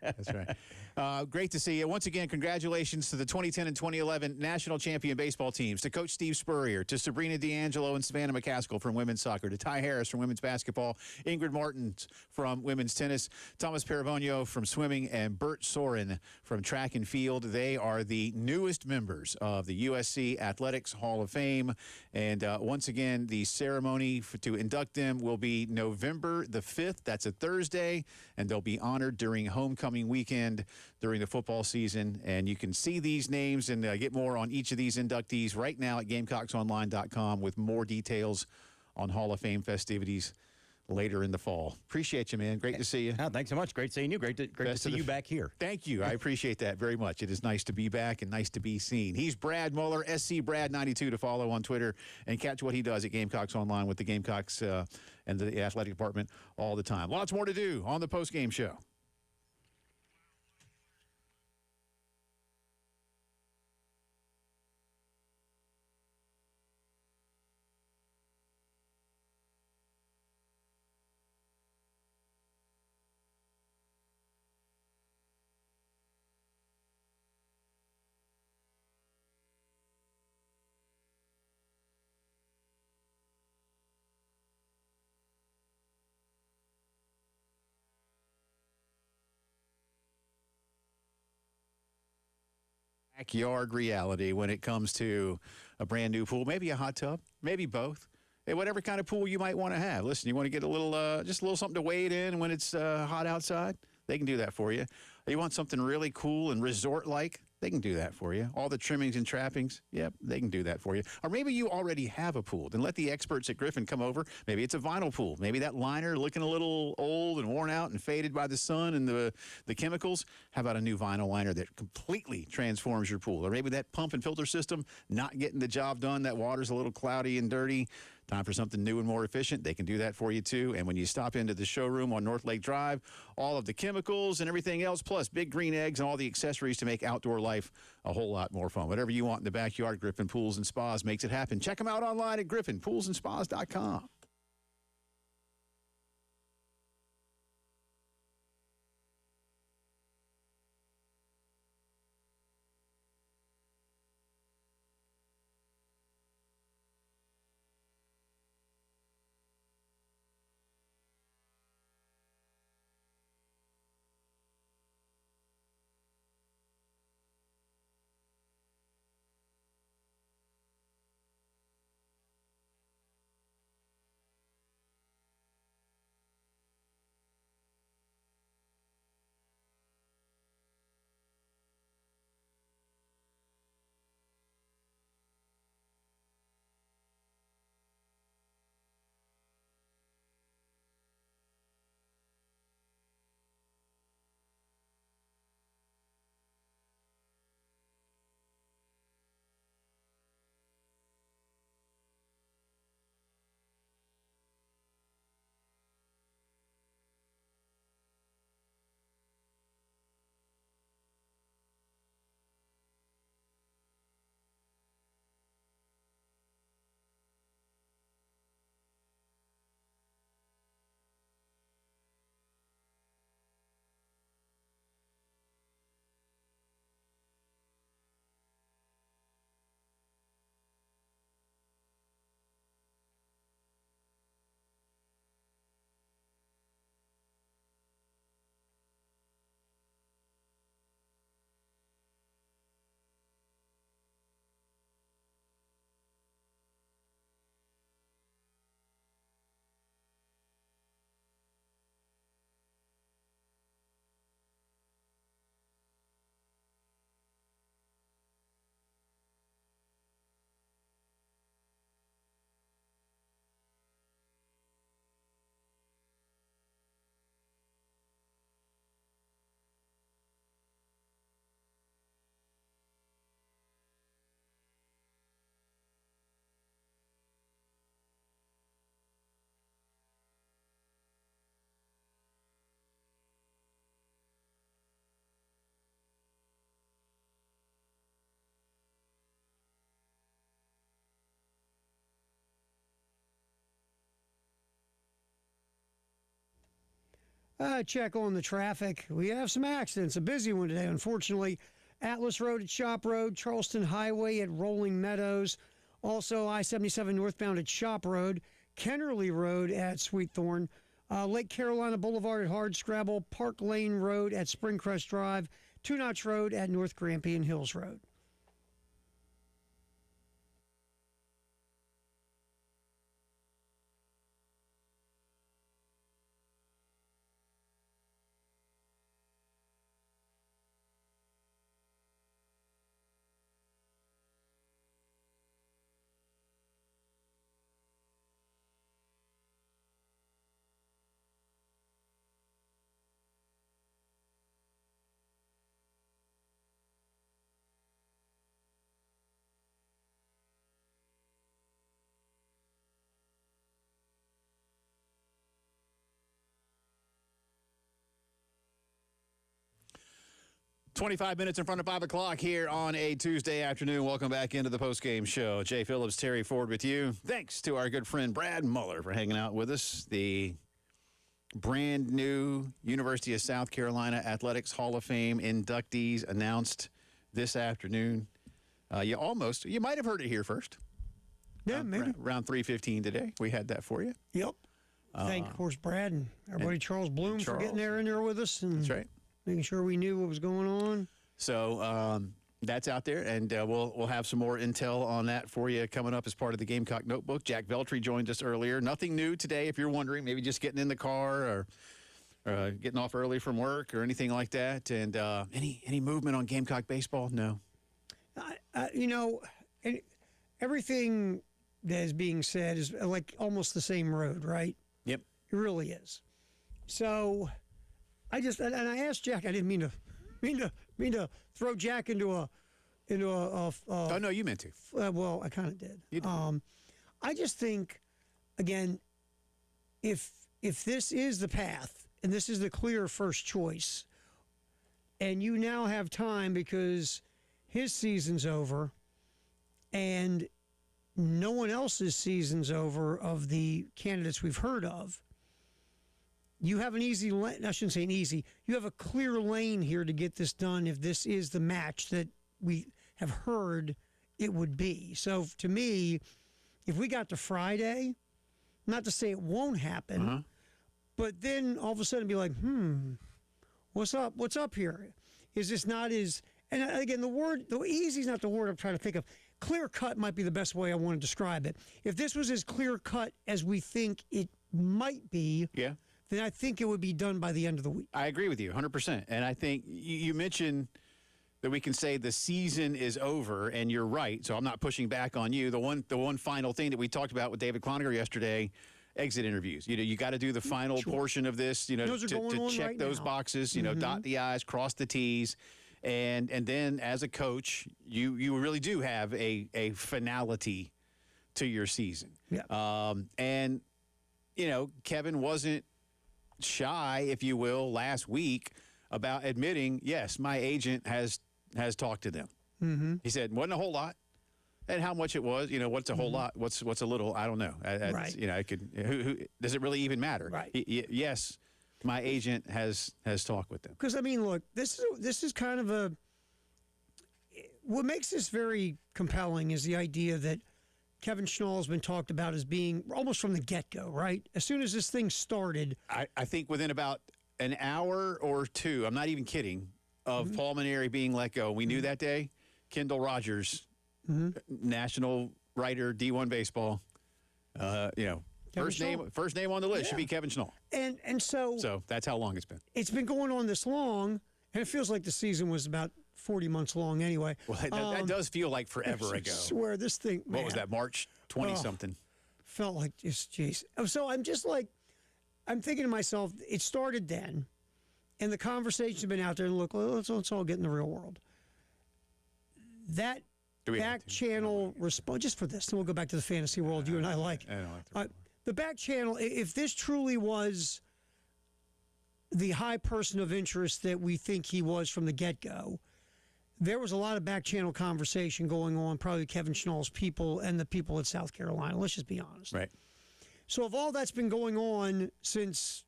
That's right. Great to see you once again. Congratulations to the 2010 and 2011 national champion baseball teams, to Coach Steve Spurrier, to Sabrina D'Angelo and Savannah McCaskill from women's soccer, to Ty Harris from women's basketball, Ingrid Martins from women's tennis, Thomas Paravonio from swimming, and Bert Soren from track and field. They are the newest members of the USC Athletics Hall of Fame, and once again, the ceremony to induct them will be November the 5th. That's a Thursday, and they'll be honored during homecoming weekend during the football season. And you can see these names and get more on each of these inductees right now at GamecocksOnline.com with more details on Hall of Fame festivities later in the fall. Appreciate you, man. Great to see you. Oh, thanks so much. Great seeing you. Great to see you back here. Thank you. I appreciate that very much. It is nice to be back and nice to be seen. He's Brad Muller, SC Brad92 to follow on Twitter and catch what he does at Gamecocks Online with the Gamecocks and the athletic department all the time. Lots more to do on the postgame show. Backyard reality when it comes to a brand new pool, maybe a hot tub, maybe both. Hey, whatever kind of pool you might want to have. Listen, you want to get a little, just a little something to wade in when it's hot outside? They can do that for you. You want something really cool and resort-like? They can do that for you. All the trimmings and trappings, yep, they can do that for you. Or maybe you already have a pool. Then let the experts at Griffin come over. Maybe it's a vinyl pool. Maybe that liner looking a little old and worn out and faded by the sun and the chemicals. How about a new vinyl liner that completely transforms your pool? Or maybe that pump and filter system not getting the job done. That water's a little cloudy and dirty. Time for something new and more efficient. They can do that for you, too. And when you stop into the showroom on North Lake Drive, all of the chemicals and everything else, plus big green eggs and all the accessories to make outdoor life a whole lot more fun. Whatever you want in the backyard, Griffin Pools and Spas makes it happen. Check them out online at griffinpoolsandspas.com. Check on the traffic. We have some accidents. A busy one today, unfortunately. Atlas Road at Shop Road, Charleston Highway at Rolling Meadows, also I-77 northbound at Shop Road, Kennerly Road at Sweet Thorn, Lake Carolina Boulevard at Hardscrabble, Park Lane Road at Springcrest Drive, Two Notch Road at North Grampian Hills Road. 25 minutes in front of 5 o'clock here on a Tuesday afternoon. Welcome back into the postgame show. Jay Phillips, Terry Ford with you. Thanks to our good friend Brad Muller for hanging out with us. The brand new University of South Carolina Athletics Hall of Fame inductees announced this afternoon. You might have heard it here first. Yeah, maybe. Around 3:15 today. We had that for you. Yep. Thank, of course, Brad and our buddy Charles Bloom for getting in there with us. And that's right. Making sure we knew what was going on. So that's out there, and we'll have some more intel on that for you coming up as part of the Gamecock Notebook. Jack Veltri joined us earlier. Nothing new today, if you're wondering. Maybe just getting in the car or getting off early from work or anything like that. And any movement on Gamecock baseball? No. Everything that is being said is like almost the same road, right? Yep. It really is. So I asked Jack. I didn't mean to throw Jack into a. Oh no, you meant to. Well, I kind of did. You did. I just think, again, if this is the path and this is the clear first choice, and you now have time because his season's over, and no one else's season's over of the candidates we've heard of. You have an easy lane. I shouldn't say an easy. You have a clear lane here to get this done if this is the match that we have heard it would be. So to me, if we got to Friday, not to say it won't happen, but then all of a sudden be like, what's up? What's up here? Is this not as, and again, the easy is not the word I'm trying to think of. Clear cut might be the best way I want to describe it. If this was as clear cut as we think it might be, then I think it would be done by the end of the week. I agree with you 100%. And I think you mentioned that we can say the season is over, and you're right. So I'm not pushing back on you. The one final thing that we talked about with David Cloninger yesterday, exit interviews. You got to do the final portion of this, to check those boxes, dot the I's, cross the T's. And then as a coach, you really do have a finality to your season. Yeah. And Kevin wasn't shy, if you will, last week about admitting, yes, my agent has talked to them. Mm-hmm. He said, wasn't a whole lot. And how much it was, what's a whole lot? What's a little? I don't know. Right. I could. Who does it really even matter? Right. Yes, my agent has talked with them. Because look, this is kind of what makes this very compelling is the idea that Kevin Schnall has been talked about as being almost from the get-go, right? As soon as this thing started. I think within about an hour or two, I'm not even kidding, of Paul Maneri being let go. We knew that day. Kendall Rogers, national writer, D1 baseball, first name on the list should be Kevin Schnall. And so that's how long it's been. It's been going on this long, and it feels like the season was about 40 months long anyway. Well, that does feel like forever ago. I swear this thing, What was that, March 20-something? Felt like just, jeez. So I'm just like, I'm thinking to myself, it started then, and the conversations have been out there, and look, let's all get in the real world. That back channel response, just for this, then we'll go back to the fantasy world you and I like. I don't like the back channel, if this truly was the high person of interest that we think he was from the get-go, there was a lot of back channel conversation going on, probably Kevin Schnall's people and the people at South Carolina. Let's just be honest. Right. So if all that's been going on since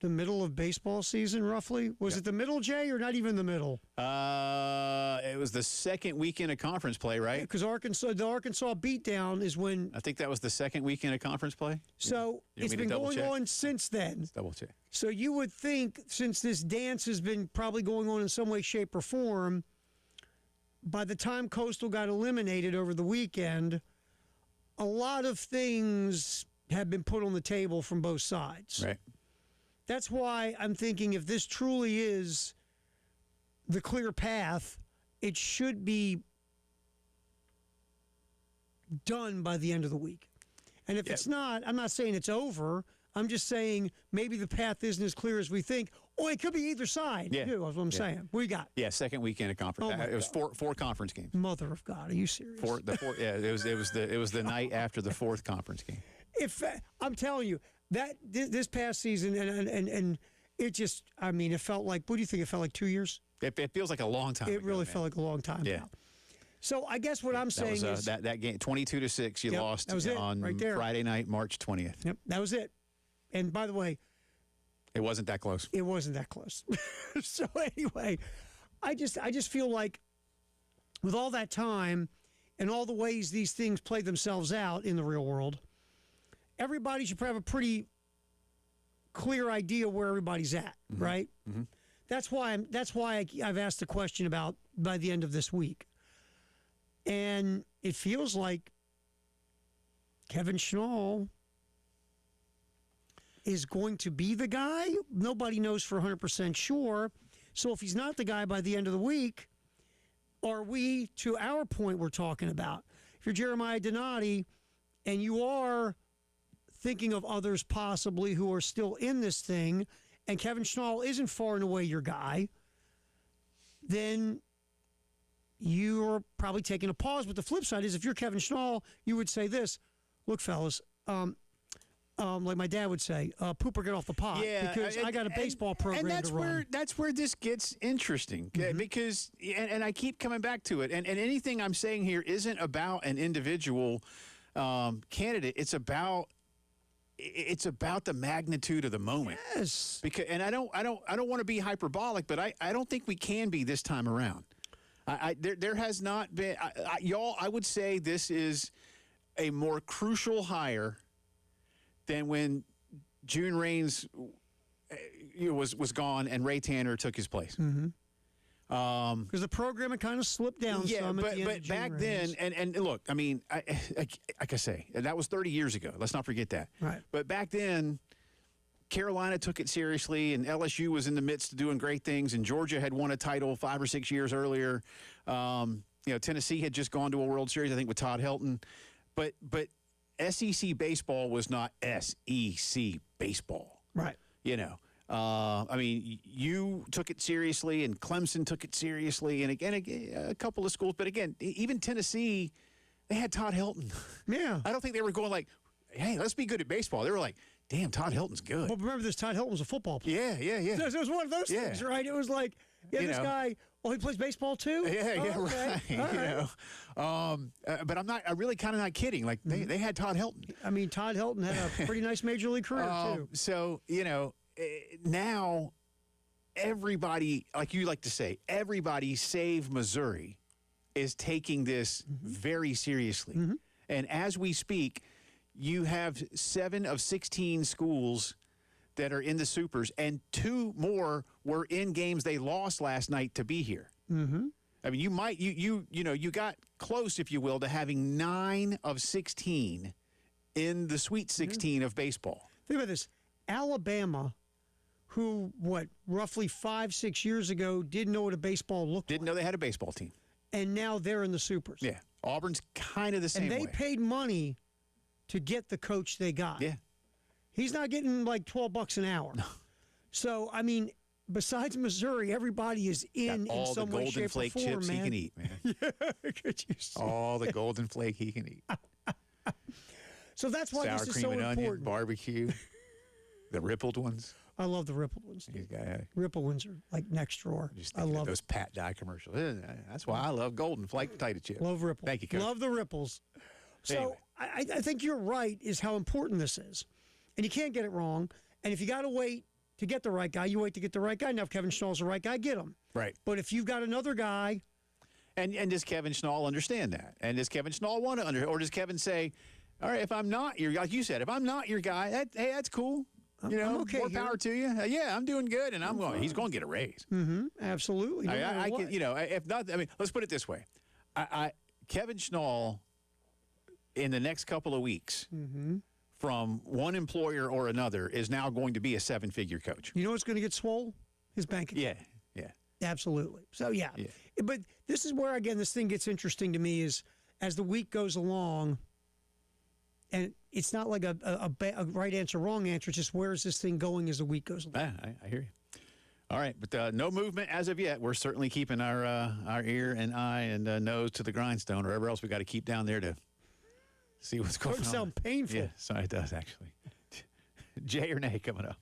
the middle of baseball season, roughly, was it the middle, Jay, or not even the middle? It was the second weekend of conference play, right? Because the Arkansas beatdown is when. I think that was the second weekend of conference play. So it's been going on since then. Let's double check. So you would think, since this dance has been probably going on in some way, shape, or form, by the time Coastal got eliminated over the weekend, a lot of things have been put on the table from both sides. Right. That's why I'm thinking if this truly is the clear path, it should be done by the end of the week. And if it's not, I'm not saying it's over. I'm just saying maybe the path isn't as clear as we think. Oh, it could be either side. Yeah. Too, that's what I'm saying. What you got? Yeah, second weekend of conference. Oh It was four conference games. Mother of God, are you serious? It was the night after the fourth conference game. If I'm telling you that this past season, and It just, I mean, it felt like, what do you think? It felt like 2 years? It feels like a long time It ago, really man. felt like a long time Yeah. ago. So I guess what I'm That saying was is that game 22-6. You Yep, lost that was it, on right there. Friday night, March 20th. Yep, that was it. And by the way, It wasn't that close. it wasn't that close. So anyway, I just feel like with all that time and all the ways these things play themselves out in the real world, everybody should have a pretty clear idea where everybody's at, right? Mm-hmm. That's why I've asked the question about by the end of this week. And it feels like Kevin Schnall is going to be the guy. Nobody knows for 100% sure. So if he's not the guy by the end of the week, are we, to our point we're talking about, if you're Jeremiah Donati and you are thinking of others possibly who are still in this thing, and Kevin Schnall isn't far and away your guy, then you're probably taking a pause. But the flip side is if you're Kevin Schnall, you would say this, look, fellas, like my dad would say, poop or get off the pot. Yeah, because I got a baseball program and that's to run. that's where this gets interesting because and I keep coming back to it. And anything I'm saying here isn't about an individual candidate. It's about the magnitude of the moment. Yes. Because I don't want to be hyperbolic, but I don't think we can be this time around. There has not been y'all. I would say this is a more crucial hire than when June Reigns was gone and Ray Tanner took his place. Because the program had kind of slipped down some at the end but of June back Reigns. then, and look, I mean, like I say, that was 30 years ago. Let's not forget that. Right. But back then, Carolina took it seriously, and LSU was in the midst of doing great things, and Georgia had won a title 5 or 6 years earlier. Tennessee had just gone to a World Series, I think, with Todd Helton. But SEC baseball was not SEC baseball. Right. I mean, you took it seriously, and Clemson took it seriously, and again, a couple of schools. But again, even Tennessee, they had Todd Helton. Yeah. I don't think they were going like, hey, let's be good at baseball. They were like, damn, Todd Hilton's good. Well, remember this, Todd Hilton was a football player. Yeah. It was one of those things, right? It was like, this guy, he plays baseball too? Yeah, okay. right. All right. But I'm really kind of not kidding. Like, they had Todd Hilton. I mean, Todd Hilton had a pretty nice major league career, too. So, now everybody, like you like to say, everybody save Missouri is taking this very seriously. And as we speak, you have 7 of 16 schools that are in the Supers, and 2 more were in games they lost last night to be here. I mean, you got close, if you will, to having 9 of 16 in the Sweet 16 of baseball. Think about this. Alabama, who, roughly 5-6 years ago didn't know what a baseball looked Didn't like. know they had a baseball team. And now they're in the Supers. Yeah. Auburn's kind of the same And they way. paid money to get the coach they got. Yeah. He's not getting like $12 an hour. No. So, I mean, besides Missouri, everybody is in Got all some the way, golden shape, flake or form, chips man. he can eat, man. Could you see? All the golden flake he can eat. So that's why Sour this is cream so and onion, important. barbecue, the rippled ones. I love the rippled ones. He's got Ripple ones are like next drawer. just I thinking of love those it. Pat Dye commercials. That's why I love golden flake potato chips. Love ripples. Thank you, Coach. Love the ripples. So Anyway. I think you're right is how important this is. And you can't get it wrong. And if you got to wait to get the right guy, you wait to get the right guy. Now, if Kevin Schnall's the right guy, get him. Right. But if you've got another guy, And does Kevin Schnall understand that? And does Kevin Schnall want to or does Kevin say, all right, if I'm not your guy, like you said, if I'm not your guy, hey, that's cool. I'm okay more here. power to you. Yeah, I'm doing good, and he's going to get a raise. absolutely. No matter I what. can, if not, I mean, let's put it this way. Kevin Schnall, in the next couple of weeks, from one employer or another, is now going to be a 7-figure coach. You know what's going to get swole? His bank account. Yeah. Absolutely. So, yeah. But this is where, again, this thing gets interesting to me is as the week goes along, and it's not like a right answer, wrong answer. It's just where is this thing going as the week goes along? I hear you. All right, but no movement as of yet. We're certainly keeping our ear and eye and nose to the grindstone, or whatever else we got to keep down there to see what's going on. Doesn't sound painful. Yeah, sorry, it does actually. Jay or nay coming up.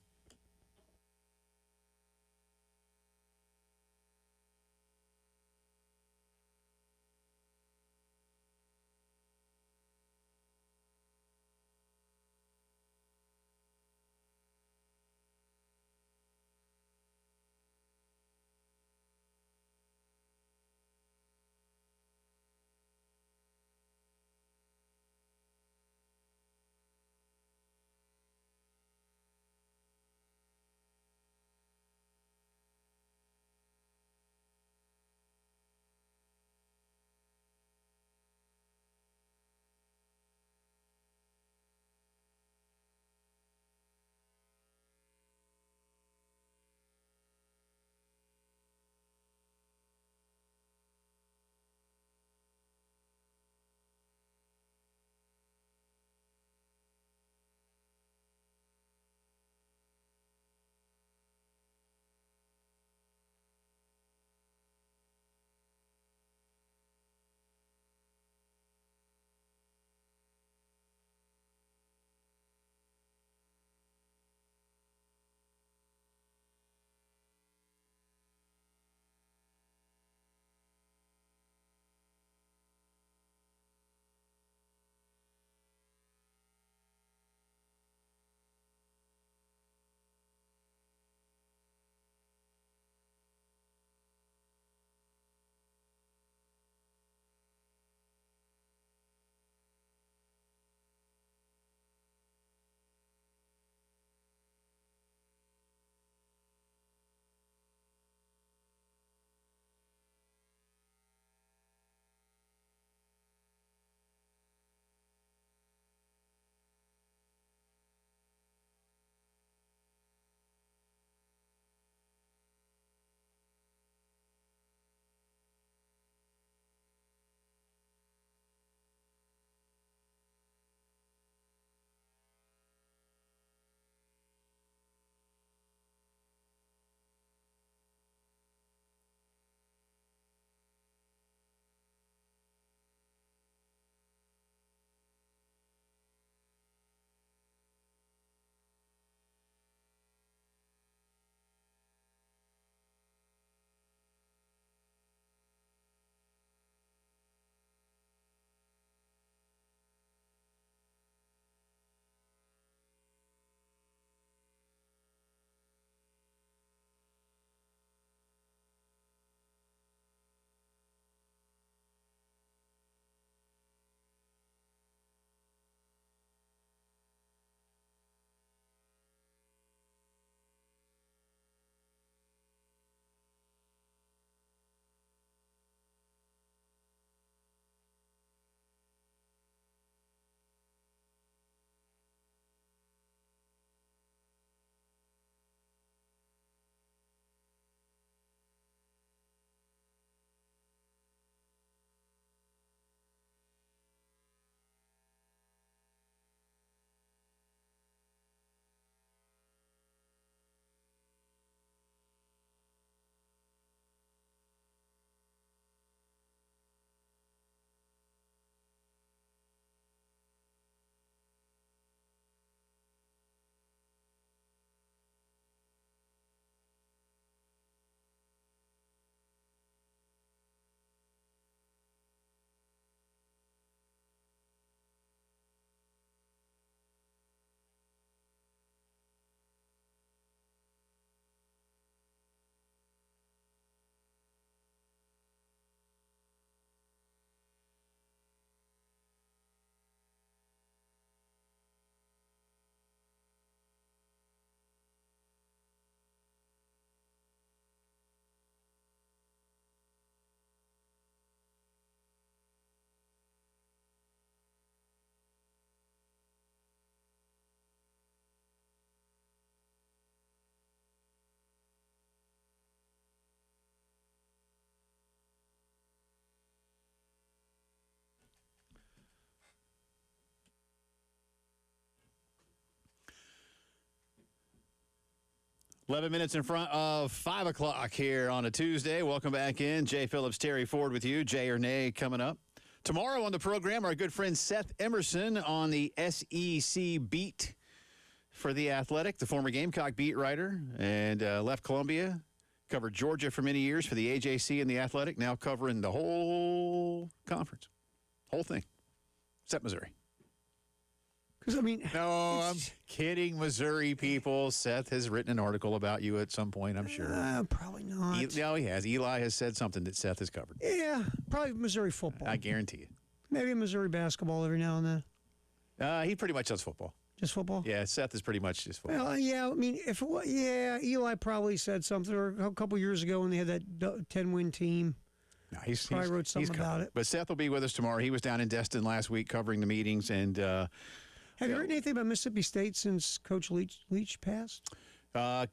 11 minutes in front of 5 o'clock here on a Tuesday. Welcome back in. Jay Phillips, Terry Ford with you. Jay or Nay coming up. Tomorrow on the program, our good friend Seth Emerson on the SEC beat for The Athletic, the former Gamecock beat writer, and left Columbia, covered Georgia for many years for the AJC and The Athletic, now covering the whole conference, whole thing, except Missouri. Because, I mean, No, I'm kidding, Missouri people. Seth has written an article about you at some point, I'm sure. probably not. No, he has. Eli has said something that Seth has covered. Yeah, probably Missouri football. I guarantee you. Maybe Missouri basketball every now and then. He pretty much does football. Just football? Yeah, Seth is pretty much just football. Well, yeah, I mean, Eli probably said something or a couple years ago when they had that 10-win team. No, he's Probably wrote something he's about covered. it. But Seth will be with us tomorrow. He was down in Destin last week covering the meetings. And Have you written anything about Mississippi State since Coach Leach passed? I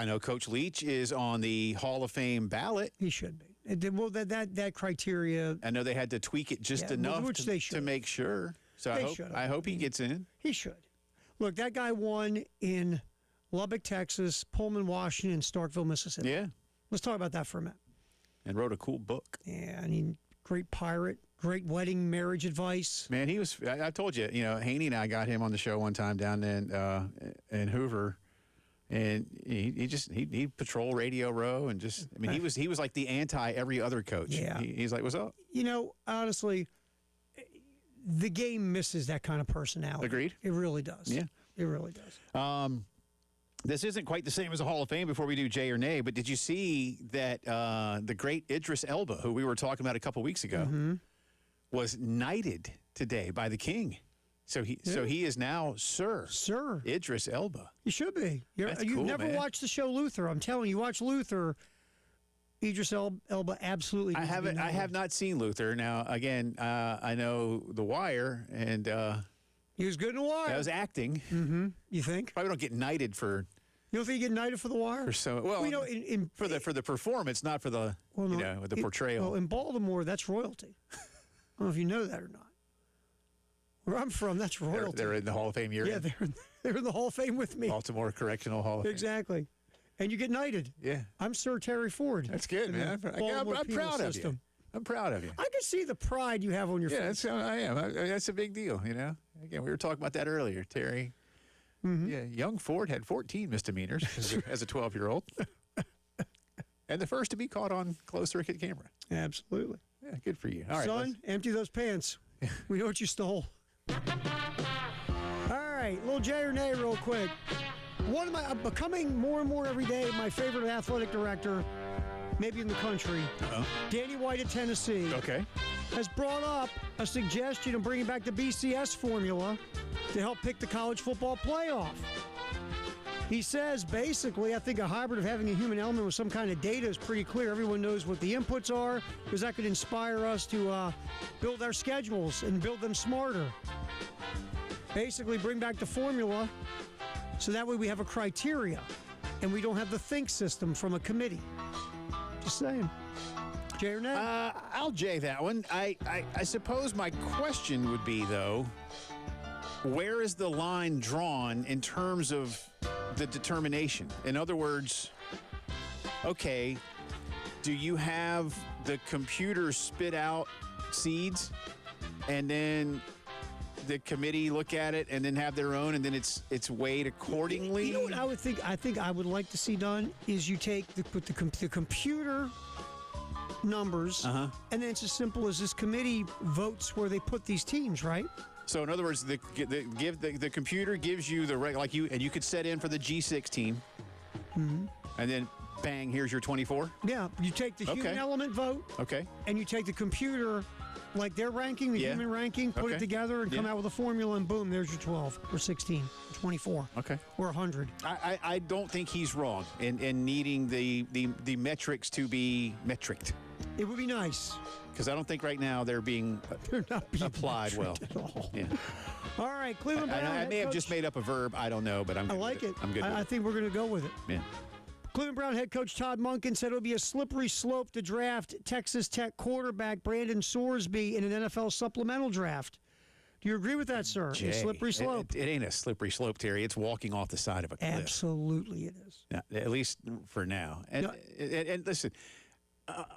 know Coach Leach is on the Hall of Fame ballot. He should be. Well, that criteria. I know they had to tweak it just enough to make sure. So I hope he gets in. He should. Look, that guy won in Lubbock, Texas, Pullman, Washington, Starkville, Mississippi. Yeah. Let's talk about that for a minute. And wrote a cool book. Yeah, I mean, great pirate, great wedding, marriage advice. Man, he was. I told you, Haney and I got him on the show one time down in Hoover, and he patrol Radio Row and just. I mean, he was like the anti every other coach. Yeah. He's like, what's up? Honestly, the game misses that kind of personality. Agreed. It really does. Yeah, it really does. This isn't quite the same as a Hall of Fame before we do Jay or Nay, but did you see that the great Idris Elba, who we were talking about a couple weeks ago, was knighted today by the king? So he is now Sir Idris Elba. You should be. You've cool, never man. watched the show Luther. I'm telling you, watch Luther. Idris Elba absolutely. I have not seen Luther. Now, again, I know The Wire, and he was good in The Wire. that was acting. Mm-hmm. You think? Probably don't get knighted for. You don't think you get knighted for The Wire? For the performance, not for the the portrayal. Well, in Baltimore, that's royalty. I don't know if you know that or not. Where I'm from, that's royalty. They're in the Hall of Fame year. Yeah, they're in the Hall of Fame with me. Baltimore Correctional Hall of Fame. Exactly. And you get knighted. Yeah. I'm Sir Terry Ford. That's good, man. I'm proud of you. I'm proud of you. I can see the pride you have on your face. Yeah, I am. That's a big deal, Again, we were talking about that earlier, Terry. Mm-hmm. Yeah, young Ford had 14 misdemeanors as a 12-year-old. And the first to be caught on closed circuit camera. Absolutely. Yeah, good for you. All right, son, empty those pants. We know what you stole. All right, little Jay or Nay real quick. One of my becoming more and more every day my favorite athletic director, maybe in the country, Danny White at Tennessee, has brought up a suggestion of bringing back the BCS formula to help pick the college football playoff. He says, basically, I think a hybrid of having a human element with some kind of data is pretty clear. Everyone knows what the inputs are, because that could inspire us to build our schedules and build them smarter. Basically, bring back the formula so that way we have a criteria and we don't have the think system from a committee. Just saying. Jay or Nay? I'll Jay that one. I suppose my question would be, though, where is the line drawn in terms of the determination? In other words, okay, do you have the computer spit out seeds and then the committee look at it and then have their own and then it's weighed accordingly? You know what I would think? I think I would like to see done is you take the computer numbers and then it's as simple as this committee votes where they put these teams, right? So in other words, the computer gives you the and you could set in for the G6 team, and then bang, here's your 24. Yeah, you take the human element vote, and you take the computer, like their ranking, the human ranking, put it together, and come out with a formula, and boom, there's your 12 or 16, 24, or 100. I don't think he's wrong in needing the metrics to be metriced. It would be nice. Because I don't think right now they're not being applied well. At all. Yeah. All right, Cleveland Brown. I may have just made up a verb. I don't know, but I like it. I'm good. I think we're going to go with it. Yeah. Cleveland Brown head coach Todd Monken said it would be a slippery slope to draft Texas Tech quarterback Brandon Sorsby in an NFL supplemental draft. Do you agree with that, sir? Jay, A slippery slope. It ain't a slippery slope, Terry. It's walking off the side of a cliff. Absolutely, it is. Yeah, at least for now. And listen,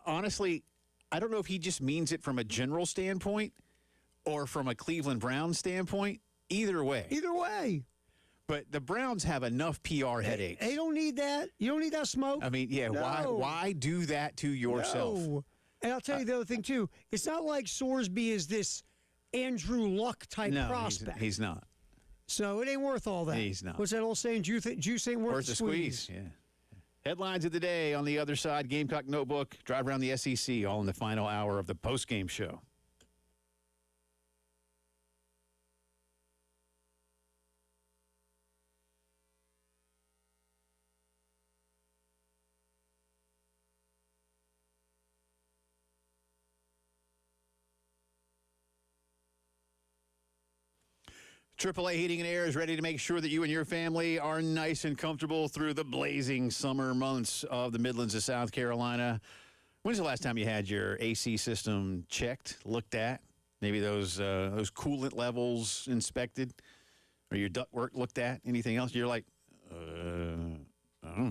honestly, I don't know if he just means it from a general standpoint or from a Cleveland Browns standpoint. Either way. Either way. But the Browns have enough PR headaches. They don't need that. You don't need that smoke. I mean, yeah, No. why do that to yourself? No. And I'll tell you the other thing, too. It's not like Sorsby is this Andrew Luck type prospect. He's not. So it ain't worth all that. He's not. What's that old saying? Juice ain't worth the squeeze. Yeah. Headlines of the day on the other side. Gamecock Notebook. Drive around the SEC all in the final hour of the postgame show. AAA Heating and Air is ready to make sure that you and your family are nice and comfortable through the blazing summer months of the Midlands of South Carolina. When's the last time you had your AC system checked, looked at? Maybe those coolant levels inspected, or your ductwork looked at? Anything else? You're like, I don't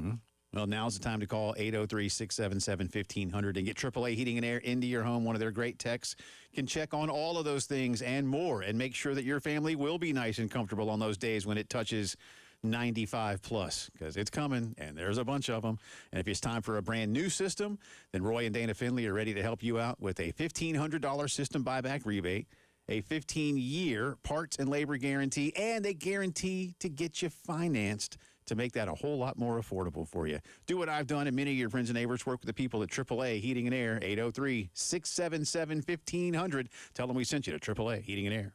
know. Well, now's the time to call 803-677-1500 and get AAA Heating and Air into your home. One of their great techs can check on all of those things and more and make sure that your family will be nice and comfortable on those days when it touches 95 plus, because it's coming and there's a bunch of them. And if it's time for a brand new system, then Roy and Dana Finley are ready to help you out with a $1,500 system buyback rebate, a 15-year parts and labor guarantee, and a guarantee to get you financed to make that a whole lot more affordable for you. Do what I've done, and many of your friends and neighbors. Work with the people at AAA Heating and Air, 803-677-1500. Tell them we sent you to AAA Heating and Air.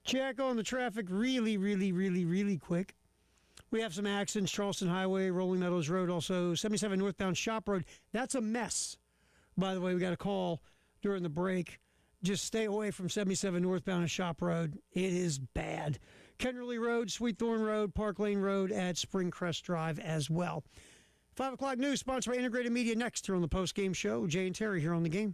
Check on the traffic really quick. We have some accidents. Charleston Highway, Rolling Meadows Road, also 77 northbound Shop Road. That's a mess. By the way, we got a call during the break. Just stay away from 77 northbound and Shop Road. It is bad. Kennerly Road, Sweet Thorn Road, Park Lane Road at Springcrest Drive as well. 5 o'clock news sponsored by Integrated Media next here on the Post Game Show. Jay and Terry here on the game.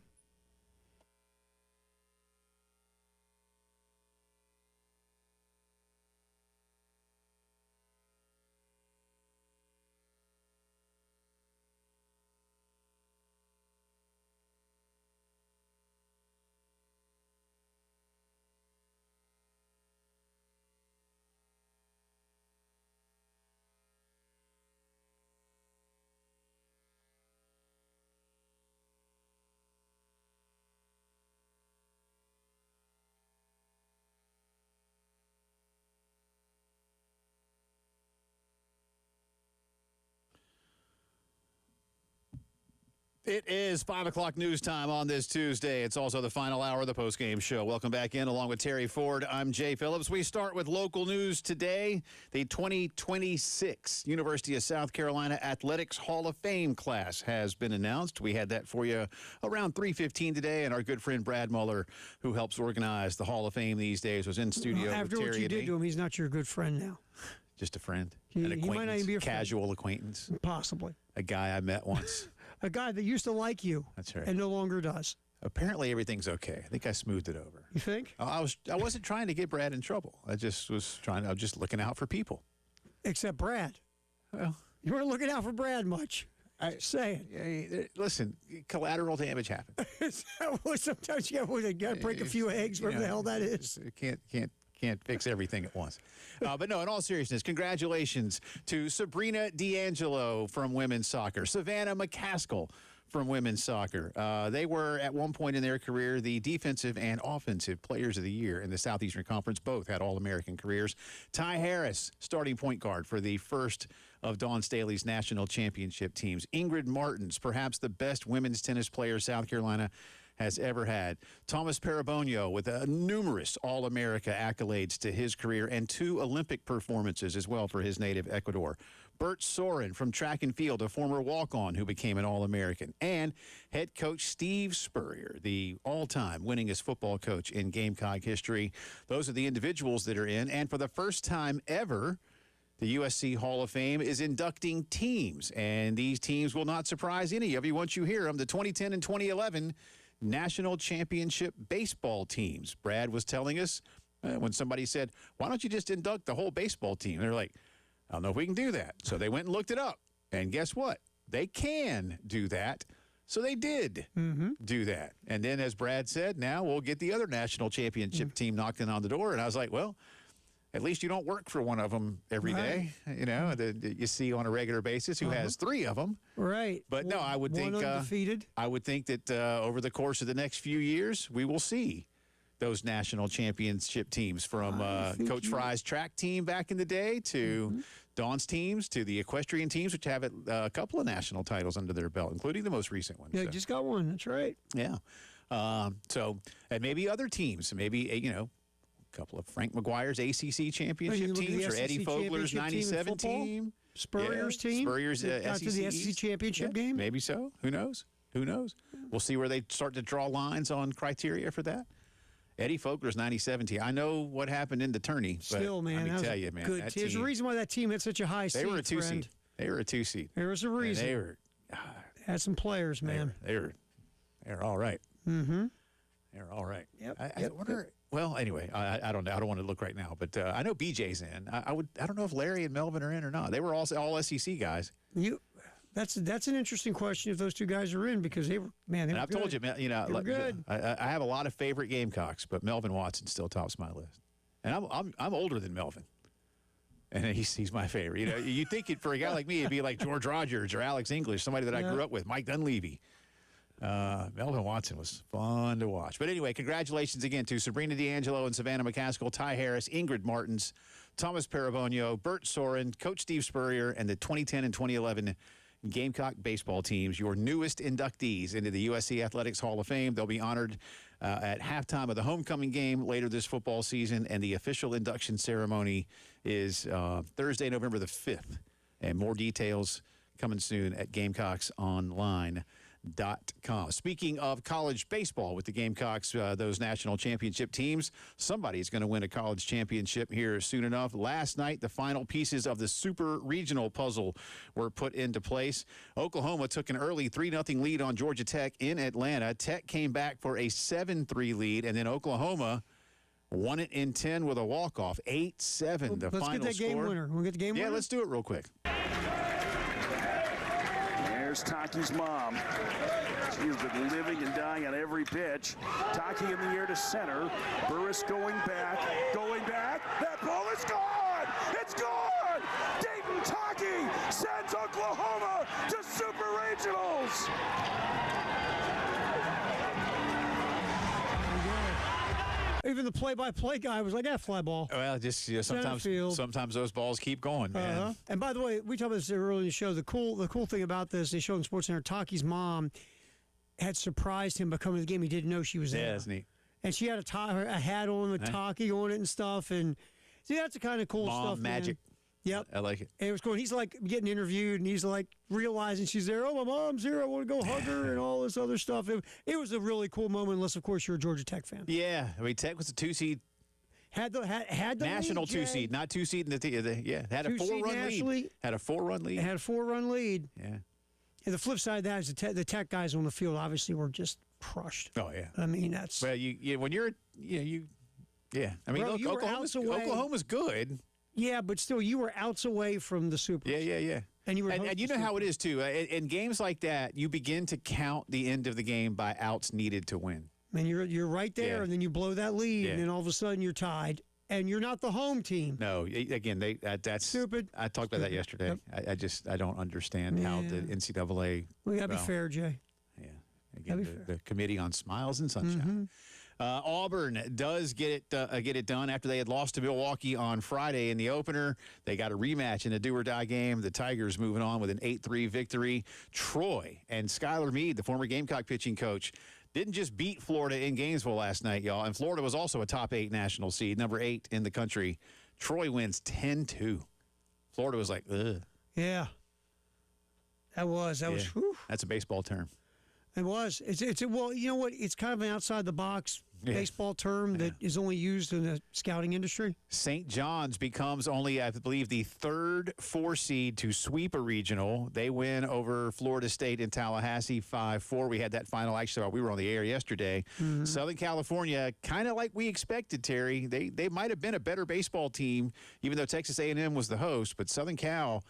It is 5 o'clock news time on this Tuesday. It's also the final hour of the postgame show. Welcome back in along with Terry Ford. I'm Jay Phillips. We start with local news today. The 2026 University of South Carolina Athletics Hall of Fame class has been announced. We had that for you around 3:15 today, and our good friend Brad Muller, who helps organize the Hall of Fame these days, was in studio with After Terry what you and did me. to him, he's not your good friend now. Just a friend, He an might not acquaintance, even be a friend. casual acquaintance, Possibly. a guy I met once. A guy that used to like you. That's right. And no longer does. Apparently everything's okay. I think I smoothed it over. You think? I wasn't trying to get Brad in trouble. I was just looking out for people. Except Brad. Well, You weren't looking out for Brad much. Say it. listen, collateral damage happens. Sometimes you got to break a few eggs, whatever the hell that is. Can't fix everything at once. But no, in all seriousness, congratulations to Sabrina D'Angelo from women's soccer, Savannah McCaskill from women's soccer. They were, at one point in their career, the defensive and offensive players of the year in the Southeastern Conference. Both had All-American careers. Ty Harris, starting point guard for the first of Dawn Staley's national championship teams. Ingrid Martins, perhaps the best women's tennis player South Carolina has ever had. Thomas Parabonio with numerous All-America accolades to his career and 2 Olympic performances as well for his native Ecuador. Bert Soren from track and field, a former walk-on who became an All-American. And head coach Steve Spurrier, the all-time winningest football coach in Gamecock history. Those are the individuals that are in. And for the first time ever, the USC Hall of Fame is inducting teams. And these teams will not surprise any of you once you hear them. The 2010 and 2011 National Championship baseball teams. Brad was telling us when somebody said, why don't you just induct the whole baseball team? They're like, I don't know if we can do that. So they went and looked it up. And guess what? They can do that. So they did do that. And then, as Brad said, now we'll get the other national championship team knocking on the door. And I was like, well, at least you don't work for one of them every day, you know, that you see on a regular basis who has 3 of them. Right. But no, I would think undefeated. I would think that over the course of the next few years, we will see those national championship teams, from Coach Fry's track team back in the day to Dawn's teams to the equestrian teams, which have a couple of national titles under their belt, including the most recent one. Yeah, just got one. That's right. Yeah. And maybe other teams, maybe, a couple of Frank McGuire's ACC championship teams, or Eddie Fogler's 97 team. Spurrier's team. Spurrier's got to the SEC championship game. Maybe so. Who knows? We'll see where they start to draw lines on criteria for that. Eddie Fogler's 97 team. I know what happened in the tourney. Still, man. Let me tell you, man. Good. There's a reason why that team had such a high seed. They were a 2 seed. There was a reason. They were. Had some players, man. They were all right. Mm-hmm. They're all right. Yep. I wonder. Well, anyway, I don't know. I don't want to look right now, but I know BJ's in. I don't know if Larry and Melvin are in or not. They were all SEC guys. That's an interesting question if those 2 guys are in, because they were I've good. told you, They were good. I have a lot of favorite Gamecocks, but Melvin Watson still tops my list. And I'm older than Melvin, and he's my favorite. You think for a guy like me, it'd be like George Rogers or Alex English, somebody that I grew up with, Mike Dunleavy. Melvin Watson was fun to watch. But anyway, congratulations again to Sabrina D'Angelo and Savannah McCaskill, Ty Harris, Ingrid Martins, Thomas Parabonio, Bert Soren, Coach Steve Spurrier, and the 2010 and 2011 Gamecock baseball teams, your newest inductees into the USC Athletics Hall of Fame. They'll be honored at halftime of the homecoming game later this football season, and the official induction ceremony is Thursday, November the 5th. And more details coming soon at GamecocksOnline.com. Speaking of college baseball with the Gamecocks, those national championship teams, somebody's going to win a college championship here soon enough. Last night, the final pieces of the super regional puzzle were put into place. Oklahoma took an early 3-0 lead on Georgia Tech in Atlanta. Tech came back for a 7-3 lead, and then Oklahoma won it in 10 with a walk-off, 8-7, the final score. Let's get that game winner. We'll get the game winner? Yeah, let's do it real quick. There's Taki's mom. She's been living and dying on every pitch. Taki in the air to center. Burris going back. That ball is gone. It's gone. Dayton Taki sends Oklahoma to Super Regionals. Even the play-by-play guy was like, fly ball. Well, just sometimes those balls keep going, man. Uh-huh. And by the way, we talked about this earlier in the show. The cool thing about this, they showed in SportsCenter, Taki's mom had surprised him by coming to the game. He didn't know she was there. Yeah, that's neat. And she had a hat on with Taki on it and stuff. And see, that's the kind of cool Mom stuff. magic. Man. Yep. I like it. And it was cool. He's like getting interviewed, and he's like realizing she's there. Oh, my mom's here. I want to go hug her and all this other stuff. It was a really cool moment, unless, of course, you're a Georgia Tech fan. Yeah. I mean, Tech was a 2-seed. Had the national lead, 2-seed, not 2-seed in the had a 4-run lead. Had a 4-run lead. Had a 4-run lead. Yeah. And the flip side of that is the Tech guys on the field obviously were just crushed. Oh yeah. I mean, that's well, when you're yeah. I mean, Bro, Oklahoma's good. Yeah, but still, you were outs away from the Super. Yeah. And you were, and you know how it is too. In games like that, you begin to count the end of the game by outs needed to win. And you're right there, and then you blow that lead, and then all of a sudden you're tied, and you're not the home team. No, again, that's stupid. I talked about that yesterday. Yep. I don't understand how the NCAA. We gotta be fair, Jay. Yeah, again, the Committee on Smiles and Sunshine. Mm-hmm. Auburn does get it done after they had lost to Milwaukee on Friday in the opener. They got a rematch in a do-or-die game. The Tigers moving on with an 8-3 victory. Troy and Skylar Meade, the former Gamecock pitching coach, didn't just beat Florida in Gainesville last night, y'all. And Florida was also a top 8 national seed, number 8 in the country. Troy wins 10-2. Florida was like, ugh. Yeah. That was. Whew. That's a baseball term. It was. Well, you know what? It's kind of an outside the box baseball term that is only used in the scouting industry. St. John's becomes only, I believe, the 3rd 4-seed to sweep a regional. They win over Florida State in Tallahassee 5-4. We had that final actually while we were on the air yesterday. Mm-hmm. Southern California, kind of like we expected, Terry. They might have been a better baseball team, even though Texas A&M was the host, but Southern Cal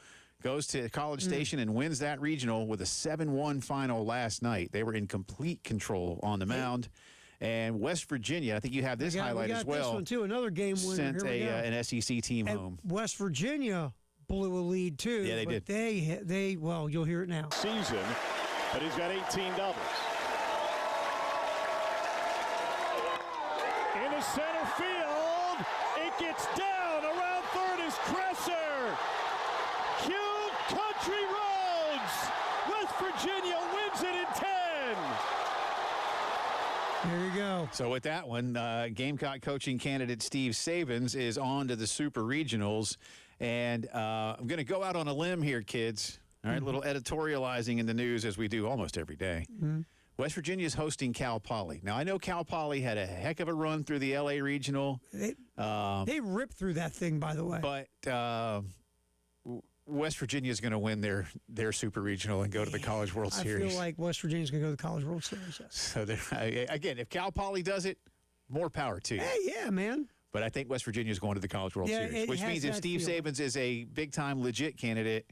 goes to College Station and wins that regional with a 7-1 final last night. They were in complete control on the mound. And West Virginia, I think you have this highlight as well. This one too, another game winner. Sent an SEC team home. West Virginia blew a lead too. Yeah, they did. They well, you'll hear it now. Season, but he's got 18 doubles. Into center field, it gets down around third is Kresser. Cue Country Roads. West Virginia wins it in 10. There you go. So with that one, Gamecock coaching candidate Steve Sabins is on to the Super Regionals. And I'm going to go out on a limb here, kids. All right, a little editorializing in the news as we do almost every day. Mm-hmm. West Virginia is hosting Cal Poly. Now, I know Cal Poly had a heck of a run through the L.A. Regional. They ripped through that thing, by the way. But West Virginia is going to win their Super Regional and go to the College World Series. I feel like West Virginia is going to go to the College World Series. Yes. So, again, if Cal Poly does it, more power to you. Hey, yeah, man. But I think West Virginia is going to the College World Series, which means if Steve Sabins is a big-time legit candidate,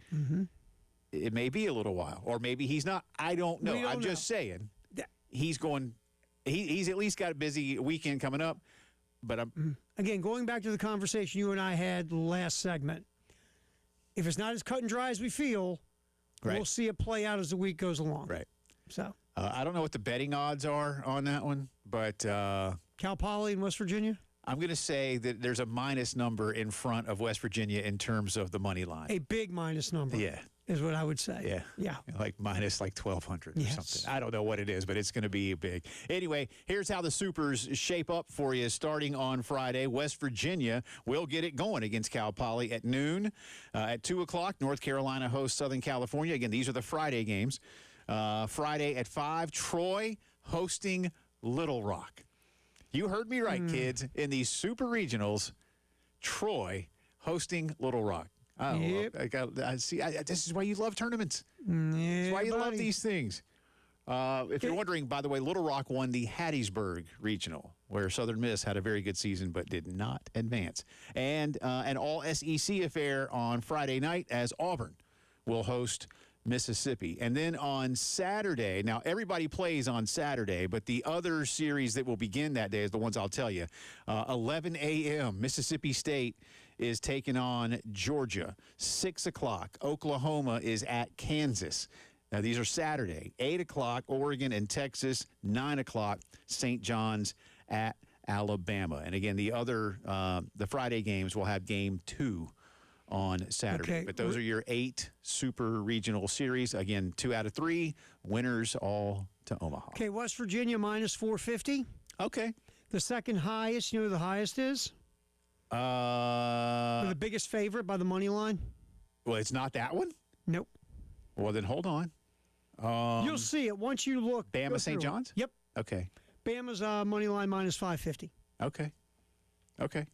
it may be a little while. Or maybe he's not. I don't know. I'm just saying he's going – he's at least got a busy weekend coming up. But again, going back to the conversation you and I had last segment, if it's not as cut and dry as we feel, we'll see it play out as the week goes along. Right. So I don't know what the betting odds are on that one, but Cal Poly in West Virginia? I'm going to say that there's a minus number in front of West Virginia in terms of the money line. A big minus number. Yeah. Is what I would say. Yeah. Like minus like 1,200 or something. I don't know what it is, but it's going to be big. Anyway, here's how the Supers shape up for you starting on Friday. West Virginia will get it going against Cal Poly at noon. At 2 o'clock, North Carolina hosts Southern California. Again, these are the Friday games. Friday at 5, Troy hosting Little Rock. You heard me right, kids. In these Super Regionals, Troy hosting Little Rock. Oh, yep. I see. This is why you love tournaments. Yeah, That's why you love these things. If you're wondering, by the way, Little Rock won the Hattiesburg Regional, where Southern Miss had a very good season but did not advance. And an all-SEC affair on Friday night as Auburn will host Mississippi. And then on Saturday, now everybody plays on Saturday, but the other series that will begin that day is the ones I'll tell you. 11 a.m., Mississippi State is taking on Georgia. 6 o'clock, Oklahoma is at Kansas. Now, these are Saturday. 8 o'clock, Oregon and Texas. 9 o'clock, St. John's at Alabama. And again, the Friday games will have game 2 on Saturday. Okay. But those are your 8 super regional series. Again, 2 out of 3 winners, all to Omaha. Okay, West Virginia minus 450. Okay. The second highest, you know who the highest is? Or the biggest favorite by the money line? Well, it's not that one? Nope. Well, then hold on. You'll see it once you look. go Bama St. through it. John's? Yep. Okay. Bama's money line minus 550. Okay. That's,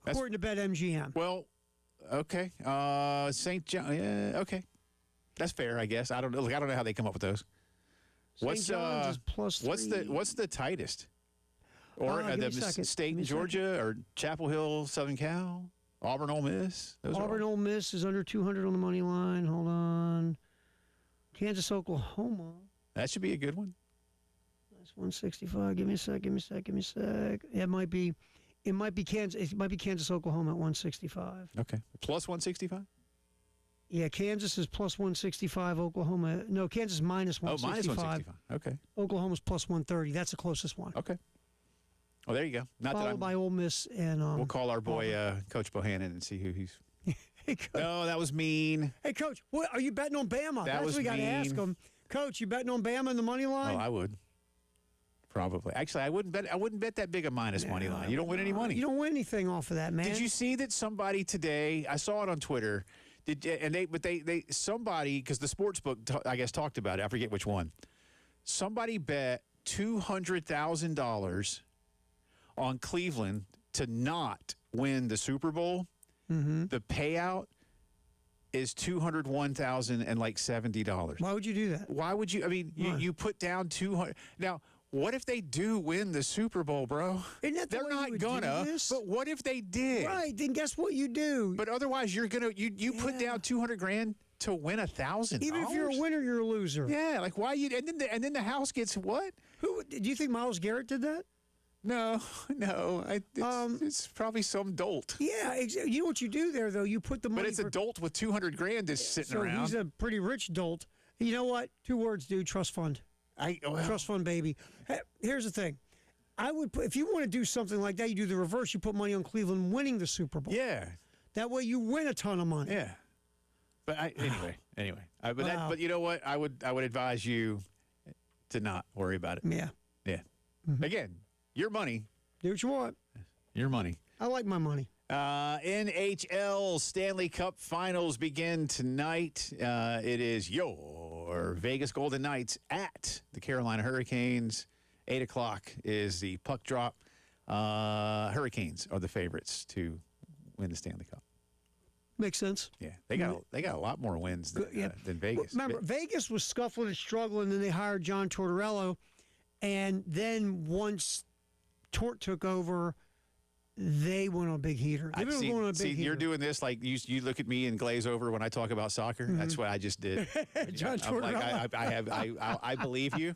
According to BetMGM. well, okay. St. John. Yeah, okay. That's fair, I guess. I don't know. Look, I don't know how they come up with those. St. John's is plus 3. What's the tightest? Or give me the a second. state Give in me a Georgia or Chapel Hill, Southern Cal, Auburn, Ole Miss. Those are Auburn, all- Ole Miss is under 200 on the money line. Hold on. Kansas, Oklahoma. That should be a good one. That's 165. Give me a sec. It might be Kansas. It might be Kansas, Oklahoma at 165. Okay. Plus 165? Yeah, Kansas is plus 165. Oklahoma, no, Kansas minus Oh, minus 165. 165. Okay. Oklahoma's plus 130. That's the closest one. Okay. Oh, there you go. Not that Followed I'm. by Ole Miss and. We'll call our boy Coach Bohannon and see who he's. Hey, Coach. No, that was mean. Hey, Coach, what are you betting on Bama? That That's was what we got to ask mean. him. Coach, you betting on Bama in the money Oh, line? I would. Probably. Actually, I wouldn't bet that big a minus money line. You don't win any money. You don't win anything off of that, man. Did you see that somebody today? I saw it on Twitter. Somebody, because the sports book I guess talked about it. I forget which one. Somebody bet $200,000 on Cleveland to not win the Super Bowl. Mm-hmm. The payout is $201,070. Why would you do that? Why would you? I mean, you put down 200. Now, what if they do win the Super Bowl, bro? Isn't that the They're way you not would do gonna. this? But what if they did? Right, then guess what you do? But otherwise, you're gonna you put down $200,000 to win $1,000. Even if you're a winner, you're a loser. Yeah, like why you? And then the house gets what? Who do you think Myles Garrett did that? No. It's probably some dolt. Yeah, you know what you do there though? You put the money. But it's a dolt with $200,000 that's sitting so around. he's a pretty rich dolt. You know what? 2 words, dude. Trust fund. Trust fund, baby. Hey, here's the thing. I would put, if you want to do something like that, you do the reverse. You put money on Cleveland winning the Super Bowl. Yeah. That way you win a ton of money. Yeah. But anyway. Wow. But you know what? I would advise you to not worry about it. Yeah. Yeah. Again, your money. Do what you want. Your money. I like my money. NHL Stanley Cup Finals begin tonight. It is your Vegas Golden Knights at the Carolina Hurricanes. 8 o'clock is the puck drop. Hurricanes are the favorites to win the Stanley Cup. Makes sense. Yeah, they got a lot more wins than Vegas. Remember, Vegas was scuffling and struggling, and then they hired John Tortorella, and then once Tort took over, they went on a big heater. They've been going on a big heater. You're doing this like you look at me and glaze over when I talk about soccer. That's what I just did. John Tortorella. I believe you,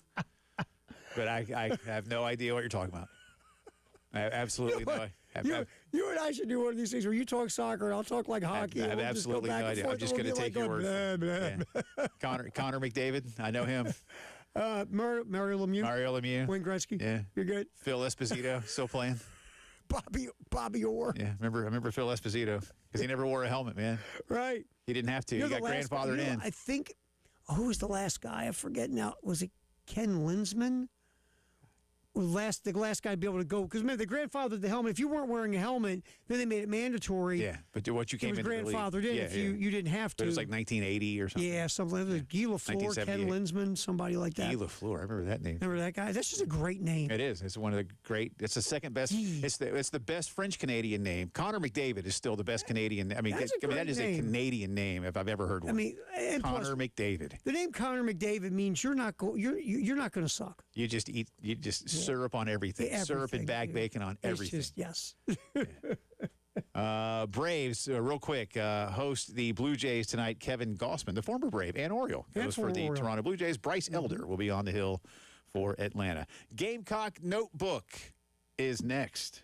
but I have no idea what you're talking about. I have absolutely no idea. You and I should do one of these things where you talk soccer and I'll talk like hockey. I have absolutely no idea. I'm just going to take your word. Yeah. Connor McDavid, I know him. Mario Lemieux. Wayne Gretzky. Yeah. You're good. Phil Esposito, still playing. Bobby Orr. Yeah, remember Phil Esposito because he never wore a helmet, man. Right. He didn't have to. He got grandfathered in. I think. Who was the last guy? I forget now. Was it Ken Linsman? The last guy to be able to go because remember they grandfathered the helmet. If you weren't wearing a helmet, then they made it mandatory. Yeah, but what you came it was into grandfathered the league. in if you didn't have to. But it was like 1980 or something. Yeah, something like that. Guy Lafleur, Ken Linsman, somebody like that. Guy Lafleur, I remember that name. Remember that guy? That's just a great name. It is. It's one of the great. It's the second best. It's the best French Canadian name. Connor McDavid is still the best Canadian. I mean, that is a Canadian name if I've ever heard one. I mean, and Connor McDavid. The name Connor McDavid means you're not going to suck. You just eat. You just syrup on everything. Syrup and bag bacon on everything. Yes. Braves, real quick, host the Blue Jays tonight. Kevin Gossman, the former Brave and Oriole, goes for the Toronto Blue Jays. Bryce Elder will be on the hill for Atlanta. Gamecock Notebook is next.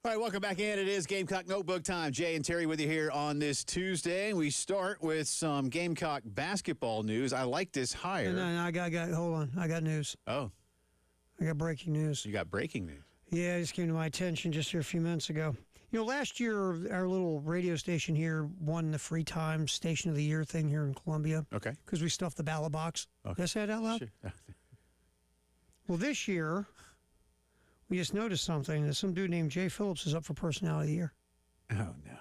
All right, welcome back in. It is Gamecock Notebook time. Jay and Terry with you here on this Tuesday. We start with some Gamecock basketball news. I like this hire. No, I got hold on. I got news. Oh, I got breaking news. you got breaking news. Yeah, it just came to my attention just here a few minutes ago. You know, last year, our little radio station here won the Free Time Station of the Year thing here in Columbia. Okay. Because we stuffed the ballot box. Okay. Did I say that out loud? Sure. Well, this year, we just noticed something. That some dude named Jay Phillips is up for Personality of the Year. Oh, no.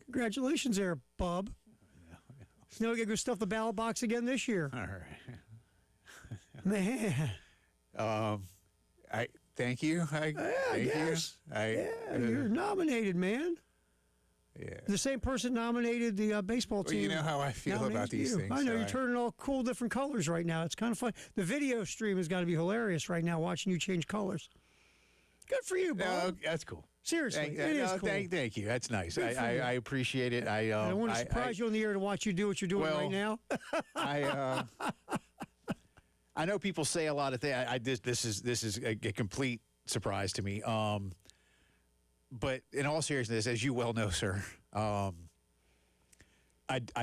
Congratulations there, bub. No. So now we got to go stuff the ballot box again this year. All right. Man. I thank you. I guess. You. You're nominated, man. Yeah. The same person nominated the baseball Well, team. you know how I feel nominated about these you. things. I know so you're turning all cool, different colors right now. It's kind of fun. The video stream has got to be hilarious right now, watching you change colors. Good for you, Bob. No, that's cool. Seriously, it is cool. Thank you. That's nice. Good for you. I appreciate it. I don't want to surprise you on the air to watch you do what you're doing right now. I know people say a lot of things. This is a complete surprise to me. But in all seriousness, as you well know, sir, I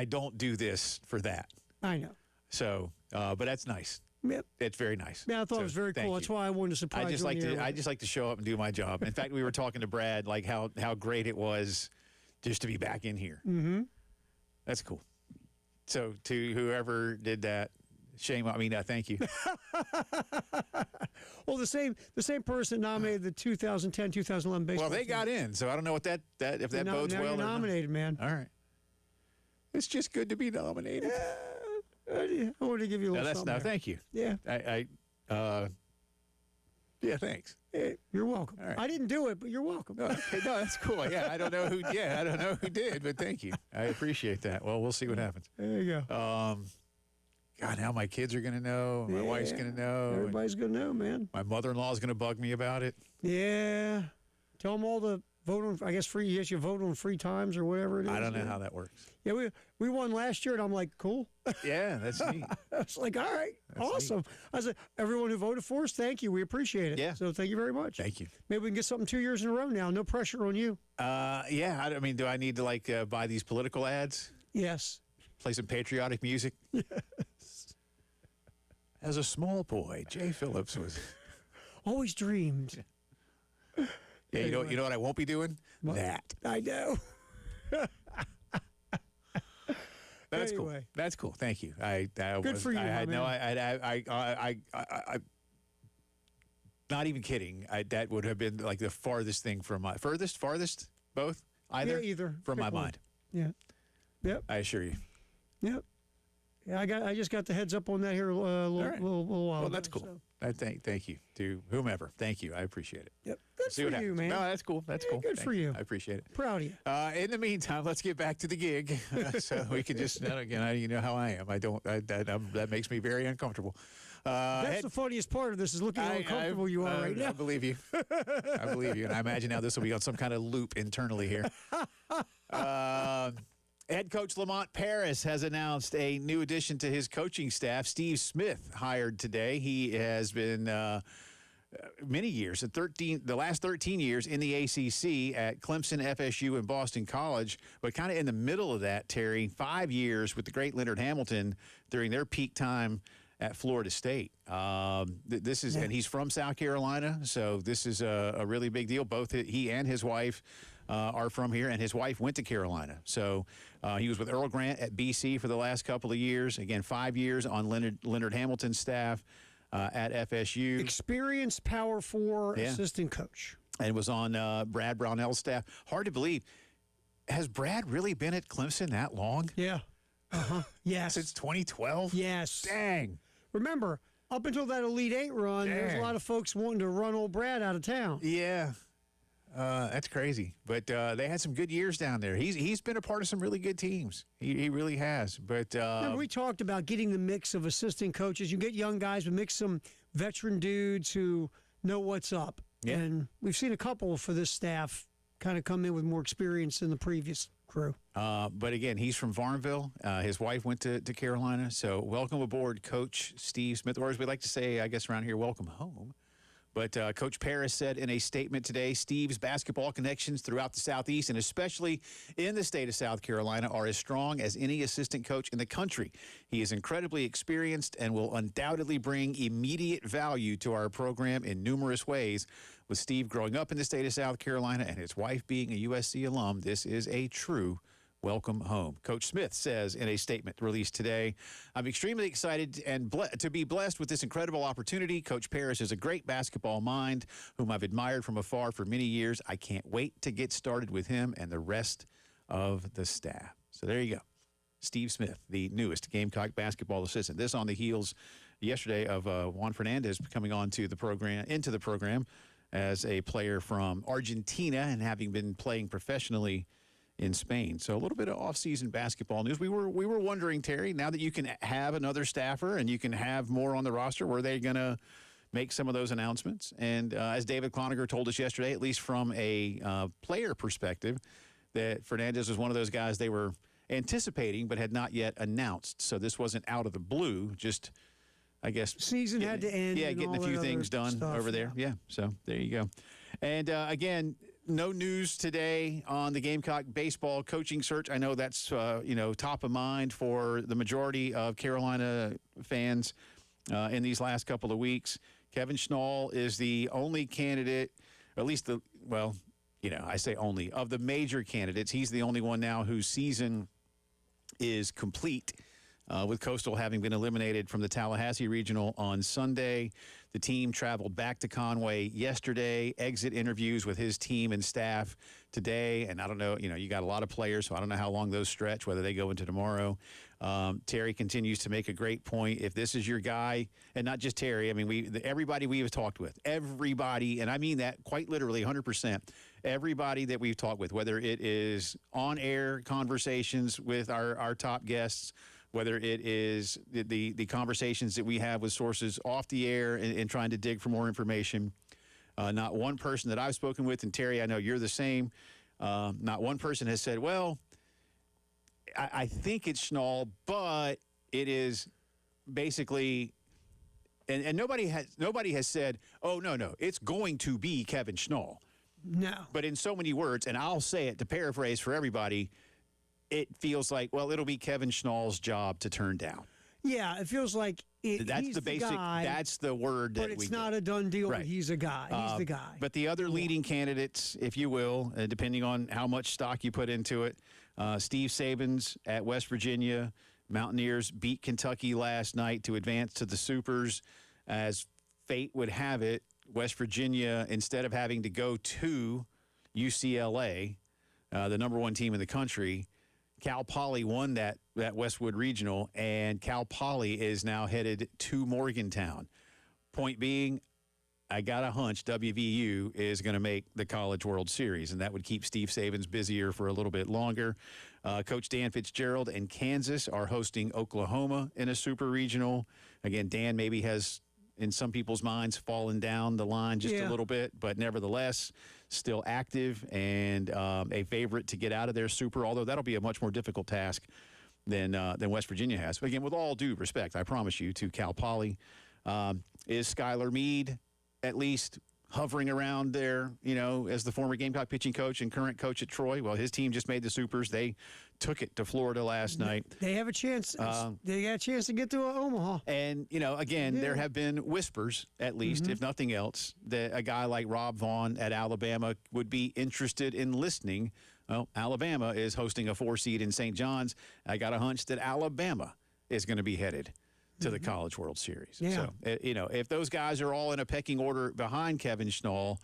don't do this for that. I know. So, but that's nice. Yep. It's very nice. Yeah, I thought it was very cool. That's why I wanted to surprise you. I just like to show up and do my job. In fact, we were talking to Brad like how great it was just to be back in here. Mm-hmm. That's cool. So to whoever did that, thank you. Well, the same person nominated the 2010-2011 baseball. Well, they got in, so I don't know what if that bodes now well. You're nominated, man. All right. It's just good to be nominated. I wanted to give you a little something. Thank you. Yeah. Yeah, thanks. Hey, you're welcome. All right. I didn't do it, but you're welcome. Okay, no, that's cool. Yeah, I don't know who did, but thank you. I appreciate that. Well, we'll see what happens. There you go. God, now my kids are going to know. My wife's going to know. Everybody's going to know, man. My mother-in-law is going to bug me about it. Yeah. Tell them all to vote on, I guess, free. Yes, you vote on free times or whatever it is. I don't know how that works. Yeah, we won last year, and I'm like, cool. Yeah, that's neat. I was like, all right, That's awesome. neat. I said, everyone who voted for us, thank you. We appreciate it. Yeah. So thank you very much. Thank you. Maybe we can get something 2 years in a row now. No pressure on you. Yeah, do I need to buy these political ads? Yes. Play some patriotic music? Yes. As a small boy, Jay Phillips was always dreamed. Yeah, Anyway. you know what I won't be doing? What? That. I know. That's cool. Anyway. That's cool. Thank you. Good for you, I my had man. I not even kidding. That would have been like the farthest thing from my farthest, both, either, Yeah, either. from Pick my one. mind. Yeah. Yep. I assure you. Yep. Yeah, I just got the heads up on that here a little right. while Well, ago. that's cool. So. I thank you to whomever. Thank you. I appreciate it. Yep. Good See for what you, happens. man. No, that's cool. That's Yeah, cool. good Thank for you. I appreciate it. Proud of you. In the meantime, let's get back to the gig, so we can just again. You know how I am. That makes me very uncomfortable. That's the funniest part of this is looking how uncomfortable you are right now. I believe you. I believe you, and I imagine now this will be on some kind of loop internally here. Head coach Lamont Paris has announced a new addition to his coaching staff. Steve Smith hired today. He has been many years, the last 13 years in the ACC at Clemson, FSU, and Boston College. But kind of in the middle of that, Terry, 5 years with the great Leonard Hamilton during their peak time at Florida State. This is, and he's from South Carolina, so this is a really big deal. Both he and his wife are from here, and his wife went to Carolina. So he was with Earl Grant at BC for the last couple of years. Again, 5 years on Leonard Hamilton's staff at FSU. Experienced Power 4 assistant coach. And was on Brad Brownell's staff. Hard to believe. Has Brad really been at Clemson that long? Yeah. Uh-huh. Yes. Since 2012? Yes. Dang. Remember, up until that Elite Eight run, there's a lot of folks wanting to run old Brad out of town. Yeah. That's crazy. But they had some good years down there. He's been a part of some really good teams. He really has. But remember, we talked about getting the mix of assistant coaches. You get young guys, but mix some veteran dudes who know what's up. Yeah. And we've seen a couple for this staff kind of come in with more experience than the previous crew. But again, he's from Varnville. His wife went to Carolina. So welcome aboard, Coach Steve Smith. Or as we like to say, I guess around here, welcome home. But Coach Paris said in a statement today, Steve's basketball connections throughout the Southeast and especially in the state of South Carolina are as strong as any assistant coach in the country. He is incredibly experienced and will undoubtedly bring immediate value to our program in numerous ways. With Steve growing up in the state of South Carolina and his wife being a USC alum, this is a true welcome home. Coach Smith says in a statement released today, I'm extremely excited and to be blessed with this incredible opportunity. Coach Paris is a great basketball mind whom I've admired from afar for many years. I can't wait to get started with him and the rest of the staff. So there you go. Steve Smith, the newest Gamecock basketball assistant. This on the heels yesterday of Juan Fernandez coming into the program as a player from Argentina and having been playing professionally in Spain. So a little bit of off-season basketball news. We were wondering, Terry, now that you can have another staffer and you can have more on the roster, were they going to make some of those announcements? And as David Cloninger told us yesterday, at least from a player perspective, that Fernandez was one of those guys they were anticipating but had not yet announced. So this wasn't out of the blue, just, I guess. Season had to end. Yeah, getting a few things done over there. Yeah, so there you go. And again, no news today on the Gamecock baseball coaching search. I know that's top of mind for the majority of Carolina fans in these last couple of weeks. Kevin Schnall is the only candidate, or at least I say only, of the major candidates. He's the only one now whose season is complete, with Coastal having been eliminated from the Tallahassee Regional on Sunday. The team traveled back to Conway yesterday, exit interviews with his team and staff today. And I don't know, you got a lot of players, so I don't know how long those stretch, whether they go into tomorrow. Terry continues to make a great point. If this is your guy, and not just Terry, I mean, everybody we have talked with, everybody, and I mean that quite literally 100%, everybody that we've talked with, whether it is on-air conversations with our top guests, whether it is the conversations that we have with sources off the air and trying to dig for more information. Not one person that I've spoken with, and Terry, I know you're the same, not one person has said, well, I think it's Schnall, but it is basically, and nobody has said, oh, no, it's going to be Kevin Schnall. No. But in so many words, and I'll say it to paraphrase for everybody, it feels like, well, it'll be Kevin Schnall's job to turn down. Yeah, it feels like that's he's the basic. Guy, that's the word that we. But it's not a done deal. Right. But he's a guy. He's the guy. But the other leading candidates, if you will, depending on how much stock you put into it, Steve Sabins at West Virginia. Mountaineers beat Kentucky last night to advance to the Supers. As fate would have it, West Virginia, instead of having to go to UCLA, the number one team in the country, Cal Poly won that Westwood Regional, and Cal Poly is now headed to Morgantown. Point being, I got a hunch WVU is going to make the College World Series, and that would keep Steve Sabins busier for a little bit longer. Coach Dan Fitzgerald and Kansas are hosting Oklahoma in a super regional. Again, Dan maybe has, in some people's minds, fallen down the line just a little bit, but nevertheless, still active and a favorite to get out of their super, although that'll be a much more difficult task than West Virginia has. But again, with all due respect, I promise you, to Cal Poly, is Skylar Meade at least hovering around there, as the former Gamecock pitching coach and current coach at Troy? Well, his team just made the Supers. They took it to Florida last night. They have a chance. They got a chance to get to Omaha. And, again, there have been whispers, at least, if nothing else, that a guy like Rob Vaughn at Alabama would be interested in listening. Well, Alabama is hosting a 4-seed in St. John's. I got a hunch that Alabama is going to be headed to the College World Series. Yeah. So, if those guys are all in a pecking order behind Kevin Schnall,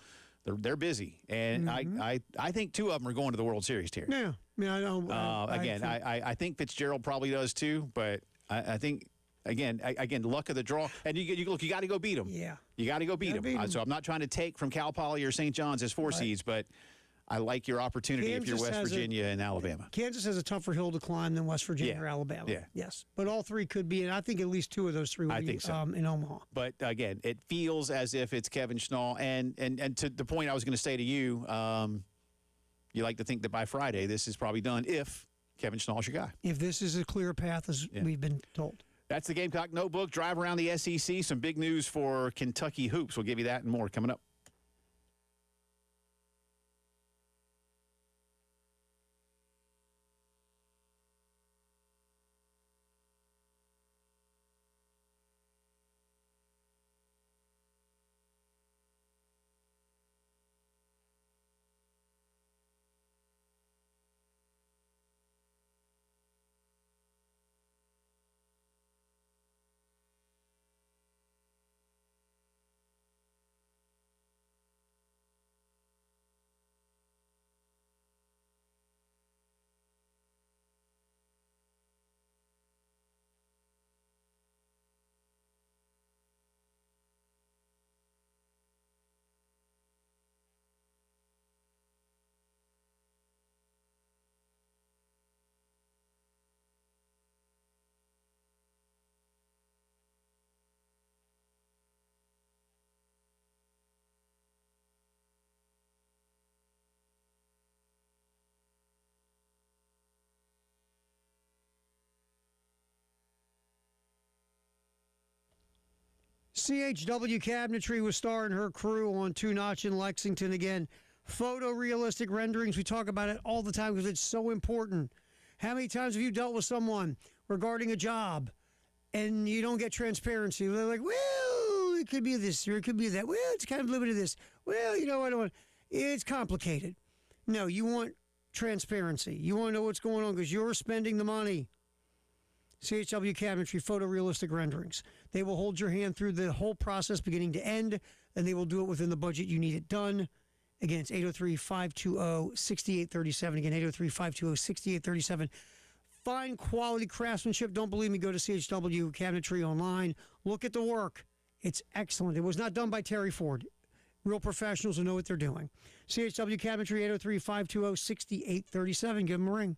they're busy. And I think two of them are going to the World Series, Terry. Yeah. I don't. I think Fitzgerald probably does too, but I think, again, luck of the draw. And you got to go beat them. Yeah. You got to go beat them. So I'm not trying to take from Cal Poly or St. John's as 4 seeds, but I like your opportunity if you're West Virginia and Alabama. Kansas has a tougher hill to climb than West Virginia or Alabama. Yeah. Yes. But all three could be, and I think at least two of those three will be in Omaha. But, again, it feels as if it's Kevin Schnall. And to the point I was going to say to you, you like to think that by Friday this is probably done if Kevin Schnall's your guy. If this is a clear path as we've been told. That's the Gamecock Notebook. Drive around the SEC. Some big news for Kentucky hoops. We'll give you that and more coming up. CHW Cabinetry was Star and her crew on Two Notch in Lexington. Again, photorealistic renderings. We talk about it all the time because it's so important. How many times have you dealt with someone regarding a job and you don't get transparency? They're like, well, it could be this or it could be that. Well, it's kind of limited to this. Well, you know, I don't want. It's complicated. No, you want transparency. You want to know what's going on because you're spending the money. CHW Cabinetry photorealistic renderings. They will hold your hand through the whole process beginning to end, and they will do it within the budget you need it done. Again, it's 803-520-6837. Again, 803-520-6837. Fine quality craftsmanship. Don't believe me, go to CHW Cabinetry online. Look at the work. It's excellent. It was not done by Terry Ford. Real professionals who know what they're doing. CHW Cabinetry, 803-520-6837. Give them a ring.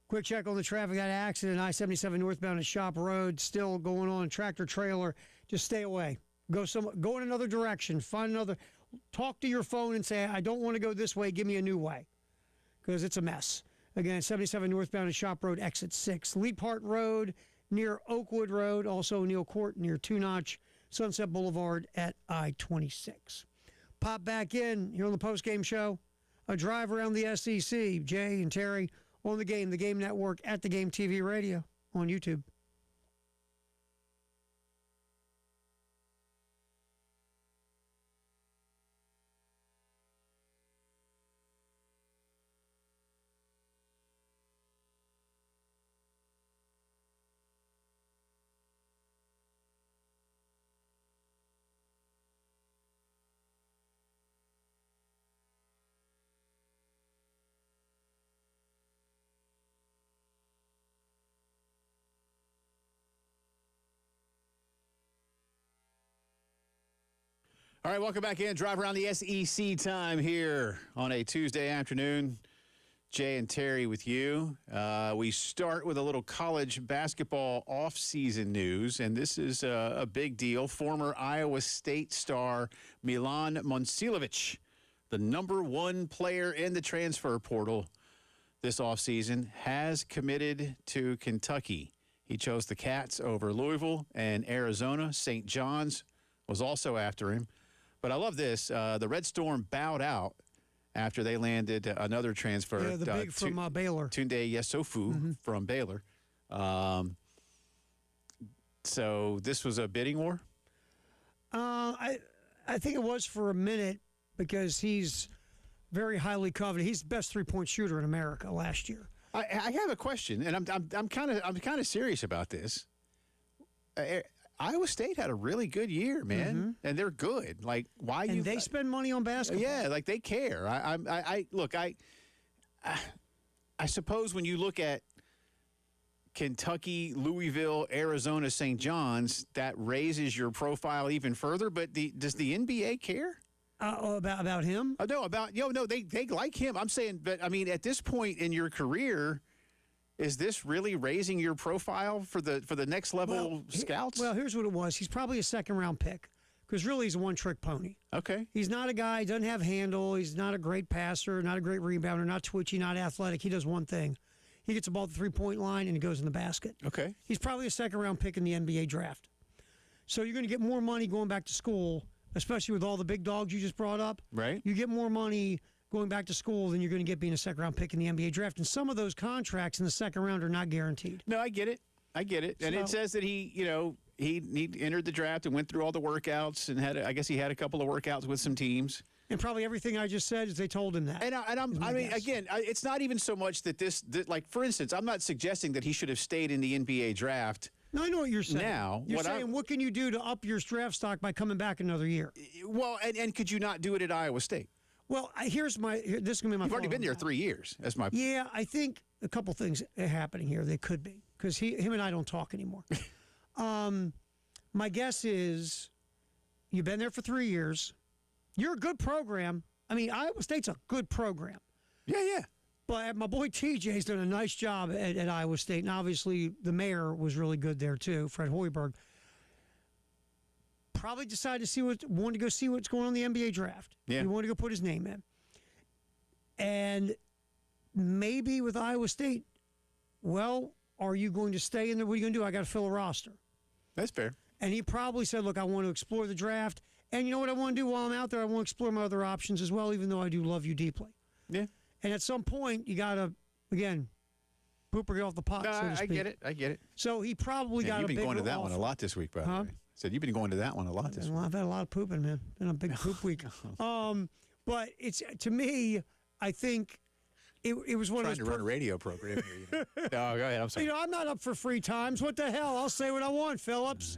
Quick check on the traffic. That accident, I-77 northbound at Shop Road, still going on. Tractor trailer. Just stay away. Go in another direction. Find another. talk to your phone and say, I don't want to go this way, give me a new way, because it's a mess. Again, 77 northbound at Shop Road, exit 6. Lee Park Road near Oakwood Road, also Neal Court near Two Notch, Sunset Boulevard at I-26. Pop back in here on the postgame show. A drive around the SEC. Jay and Terry on the Game Network, at the Game TV Radio on YouTube. All right, welcome back in. Drive around the SEC time here on a Tuesday afternoon. Jay and Terry with you. We start with a little college basketball offseason news, and this is a big deal. Former Iowa State star Milan Momcilovic, the #1 player in the transfer portal this offseason, has committed to Kentucky. He chose the Cats over Louisville and Arizona. St. John's was also after him. But I love this. The Red Storm bowed out after they landed another transfer. Yeah, the big from Baylor. Tunde Yesofu from Baylor. So this was a bidding war? I think it was for a minute, because he's very highly coveted. He's the best three-point shooter in America last year. I have a question, and I'm kind of serious about this. Iowa State had a really good year, man, and they're good. Like, why? And they spend money on basketball. Yeah, like they care. I suppose when you look at Kentucky, Louisville, Arizona, St. John's, that raises your profile even further. But does the NBA care? About him? No, they like him. I'm saying, but I mean, at this point in your career, is this really raising your profile for the next level scouts? Well, here's what it was. He's probably a second-round pick, because really he's a one-trick pony. Okay. He's not a guy, doesn't have handle. He's not a great passer, not a great rebounder, not twitchy, not athletic. He does one thing. He gets the ball at the three-point line, and he goes in the basket. Okay. He's probably a second-round pick in the NBA draft. So you're going to get more money going back to school, especially with all the big dogs you just brought up. Right. You get more money going back to school than you're going to get being a second-round pick in the NBA draft. And some of those contracts in the second round are not guaranteed. No, I get it. And it says that he entered the draft and went through all the workouts and I guess he had a couple of workouts with some teams. And probably everything I just said is they told him that. It's not even so much that like, for instance, I'm not suggesting that he should have stayed in the NBA draft. No, I know what you're saying. Now, you're saying, what can you do to up your draft stock by coming back another year? Well, and could you not do it at Iowa State? Well, this is going to be my. You've already been there 3 years. That's my. Yeah, I think a couple things are happening here. They could be, because him and I don't talk anymore. My guess is you've been there for 3 years. You're a good program. I mean, Iowa State's a good program. Yeah. But my boy TJ's done a nice job at Iowa State, and obviously the mayor was really good there too, Fred Hoiberg. Probably decided to wanted to go see what's going on in the NBA draft. Yeah. He wanted to go put his name in. And maybe with Iowa State, well, are you going to stay in there? What are you going to do? I got to fill a roster. That's fair. And he probably said, look, I want to explore the draft. And you know what I want to do while I'm out there? I want to explore my other options as well, even though I do love you deeply. Yeah. And at some point, you got to, again, poop or get off the pot, so to speak. I get it. So he probably got a bigger You've been going to that offer. one a lot this week, by the way. Said you've been going to that one a lot this week. I've had a lot of pooping, man. Been a big poop week. But it's, to me, I think it was one Trying of those. To run a radio program here. No, go ahead. I'm sorry. I'm not up for free times. What the hell? I'll say what I want, Phillips.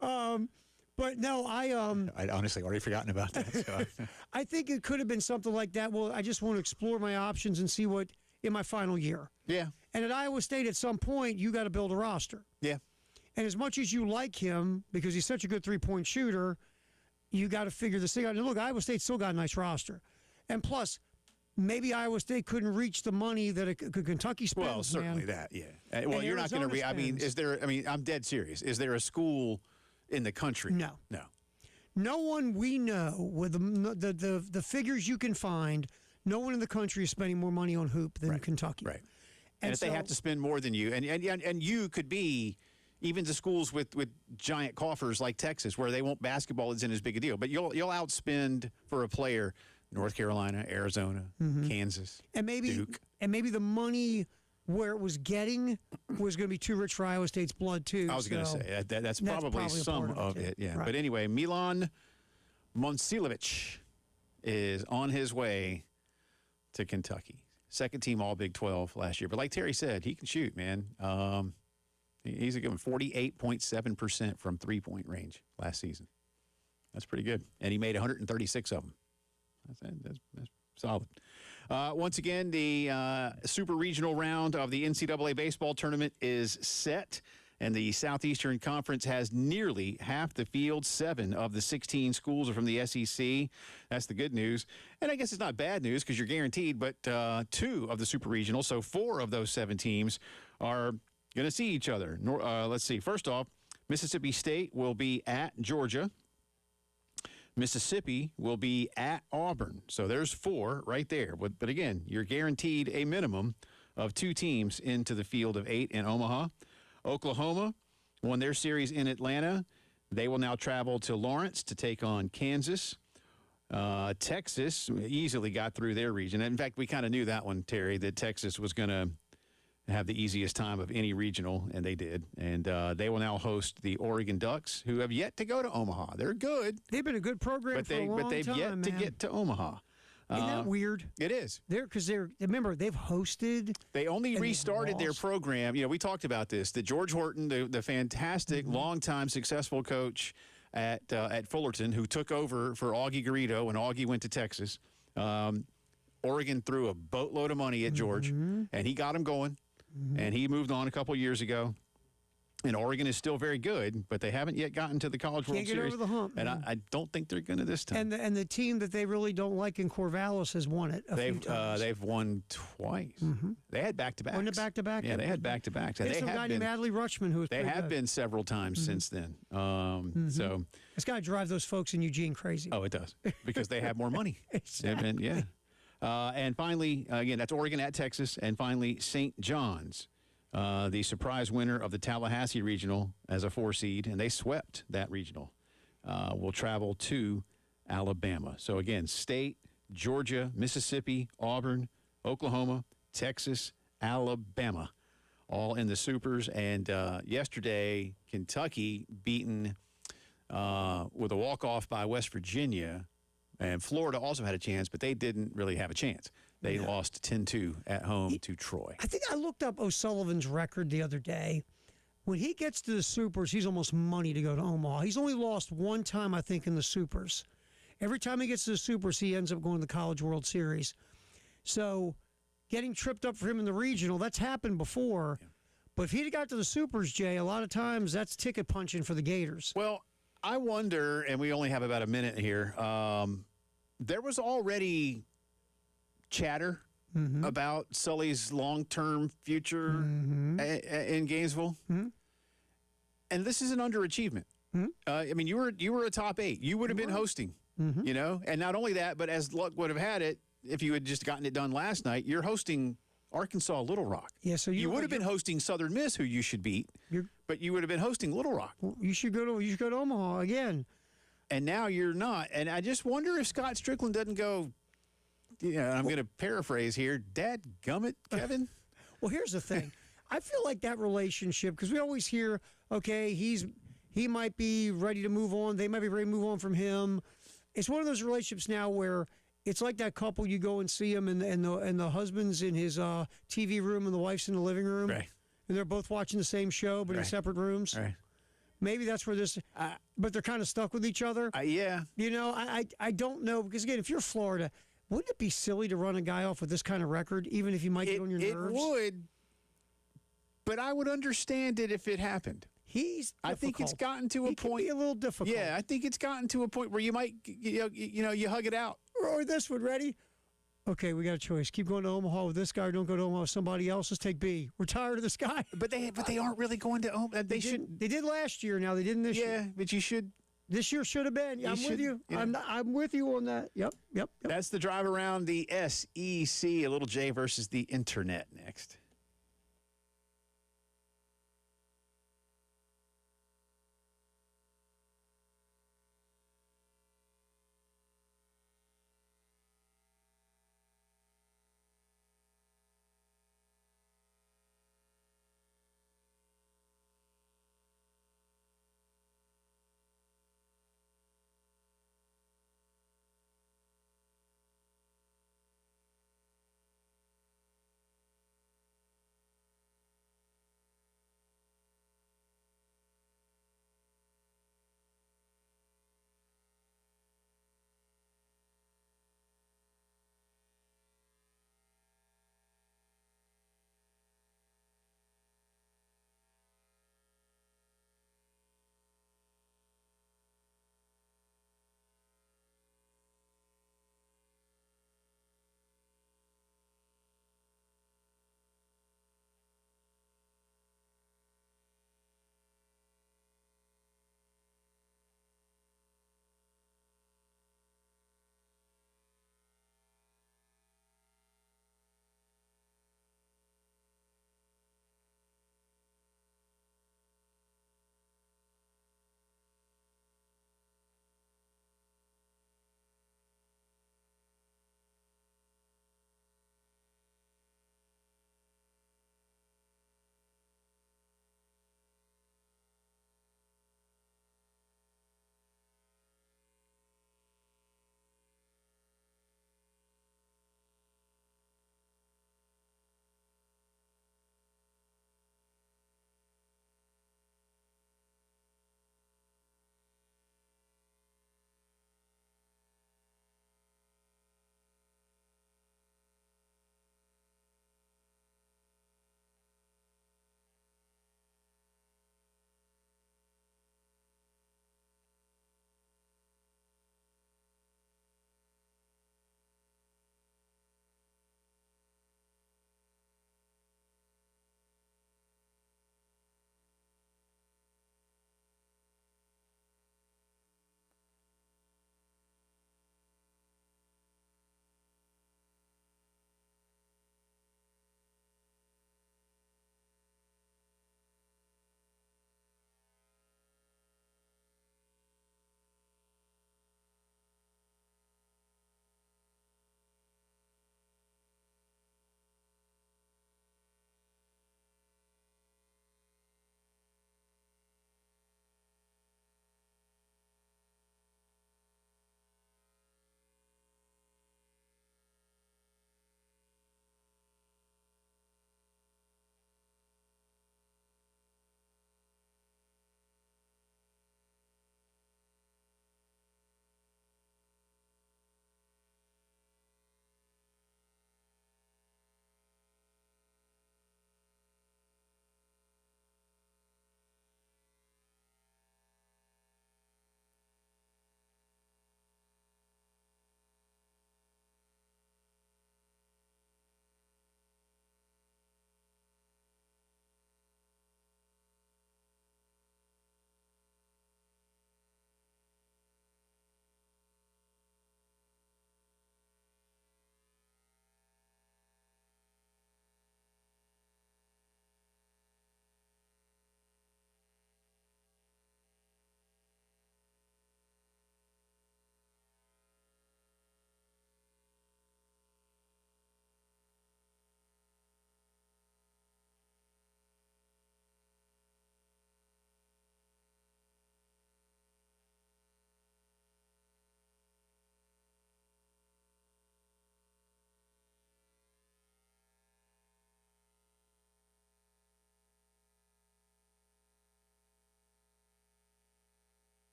But no, I'd honestly already forgotten about that. So. I think it could have been something like that. Well, I just want to explore my options and see what in my final year. Yeah. And at Iowa State, at some point, you got to build a roster. Yeah. And as much as you like him, because he's such a good three-point shooter, you got to figure this thing out. And look, Iowa State's still got a nice roster. And plus, maybe Iowa State couldn't reach the money that Kentucky spends. Well, certainly that, yeah. Well, And you're not going to Arizona spends. I'm dead serious. Is there a school in the country? No. No one we know with the figures you can find, no one in the country is spending more money on hoop than Kentucky. Right. And if they have to spend more than you, and you could be even to schools with giant coffers like Texas, where they won't basketball isn't as big a deal, but you'll outspend for a player North Carolina, Arizona, Kansas, and maybe Duke. And maybe the money where it was getting was going to be too rich for Iowa State's blood too. I was going to say that's probably a some part of it. it. Yeah. Right. But anyway, Milan Momcilovic is on his way to Kentucky. Second team All Big 12 last year. But like Terry said, he can shoot, man. He's given 48.7% from three-point range last season. That's pretty good. And he made 136 of them. That's solid. Once again, the super regional round of the NCAA baseball tournament is set, and the Southeastern Conference has nearly half the field. 7 of the 16 schools are from the SEC. That's the good news. And I guess it's not bad news because you're guaranteed, but 2 of the super regional, so 4 of those 7 teams are going to see each other. Let's see. First off, Mississippi State will be at Georgia. Mississippi will be at Auburn. So there's 4 right there. But again, you're guaranteed a minimum of 2 teams into the field of 8 in Omaha. Oklahoma won their series in Atlanta. They will now travel to Lawrence to take on Kansas. Texas easily got through their region. In fact, we kind of knew that one, Terry, that Texas was going to have the easiest time of any regional, and they did. And they will now host the Oregon Ducks, who have yet to go to Omaha. They're good. They've been a good program for a long time, but they've yet to get to Omaha. Isn't that weird? It is. Remember, they've hosted. They only restarted their program. You know, we talked about this. That George Horton, the fantastic, longtime successful coach at Fullerton, who took over for Augie Garrido when Augie went to Texas. Oregon threw a boatload of money at George, and he got him going. And he moved on a couple years ago. And Oregon is still very good, but they haven't yet gotten to the College World Series. Can't get over the hump. And I don't think they're going to this time. And the team that they really don't like in Corvallis has won it a few times. They've won twice. They had back-to-backs. Won it back-to-back? Yeah, they had back-to-backs. There's some guy named Adley Rutschman who was They pretty have good. been several times since then. So It's got to drive those folks in Eugene crazy. Oh, it does. Because they have more money. Exactly. Yeah. And finally, again, that's Oregon at Texas. And finally, St. John's, the surprise winner of the Tallahassee Regional as a 4 seed, and they swept that regional, will travel to Alabama. So, again, State, Georgia, Mississippi, Auburn, Oklahoma, Texas, Alabama, all in the supers. And yesterday, Kentucky beaten with a walk-off by West Virginia. And Florida also had a chance, but they didn't really have a chance. They lost 10-2 at home to Troy. I think I looked up O'Sullivan's record the other day. When he gets to the Supers, he's almost money to go to Omaha. He's only lost 1 time, I think, in the Supers. Every time he gets to the Supers, he ends up going to the College World Series. So getting tripped up for him in the regional, that's happened before. Yeah. But if he'd got to the Supers, Jay, a lot of times that's ticket punching for the Gators. Well, I wonder, and we only have about a minute here, there was already chatter about Sully's long-term future in Gainesville. And this is an underachievement. I mean, you were a top 8. You would have been hosting, you know? And not only that, but as luck would have had it, if you had just gotten it done last night, you're hosting Arkansas Little Rock. Yeah, so you would have been hosting Southern Miss, who you should beat, but you would have been hosting Little Rock. Well, you should go to Omaha again. And now you're not. And I just wonder if Scott Strickland doesn't go, I'm going to paraphrase here, Dad gummit, Kevin. Well, here's the thing. I feel like that relationship, because we always hear, okay, he might be ready to move on. They might be ready to move on from him. It's one of those relationships now where it's like that couple, you go and see them, and the husband's in his TV room and the wife's in the living room. Right. And they're both watching the same show, but in separate rooms. Right. Maybe that's where this, but they're kind of stuck with each other. Yeah. You know, I don't know, because again, if you're Florida, wouldn't it be silly to run a guy off with this kind of record, even if he might get on your nerves? It would, but I would understand it if it happened. I think it's gotten to a point. Can be a little difficult. Yeah, I think it's gotten to a point where you might, you hug it out. Or this one, ready? Okay, we got a choice. Keep going to Omaha with this guy, or don't go to Omaha with somebody else. Let's take B. We're tired of this guy. But they aren't really going to Omaha. They should. They did last year. Now they didn't this year. Yeah, but you should This year should have been. Yeah, I'm with you. I'm with you on that. Yep. That's the drive around the SEC. A little J versus the internet next.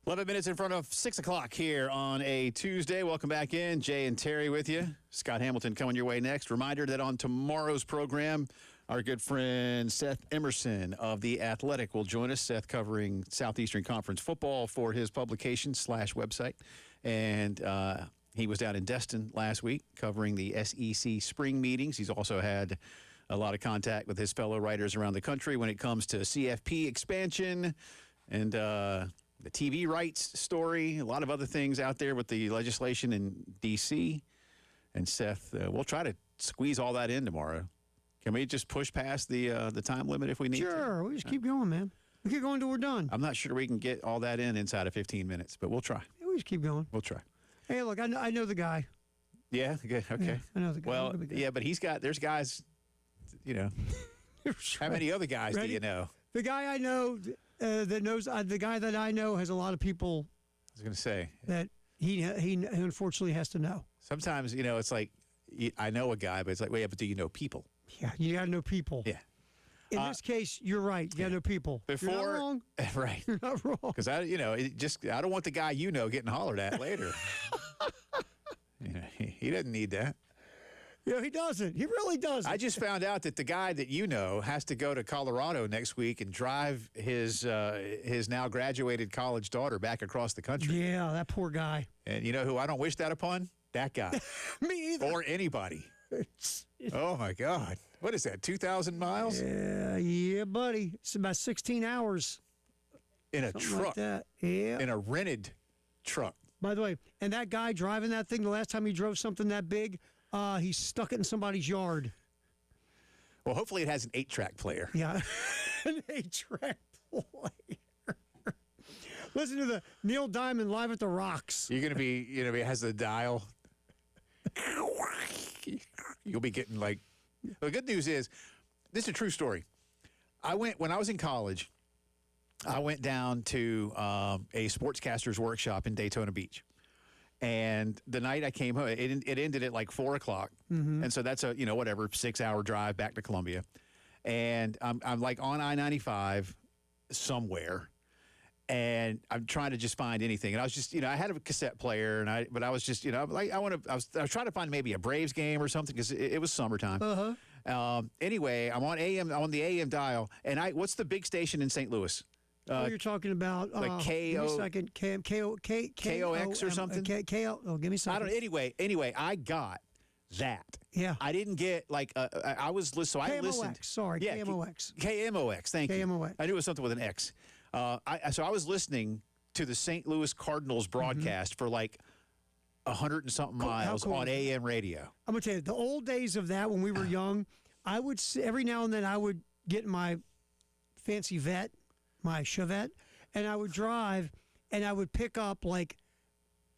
Eleven minutes in front of 6 o'clock here on a Tuesday. Welcome back in. Jay and Terry with you. Scott Hamilton coming your way next. Reminder that on tomorrow's program, Our good friend Seth Emerson of The Athletic will join us. Seth covering Southeastern Conference football for his publication / website. And he was down in Destin last week covering the SEC spring meetings. He's also had a lot of contact with his fellow writers around the country when it comes to CFP expansion and the TV rights story, a lot of other things out there with the legislation in D.C. And Seth, we'll try to squeeze all that in tomorrow. Can we just push past the time limit if we need to? Sure, we just keep going, man. We keep going until we're done. I'm not sure we can get all that in inside of 15 minutes, but we'll try. Yeah, we just keep going. We'll try. Hey, look, I know the guy. Yeah, okay. Yeah, I know the guy. Well, yeah, but there's guys, how many other guys do you know? The guy I know that knows, the guy that I know has a lot of people. I was going to say. That he unfortunately has to know. Sometimes, it's like, I know a guy, but it's like, well, yeah, but do you know people? Yeah, you got to know people. Yeah. In this case, you're right. You got to know people. You're not wrong. Right. You're not wrong. Because I don't want the guy getting hollered at later. He doesn't need that. Yeah, he doesn't. He really doesn't. I just found out that the guy that has to go to Colorado next week and drive his now graduated college daughter back across the country. Yeah, that poor guy. And you know who I don't wish that upon? That guy. Me either. Or anybody. Oh, my God. What is that, 2,000 miles? Yeah, buddy. It's about 16 hours. In a Something truck. like that. Yeah. In a rented truck. By the way, and that guy driving that thing, the last time he drove something that big, he stuck it in somebody's yard. Well, hopefully it has an 8-track player. Yeah, an 8-track player. Listen to the Neil Diamond live at the Rocks. You're going to be, it has the dial. You'll be getting like, the good news is, this is a true story. When I was in college, I went down to a sportscaster's workshop in Daytona Beach. And the night I came home, it ended at like 4 o'clock. Mm-hmm. And so that's a, 6-hour drive back to Columbia. And I'm like on I-95 somewhere. And I'm trying to just find anything. And I was just, I had a cassette player, but I was just, I was trying to find maybe a Braves game or something because it was summertime. Uh-huh. Anyway, I'm on the AM dial, and what's the big station in St. Louis? You're talking about like KOX or something. Oh, give me a second. I don't. Anyway, I got that. Yeah. I didn't get like I was listening. So I listened. Sorry, yeah, KMOX. KMOX. Thank you. KMOX. I knew it was something with an X. So I was listening to the St. Louis Cardinals broadcast for like 100 and something miles on AM radio. I'm gonna tell you, the old days of that when we were young, I would every now and then I would get my fancy vet, my Chevette, and I would drive, and I would pick up like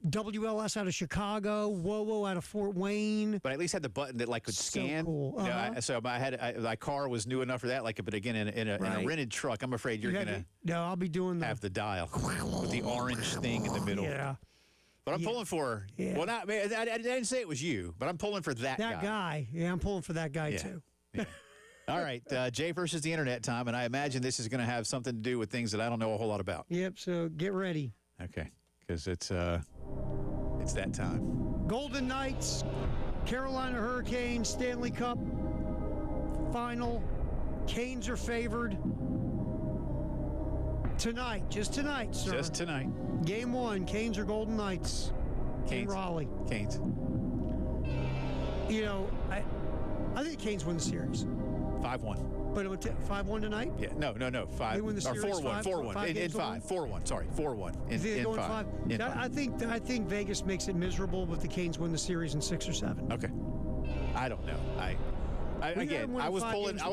WLS out of Chicago, WoWo out of Fort Wayne. But I at least had the button that like could scan. So cool. So my car was new enough for that. Like, but again, in a rented truck, I'm afraid you're gonna. No, I'll be doing have the dial with the orange thing in the middle. Yeah. But I'm pulling for. Yeah. Well, I didn't say it was you, but I'm pulling for that guy. That guy. Yeah, I'm pulling for that guy too. Yeah. All right, Jay versus the internet time, and I imagine this is going to have something to do with things that I don't know a whole lot about. Yep. So get ready. Okay, because it's that time. Golden Knights, Carolina Hurricanes, Stanley Cup final. Canes are favored tonight. Just tonight, sir. Just tonight. Game 1. Canes or Golden Knights. Canes. In Raleigh. Canes. I think Canes win the series. 5-1. But it would 5-1 tonight? Yeah, no. 5. They win the series. 4-1. 4-1. In 5. 4-1. Sorry, 4-1. In 5. I think Vegas makes it miserable if the Canes win the series in 6 or 7. Okay. I don't know. I was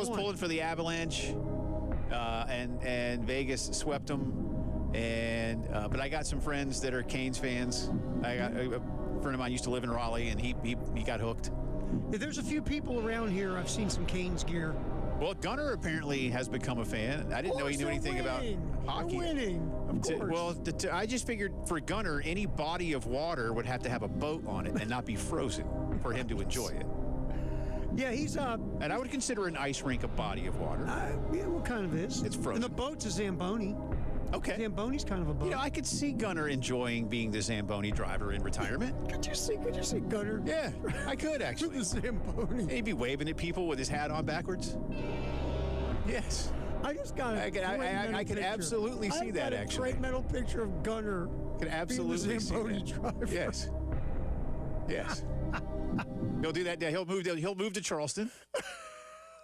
pulling for the Avalanche, and Vegas swept them. And but I got some friends that are Canes fans. I got a friend of mine used to live in Raleigh, and he got hooked. Yeah, there's a few people around here. I've seen some Canes gear. Well, Gunnar apparently has become a fan. I didn't know he knew anything about hockey. They're winning, of course. I just figured for Gunnar, any body of water would have to have a boat on it and not be frozen for him to enjoy it. Yeah, he's and I would consider an ice rink a body of water. Yeah, what kind of is? It's frozen. And the boat's a Zamboni. Okay. Zamboni's kind of a bum. I could see Gunnar enjoying being the Zamboni driver in retirement. Could you see Gunnar? Yeah, I could actually. The Zamboni. He'd be waving at people with his hat on backwards. Yes. I just got I can absolutely see that, actually. Great mental picture of Gunnar. Can absolutely being the Zamboni see that. driver. Yes. Yes. He'll do that. He'll move to Charleston.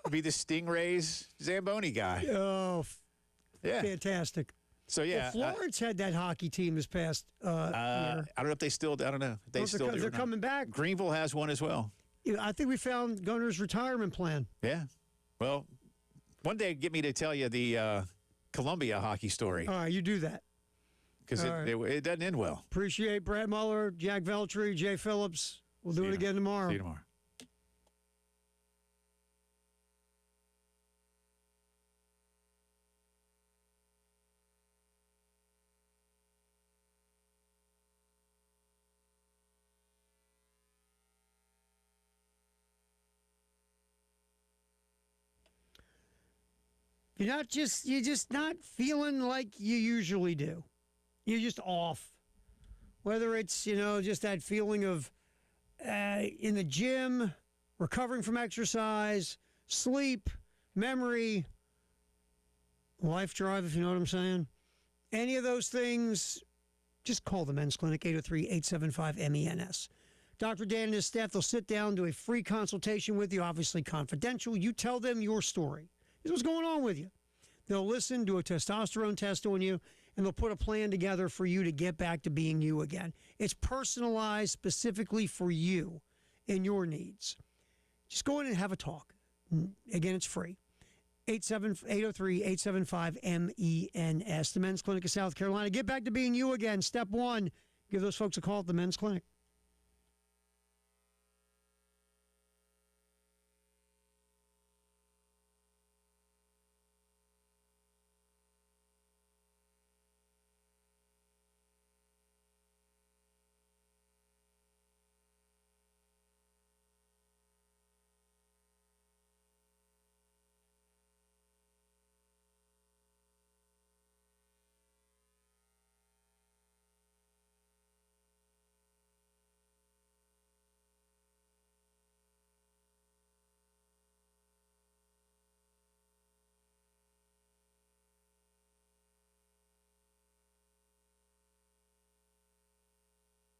He'll be the Stingrays Zamboni guy. Oh, yeah. Fantastic. So yeah, well, Florence had that hockey team this past year. I don't know if they still. I don't know. If they still do. They're coming back. Greenville has one as well. I think we found Gunnar's retirement plan. Yeah. Well, one day get me to tell you the Columbia hockey story. All right, you do that. Because it doesn't end well. Appreciate Brad Muller, Jack Veltri, Jay Phillips. We'll do it again tomorrow. See you tomorrow. You're just not feeling like you usually do. You're just off. Whether it's, just that feeling of in the gym, recovering from exercise, sleep, memory, life drive, if you know what I'm saying. Any of those things, just call the Men's Clinic, 803-875-MENS. Dr. Dan and his staff, they'll sit down, do a free consultation with you, obviously confidential. You tell them your story. Here's what's going on with you. They'll listen, do a testosterone test on you, and they'll put a plan together for you to get back to being you again. It's personalized specifically for you and your needs. Just go in and have a talk. Again, it's free. 803-875-MENS, the Men's Clinic of South Carolina. Get back to being you again. Step one, give those folks a call at the Men's Clinic.